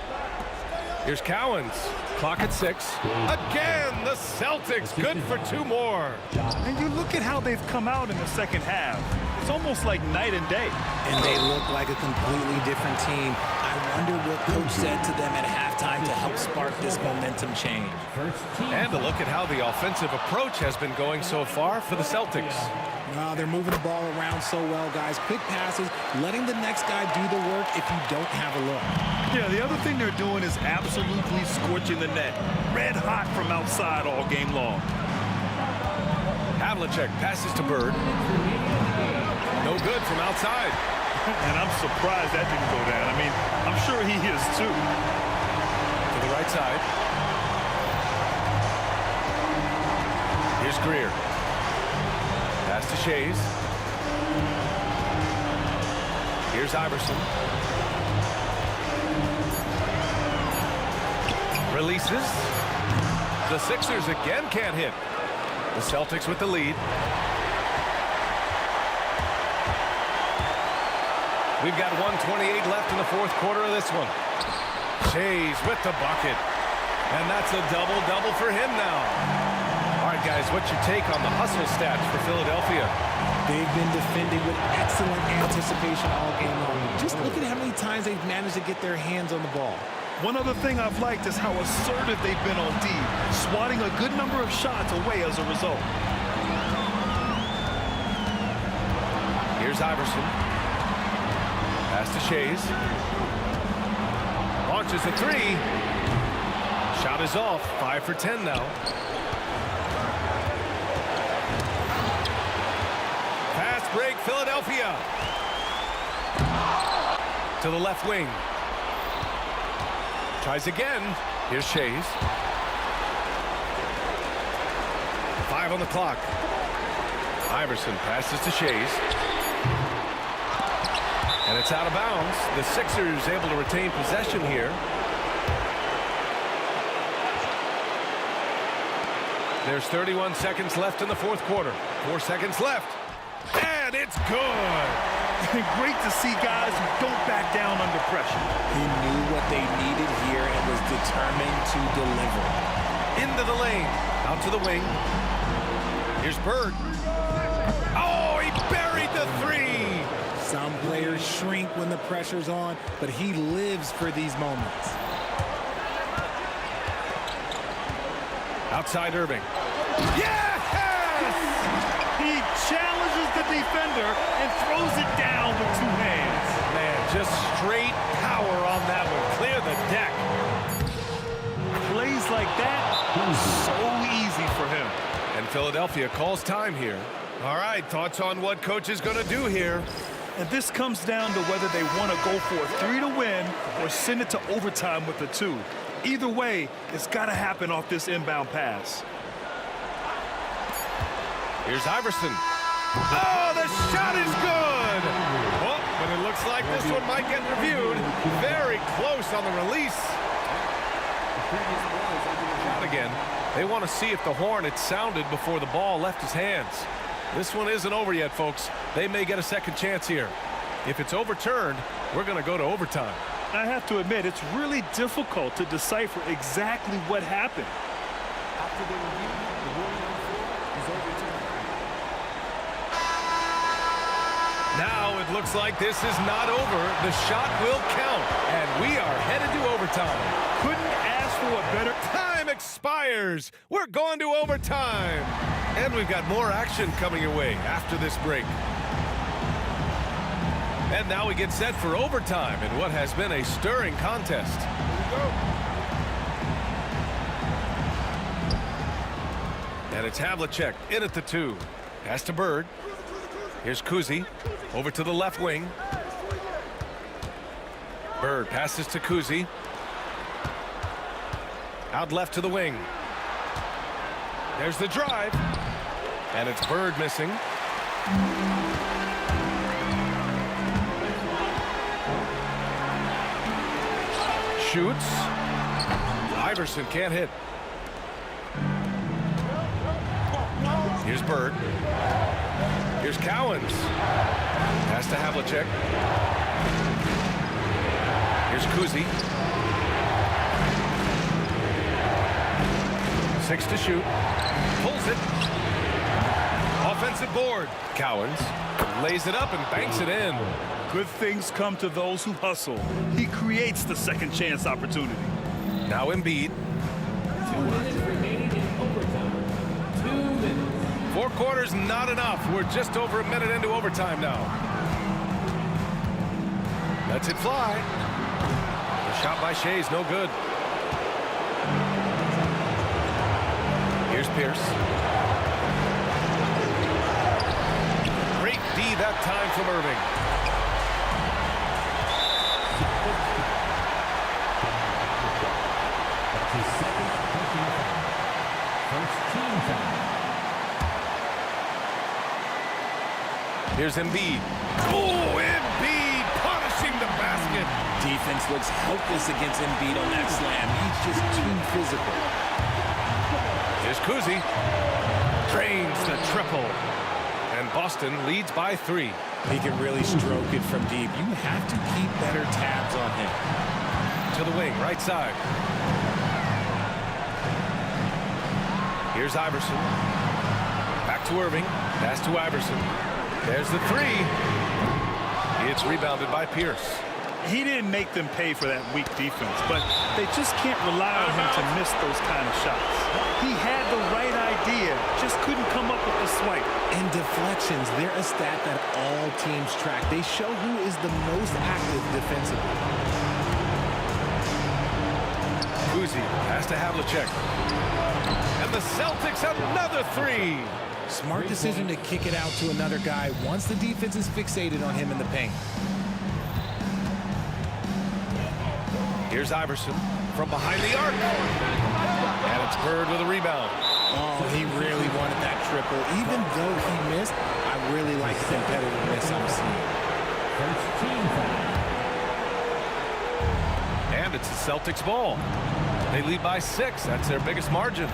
Here's Cowens. Clock at 6. Again, the Celtics good for 2 more. And you look at how they've come out in the second half. It's almost like night and day. And they look like a completely different team. I wonder what coach said to them at halftime to help spark this momentum change. And a look at how the offensive approach has been going so far for the Celtics. They're moving the ball around so well, guys. Quick passes, letting the next guy do the work if you don't have a look. Yeah, the other thing they're doing is absolutely scorching the net. Red hot from outside all game long. Havlicek passes to Bird. No good from outside. And I'm surprised that didn't go down. I mean, I'm sure he is too. To the right side. Here's Greer. Pass to Shays. Here's Iverson. Releases. The Sixers again can't hit. The Celtics with the lead. We've got 1:28 left in the 4th quarter of this one. Shays with the bucket. And that's a double-double for him now. All right, guys, what's your take on the hustle stats for Philadelphia? They've been defending with excellent anticipation all game long. Just look at how many times they've managed to get their hands on the ball. One other thing I've liked is how assertive they've been on D, swatting a good number of shots away as a result. Here's Iverson. Pass to Shays. Launches a 3. Shot is off. 5 for 10 now. Fast break, Philadelphia. To the left wing. Tries again. Here's Shays. 5 on the clock. Iverson passes to Shays. And it's out of bounds. The Sixers able to retain possession here. There's 31 seconds left in the 4th quarter. 4 seconds left. And it's good. Great to see guys who don't back down under pressure. He knew what they needed here and was determined to deliver. Into the lane. Out to the wing. Here's Bird. Oh, he buried the 3. Some players shrink when the pressure's on, but he lives for these moments. Outside Irving. Yes! He challenges the defender and throws it down with 2 hands. Man, just straight power on that one. Clear the deck. Plays like that, so easy for him. And Philadelphia calls time here. All right, thoughts on what coach is going to do here? And this comes down to whether they want to go for a 3 to win or send it to overtime with a 2. Either way, it's got to happen off this inbound pass. Here's Iverson. Oh, the shot is good. Oh, but it looks like this one might get reviewed. Very close on the release. Shot again. They want to see if the horn had sounded before the ball left his hands. This one isn't over yet, folks. They may get a second chance here. If it's overturned, we're going to go to overtime. I have to admit, it's really difficult to decipher exactly what happened. After the review, the ruling on the floor is overturned. Now it looks like this is not over. The shot will count, and we are headed to overtime. Couldn't ask for a better... Time expires. We're going to overtime. And we've got more action coming your way after this break. And now we get set for overtime in what has been a stirring contest. And it's Havlicek in at the 2. Pass to Bird. Here's Kuzi. Over to the left wing. Bird passes to Kuzi. Out left to the wing. There's the drive. And it's Bird missing. Shoots. Iverson can't hit. Here's Bird. Here's Cowens. Pass to Havlicek. Here's Kuzi. 6 to shoot. Pulls it. Offensive board. Cowens lays it up and banks it in. Good things come to those who hustle. He creates the second chance opportunity. Now Embiid. 2 minutes remaining in overtime. 2 minutes. 4 quarters, not enough. We're just over a minute into overtime now. Lets it fly. The shot by Shea's no good. Here's Pierce. Great D that time from Irving. That's his second personal foul. First team foul. Here's Embiid. Oh, Embiid punishing the basket. Defense looks helpless against Embiid on that slam. He's just too physical. Here's Kuzi. Drains the triple. And Boston leads by 3. He can really stroke it from deep. You have to keep better tabs on him. To the wing, right side. Here's Iverson. Back to Irving. Pass to Iverson. There's the 3. It's rebounded by Pierce. He didn't make them pay for that weak defense, but they just can't rely on him to miss those kind of shots. He had the right idea, just couldn't come up with the swipe. And deflections, they're a stat that all teams track. They show who is the most active defensively. Kuzi pass to Havlicek. And the Celtics another 3. Smart decision to kick it out to another guy once the defense is fixated on him in the paint. Here's Iverson from behind the arc. And it's Bird with a rebound. Oh, he really wanted that triple. Even though he missed, I really like the competitiveness I'm seeing. First team foul. And it's the Celtics ball. They lead by 6. That's their biggest margin.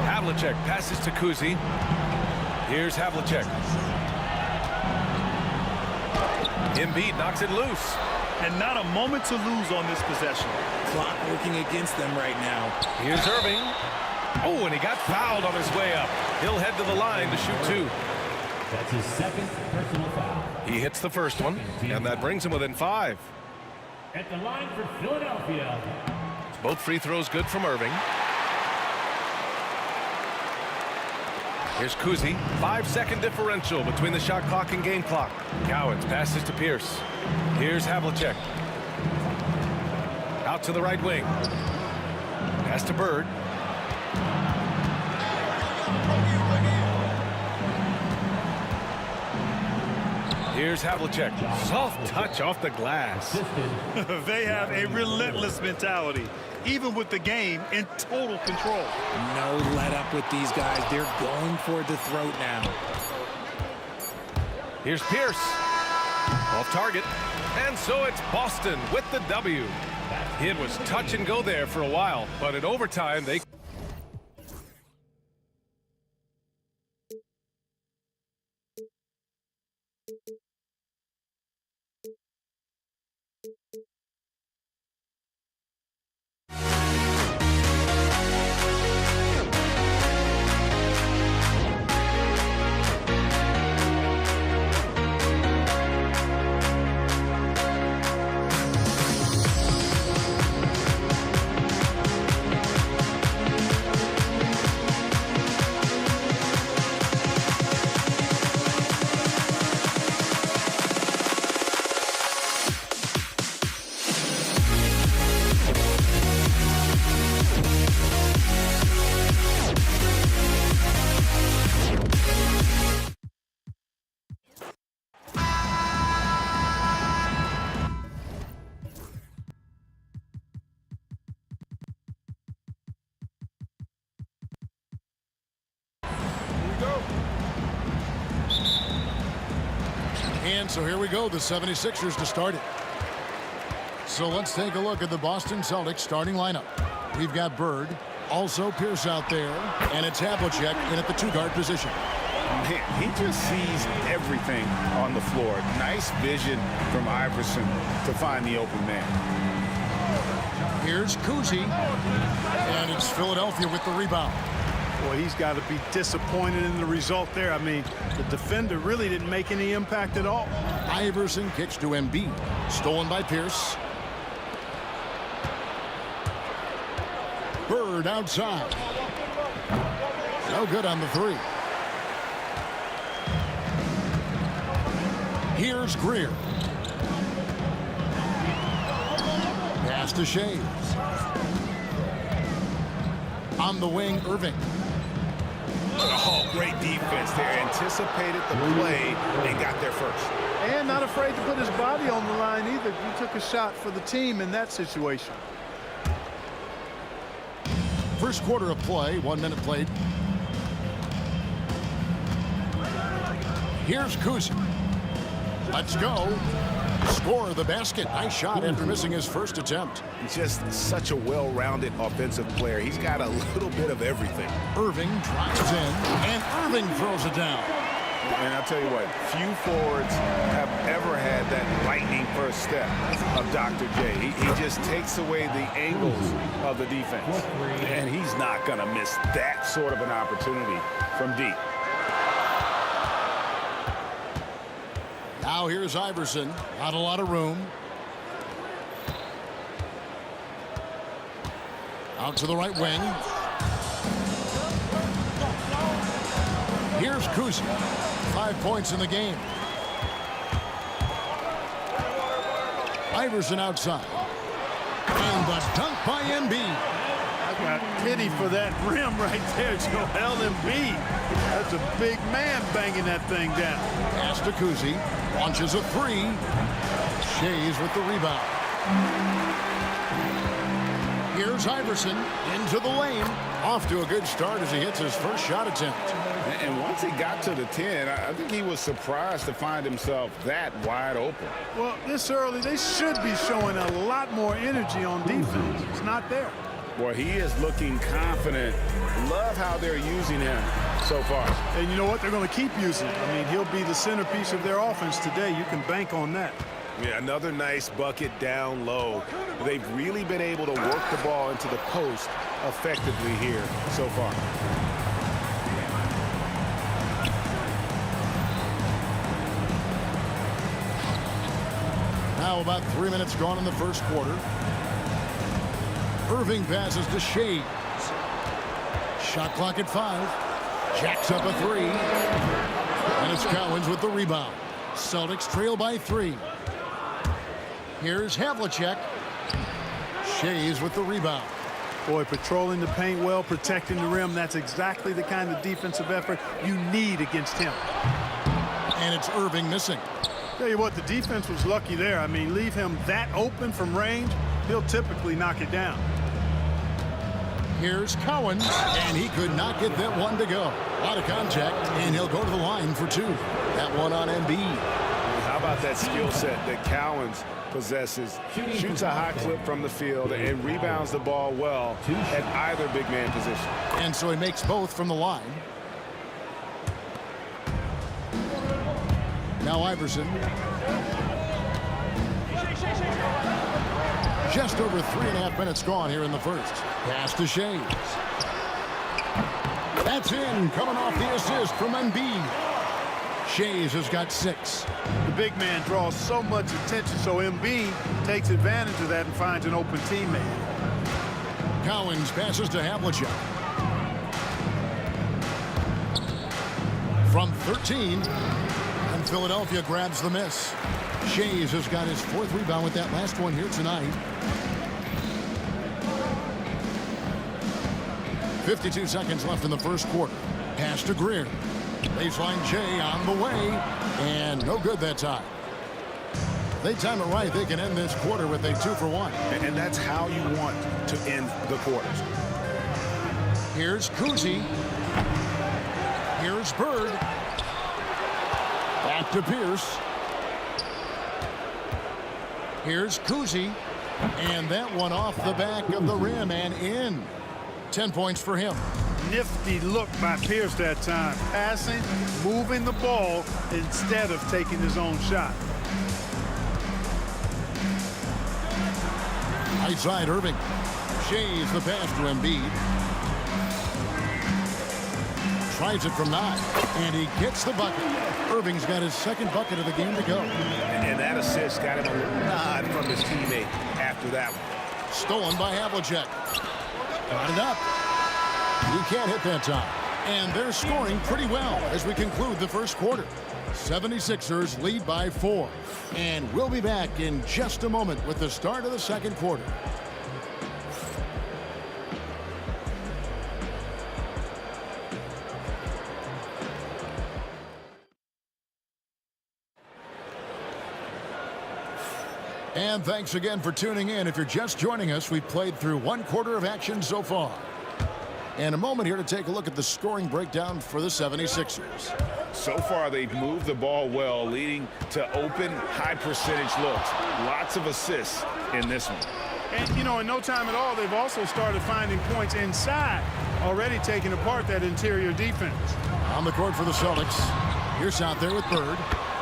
Havlicek passes to Kuzi. Here's Havlicek. Embiid knocks it loose. And not a moment to lose on this possession. Clock working against them right now. Here's Irving. Oh, and he got fouled on his way up. He'll head to the line to shoot 2. That's his second personal foul. He hits the first one, and that brings him within 5. At the line for Philadelphia. Both free throws good from Irving. Here's Kuzi. 5-second differential between the shot clock and game clock. Cowens passes to Pierce. Here's Havlicek. Out to the right wing. Pass to Bird. Here's Havlicek. Soft touch off the glass. They have a relentless mentality, even with the game in total control. No let up with these guys. They're going for the throat now. Here's Pierce. Off target. And so it's Boston with the W. It was touch and go there for a while, but in overtime they... And so here we go, the 76ers to start it. So let's take a look at the Boston Celtics starting lineup. We've got Bird, also Pierce out there, and it's Havlicek in at the 2-guard position. Man, he just sees everything on the floor. Nice vision from Iverson to find the open man. Here's Kuzi. And it's Philadelphia with the rebound. Boy, he's got to be disappointed in the result there. I mean, the defender really didn't make any impact at all. Iverson kicks to Embiid. Stolen by Pierce. Bird outside. No good on the three. Here's Greer. Pass to Shays. On the wing, Irving. Oh, great defense there. Anticipated the play and got there first. And not afraid to put his body on the line either. He took a shot for the team in that situation. First quarter of play, 1 minute played. Here's Kuzi. Let's go. Score the basket. Nice shot after missing his first attempt. Just such a well-rounded offensive player. He's got a little bit of everything. Irving drives in, and Irving throws it down. And I'll tell you what, few forwards have ever had that lightning first step of Dr. J. He just takes away the angles of the defense. And he's not going to miss that sort of an opportunity from deep. Now here's Iverson. Not a lot of room. Out to the right wing. Here's Kuzi. 5 points in the game. Iverson outside. And the dunk by Embiid. I got pity for that rim right there, Joel Embiid. That's a big man banging that thing down. Pass to Kuzi. Launches a three. Shays with the rebound. Here's Iverson into the lane. Off to a good start as he hits his first shot attempt. And once he got to the 10, I think he was surprised to find himself that wide open. Well, this early, they should be showing a lot more energy on defense. It's not there. Well, he is looking confident. Love how they're using him so far. And you know what? They're going to keep using him. I mean, he'll be the centerpiece of their offense today. You can bank on that. Yeah, another nice bucket down low. They've really been able to work the ball into the post effectively here so far. Now about 3 minutes gone in the first quarter. Irving passes to Shays. Shot clock at 5. Jacks up a three. And it's Cowens with the rebound. Celtics trail by 3. Here's Havlicek. Shays with the rebound. Boy, patrolling the paint well, protecting the rim. That's exactly the kind of defensive effort you need against him. And it's Irving missing. Tell you what, the defense was lucky there. I mean, leave him that open from range, he'll typically knock it down. Here's Cowens, and he could not get that one to go. A lot of contact, and he'll go to the line for 2. That one on Embiid. How about that skill set that Cowens possesses? Shoots a hot clip from the field and rebounds the ball well at either big man position. And so he makes both from the line. Now Iverson. Just over 3.5 minutes gone here in the first. Pass to Shays. That's in, coming off the assist from Embiid. Shays has got 6. The big man draws so much attention, so Embiid takes advantage of that and finds an open teammate. Cowens passes to Havlicek. From 13, and Philadelphia grabs the miss. Shays has got his 4th rebound with that last one here tonight. 52 seconds left in the first quarter. Pass to Greer. Baseline J on the way, and no good that time. They time it right, they can end this quarter with a 2-for-1. And that's how you want to end the quarters. Here's Kuzi. Here's Bird. Back to Pierce. Here's Kuzi. And that one off the back of the rim and in. 10 points for him. Nifty look by Pierce that time. Passing, moving the ball instead of taking his own shot. Right side, Irving. Shays the pass to Embiid. Tries it from 9, and he gets the bucket. Irving's got his second bucket of the game to go. And that assist got him a little nod from his teammate after that one. Stolen by Havlicek. Got it up. He can't hit that time. And they're scoring pretty well as we conclude the first quarter. 76ers lead by 4. And we'll be back in just a moment with the start of the second quarter. And thanks again for tuning in. If you're just joining us, we've played through one quarter of action so far. And a moment here to take a look at the scoring breakdown for the 76ers. So far, they've moved the ball well, leading to open, high-percentage looks. Lots of assists in this one. And, you know, in no time at all, they've also started finding points inside, already taking apart that interior defense. On the court for the Celtics. Here's out there with Bird.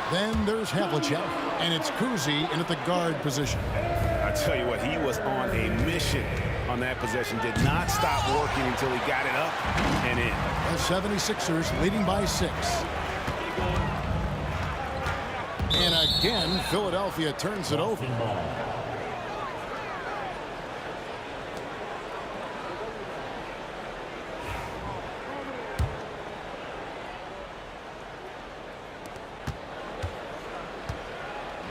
Then there's Havlicek, and it's Kuzi in at the guard position. I tell you what, he was on a mission on that possession. Did not stop working until he got it up and in. The 76ers leading by 6. And again, Philadelphia turns it over.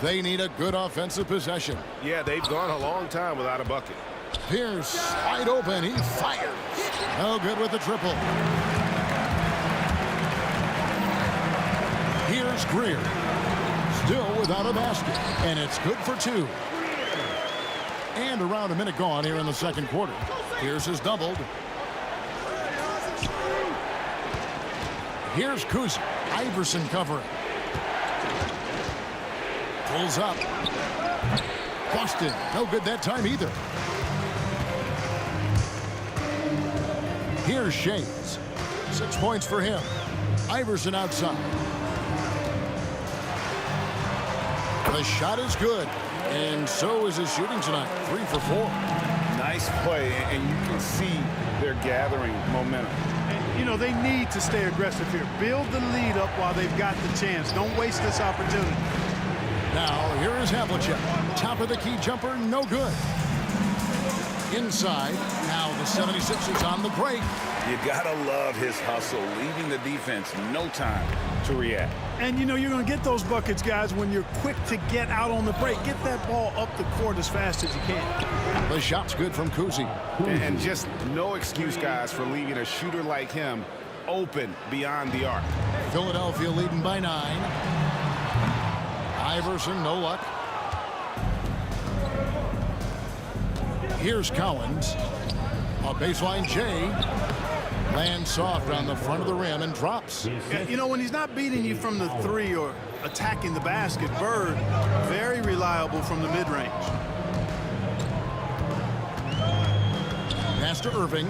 They need a good offensive possession. Yeah, they've gone a long time without a bucket. Pierce, wide open, he fires. No good with the triple. Here's Greer. Still without a basket, and it's good for 2. And around a minute gone here in the second quarter. Pierce has doubled. Here's Kuzi. Iverson covering. Pulls up. Boston, no good that time either. Here's Shays. 6 points for him. Iverson outside. The shot is good, and so is his shooting tonight. 3 for 4. Nice play, and you can see they're gathering momentum. And, you know, they need to stay aggressive here. Build the lead up while they've got the chance. Don't waste this opportunity. Now, here is Havlicek. Top of the key jumper, no good. Inside, now the 76ers on the break. You gotta love his hustle, leaving the defense no time to react. And, you know, you're going to get those buckets, guys, when you're quick to get out on the break. Get that ball up the court as fast as you can. The shot's good from Kuzi. And just no excuse, guys, for leaving a shooter like him open beyond the arc. Philadelphia leading by 9. Iverson, no luck. Here's Collins. A baseline J. Lands soft on the front of the rim and drops. Yeah, you know, when he's not beating you from the 3 or attacking the basket, Bird, very reliable from the mid-range. Pass to Irving.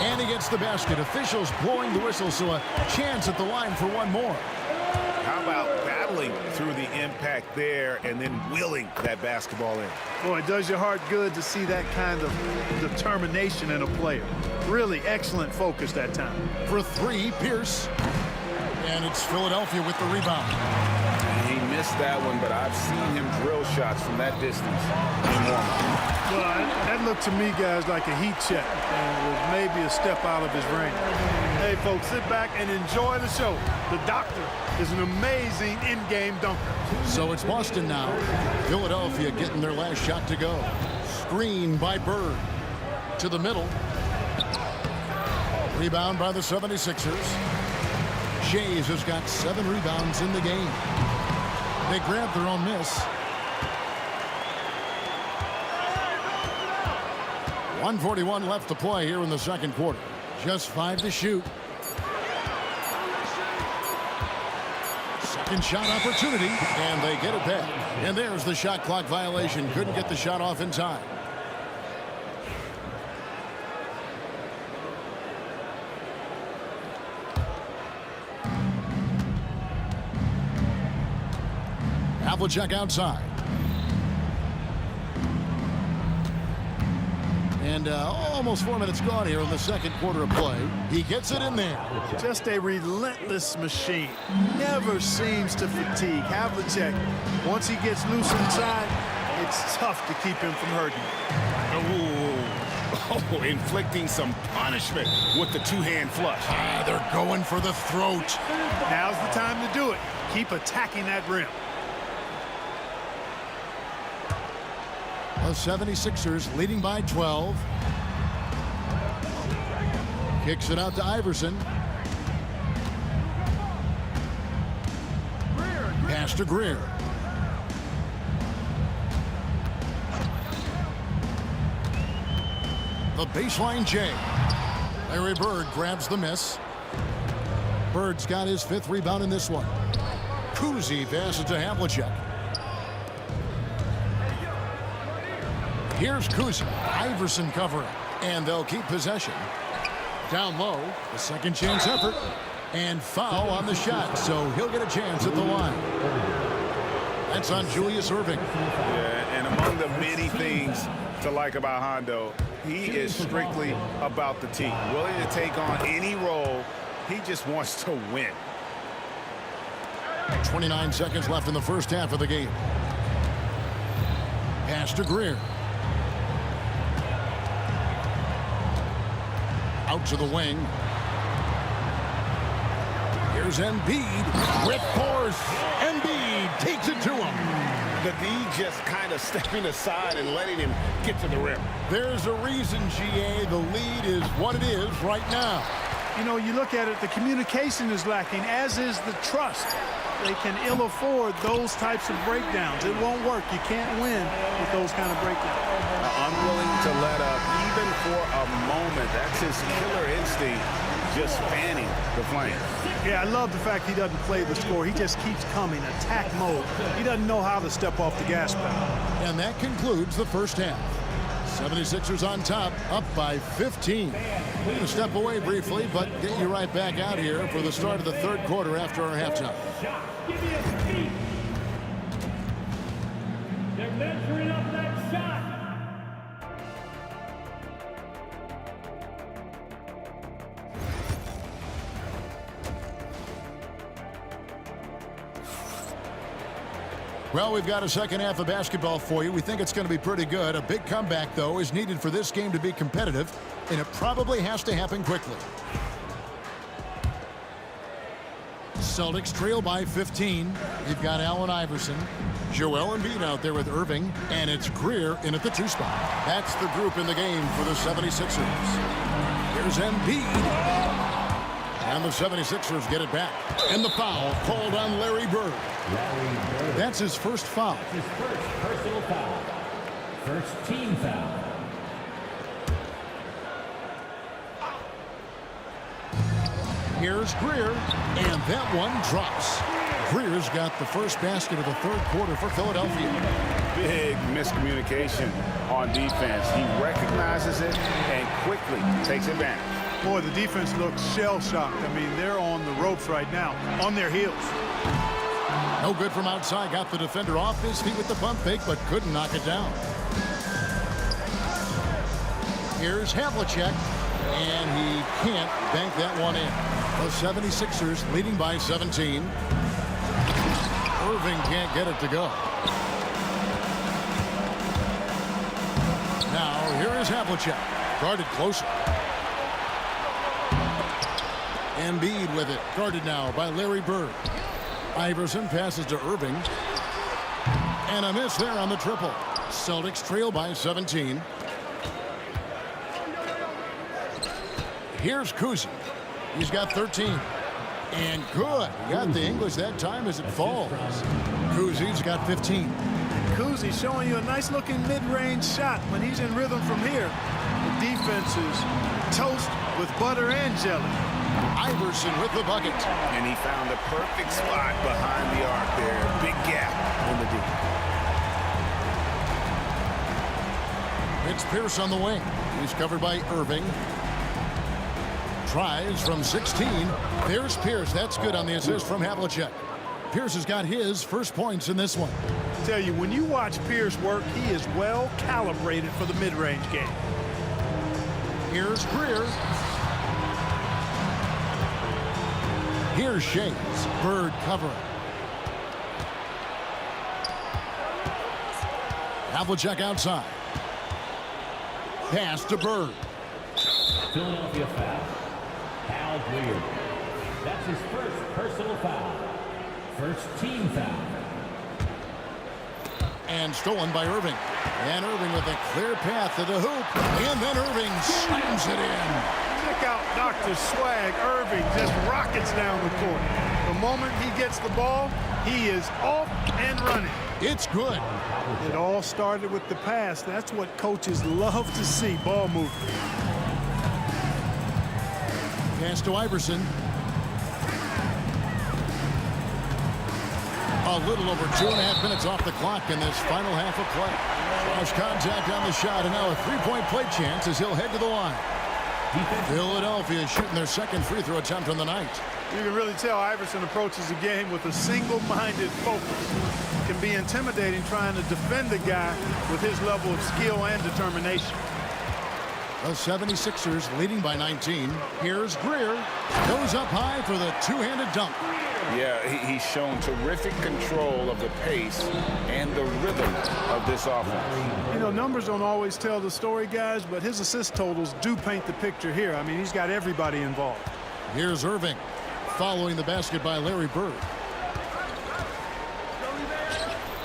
And he gets the basket. Officials blowing the whistle, so a chance at the line for one more. How about battling through the impact there and then willing that basketball in? Boy, it does your heart good to see that kind of determination in a player. Really excellent focus that time. For 3, Pierce. And it's Philadelphia with the rebound. He missed that one, but I've seen him drill shots from that distance. Well, that looked to me, guys, like a heat check. And it was maybe a step out of his range. Hey, folks, sit back and enjoy the show. The doctor is an amazing in-game dunker. So it's Boston now. Philadelphia getting their last shot to go. Screen by Bird. To the middle. Rebound by the 76ers. Shays has got 7 rebounds in the game. They grab their own miss. 1:41 left to play here in the second quarter. Just 5 to shoot. Second shot opportunity, and they get it back. And there's the shot clock violation. Couldn't get the shot off in time. Havlicek outside. And almost 4 minutes gone here in the second quarter of play. He gets it in there. Just a relentless machine. Never seems to fatigue. Havlicek, once he gets loose inside, it's tough to keep him from hurting. Oh, inflicting some punishment with the two-hand flush. They're going for the throat. Now's the time to do it. Keep attacking that rim. The 76ers leading by 12. Kicks it out to Iverson. Pass to Greer. The baseline J. Larry Bird grabs the miss. Bird's got his 5th rebound in this one. Kuzi passes to Havlicek. Here's Kuzi. Iverson covering. And they'll keep possession. Down low. A second chance effort. And foul on the shot. So he'll get a chance at the line. That's on Julius Erving. Yeah, and among the many things to like about Hondo, he is strictly about the team. Willing to take on any role. He just wants to win. 29 seconds left in the first half of the game. Pass to Greer. Out to the wing. Here's Embiid with force. Embiid takes it to him. The D just kind of stepping aside and letting him get to the rim. There's a reason, GA, the lead is what it is right now. You know, you look at it, the communication is lacking, as is the trust. They can ill afford those types of breakdowns. It won't work. You can't win with those kind of breakdowns. Unwilling to let up, even for a moment. That's his killer instinct, just fanning the flame. Yeah, I love the fact he doesn't play the score. He just keeps coming, attack mode. He doesn't know how to step off the gas pedal. And that concludes the first half. 76ers on top, up by 15. We're going to step away briefly, but get you right back out here for the start of the third quarter after our halftime. Give me a beat. They're measuring up that shot. Well, we've got a second half of basketball for you. We think it's going to be pretty good. A big comeback, though, is needed for this game to be competitive, and it probably has to happen quickly. Celtics trail by 15. You've got Allen Iverson, Joel Embiid out there with Irving, and it's Greer in at the 2 spot. That's the group in the game for the 76ers. Here's Embiid. And the 76ers get it back. And the foul called on Larry Bird. That's his first foul. His first personal foul. First team foul. Here's Greer, and that one drops. Greer's got the first basket of the third quarter for Philadelphia. Big miscommunication on defense. He recognizes it and quickly takes advantage. Boy, the defense looks shell-shocked. I mean, they're on the ropes right now, on their heels. No good from outside. Got the defender off his feet with the pump fake, but couldn't knock it down. Here's Havlicek, and he can't bank that one in. The 76ers leading by 17. Irving can't get it to go. Now, here is Havlicek, guarded closer. Embiid with it, guarded now by Larry Bird. Iverson passes to Irving. And a miss there on the triple. Celtics trail by 17. Here's Kuzi. He's got 13. And good. He got the English that time as it falls. Kuzi's got 15. Kuzi showing you a nice-looking mid-range shot when he's in rhythm from here. The defense is toast with butter and jelly. Iverson with the bucket. And he found the perfect spot behind the arc there. Big gap in the deep. It's Pierce on the wing. He's covered by Irving. Tries from 16. There's Pierce. That's good on the assist from Havlicek. Pierce has got his first points in this one. I tell you, when you watch Pierce work, he is well calibrated for the mid-range game. Here's Greer. Here's Shays. Bird covering. Havlicek outside. Pass to Bird. Philadelphia foul. Hal Greer. That's his first personal foul. First team foul. And stolen by Irving. And Irving with a clear path to the hoop. And then Irving slams it in. Check out Dr. Swag. Irving just rockets down the court. The moment he gets the ball, he is off and running. It's good. It all started with the pass. That's what coaches love to see, ball movement. Pass to Iverson. A little over 2.5 minutes off the clock in this final half of play. Cross contact on the shot, and now a three-point play chance as he'll head to the line. Philadelphia shooting their second free throw attempt on the night. You can really tell Iverson approaches the game with a single-minded focus. It can be intimidating trying to defend a guy with his level of skill and determination. The 76ers leading by 19. Here's Greer. Goes up high for the two-handed dunk. Yeah, he's shown terrific control of the pace and the rhythm of this offense. You know, numbers don't always tell the story, guys, but his assist totals do paint the picture here. I mean, he's got everybody involved. Here's Irving. Following the basket by Larry Bird.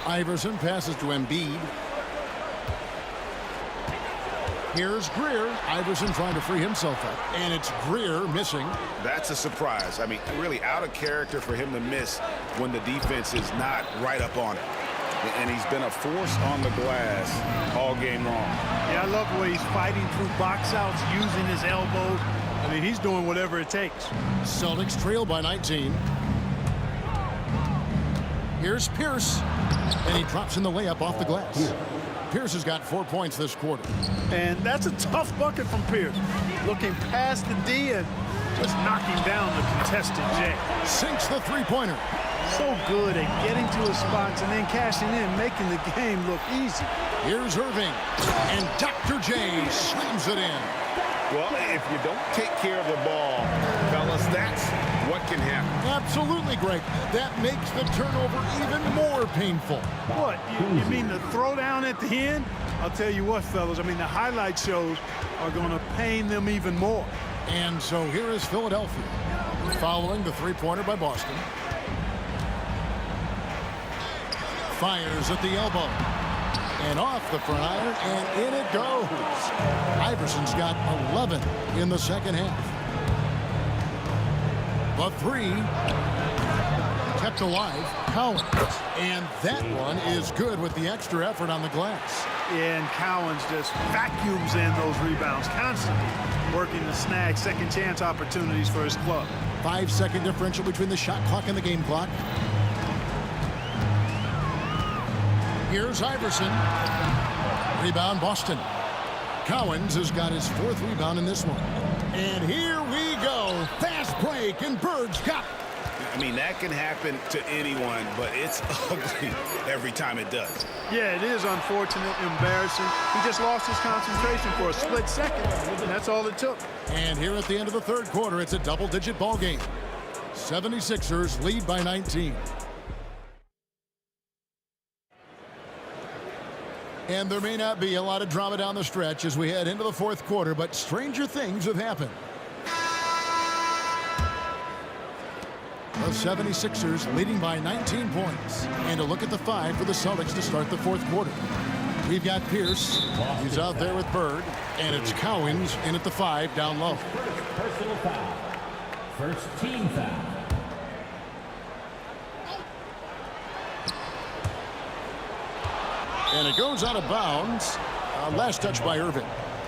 Iverson passes to Embiid. Here's Greer. Iverson trying to free himself up. And it's Greer missing. That's a surprise. I mean, really out of character for him to miss when the defense is not right up on it. And he's been a force on the glass all game long. Yeah, I love the way he's fighting through box outs, using his elbows. I mean, he's doing whatever it takes. Celtics trail by 19. Here's Pierce. And he drops in the layup off the glass. Pierce has got 4 points this quarter. And that's a tough bucket from Pierce. Looking past the D and just knocking down the contested J. Sinks the three-pointer. So good at getting to his spots and then cashing in, making the game look easy. Here's Irving. And Dr. J slams it in. Well, if you don't take care of the ball, fellas, that's what can happen. Absolutely, Greg. That makes the turnover even more painful. What? You mean the throwdown at the end? I'll tell you what, fellas. I mean, the highlight shows are going to pain them even more. And so here is Philadelphia, following the three-pointer by Boston. Fires at the elbow. And off the front iron, and in it goes. Iverson's got 11 in the second half. The three kept alive, Collins. And that one is good with the extra effort on the glass. Yeah, and Collins just vacuums in those rebounds constantly, working to snag second chance opportunities for his club. 5-second differential between the shot clock and the game clock. Here's Iverson. Rebound, Boston. Cowens has got his fourth rebound in this one. And here we go. Fast break, and Bird's got it. I mean, that can happen to anyone, but it's ugly every time it does. Yeah, it is unfortunate, embarrassing. He just lost his concentration for a split second, and that's all it took. And here at the end of the third quarter, it's a double-digit ball game. 76ers lead by 19. And there may not be a lot of drama down the stretch as we head into the fourth quarter, but stranger things have happened. The 76ers leading by 19 points. And a look at the five for the Celtics to start the fourth quarter. We've got Pierce. He's out there with Bird. And it's Cowens in at the five down low. Personal foul. First team foul. And it goes out of bounds. Last touch by Irving.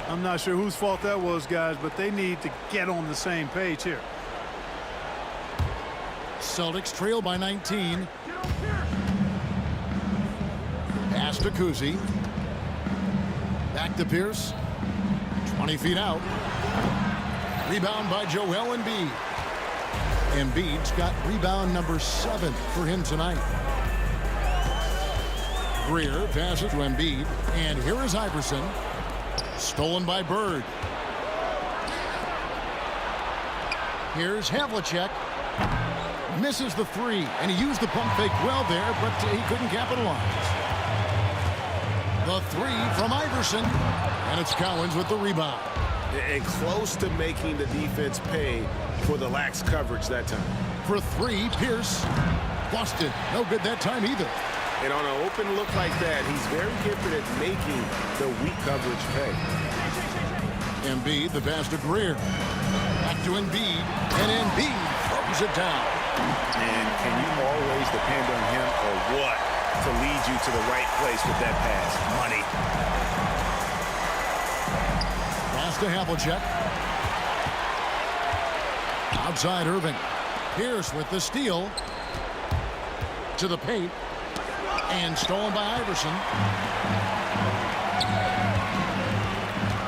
I'm not sure whose fault that was, guys, but they need to get on the same page here. Celtics trail by 19. Pass to Kuzi. Back to Pierce. 20 feet out. Rebound by Joel Embiid. Embiid's got rebound number 7 for him tonight. Greer passes to Embiid, and here is Iverson. Stolen by Bird. Here's Havlicek. Misses the 3, and he used the pump fake well there, but he couldn't capitalize. The 3 from Iverson, and it's Collins with the rebound. And close to making the defense pay for the lax coverage that time. For 3, Pierce. Busted. No good that time either. And on an open look like that, he's very gifted at making the weak coverage pay. Embiid, the pass to Greer. Back to Embiid, and Embiid throws it down. And can you always depend on him or what to lead you to the right place with that pass? Money. Pass to Havlicek. Outside Irving. Pierce with the steal. To the paint. And stolen by Iverson.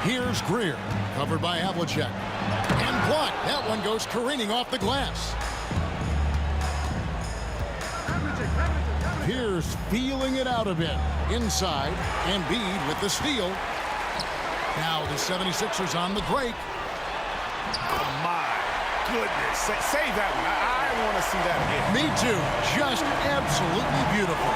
Here's Greer. Covered by Havlicek. And blocked. That one goes careening off the glass. Pierce feeling it out a bit. Inside. Embiid with the steal. Now the 76ers on the break. Oh, my goodness. Save that one. I want to see that again. Me too. Just absolutely beautiful.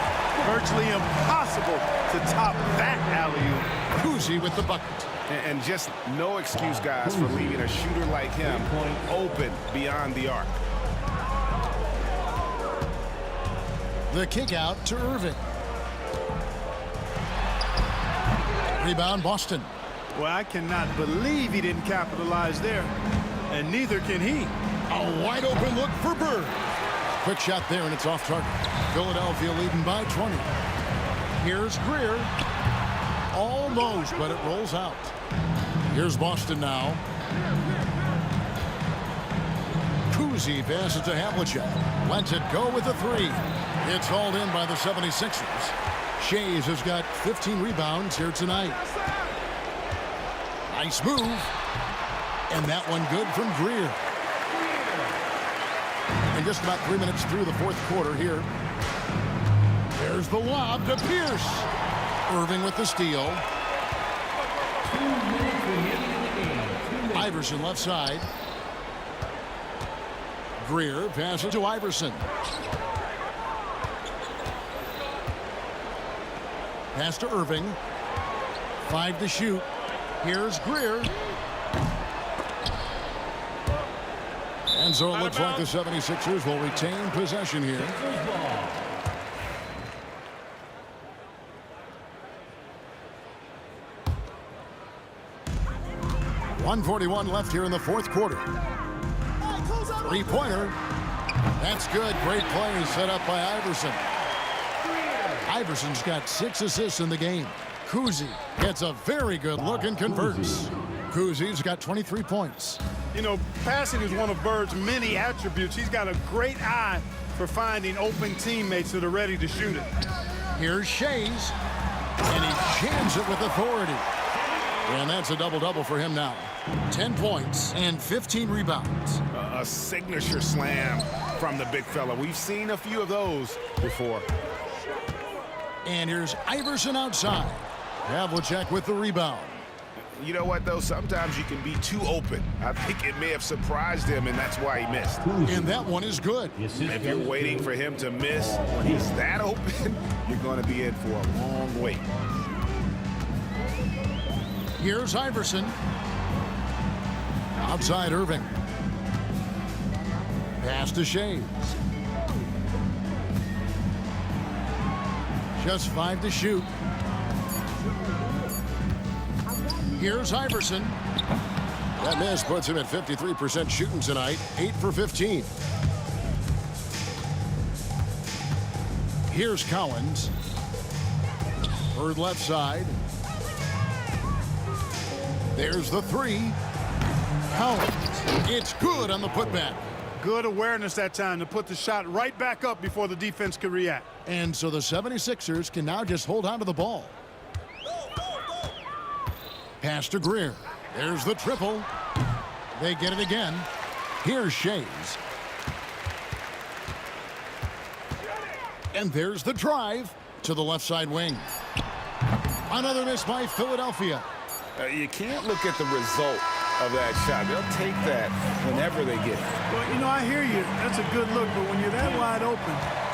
Virtually impossible to top that alley-oop. Cousy with the bucket. And just no excuse, guys, for leaving a shooter like him open beyond the arc. The kick out to Irving. Rebound Boston. Well, I cannot believe he didn't capitalize there. And neither can he. A wide open look for Bird. Quick shot there, and it's off target. Philadelphia leading by 20. Here's Greer. Almost, but it rolls out. Here's Boston now. Cousy passes to Havlicek. Lets it go with a 3. It's hauled in by the 76ers. Shays has got 15 rebounds here tonight. Nice move. And that one good from Greer. And just about 3 minutes through the fourth quarter here. There's the lob to Pierce. Irving with the steal. Iverson left side. Greer passes to Iverson. Pass to Irving. 5 to shoot. Here's Greer. And so it looks like the 76ers will retain possession here. 1:41 left here in the fourth quarter. Three-pointer. That's good. Great play set up by Iverson. Iverson's got 6 assists in the game. Cousy gets a very good look and converts. Cousy's got 23 points. You know, passing is one of Bird's many attributes. He's got a great eye for finding open teammates that are ready to shoot it. Here's Shays, and he jams it with authority. And that's a double-double for him now. 10 points and 15 rebounds. A signature slam from the big fella. We've seen a few of those before. And here's Iverson outside. Havlicek with the rebound. You know what, though? Sometimes you can be too open. I think it may have surprised him, and that's why he missed. And that one is good. If you're waiting for him to miss when he's that open, you're going to be in for a long wait. Here's Iverson. Outside Irving. Pass to Shays. Just 5 to shoot. Here's Iverson. That miss puts him at 53% shooting tonight. 8 for 15. Here's Collins. Bird left side. There's the 3. Collins. It's good on the putback. Good awareness that time to put the shot right back up before the defense could react. And so the 76ers can now just hold on to the ball. Pass to Greer. There's the triple. They get it again. Here's Shays. And there's the drive to the left side wing. Another miss by Philadelphia. You can't look at the result of that shot. They'll take that whenever they get it. Well, you know, I hear you. That's a good look, but when you're that wide open,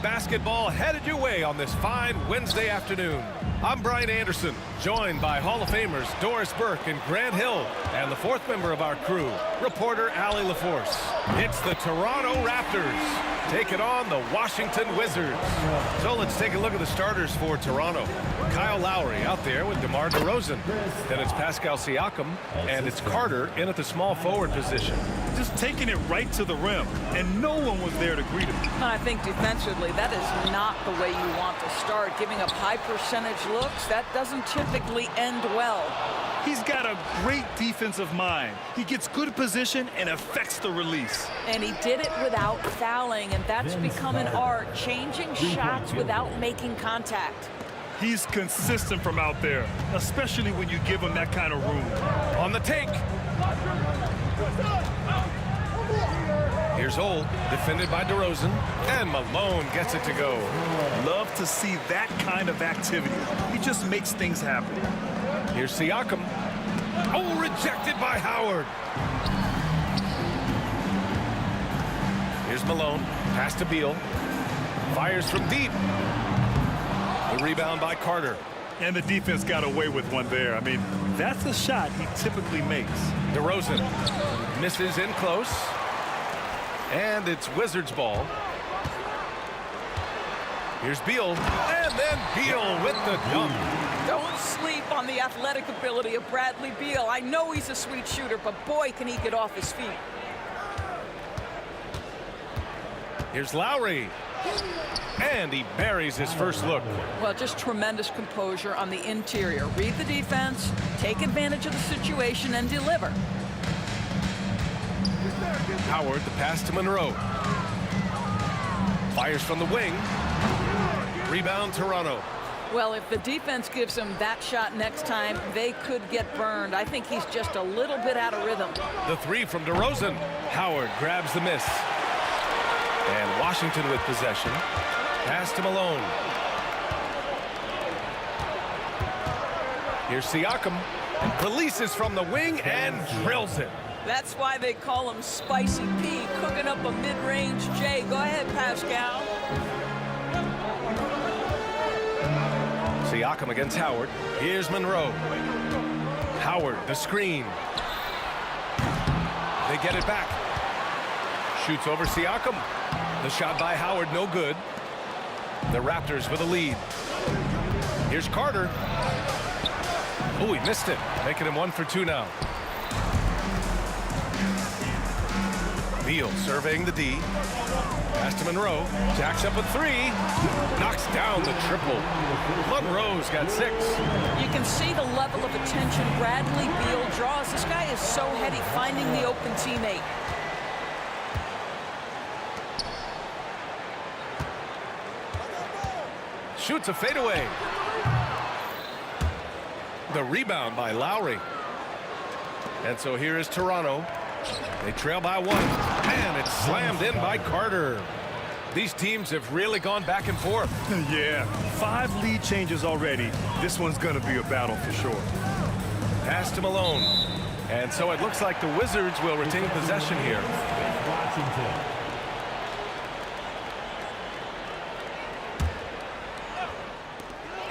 NBA basketball headed your way on this fine Wednesday afternoon. I'm Brian Anderson, joined by Hall of Famers Doris Burke and Grant Hill, and the fourth member of our crew, reporter Allie LaForce. It's the Toronto Raptors taking on the Washington Wizards. So let's take a look at the starters for Toronto. Kyle Lowry out there with DeMar DeRozan. Then it's Pascal Siakam, and it's Carter in at the small forward position. Just taking it right to the rim, and no one was there to greet him. I think defensively, that is not the way you want to start. Giving up high percentage looks, that doesn't typically end well. He's got a great defensive mind. He gets good position and affects the release. And he did it without fouling, and that's become an art, changing shots without making contact. He's consistent from out there, especially when you give him that kind of room. On the take. Here's Ole, defended by DeRozan, and Malone gets it to go. Love to see that kind of activity. He just makes things happen. Here's Siakam. Oh, rejected by Howard. Here's Malone, pass to Beal. Fires from deep. The rebound by Carter. And the defense got away with one there. I mean, that's a shot he typically makes. DeRozan misses in close. And it's Wizards ball. Here's Beal. And then Beal with the dunk. Don't sleep on the athletic ability of Bradley Beal. I know he's a sweet shooter, but boy, can he get off his feet. Here's Lowry. And he buries his first look. Well, just tremendous composure on the interior. Read the defense, take advantage of the situation, and deliver. Howard, the pass to Monroe. Fires from the wing. Rebound, Toronto. Well, if the defense gives him that shot next time, they could get burned. I think he's just a little bit out of rhythm. The three from DeRozan. Howard grabs the miss. And Washington with possession. Pass to Malone. Here's Siakam. Releases from the wing and drills it. That's why they call him Spicy P, cooking up a mid-range J. Go ahead, Pascal. Siakam against Howard. Here's Monroe. Howard, the screen. They get it back. Shoots over Siakam. The shot by Howard, no good. The Raptors with a lead. Here's Carter. Oh, he missed it. Making him 1 for 2 now. Beal surveying the D. Pass to Monroe. Jacks up a 3. Knocks down the triple. Monroe's got 6. You can see the level of attention Bradley Beal draws. This guy is so heady, finding the open teammate. Shoots a fadeaway. The rebound by Lowry. And so here is Toronto. They trail by 1. And it's slammed in by Carter. These teams have really gone back and forth. Yeah, 5 lead changes already. This one's going to be a battle for sure. Pass to Malone. And so it looks like the Wizards will retain possession here.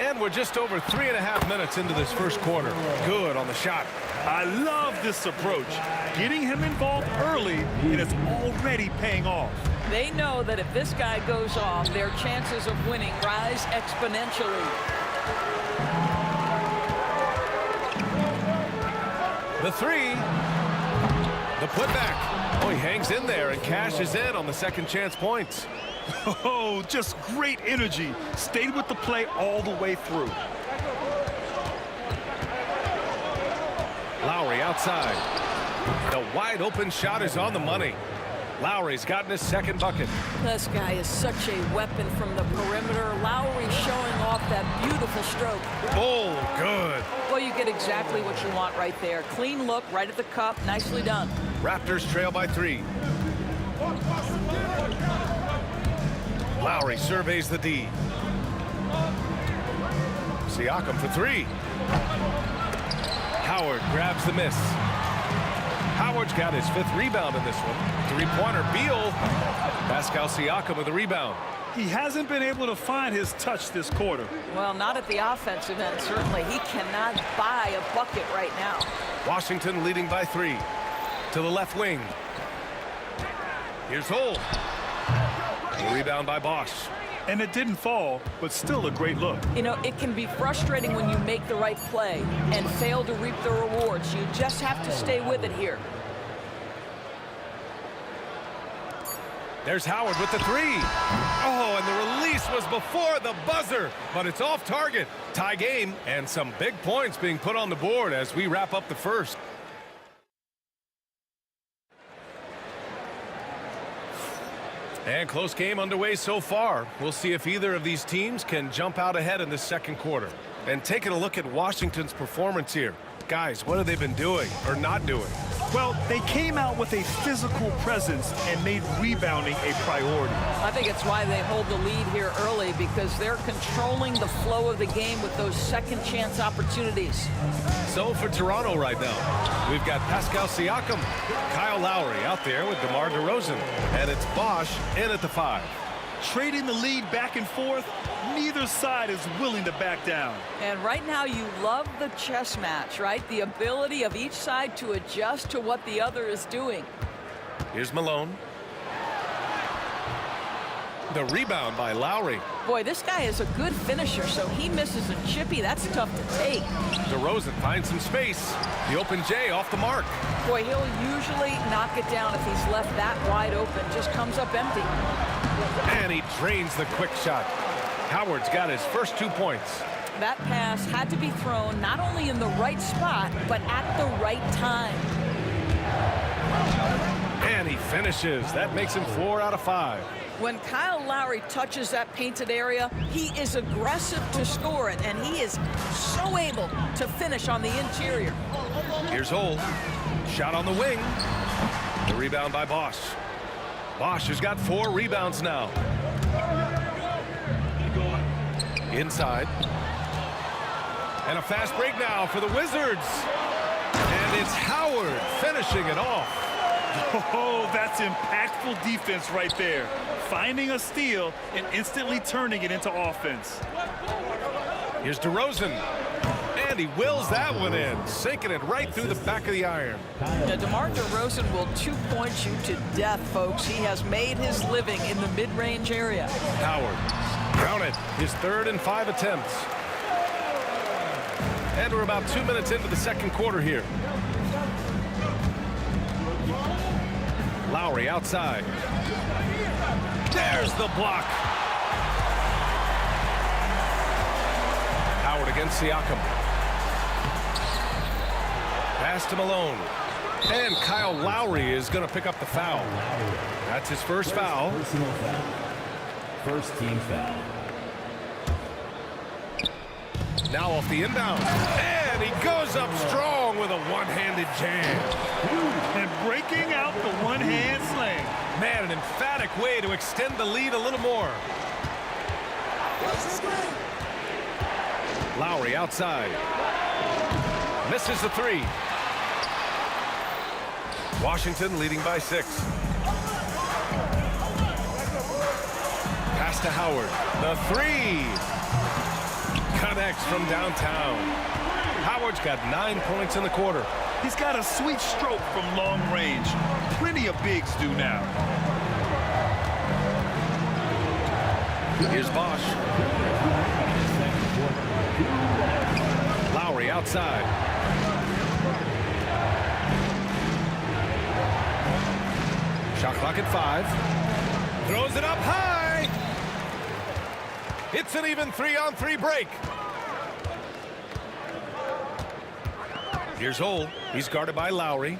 And we're just over 3.5 minutes into this first quarter. Good on the shot. I love this approach. Getting him involved early, and it's already paying off. They know that if this guy goes off, their chances of winning rise exponentially. The 3. The putback. Oh, he hangs in there and cashes in on the second chance points. Oh, just great energy. Stayed with the play all the way through. Lowry outside. The wide open shot is on the money. Lowry's gotten his second bucket. This guy is such a weapon from the perimeter. Lowry showing off that beautiful stroke. Oh, good. Well, you get exactly what you want right there. Clean look, right at the cup. Nicely done. Raptors trail by 3. Lowry surveys the D. Siakam for 3. Howard grabs the miss. Howard's got his 5th rebound in this one. 3-pointer. Beal. Pascal Siakam with the rebound. He hasn't been able to find his touch this quarter. Well, not at the offensive end, certainly. He cannot buy a bucket right now. Washington leading by 3. To the left wing. Here's Holt. A rebound by Bosch. And it didn't fall, but still a great look. You know, it can be frustrating when you make the right play and fail to reap the rewards. You just have to stay with it here. There's Howard with the 3. Oh, and the release was before the buzzer, but it's off target. Tie game, and some big points being put on the board as we wrap up the first. And close game underway so far. We'll see if either of these teams can jump out ahead in the second quarter. And taking a look at Washington's performance here. Guys, what have they been doing or not doing? Well, they came out with a physical presence and made rebounding a priority. I think it's why they hold the lead here early, because they're controlling the flow of the game with those second chance opportunities. So for Toronto right now, we've got Pascal Siakam, Kyle Lowry out there with DeMar DeRozan, and it's Bosch in at the 5. Trading the lead back and forth, neither side is willing to back down. And right now you love the chess match, right? The ability of each side to adjust to what the other is doing. Here's Malone. The rebound by Lowry. Boy, this guy is a good finisher, so he misses a chippy. That's tough to take. DeRozan finds some space. The open J off the mark. Boy, he'll usually knock it down if he's left that wide open. Just comes up empty. And he drains the quick shot. Howard's got his first 2 points. That pass had to be thrown not only in the right spot, but at the right time. And he finishes. That makes him 4 out of 5. When Kyle Lowry touches that painted area, he is aggressive to score it, and he is so able to finish on the interior. Here's Holt. Shot on the wing. The rebound by Bosch. Bosch has got 4 rebounds now. Inside. And a fast break now for the Wizards. And it's Howard finishing it off. Oh, that's impactful defense right there. Finding a steal and instantly turning it into offense. Here's DeRozan. And he wills that one in, sinking it right through the back of the iron. Now, DeMar DeRozan will 2-point you to death, folks. He has made his living in the mid-range area. Howard, count it, his 3rd and 5 attempts. And we're about 2 minutes into the second quarter here. Lowry outside. There's the block. Howard against Siakam. Pass to Malone. And Kyle Lowry is going to pick up the foul. That's his first foul. First team foul. Now off the inbound. And he goes up strong with a one-handed jam. And breaking out the one-hand slam. Man, an emphatic way to extend the lead a little more. Lowry outside. Misses the 3. Washington leading by 6. Pass to Howard. The 3. Connects from downtown. Howard's got 9 points in the quarter. He's got a sweet stroke from long range. Plenty of bigs do now. Here's Bosch. Lowry outside. Shot clock at 5. Throws it up high. It's an even 3-on-3 break. Here's Holt. He's guarded by Lowry.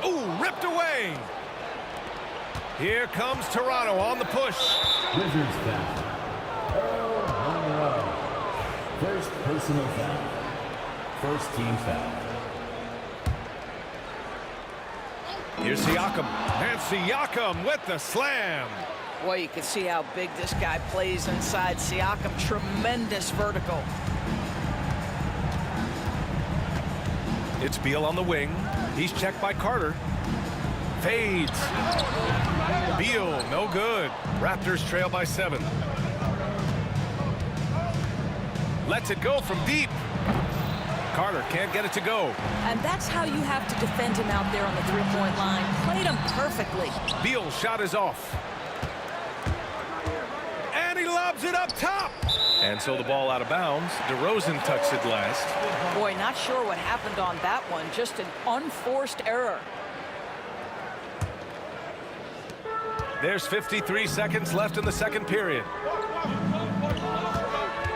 Ooh, ripped away. Here comes Toronto on the push. Wizards foul. First personal foul. First team foul. Here's Siakam. And Siakam with the slam. Boy, you can see how big this guy plays inside. Siakam, tremendous vertical. It's Beal on the wing. He's checked by Carter. Fades. Beal, no good. Raptors trail by 7. Lets it go from deep. Carter can't get it to go. And that's how you have to defend him out there on the three-point line. Played him perfectly. Beal's shot is off. And he lobs it up top. And so the ball out of bounds. DeRozan touched it last. Boy, not sure what happened on that one. Just an unforced error. There's 53 seconds left in the second period.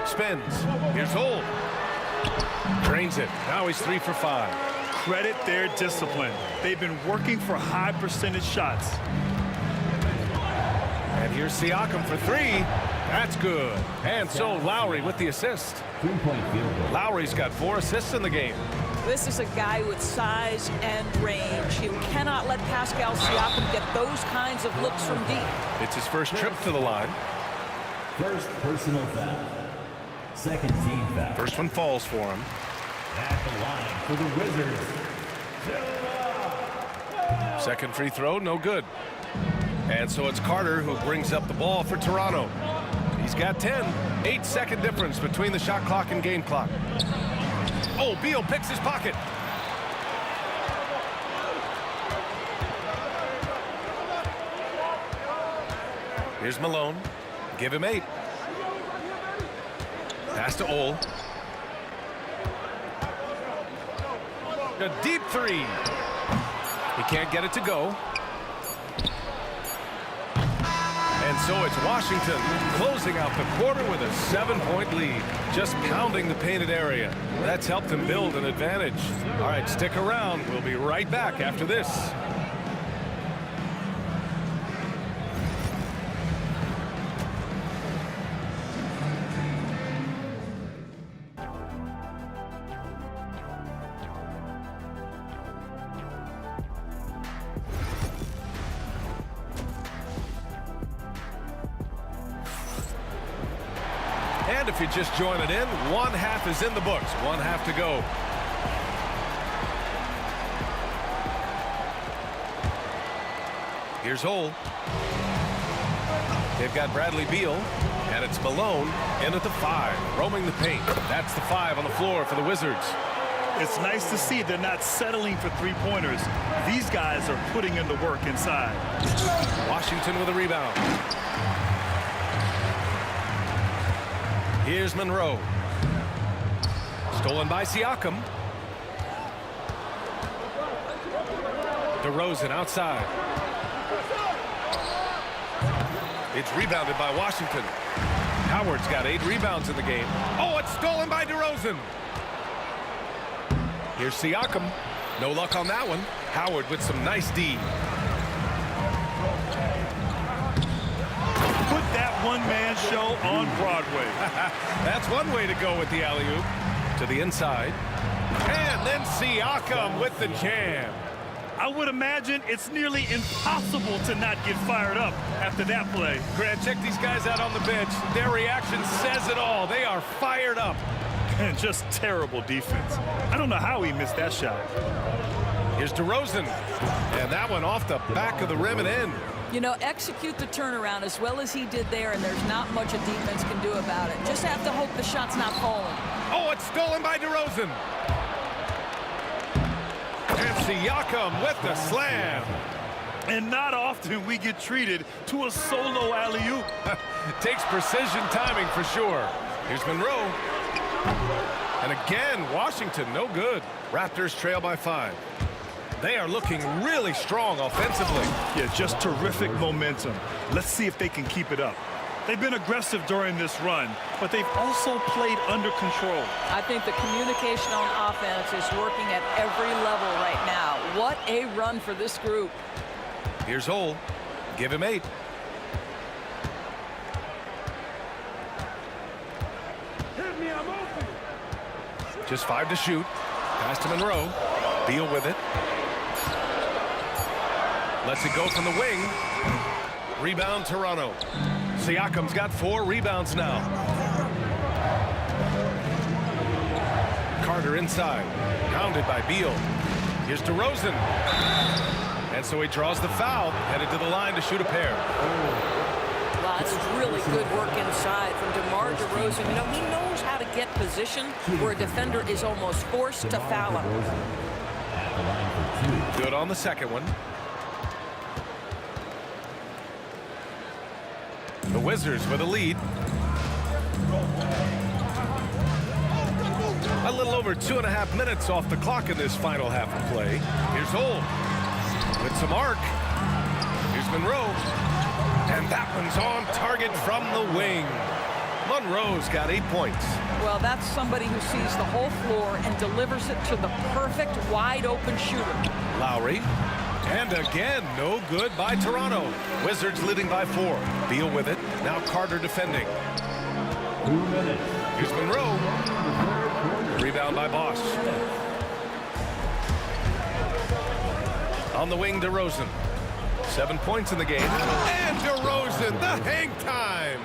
Spins. Here's Holt. Drains it. Now he's 3 for 5. Credit their discipline. They've been working for high percentage shots. And here's Siakam for 3. That's good. And so Lowry with the assist. Lowry's got 4 assists in the game. This is a guy with size and range. You cannot let Pascal Siakam get those kinds of looks from deep. It's his first trip to the line. First personal foul. Second team foul. First one falls for him. At the line for the Wizards. Second free throw, no good. And so it's Carter who brings up the ball for Toronto. He's got 10. 8-second difference between the shot clock and game clock. Oh, Beal picks his pocket. Here's Malone. Give him 8. Pass to Ole. A deep 3. He can't get it to go. And so it's Washington closing out the quarter with a 7-point lead. Just pounding the painted area. That's helped them build an advantage. All right, stick around. We'll be right back after this. And if you're just joining in, 1/2 is in the books. 1/2 to go. Here's Ole. They've got Bradley Beal, and it's Malone in at the 5, roaming the paint. That's the 5 on the floor for the Wizards. It's nice to see they're not settling for three-pointers. These guys are putting in the work inside. Washington with a rebound. Here's Monroe. Stolen by Siakam. DeRozan outside. It's rebounded by Washington. Howard's got 8 rebounds in the game. Oh, it's stolen by DeRozan. Here's Siakam. No luck on that one. Howard with some nice D. Put that one-man show on Broadway. That's one way to go with the alley-oop. To the inside. And then Siakam with the jam. I would imagine it's nearly impossible to not get fired up after that play. Grant, check these guys out on the bench. Their reaction says it all. They are fired up. And just terrible defense. I don't know how he missed that shot. Here's DeRozan. And that one off the back of the rim and in. You know, execute the turnaround as well as he did there, and there's not much a defense can do about it. Just have to hope the shot's not falling. Oh, it's stolen by DeRozan. And Siakam with the slam. And not often we get treated to a solo alley-oop. Takes precision timing for sure. Here's Monroe. And again, Washington, no good. Raptors trail by 5. They are looking really strong offensively. Yeah, just terrific momentum. Let's see if they can keep it up. They've been aggressive during this run, but they've also played under control. I think the communication on offense is working at every level right now. What a run for this group. Here's Ole. Give him 8. Hit me, I'm open. Just 5 to shoot. Pass to Monroe. Beal with it. Lets it go from the wing. Rebound Toronto. Siakam's got 4 rebounds now. Carter inside. Pounded by Beal. Here's DeRozan. And And so he draws the foul, headed to the line to shoot a pair. Wow, this is really good work inside from DeMar DeRozan. You know, he knows how to get position where a defender is almost forced to foul him. Good on the second one. The Wizards with a lead. A little over 2.5 minutes off the clock in this final half of play. Here's Holt with some arc. Here's Monroe. And that one's on target from the wing. Monroe's got 8 points. Well, that's somebody who sees the whole floor and delivers it to the perfect wide-open shooter. Lowry. And again, no good by Toronto. Wizards leading by 4. Beal with it. Now Carter defending. 2 minutes. Here's Monroe. Rebound by Bosch. On the wing, DeRozan. 7 points in the game. And DeRozan, the hang time.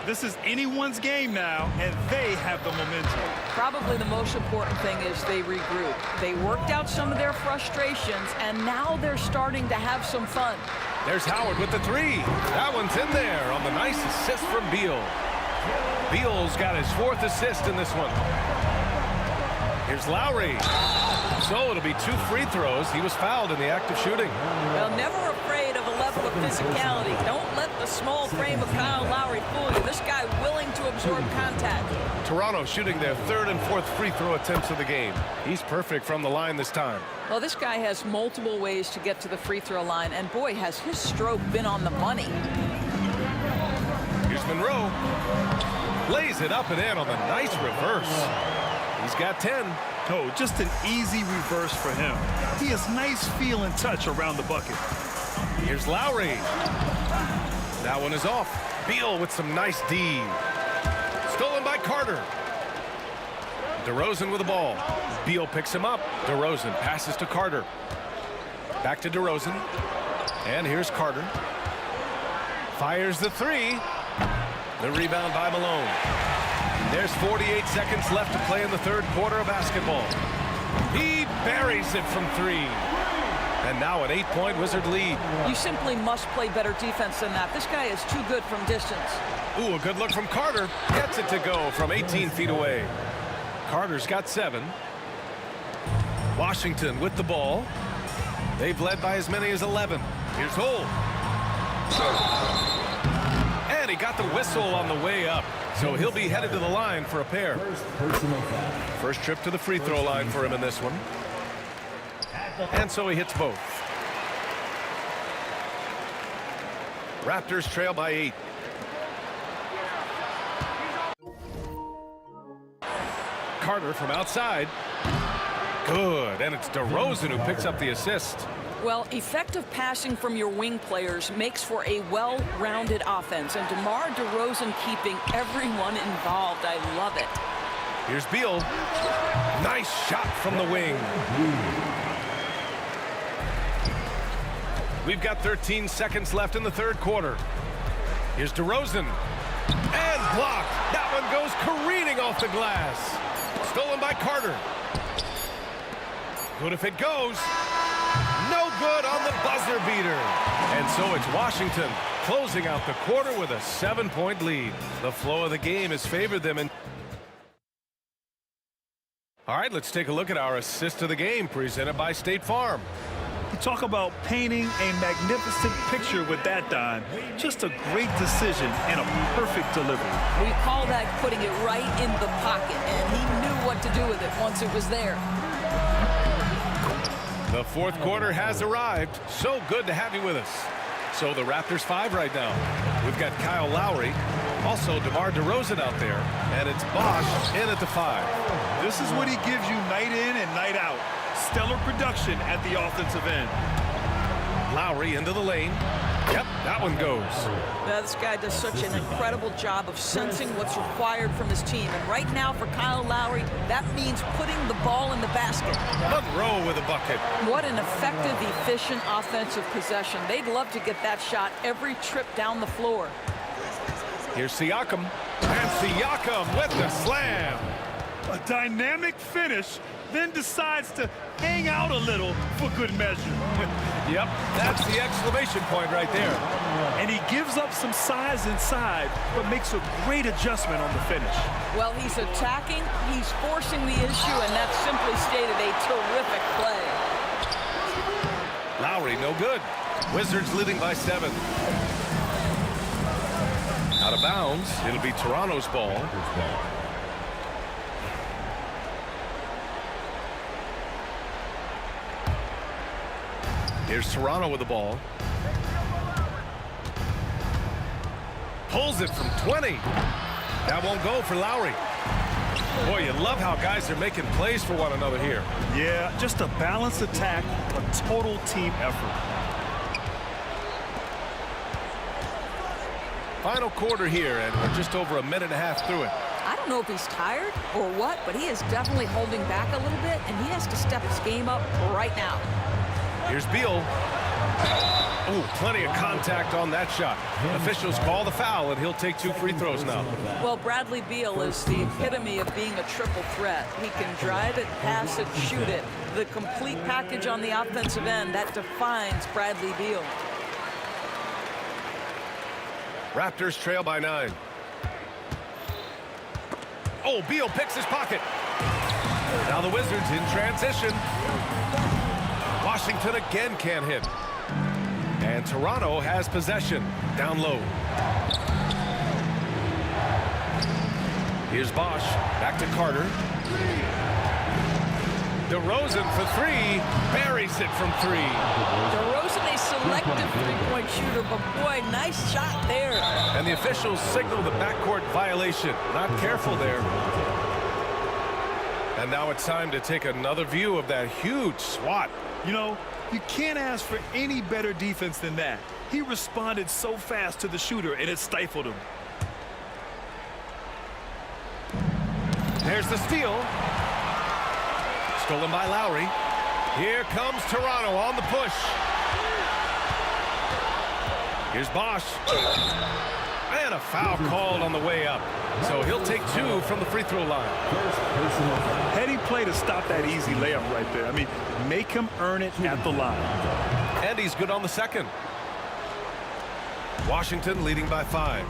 This is anyone's game now, and they have the momentum. Probably the most important thing is they regroup. They worked out some of their frustrations, and now they're starting to have some fun. There's Howard with the 3. That one's in there on the nice assist from Beal. Beal's got his 4th assist in this one. Here's Lowry. So it'll be 2 free throws. He was fouled in the act of shooting. Well, never afraid of a level of physicality. Don't let the small frame of Kyle Lowry fool you. This guy willing to absorb contact. Toronto shooting their 3rd and 4th free throw attempts of the game. He's perfect from the line this time. Well, this guy has multiple ways to get to the free throw line, and boy, has his stroke been on the money. Here's Monroe. Lays it up and in on the nice reverse. He's got 10. Oh, just an easy reverse for him. He has nice feel and touch around the bucket. Here's Lowry. That one is off. Beal with some nice D. Stolen by Carter. DeRozan with the ball. Beal picks him up. DeRozan passes to Carter. Back to DeRozan. And here's Carter. Fires the 3. The rebound by Malone. There's 48 seconds left to play in the 3rd quarter of basketball. He buries it from 3. And now an 8-point Wizard lead. You simply must play better defense than that. This guy is too good from distance. Ooh, a good look from Carter. Gets it to go from 18 feet away. Carter's got 7. Washington with the ball. They've led by as many as 11. Here's Holt. And he got the whistle on the way up. So he'll be headed to the line for a pair. First trip to the free throw line for him in this one. And so he hits both. Raptors trail by 8. Carter from outside. Good. And it's DeRozan who picks up the assist. Well, effective passing from your wing players makes for a well-rounded offense, and DeMar DeRozan keeping everyone involved. I love it. Here's Beal. Nice shot from the wing. We've got 13 seconds left in the 3rd quarter. Here's DeRozan. And blocked. That one goes careening off the glass. Stolen by Carter. Good if it goes. No good on the buzzer beater. And so it's Washington closing out the quarter with a 7-point lead. The flow of the game has favored them. All right, let's take a look at our assist of the game presented by State Farm. You talk about painting a magnificent picture with that, Don. Just a great decision and a perfect delivery. We call that putting it right in the pocket, and he knew what to do with it once it was there. The 4th quarter has arrived. So good to have you with us. So the Raptors 5 right now. We've got Kyle Lowry, also DeMar DeRozan out there, and it's Bosch in at the 5. This is what he gives you night in and night out. Stellar production at the offensive end. Lowry into the lane. Yep, that one goes. Now, this guy does such an incredible job of sensing what's required from his team. And right now for Kyle Lowry, that means putting the ball in the basket. Monroe with a bucket. What an effective, efficient offensive possession. They'd love to get that shot every trip down the floor. Here's Siakam. And Siakam with the slam. A dynamic finish, then decides to hang out a little for good measure. Yep, that's the exclamation point right there. And he gives up some size inside, but makes a great adjustment on the finish. Well, he's attacking, he's forcing the issue, and that's simply stated a terrific play. Lowry, no good. Wizards leading by 7. Out of bounds. It'll be Toronto's ball. Here's Toronto with the ball. Pulls it from 20. That won't go for Lowry. Boy, you love how guys are making plays for one another here. Yeah, just a balanced attack, a total team effort. Final quarter here, and we're just over a minute and a half through it. I don't know if he's tired or what, but he is definitely holding back a little bit, and he has to step his game up right now. Here's Beal. Oh, plenty of contact on that shot. Officials call the foul, and he'll take 2 free throws now. Well, Bradley Beal is the epitome of being a triple threat. He can drive it, pass it, shoot it. The complete package on the offensive end, that defines Bradley Beal. Raptors trail by 9. Oh, Beal picks his pocket. Now the Wizards in transition. Washington again can't hit. And Toronto has possession down low. Here's Bosch. Back to Carter. DeRozan for 3. Buries it from 3. DeRozan, a selective three-point shooter, but boy, nice shot there. And the officials signal the backcourt violation. Not careful there. And now it's time to take another view of that huge swat. You know, you can't ask for any better defense than that. He responded so fast to the shooter, and it stifled him. There's the steal. Stolen by Lowry. Here comes Toronto on the push. Here's Bosch. And a foul called on the way up. So he'll take 2 from the free throw line. Heady play to stop that easy layup right there. I mean, make him earn it at the line. And he's good on the second. Washington leading by 5.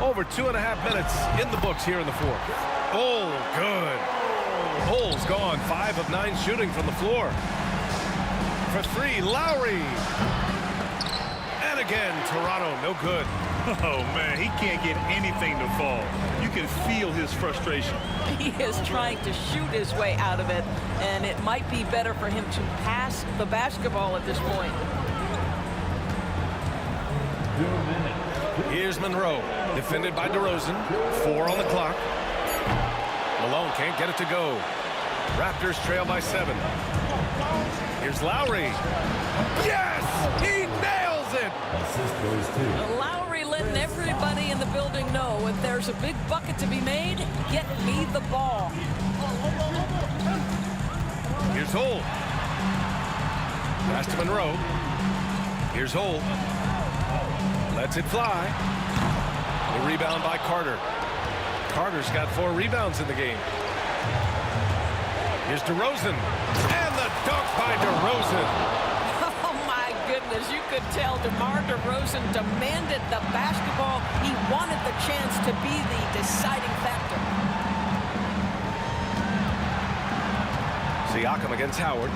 Over 2.5 minutes in the books here in the 4th. Oh, good. Hole's gone. 5 of 9 shooting from the floor. For 3, Lowry. And again, Toronto, no good. Oh, man, he can't get anything to fall. You can feel his frustration. He is trying to shoot his way out of it, and it might be better for him to pass the basketball at this point. Here's Monroe, defended by DeRozan. 4 on the clock. Malone can't get it to go. Raptors trail by 7. Here's Lowry. Yes! He nails it! Lowry letting everybody in the building know if there's a big bucket to be made, get me the ball. Here's Hole. Pass to Monroe. Here's Hole. Lets it fly. The rebound by Carter. Carter's got 4 rebounds in the game. Here's DeRozan. And the dunk by DeRozan. Oh, my goodness. You could tell DeMar DeRozan demanded the basketball. He wanted the chance to be the deciding factor. Siakam against Howard.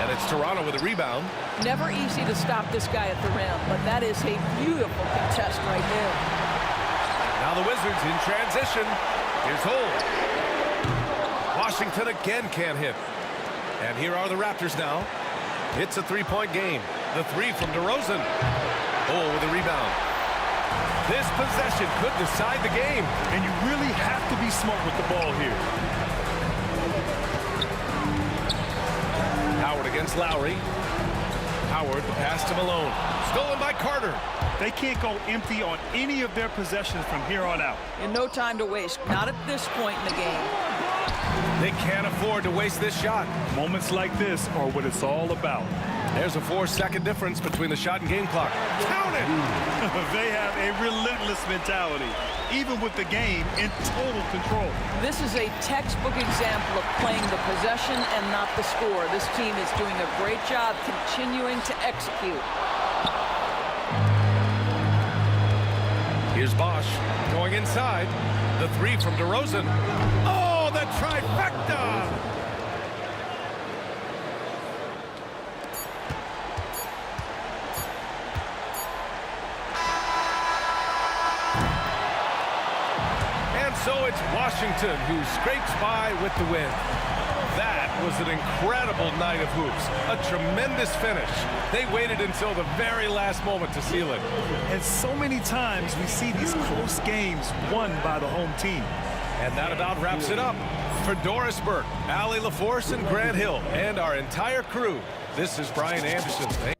And it's Toronto with a rebound. Never easy to stop this guy at the rim, but that is a beautiful contest right there. Now the Wizards in transition. Here's Hole. Washington again can't hit. And here are the Raptors now. It's a 3-point game. The 3 from DeRozan. Hole with a rebound. This possession could decide the game. And you really have to be smart with the ball here. Howard against Lowry. Howard, the pass to Malone. Stolen by Carter. They can't go empty on any of their possessions from here on out. And no time to waste. Not at this point in the game. They can't afford to waste this shot. Moments like this are what it's all about. There's a 4-second difference between the shot and game clock. Count it! They have a relentless mentality, even with the game in total control. This is a textbook example of playing the possession and not the score. This team is doing a great job continuing to execute. Here's Bosch going inside. The 3 from DeRozan. Oh, the trifecta! So it's Washington who scrapes by with the win. That was an incredible night of hoops. A tremendous finish. They waited until the very last moment to seal it. And so many times we see these close games won by the home team. And that about wraps it up. For Doris Burke, Allie LaForce, and Grant Hill, and our entire crew, this is Brian Anderson.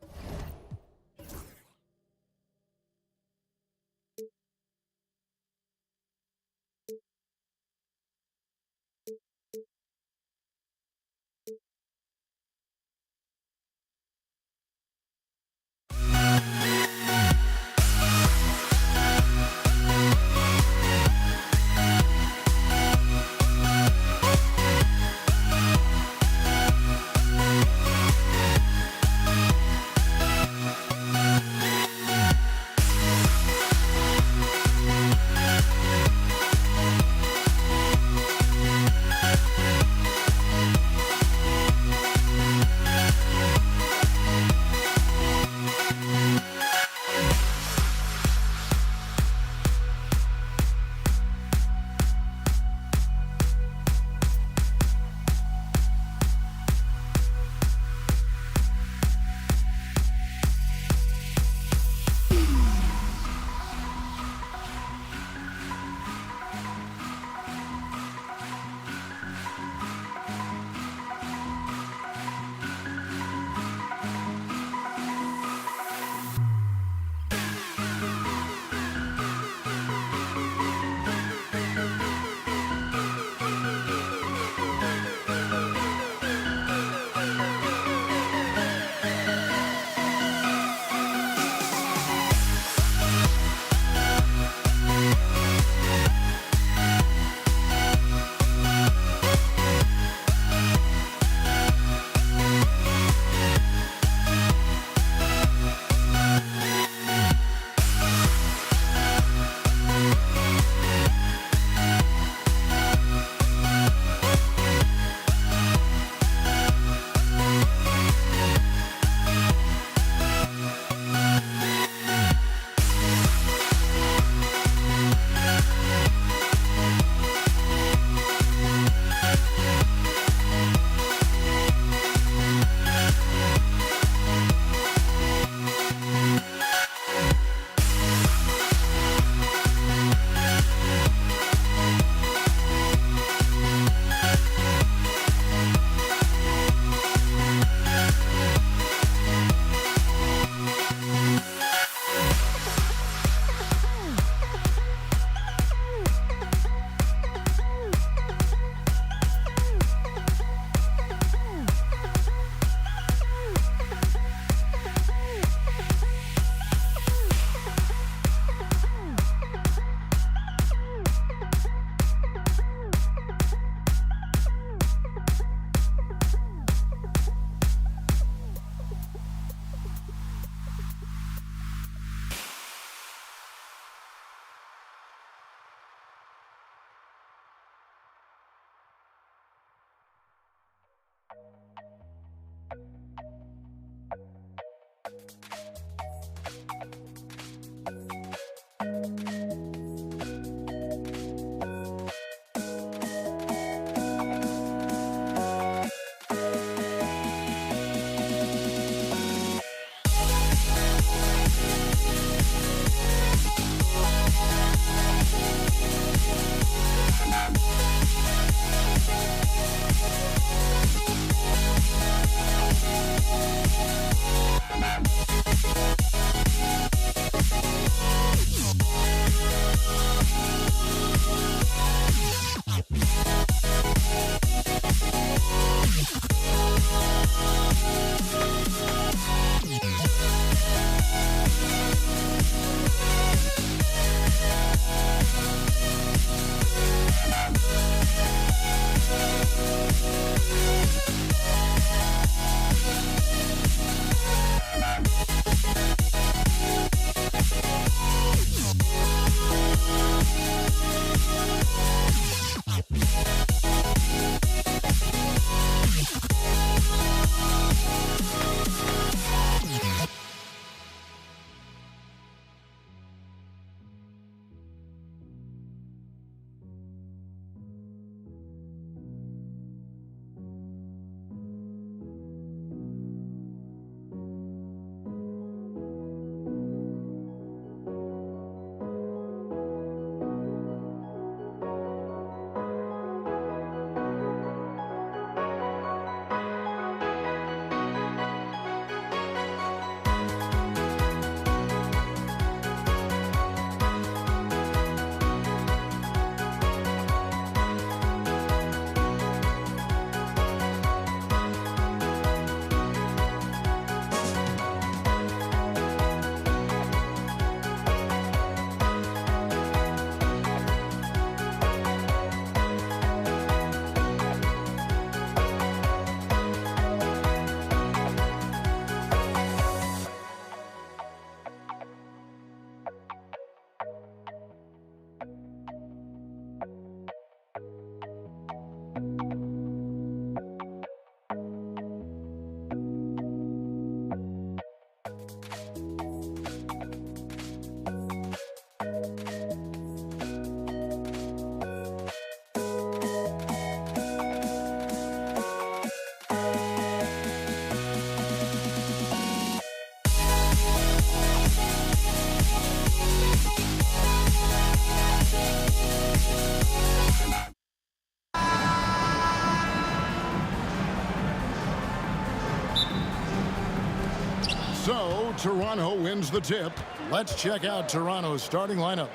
Toronto wins the tip. Let's check out Toronto's starting lineup.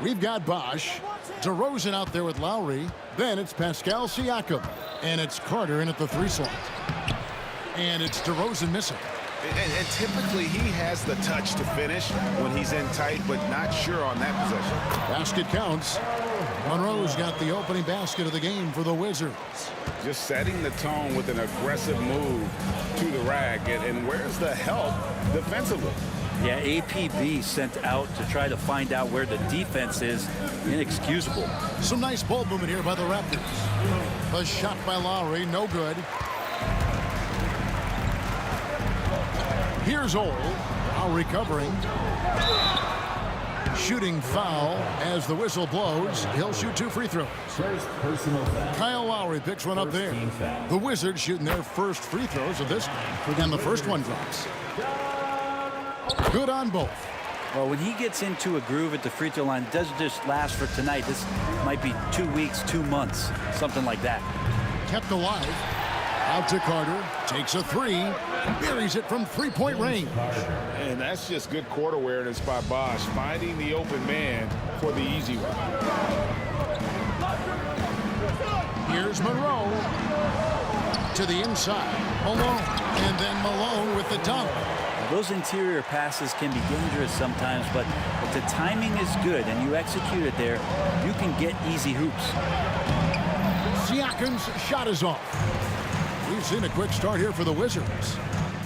We've got Bosch, DeRozan out there with Lowry. Then it's Pascal Siakam. And it's Carter in at the 3 slot. And it's DeRozan missing. And typically he has the touch to finish when he's in tight, but not sure on that possession. Basket counts. Monroe's got the opening basket of the game for the Wizards. Just setting the tone with an aggressive move to the rack. And where's the help defensively? Yeah, APB sent out to try to find out where the defense is. Inexcusable. Some nice ball movement here by the Raptors. A shot by Lowry, no good. Here's Ole, now recovering. Shooting foul as the whistle blows. He'll shoot 2 free throws. Kyle Lowry picks one up there. The Wizards shooting their first free throws of this game, and the first one drops. Good on both. Well, when he gets into a groove at the free throw line, it doesn't just last for tonight. This might be 2 weeks, 2 months, something like that. Kept alive. Out to Carter. Takes a 3. Buries it from 3-point range. And that's just good court awareness by Bosch, finding the open man for the easy one. Here's Monroe. To the inside. Malone. And then Malone with the dunk. Those interior passes can be dangerous sometimes, but if the timing is good and you execute it there, you can get easy hoops. Siakam's shot is off. We've seen a quick start here for the Wizards.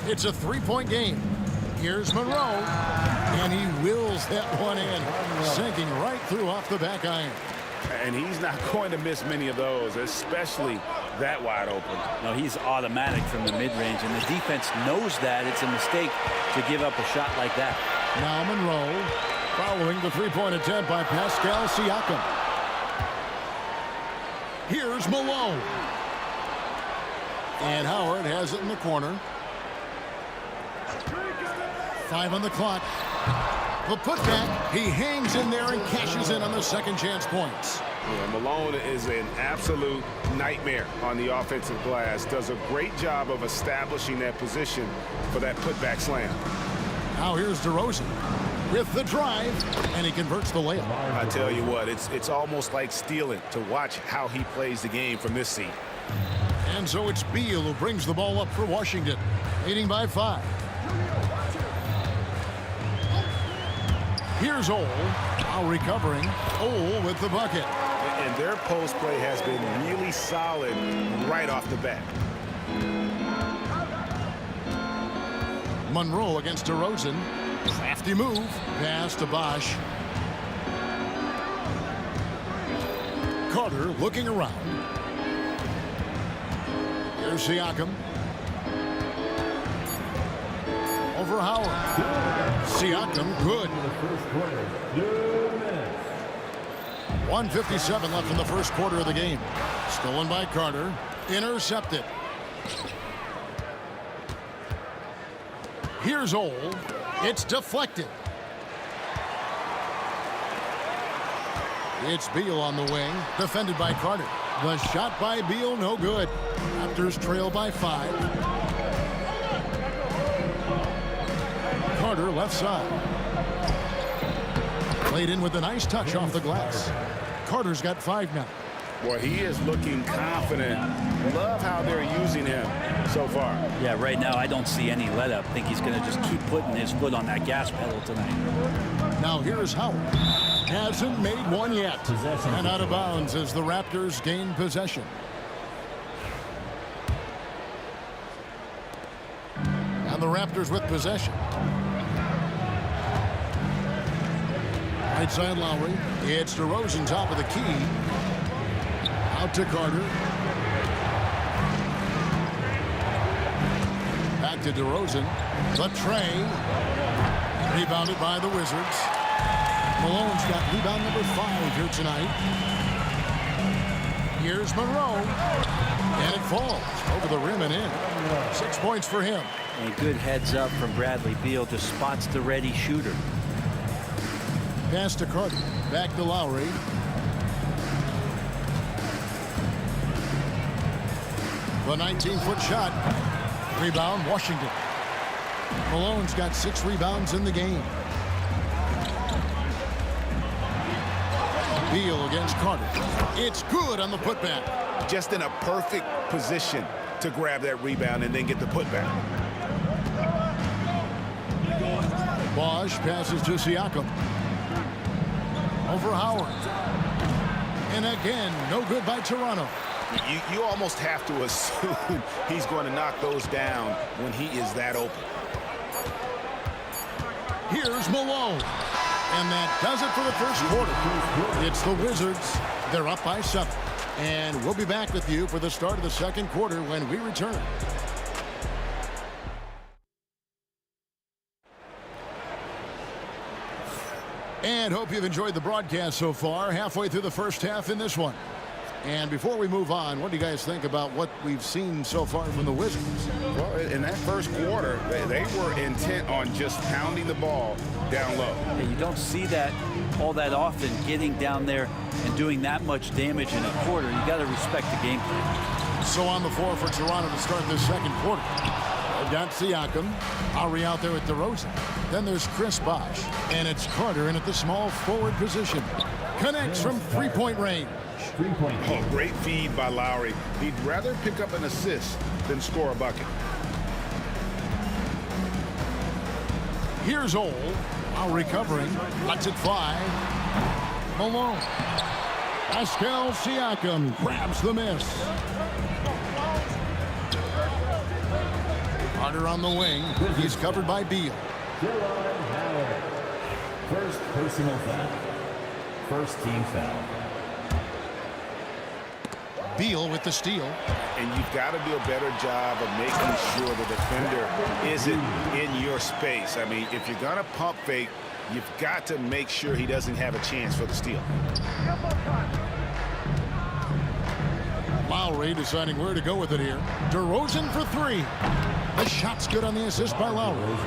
It's a 3-point game. Here's Monroe, and he wills that one in, sinking right through off the back iron. And he's not going to miss many of those, especially that wide open. No, he's automatic from the mid-range, and the defense knows that it's a mistake to give up a shot like that. Now Monroe, following the 3-point attempt by Pascal Siakam. Here's Malone. And Howard has it in the corner. 5 on the clock. The putback, he hangs in there and cashes in on the second chance points. Yeah, Malone is an absolute nightmare on the offensive glass. Does a great job of establishing that position for that putback slam. Now here's DeRozan with the drive, and he converts the layup. I tell you what, it's almost like stealing to watch how he plays the game from this seat. And so it's Beal who brings the ball up for Washington, leading by 5. Here's Ole, now recovering. Ole with the bucket. And their post play has been really solid right off the bat. Monroe against DeRozan. Crafty move. Pass to Bosch. Carter looking around. Here's Siakam. Over Howard. Siakam, good. 1:57 left in the first quarter of the game. Stolen by Carter. Intercepted. Here's Ole. It's deflected. It's Beal on the wing. Defended by Carter. The shot by Beal, no good. Raptors trail by 5. Carter left side. Played in with a nice touch off the glass. Carter's got 5 now. Boy, he is looking confident. Love how they're using him so far. Yeah, right now I don't see any let up. I think he's going to just keep putting his foot on that gas pedal tonight. Now here's Howard. Hasn't made one yet. And out of bounds as the Raptors gain possession. And the Raptors with possession. Right side Lowry. It's DeRozan top of the key. Out to Carter. Back to DeRozan. The tray. Rebounded by the Wizards. Malone's got rebound number 5 here tonight. Here's Monroe. And it falls over the rim and in. 6 points for him. And good heads up from Bradley Beal. Just spots the ready shooter. Pass to Carter. Back to Lowry. The 19-foot shot. Rebound, Washington. Malone's got 6 rebounds in the game. Beal against Carter. It's good on the putback. Just in a perfect position to grab that rebound and then get the putback. Bosch passes to Siakam. Over Howard. And again, no good by Toronto. You almost have to assume he's going to knock those down when he is that open. Here's Malone. And that does it for the first quarter. It's the Wizards. They're up by 7. And we'll be back with you for the start of the second quarter when we return. And hope you've enjoyed the broadcast so far. Halfway through the first half in this one. And before we move on, what do you guys think about what we've seen so far from the Wizards? Well, in that first quarter, they were intent on just pounding the ball down low. Yeah, you don't see that all that often, getting down there and doing that much damage in a quarter. You got to respect the game plan. So on the floor for Toronto to start this second quarter. They've got Siakam. Lowry out there with DeRozan. Then there's Chris Bosh. And it's Carter in at the small forward position. Connects from three-point range. Oh, great feed by Lowry. He'd rather pick up an assist than score a bucket. Here's Ole. Lowry covering. Lets it fly. Malone. Pascal Siakam grabs the miss. Carter on the wing. He's covered by Beal. First personal foul. First team foul. Beal with the steal. And you've got to do a better job of making sure the defender isn't in your space. I mean, if you're going to pump fake, you've got to make sure he doesn't have a chance for the steal. Lowry deciding where to go with it here. DeRozan for 3. The shot's good on the assist by Lowry.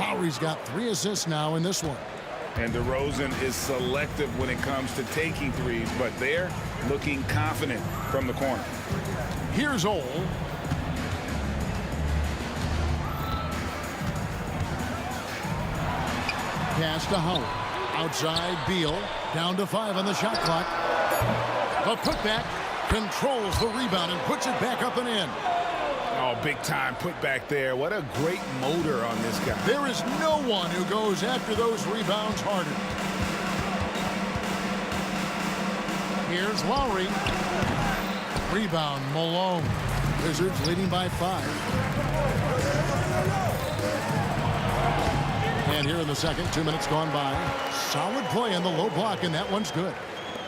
Lowry's got 3 assists now in this one. And DeRozan is selective when it comes to taking threes, but they're looking confident from the corner. Here's Ole. Pass to Howard. Outside Beal. Down to 5 on the shot clock. The putback controls the rebound and puts it back up and in. Oh, big time put back there. What a great motor on this guy. There is no one who goes after those rebounds harder. Here's Lowry. Rebound, Malone. Wizards leading by 5. And here in the second, 2 minutes gone by. Solid play on the low block, and that one's good.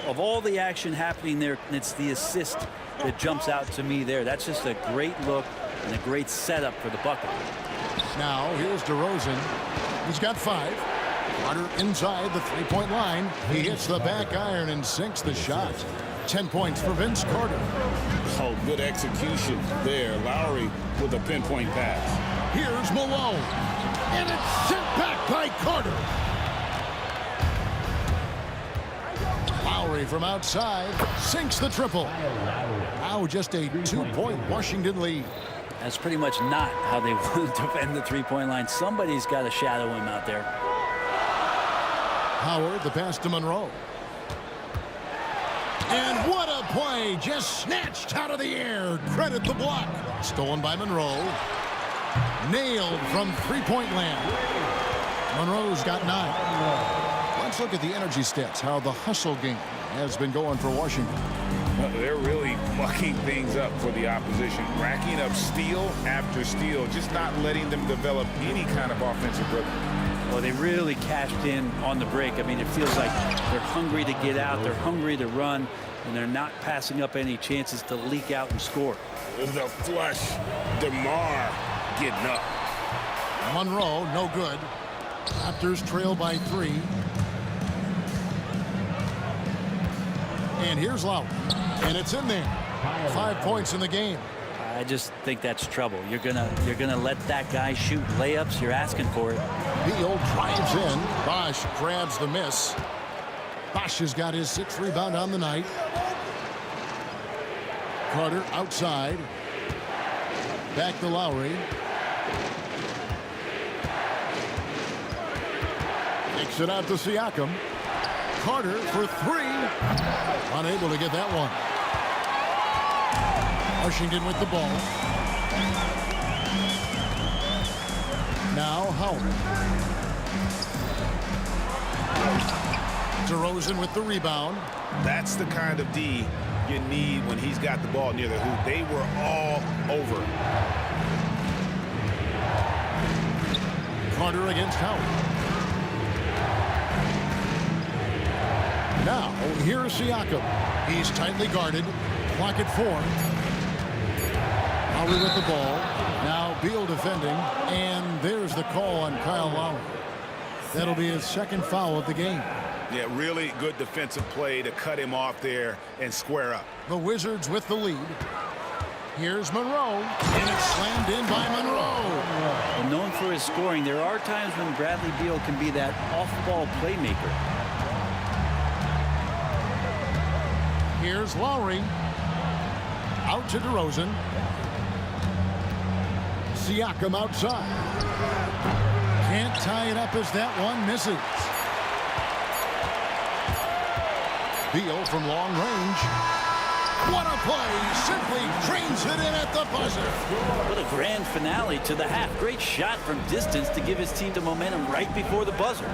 Of all the action happening there, it's the assist that jumps out to me there. That's just a great look and a great setup for the bucket. Now here's DeRozan. He's got 5. Carter inside the three-point line. He hits the back iron and sinks the shot. 10 points for Vince Carter. Oh, good execution there. Lowry with a pinpoint pass. Here's Malone. And it's sent back by Carter. Lowry from outside sinks the triple. Now just a 2-point Washington lead. That's pretty much not how they want to defend the three-point line. Somebody's got to shadow him out there. Howard, the pass to Monroe. And what a play. Just snatched out of the air. Credit the block. Stolen by Monroe. Nailed from three-point land. Monroe's got 9. Let's look at the energy stats, how the hustle game has been going for Washington. Well, they're really mucking things up for the opposition, racking up steal after steal, just not letting them develop any kind of offensive rhythm. Well, they really cashed in on the break. I mean, it feels like they're hungry to get out, they're hungry to run, and they're not passing up any chances to leak out and score. The flush, DeMar getting up. Monroe, no good. Raptors trail by 3. And here's Lowry. And it's in there. 5 points in the game. I just think that's trouble. You're gonna let that guy shoot layups. You're asking for it. Beal drives in. Bosh grabs the miss. Bosh has got his 6th rebound on the night. Carter outside. Back to Lowry. Kicks it out to Siakam. Carter for three. Unable to get that one. Washington with the ball. Now Howard. DeRozan with the rebound. That's the kind of D you need when he's got the ball near the hoop. They were all over. Carter against Howard. Now, here's Siakam. He's tightly guarded. Clock at 4. Lowry with the ball. Now Beal defending. And there's the call on Kyle Lowry. That'll be his second foul of the game. Yeah, really good defensive play to cut him off there and square up. The Wizards with the lead. Here's Monroe. And it's slammed in by Monroe. Well, known for his scoring, there are times when Bradley Beal can be that off-ball playmaker. Here's Lowry. Out to DeRozan. Siakam outside. Can't tie it up as that one misses. Beal from long range. What a play! Simply trains it in at the buzzer. What a grand finale to the half. Great shot from distance to give his team the momentum right before the buzzer.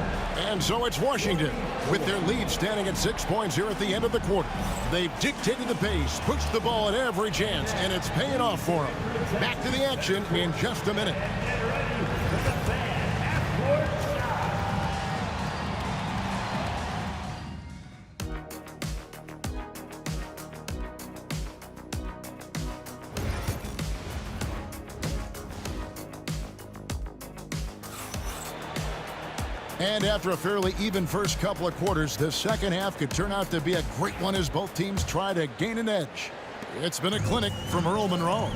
And so it's Washington with their lead standing at 6 points here at the end of the quarter. They've dictated the pace, pushed the ball at every chance, and it's paying off for them. Back to the action in just a minute. And after a fairly even first couple of quarters, the second half could turn out to be a great one as both teams try to gain an edge. It's been a clinic from Earl Monroe.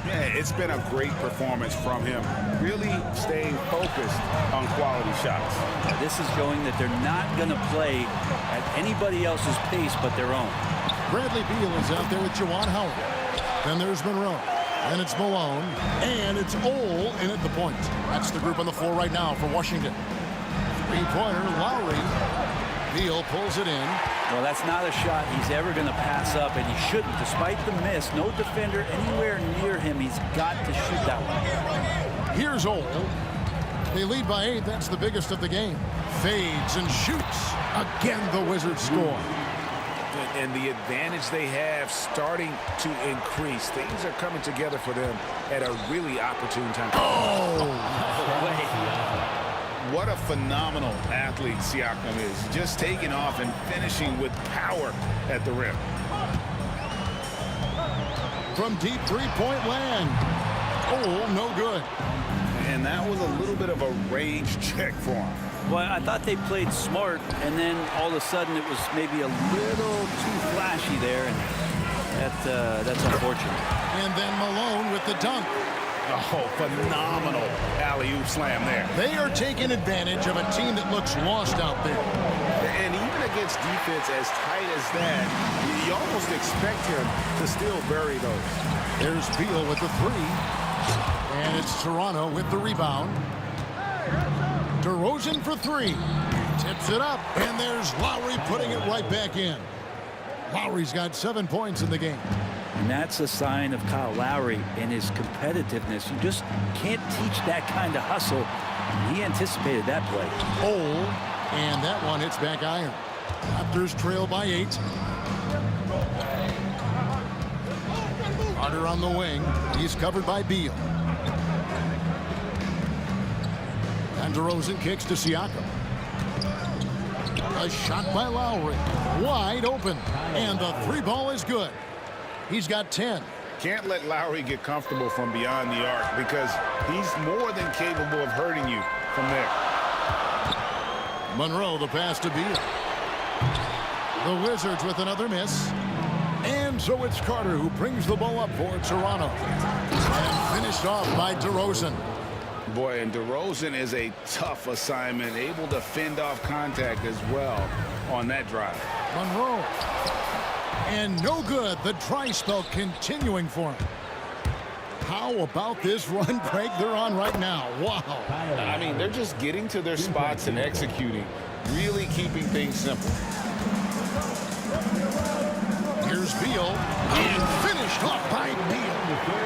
Yeah, it's been a great performance from him. Really staying focused on quality shots. This is showing that they're not going to play at anybody else's pace but their own. Bradley Beal is out there with Juwan Howard. Then there's Monroe. And it's Malone. And it's Ole in at the point. That's the group on the floor right now for Washington. Three-pointer, Lowry. Beal pulls it in. Well, that's not a shot he's ever going to pass up, and he shouldn't. Despite the miss, no defender anywhere near him. He's got to shoot that one. Here's Ole. They lead by 8. That's the biggest of the game. Fades and shoots. Again, the Wizards score. And the advantage they have starting to increase. Things are coming together for them at a really opportune time. What a phenomenal athlete Siakam is. Just taking off and finishing with power at the rim. From deep three-point land. Oh, no good. And that was a little bit of a range check for him. Well, I thought they played smart, and then all of a sudden it was maybe a little too flashy there, and that's unfortunate. And then Malone with the dunk. Oh, phenomenal alley-oop slam there. They are taking advantage of a team that looks lost out there. And even against defense as tight as that, you almost expect him to still bury those. There's Beal with the three. And it's Toronto with the rebound. DeRozan for three. Tips it up. And there's Lowry putting it right back in. Lowry's got 7 points in the game. And that's a sign of Kyle Lowry and his competitiveness. You just can't teach that kind of hustle. He anticipated that play. Ole, and that one hits back iron. Raptors trail by 8. Carter on the wing. He's covered by Beal. And DeRozan kicks to Siakam. A shot by Lowry. Wide open. And the three ball is good. He's got 10. Can't let Lowry get comfortable from beyond the arc because he's more than capable of hurting you from there. Monroe, the pass to Beal. The Wizards with another miss. And so it's Carter who brings the ball up for Toronto. And finished off by DeRozan. Boy, and DeRozan is a tough assignment, able to fend off contact as well on that drive. Monroe. And no good. The dry spell continuing for him. How about this run break they're on right now? Wow. I mean, they're just getting to their spots and executing, really keeping things simple. Here's Beal, and finished off by Beal.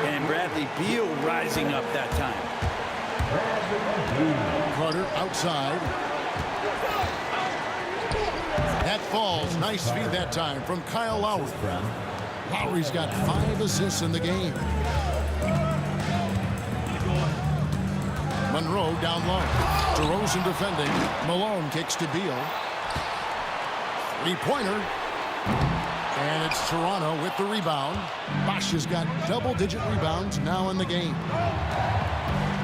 And Bradley Beal rising up that time. Carter outside. That falls. Nice feed that time from Kyle Lowry. Lowry's got 5 assists in the game. Monroe down low. DeRozan defending. Malone kicks to Beal. Three-pointer. And it's Toronto with the rebound. Bosch has got double-digit rebounds now in the game.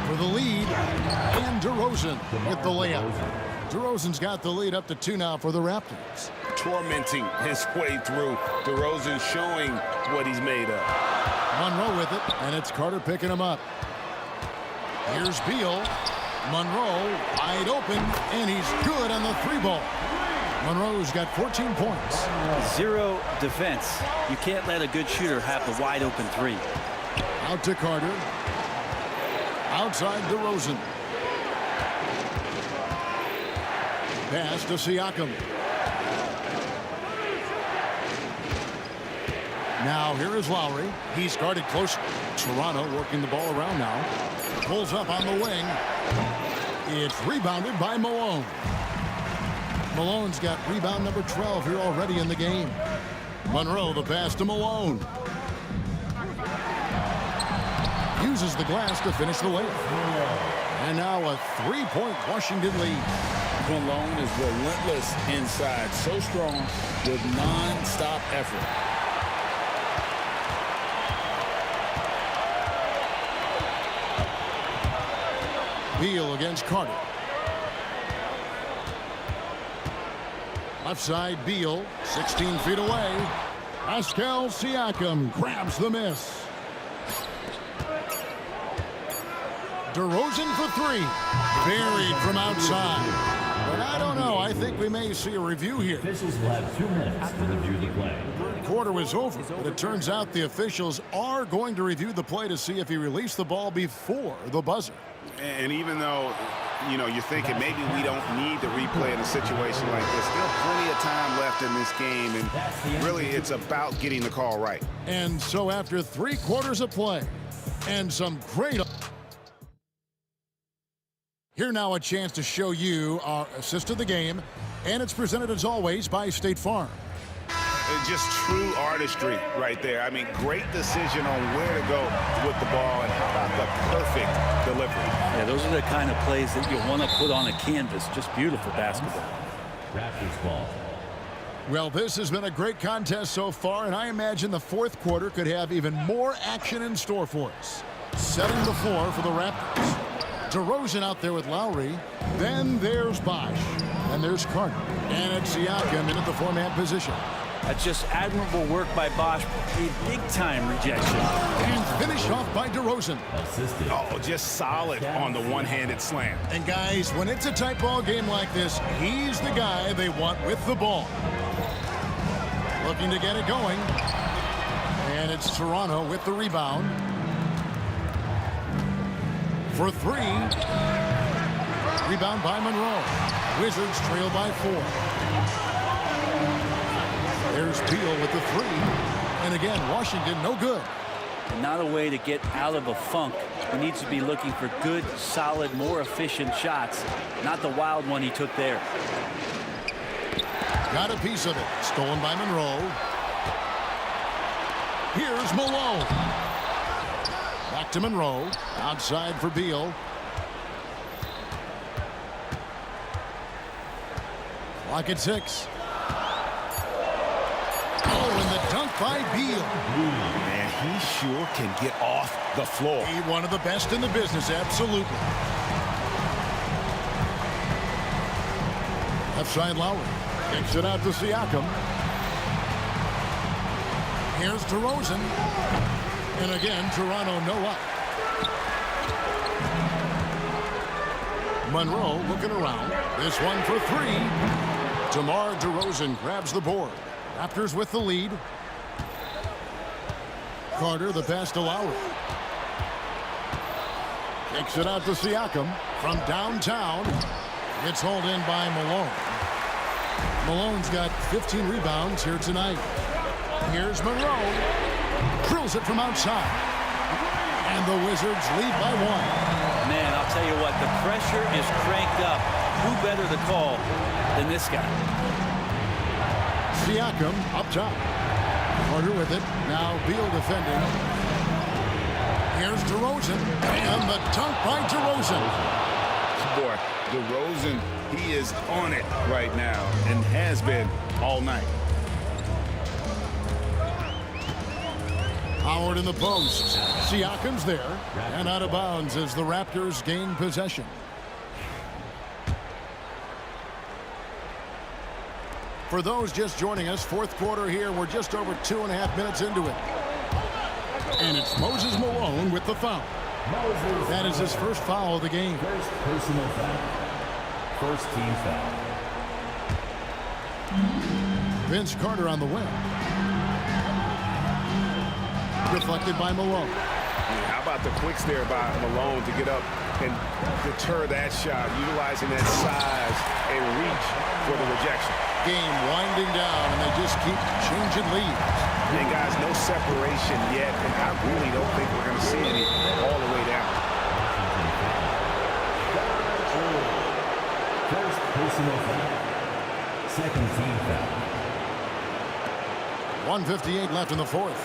For the lead, and DeRozan with the layup. DeRozan's got the lead up to 2 now for the Raptors. Tormenting his way through. DeRozan showing what he's made of. Monroe with it, and it's Carter picking him up. Here's Beal. Monroe wide open, and he's good on the 3-ball. Monroe's got 14 points. 0 defense. You can't let a good shooter have the wide open 3. Out to Carter. Outside DeRozan. Pass to Siakam. Now here is Lowry. He's guarded close. Toronto working the ball around now. Pulls up on the wing. It's rebounded by Malone. Malone's got rebound number 12 here already in the game. Monroe the pass to Malone. Uses the glass to finish the layup. And now a 3-point Washington lead. Malone is relentless inside, so strong with non-stop effort. Beal against Carter. Left side, Beal, 16 feet away. Pascal Siakam grabs the miss. DeRozan for 3. Buried from outside. But I don't know. I think we may see a review here. Officials will have 2 minutes to review the play. The quarter was over, but it turns out the officials are going to review the play to see if he released the ball before the buzzer. And even though, you know, you're thinking maybe we don't need the replay in a situation like this, still plenty of time left in this game, and really it's about getting the call right. And so after 3 quarters of play and some great... Here now a chance to show you our assist of the game, and it's presented as always by State Farm. Just true artistry right there. I mean, great decision on where to go with the ball, and how about the perfect delivery. Yeah, those are the kind of plays that you want to put on a canvas. Just beautiful basketball. Raptors ball. Well, this has been a great contest so far, and I imagine the 4th quarter could have even more action in store for us. Setting the floor for the Raptors. DeRozan out there with Lowry. Then there's Bosch. And there's Carter. And it's Siakam in at the 4-man position. That's just admirable work by Bosch. A big-time rejection. And finished off by DeRozan. Assisted. Oh, just solid on the one-handed slam. And guys, when it's a tight ball game like this, he's the guy they want with the ball. Looking to get it going. And it's Toronto with the rebound. For 3. Rebound by Monroe. Wizards trail by 4. There's Beal with the 3. And again, Washington no good. Not a way to get out of a funk. He needs to be looking for good, solid, more efficient shots. Not the wild one he took there. Got a piece of it. Stolen by Monroe. Here's Malone. Back to Monroe. Outside for Beal. Clock at 6. Oh, and the dunk by Beal. Man, he sure can get off the floor. He one of the best in the business, absolutely. Left side Lowry. Kicks it out to Siakam. Here's DeRozan. And again, Toronto no up. Monroe looking around. This one for 3. DeMar DeRozan grabs the board. Raptors with the lead. Carter the pass to Lowry. Kicks it out to Siakam from downtown. It's hauled in by Malone. Malone's got 15 rebounds here tonight. Here's Monroe. Drills it from outside. And the Wizards lead by 1. Man, I'll tell you what, the pressure is cranked up. Who better to call than this guy? Siakam up top. Carter with it. Now Beal defending. Here's DeRozan. And the dunk by DeRozan. Boy, DeRozan, he is on it right now and has been all night. Howard in the post. Siakam's there. And out of bounds as the Raptors gain possession. For those just joining us, fourth quarter here. We're just over 2.5 minutes into it. And it's Moses Malone with the foul. That is his first foul of the game. First personal foul. First team foul. Vince Carter on the wing. Deflected by Malone. How about the quicks there by Malone to get up and deter that shot, utilizing that size and reach for the rejection. Game winding down, and they just keep changing leads. And guys, no separation yet, and I really don't think we're going to see any all the way down. First personal foul. Second team foul. 1:58 left in the fourth.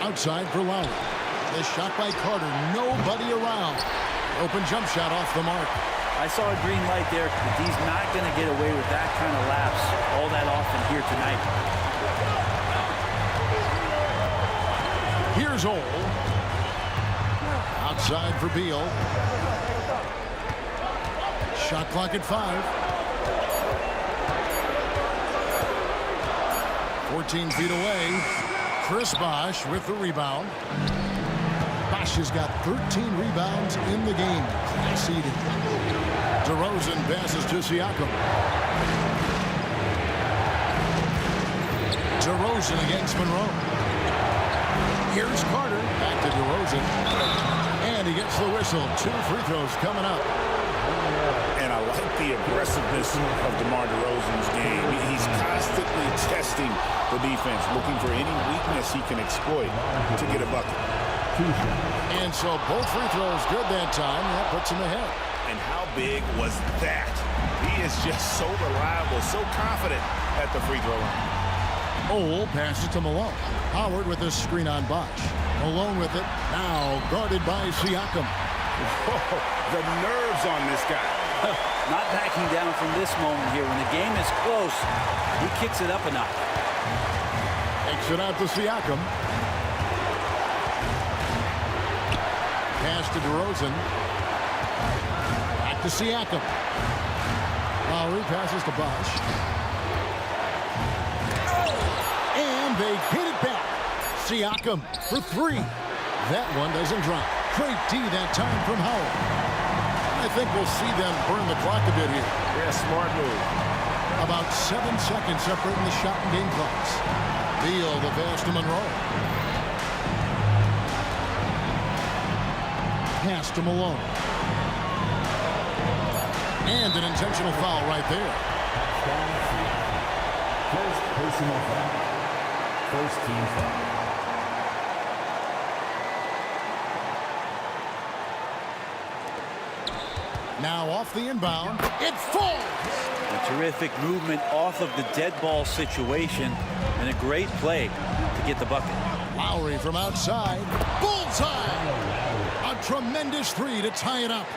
Outside for Lowry. The shot by Carter. Nobody around. Open jump shot off the mark. I saw a green light there, but he's not going to get away with that kind of lapse all that often here tonight. Here's Ole. Outside for Beal. Shot clock at 5. 14 feet away. Chris Bosh with the rebound. Bosh has got 13 rebounds in the game. Conceded. DeRozan passes to Siakam. DeRozan against Monroe. Here's Carter. Back to DeRozan. And he gets the whistle. 2 free throws coming up. And I like the aggressiveness of DeMar DeRozan's game. He's constantly testing the defense, looking for any weakness he can exploit to get a bucket. And so both free throws good that time. That puts him ahead. And how big was that? He is just so reliable, so confident at the free throw line. Ole passes to Malone. Howard with a screen on Bosh. Malone with it. Now guarded by Siakam. Whoa, the nerves on this guy. Not backing down from this moment here. When the game is close, he kicks it up a notch. Takes it out to Siakam. Pass to DeRozan. Back to Siakam. Lowry passes to Bosh. And they get it back. Siakam for 3. That one doesn't drop. Great D that time from Howard. I think we'll see them burn the clock a bit here. Yeah, smart move. About 7 seconds separating the shot and game clocks. Beal the pass to Monroe. Pass to Malone. And an intentional foul right there. First personal foul. First team foul. Now off the inbound. It falls! A terrific movement off of the dead ball situation and a great play to get the bucket. Lowry from outside. Bullseye! A tremendous 3 to tie it up.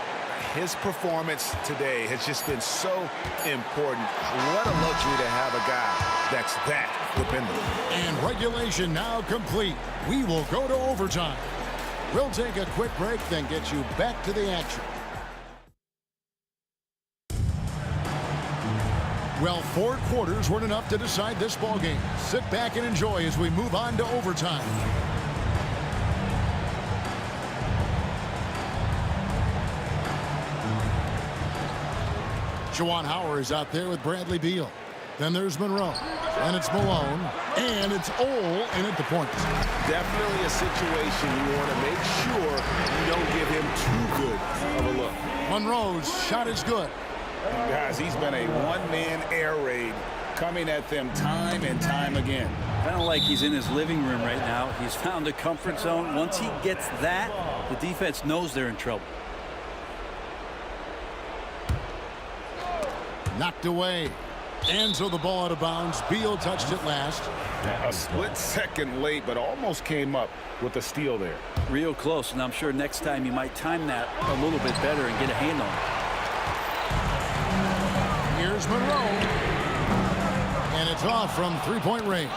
His performance today has just been so important. What a luxury to have a guy that's that dependable. And regulation now complete. We will go to overtime. We'll take a quick break, then get you back to the action. Well, 4 quarters weren't enough to decide this ballgame. Sit back and enjoy as we move on to overtime. Juwan Howard is out there with Bradley Beal. Then there's Monroe. And it's Malone. And it's Ole in at the point. Definitely a situation you want to make sure you don't give him too good of a look. Monroe's shot is good. Guys, he's been a one-man air raid coming at them time and time again. Kind of like he's in his living room right now. He's found a comfort zone. Once he gets that, the defense knows they're in trouble. Knocked away. And so the ball out of bounds. Beal touched it last. A split second late, but almost came up with a steal there. Real close, and I'm sure next time you might time that a little bit better and get a hand on it. Here's Monroe. And it's off from three-point range.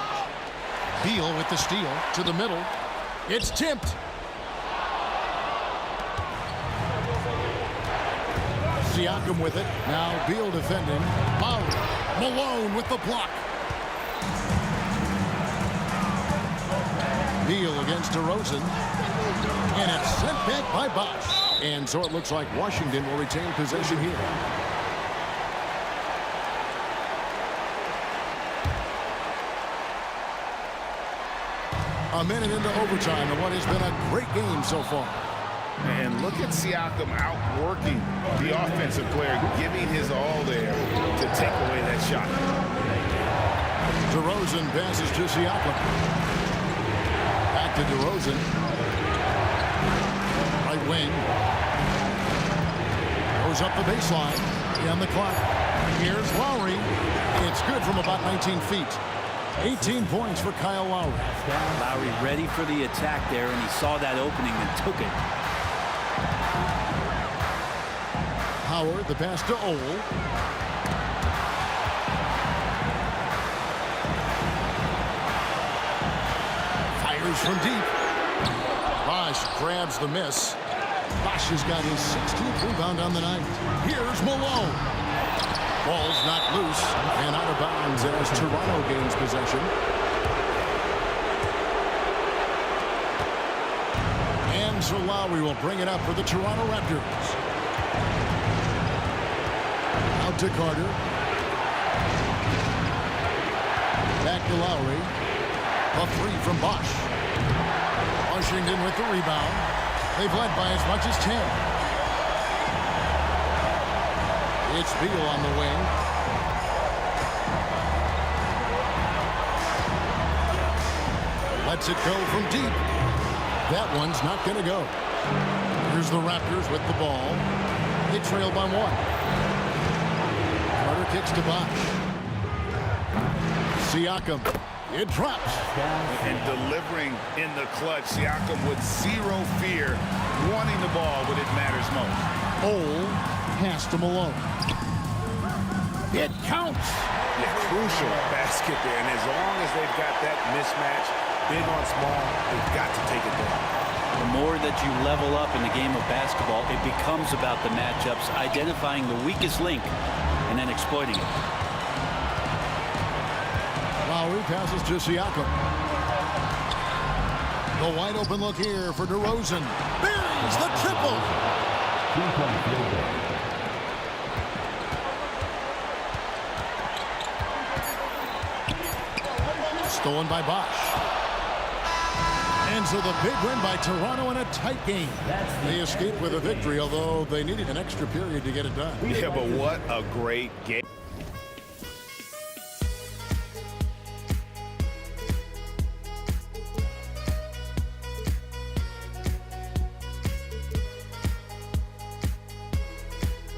Beal with the steal to the middle. It's tipped. Siakam with it. Now Beal defending. Lowry. Malone with the block. Beal against DeRozan. And it's sent back by Bosch. And so it looks like Washington will retain possession here. A minute into overtime in what has been a great game so far. And look at Siakam outworking the offensive player, giving his all there to take away that shot. DeRozan passes to Siakam. Back to DeRozan. Right wing. Goes up the baseline. On the clock. Here's Lowry. It's good from about 19 feet. 18 points for Kyle Lowry. Lowry ready for the attack there, and he saw that opening and took it. Howard, the pass to Ole. Fires from deep. Bosch grabs the miss. Bosch has got his 16th rebound on the night. Here's Malone. Ball's knocked loose and out of bounds as Toronto gains possession. And so Lowry will bring it up for the Toronto Raptors. Out to Carter. Back to Lowry. A three from Bosch. Washington with the rebound. They've led by as much as 10. It's Beal on the wing. Lets it go from deep. That one's not going to go. Here's the Raptors with the ball. They trail by one. Carter kicks to Bosch. Siakam. It drops. And delivering in the clutch, Siakam with zero fear, wanting the ball when it matters most. Ole pass to Malone. It counts. Yeah, crucial basket there, and as long as they've got that mismatch, big on small, they've got to take it down. The more that you level up in the game of basketball, it becomes about the matchups, identifying the weakest link, and then exploiting it. Lowry passes to Siakam. The wide open look here for DeRozan. Buries the triple. Stolen by Bosch. And so the big win by Toronto in a tight game. They escaped with a victory, although they needed an extra period to get it done. Yeah, but what a great game.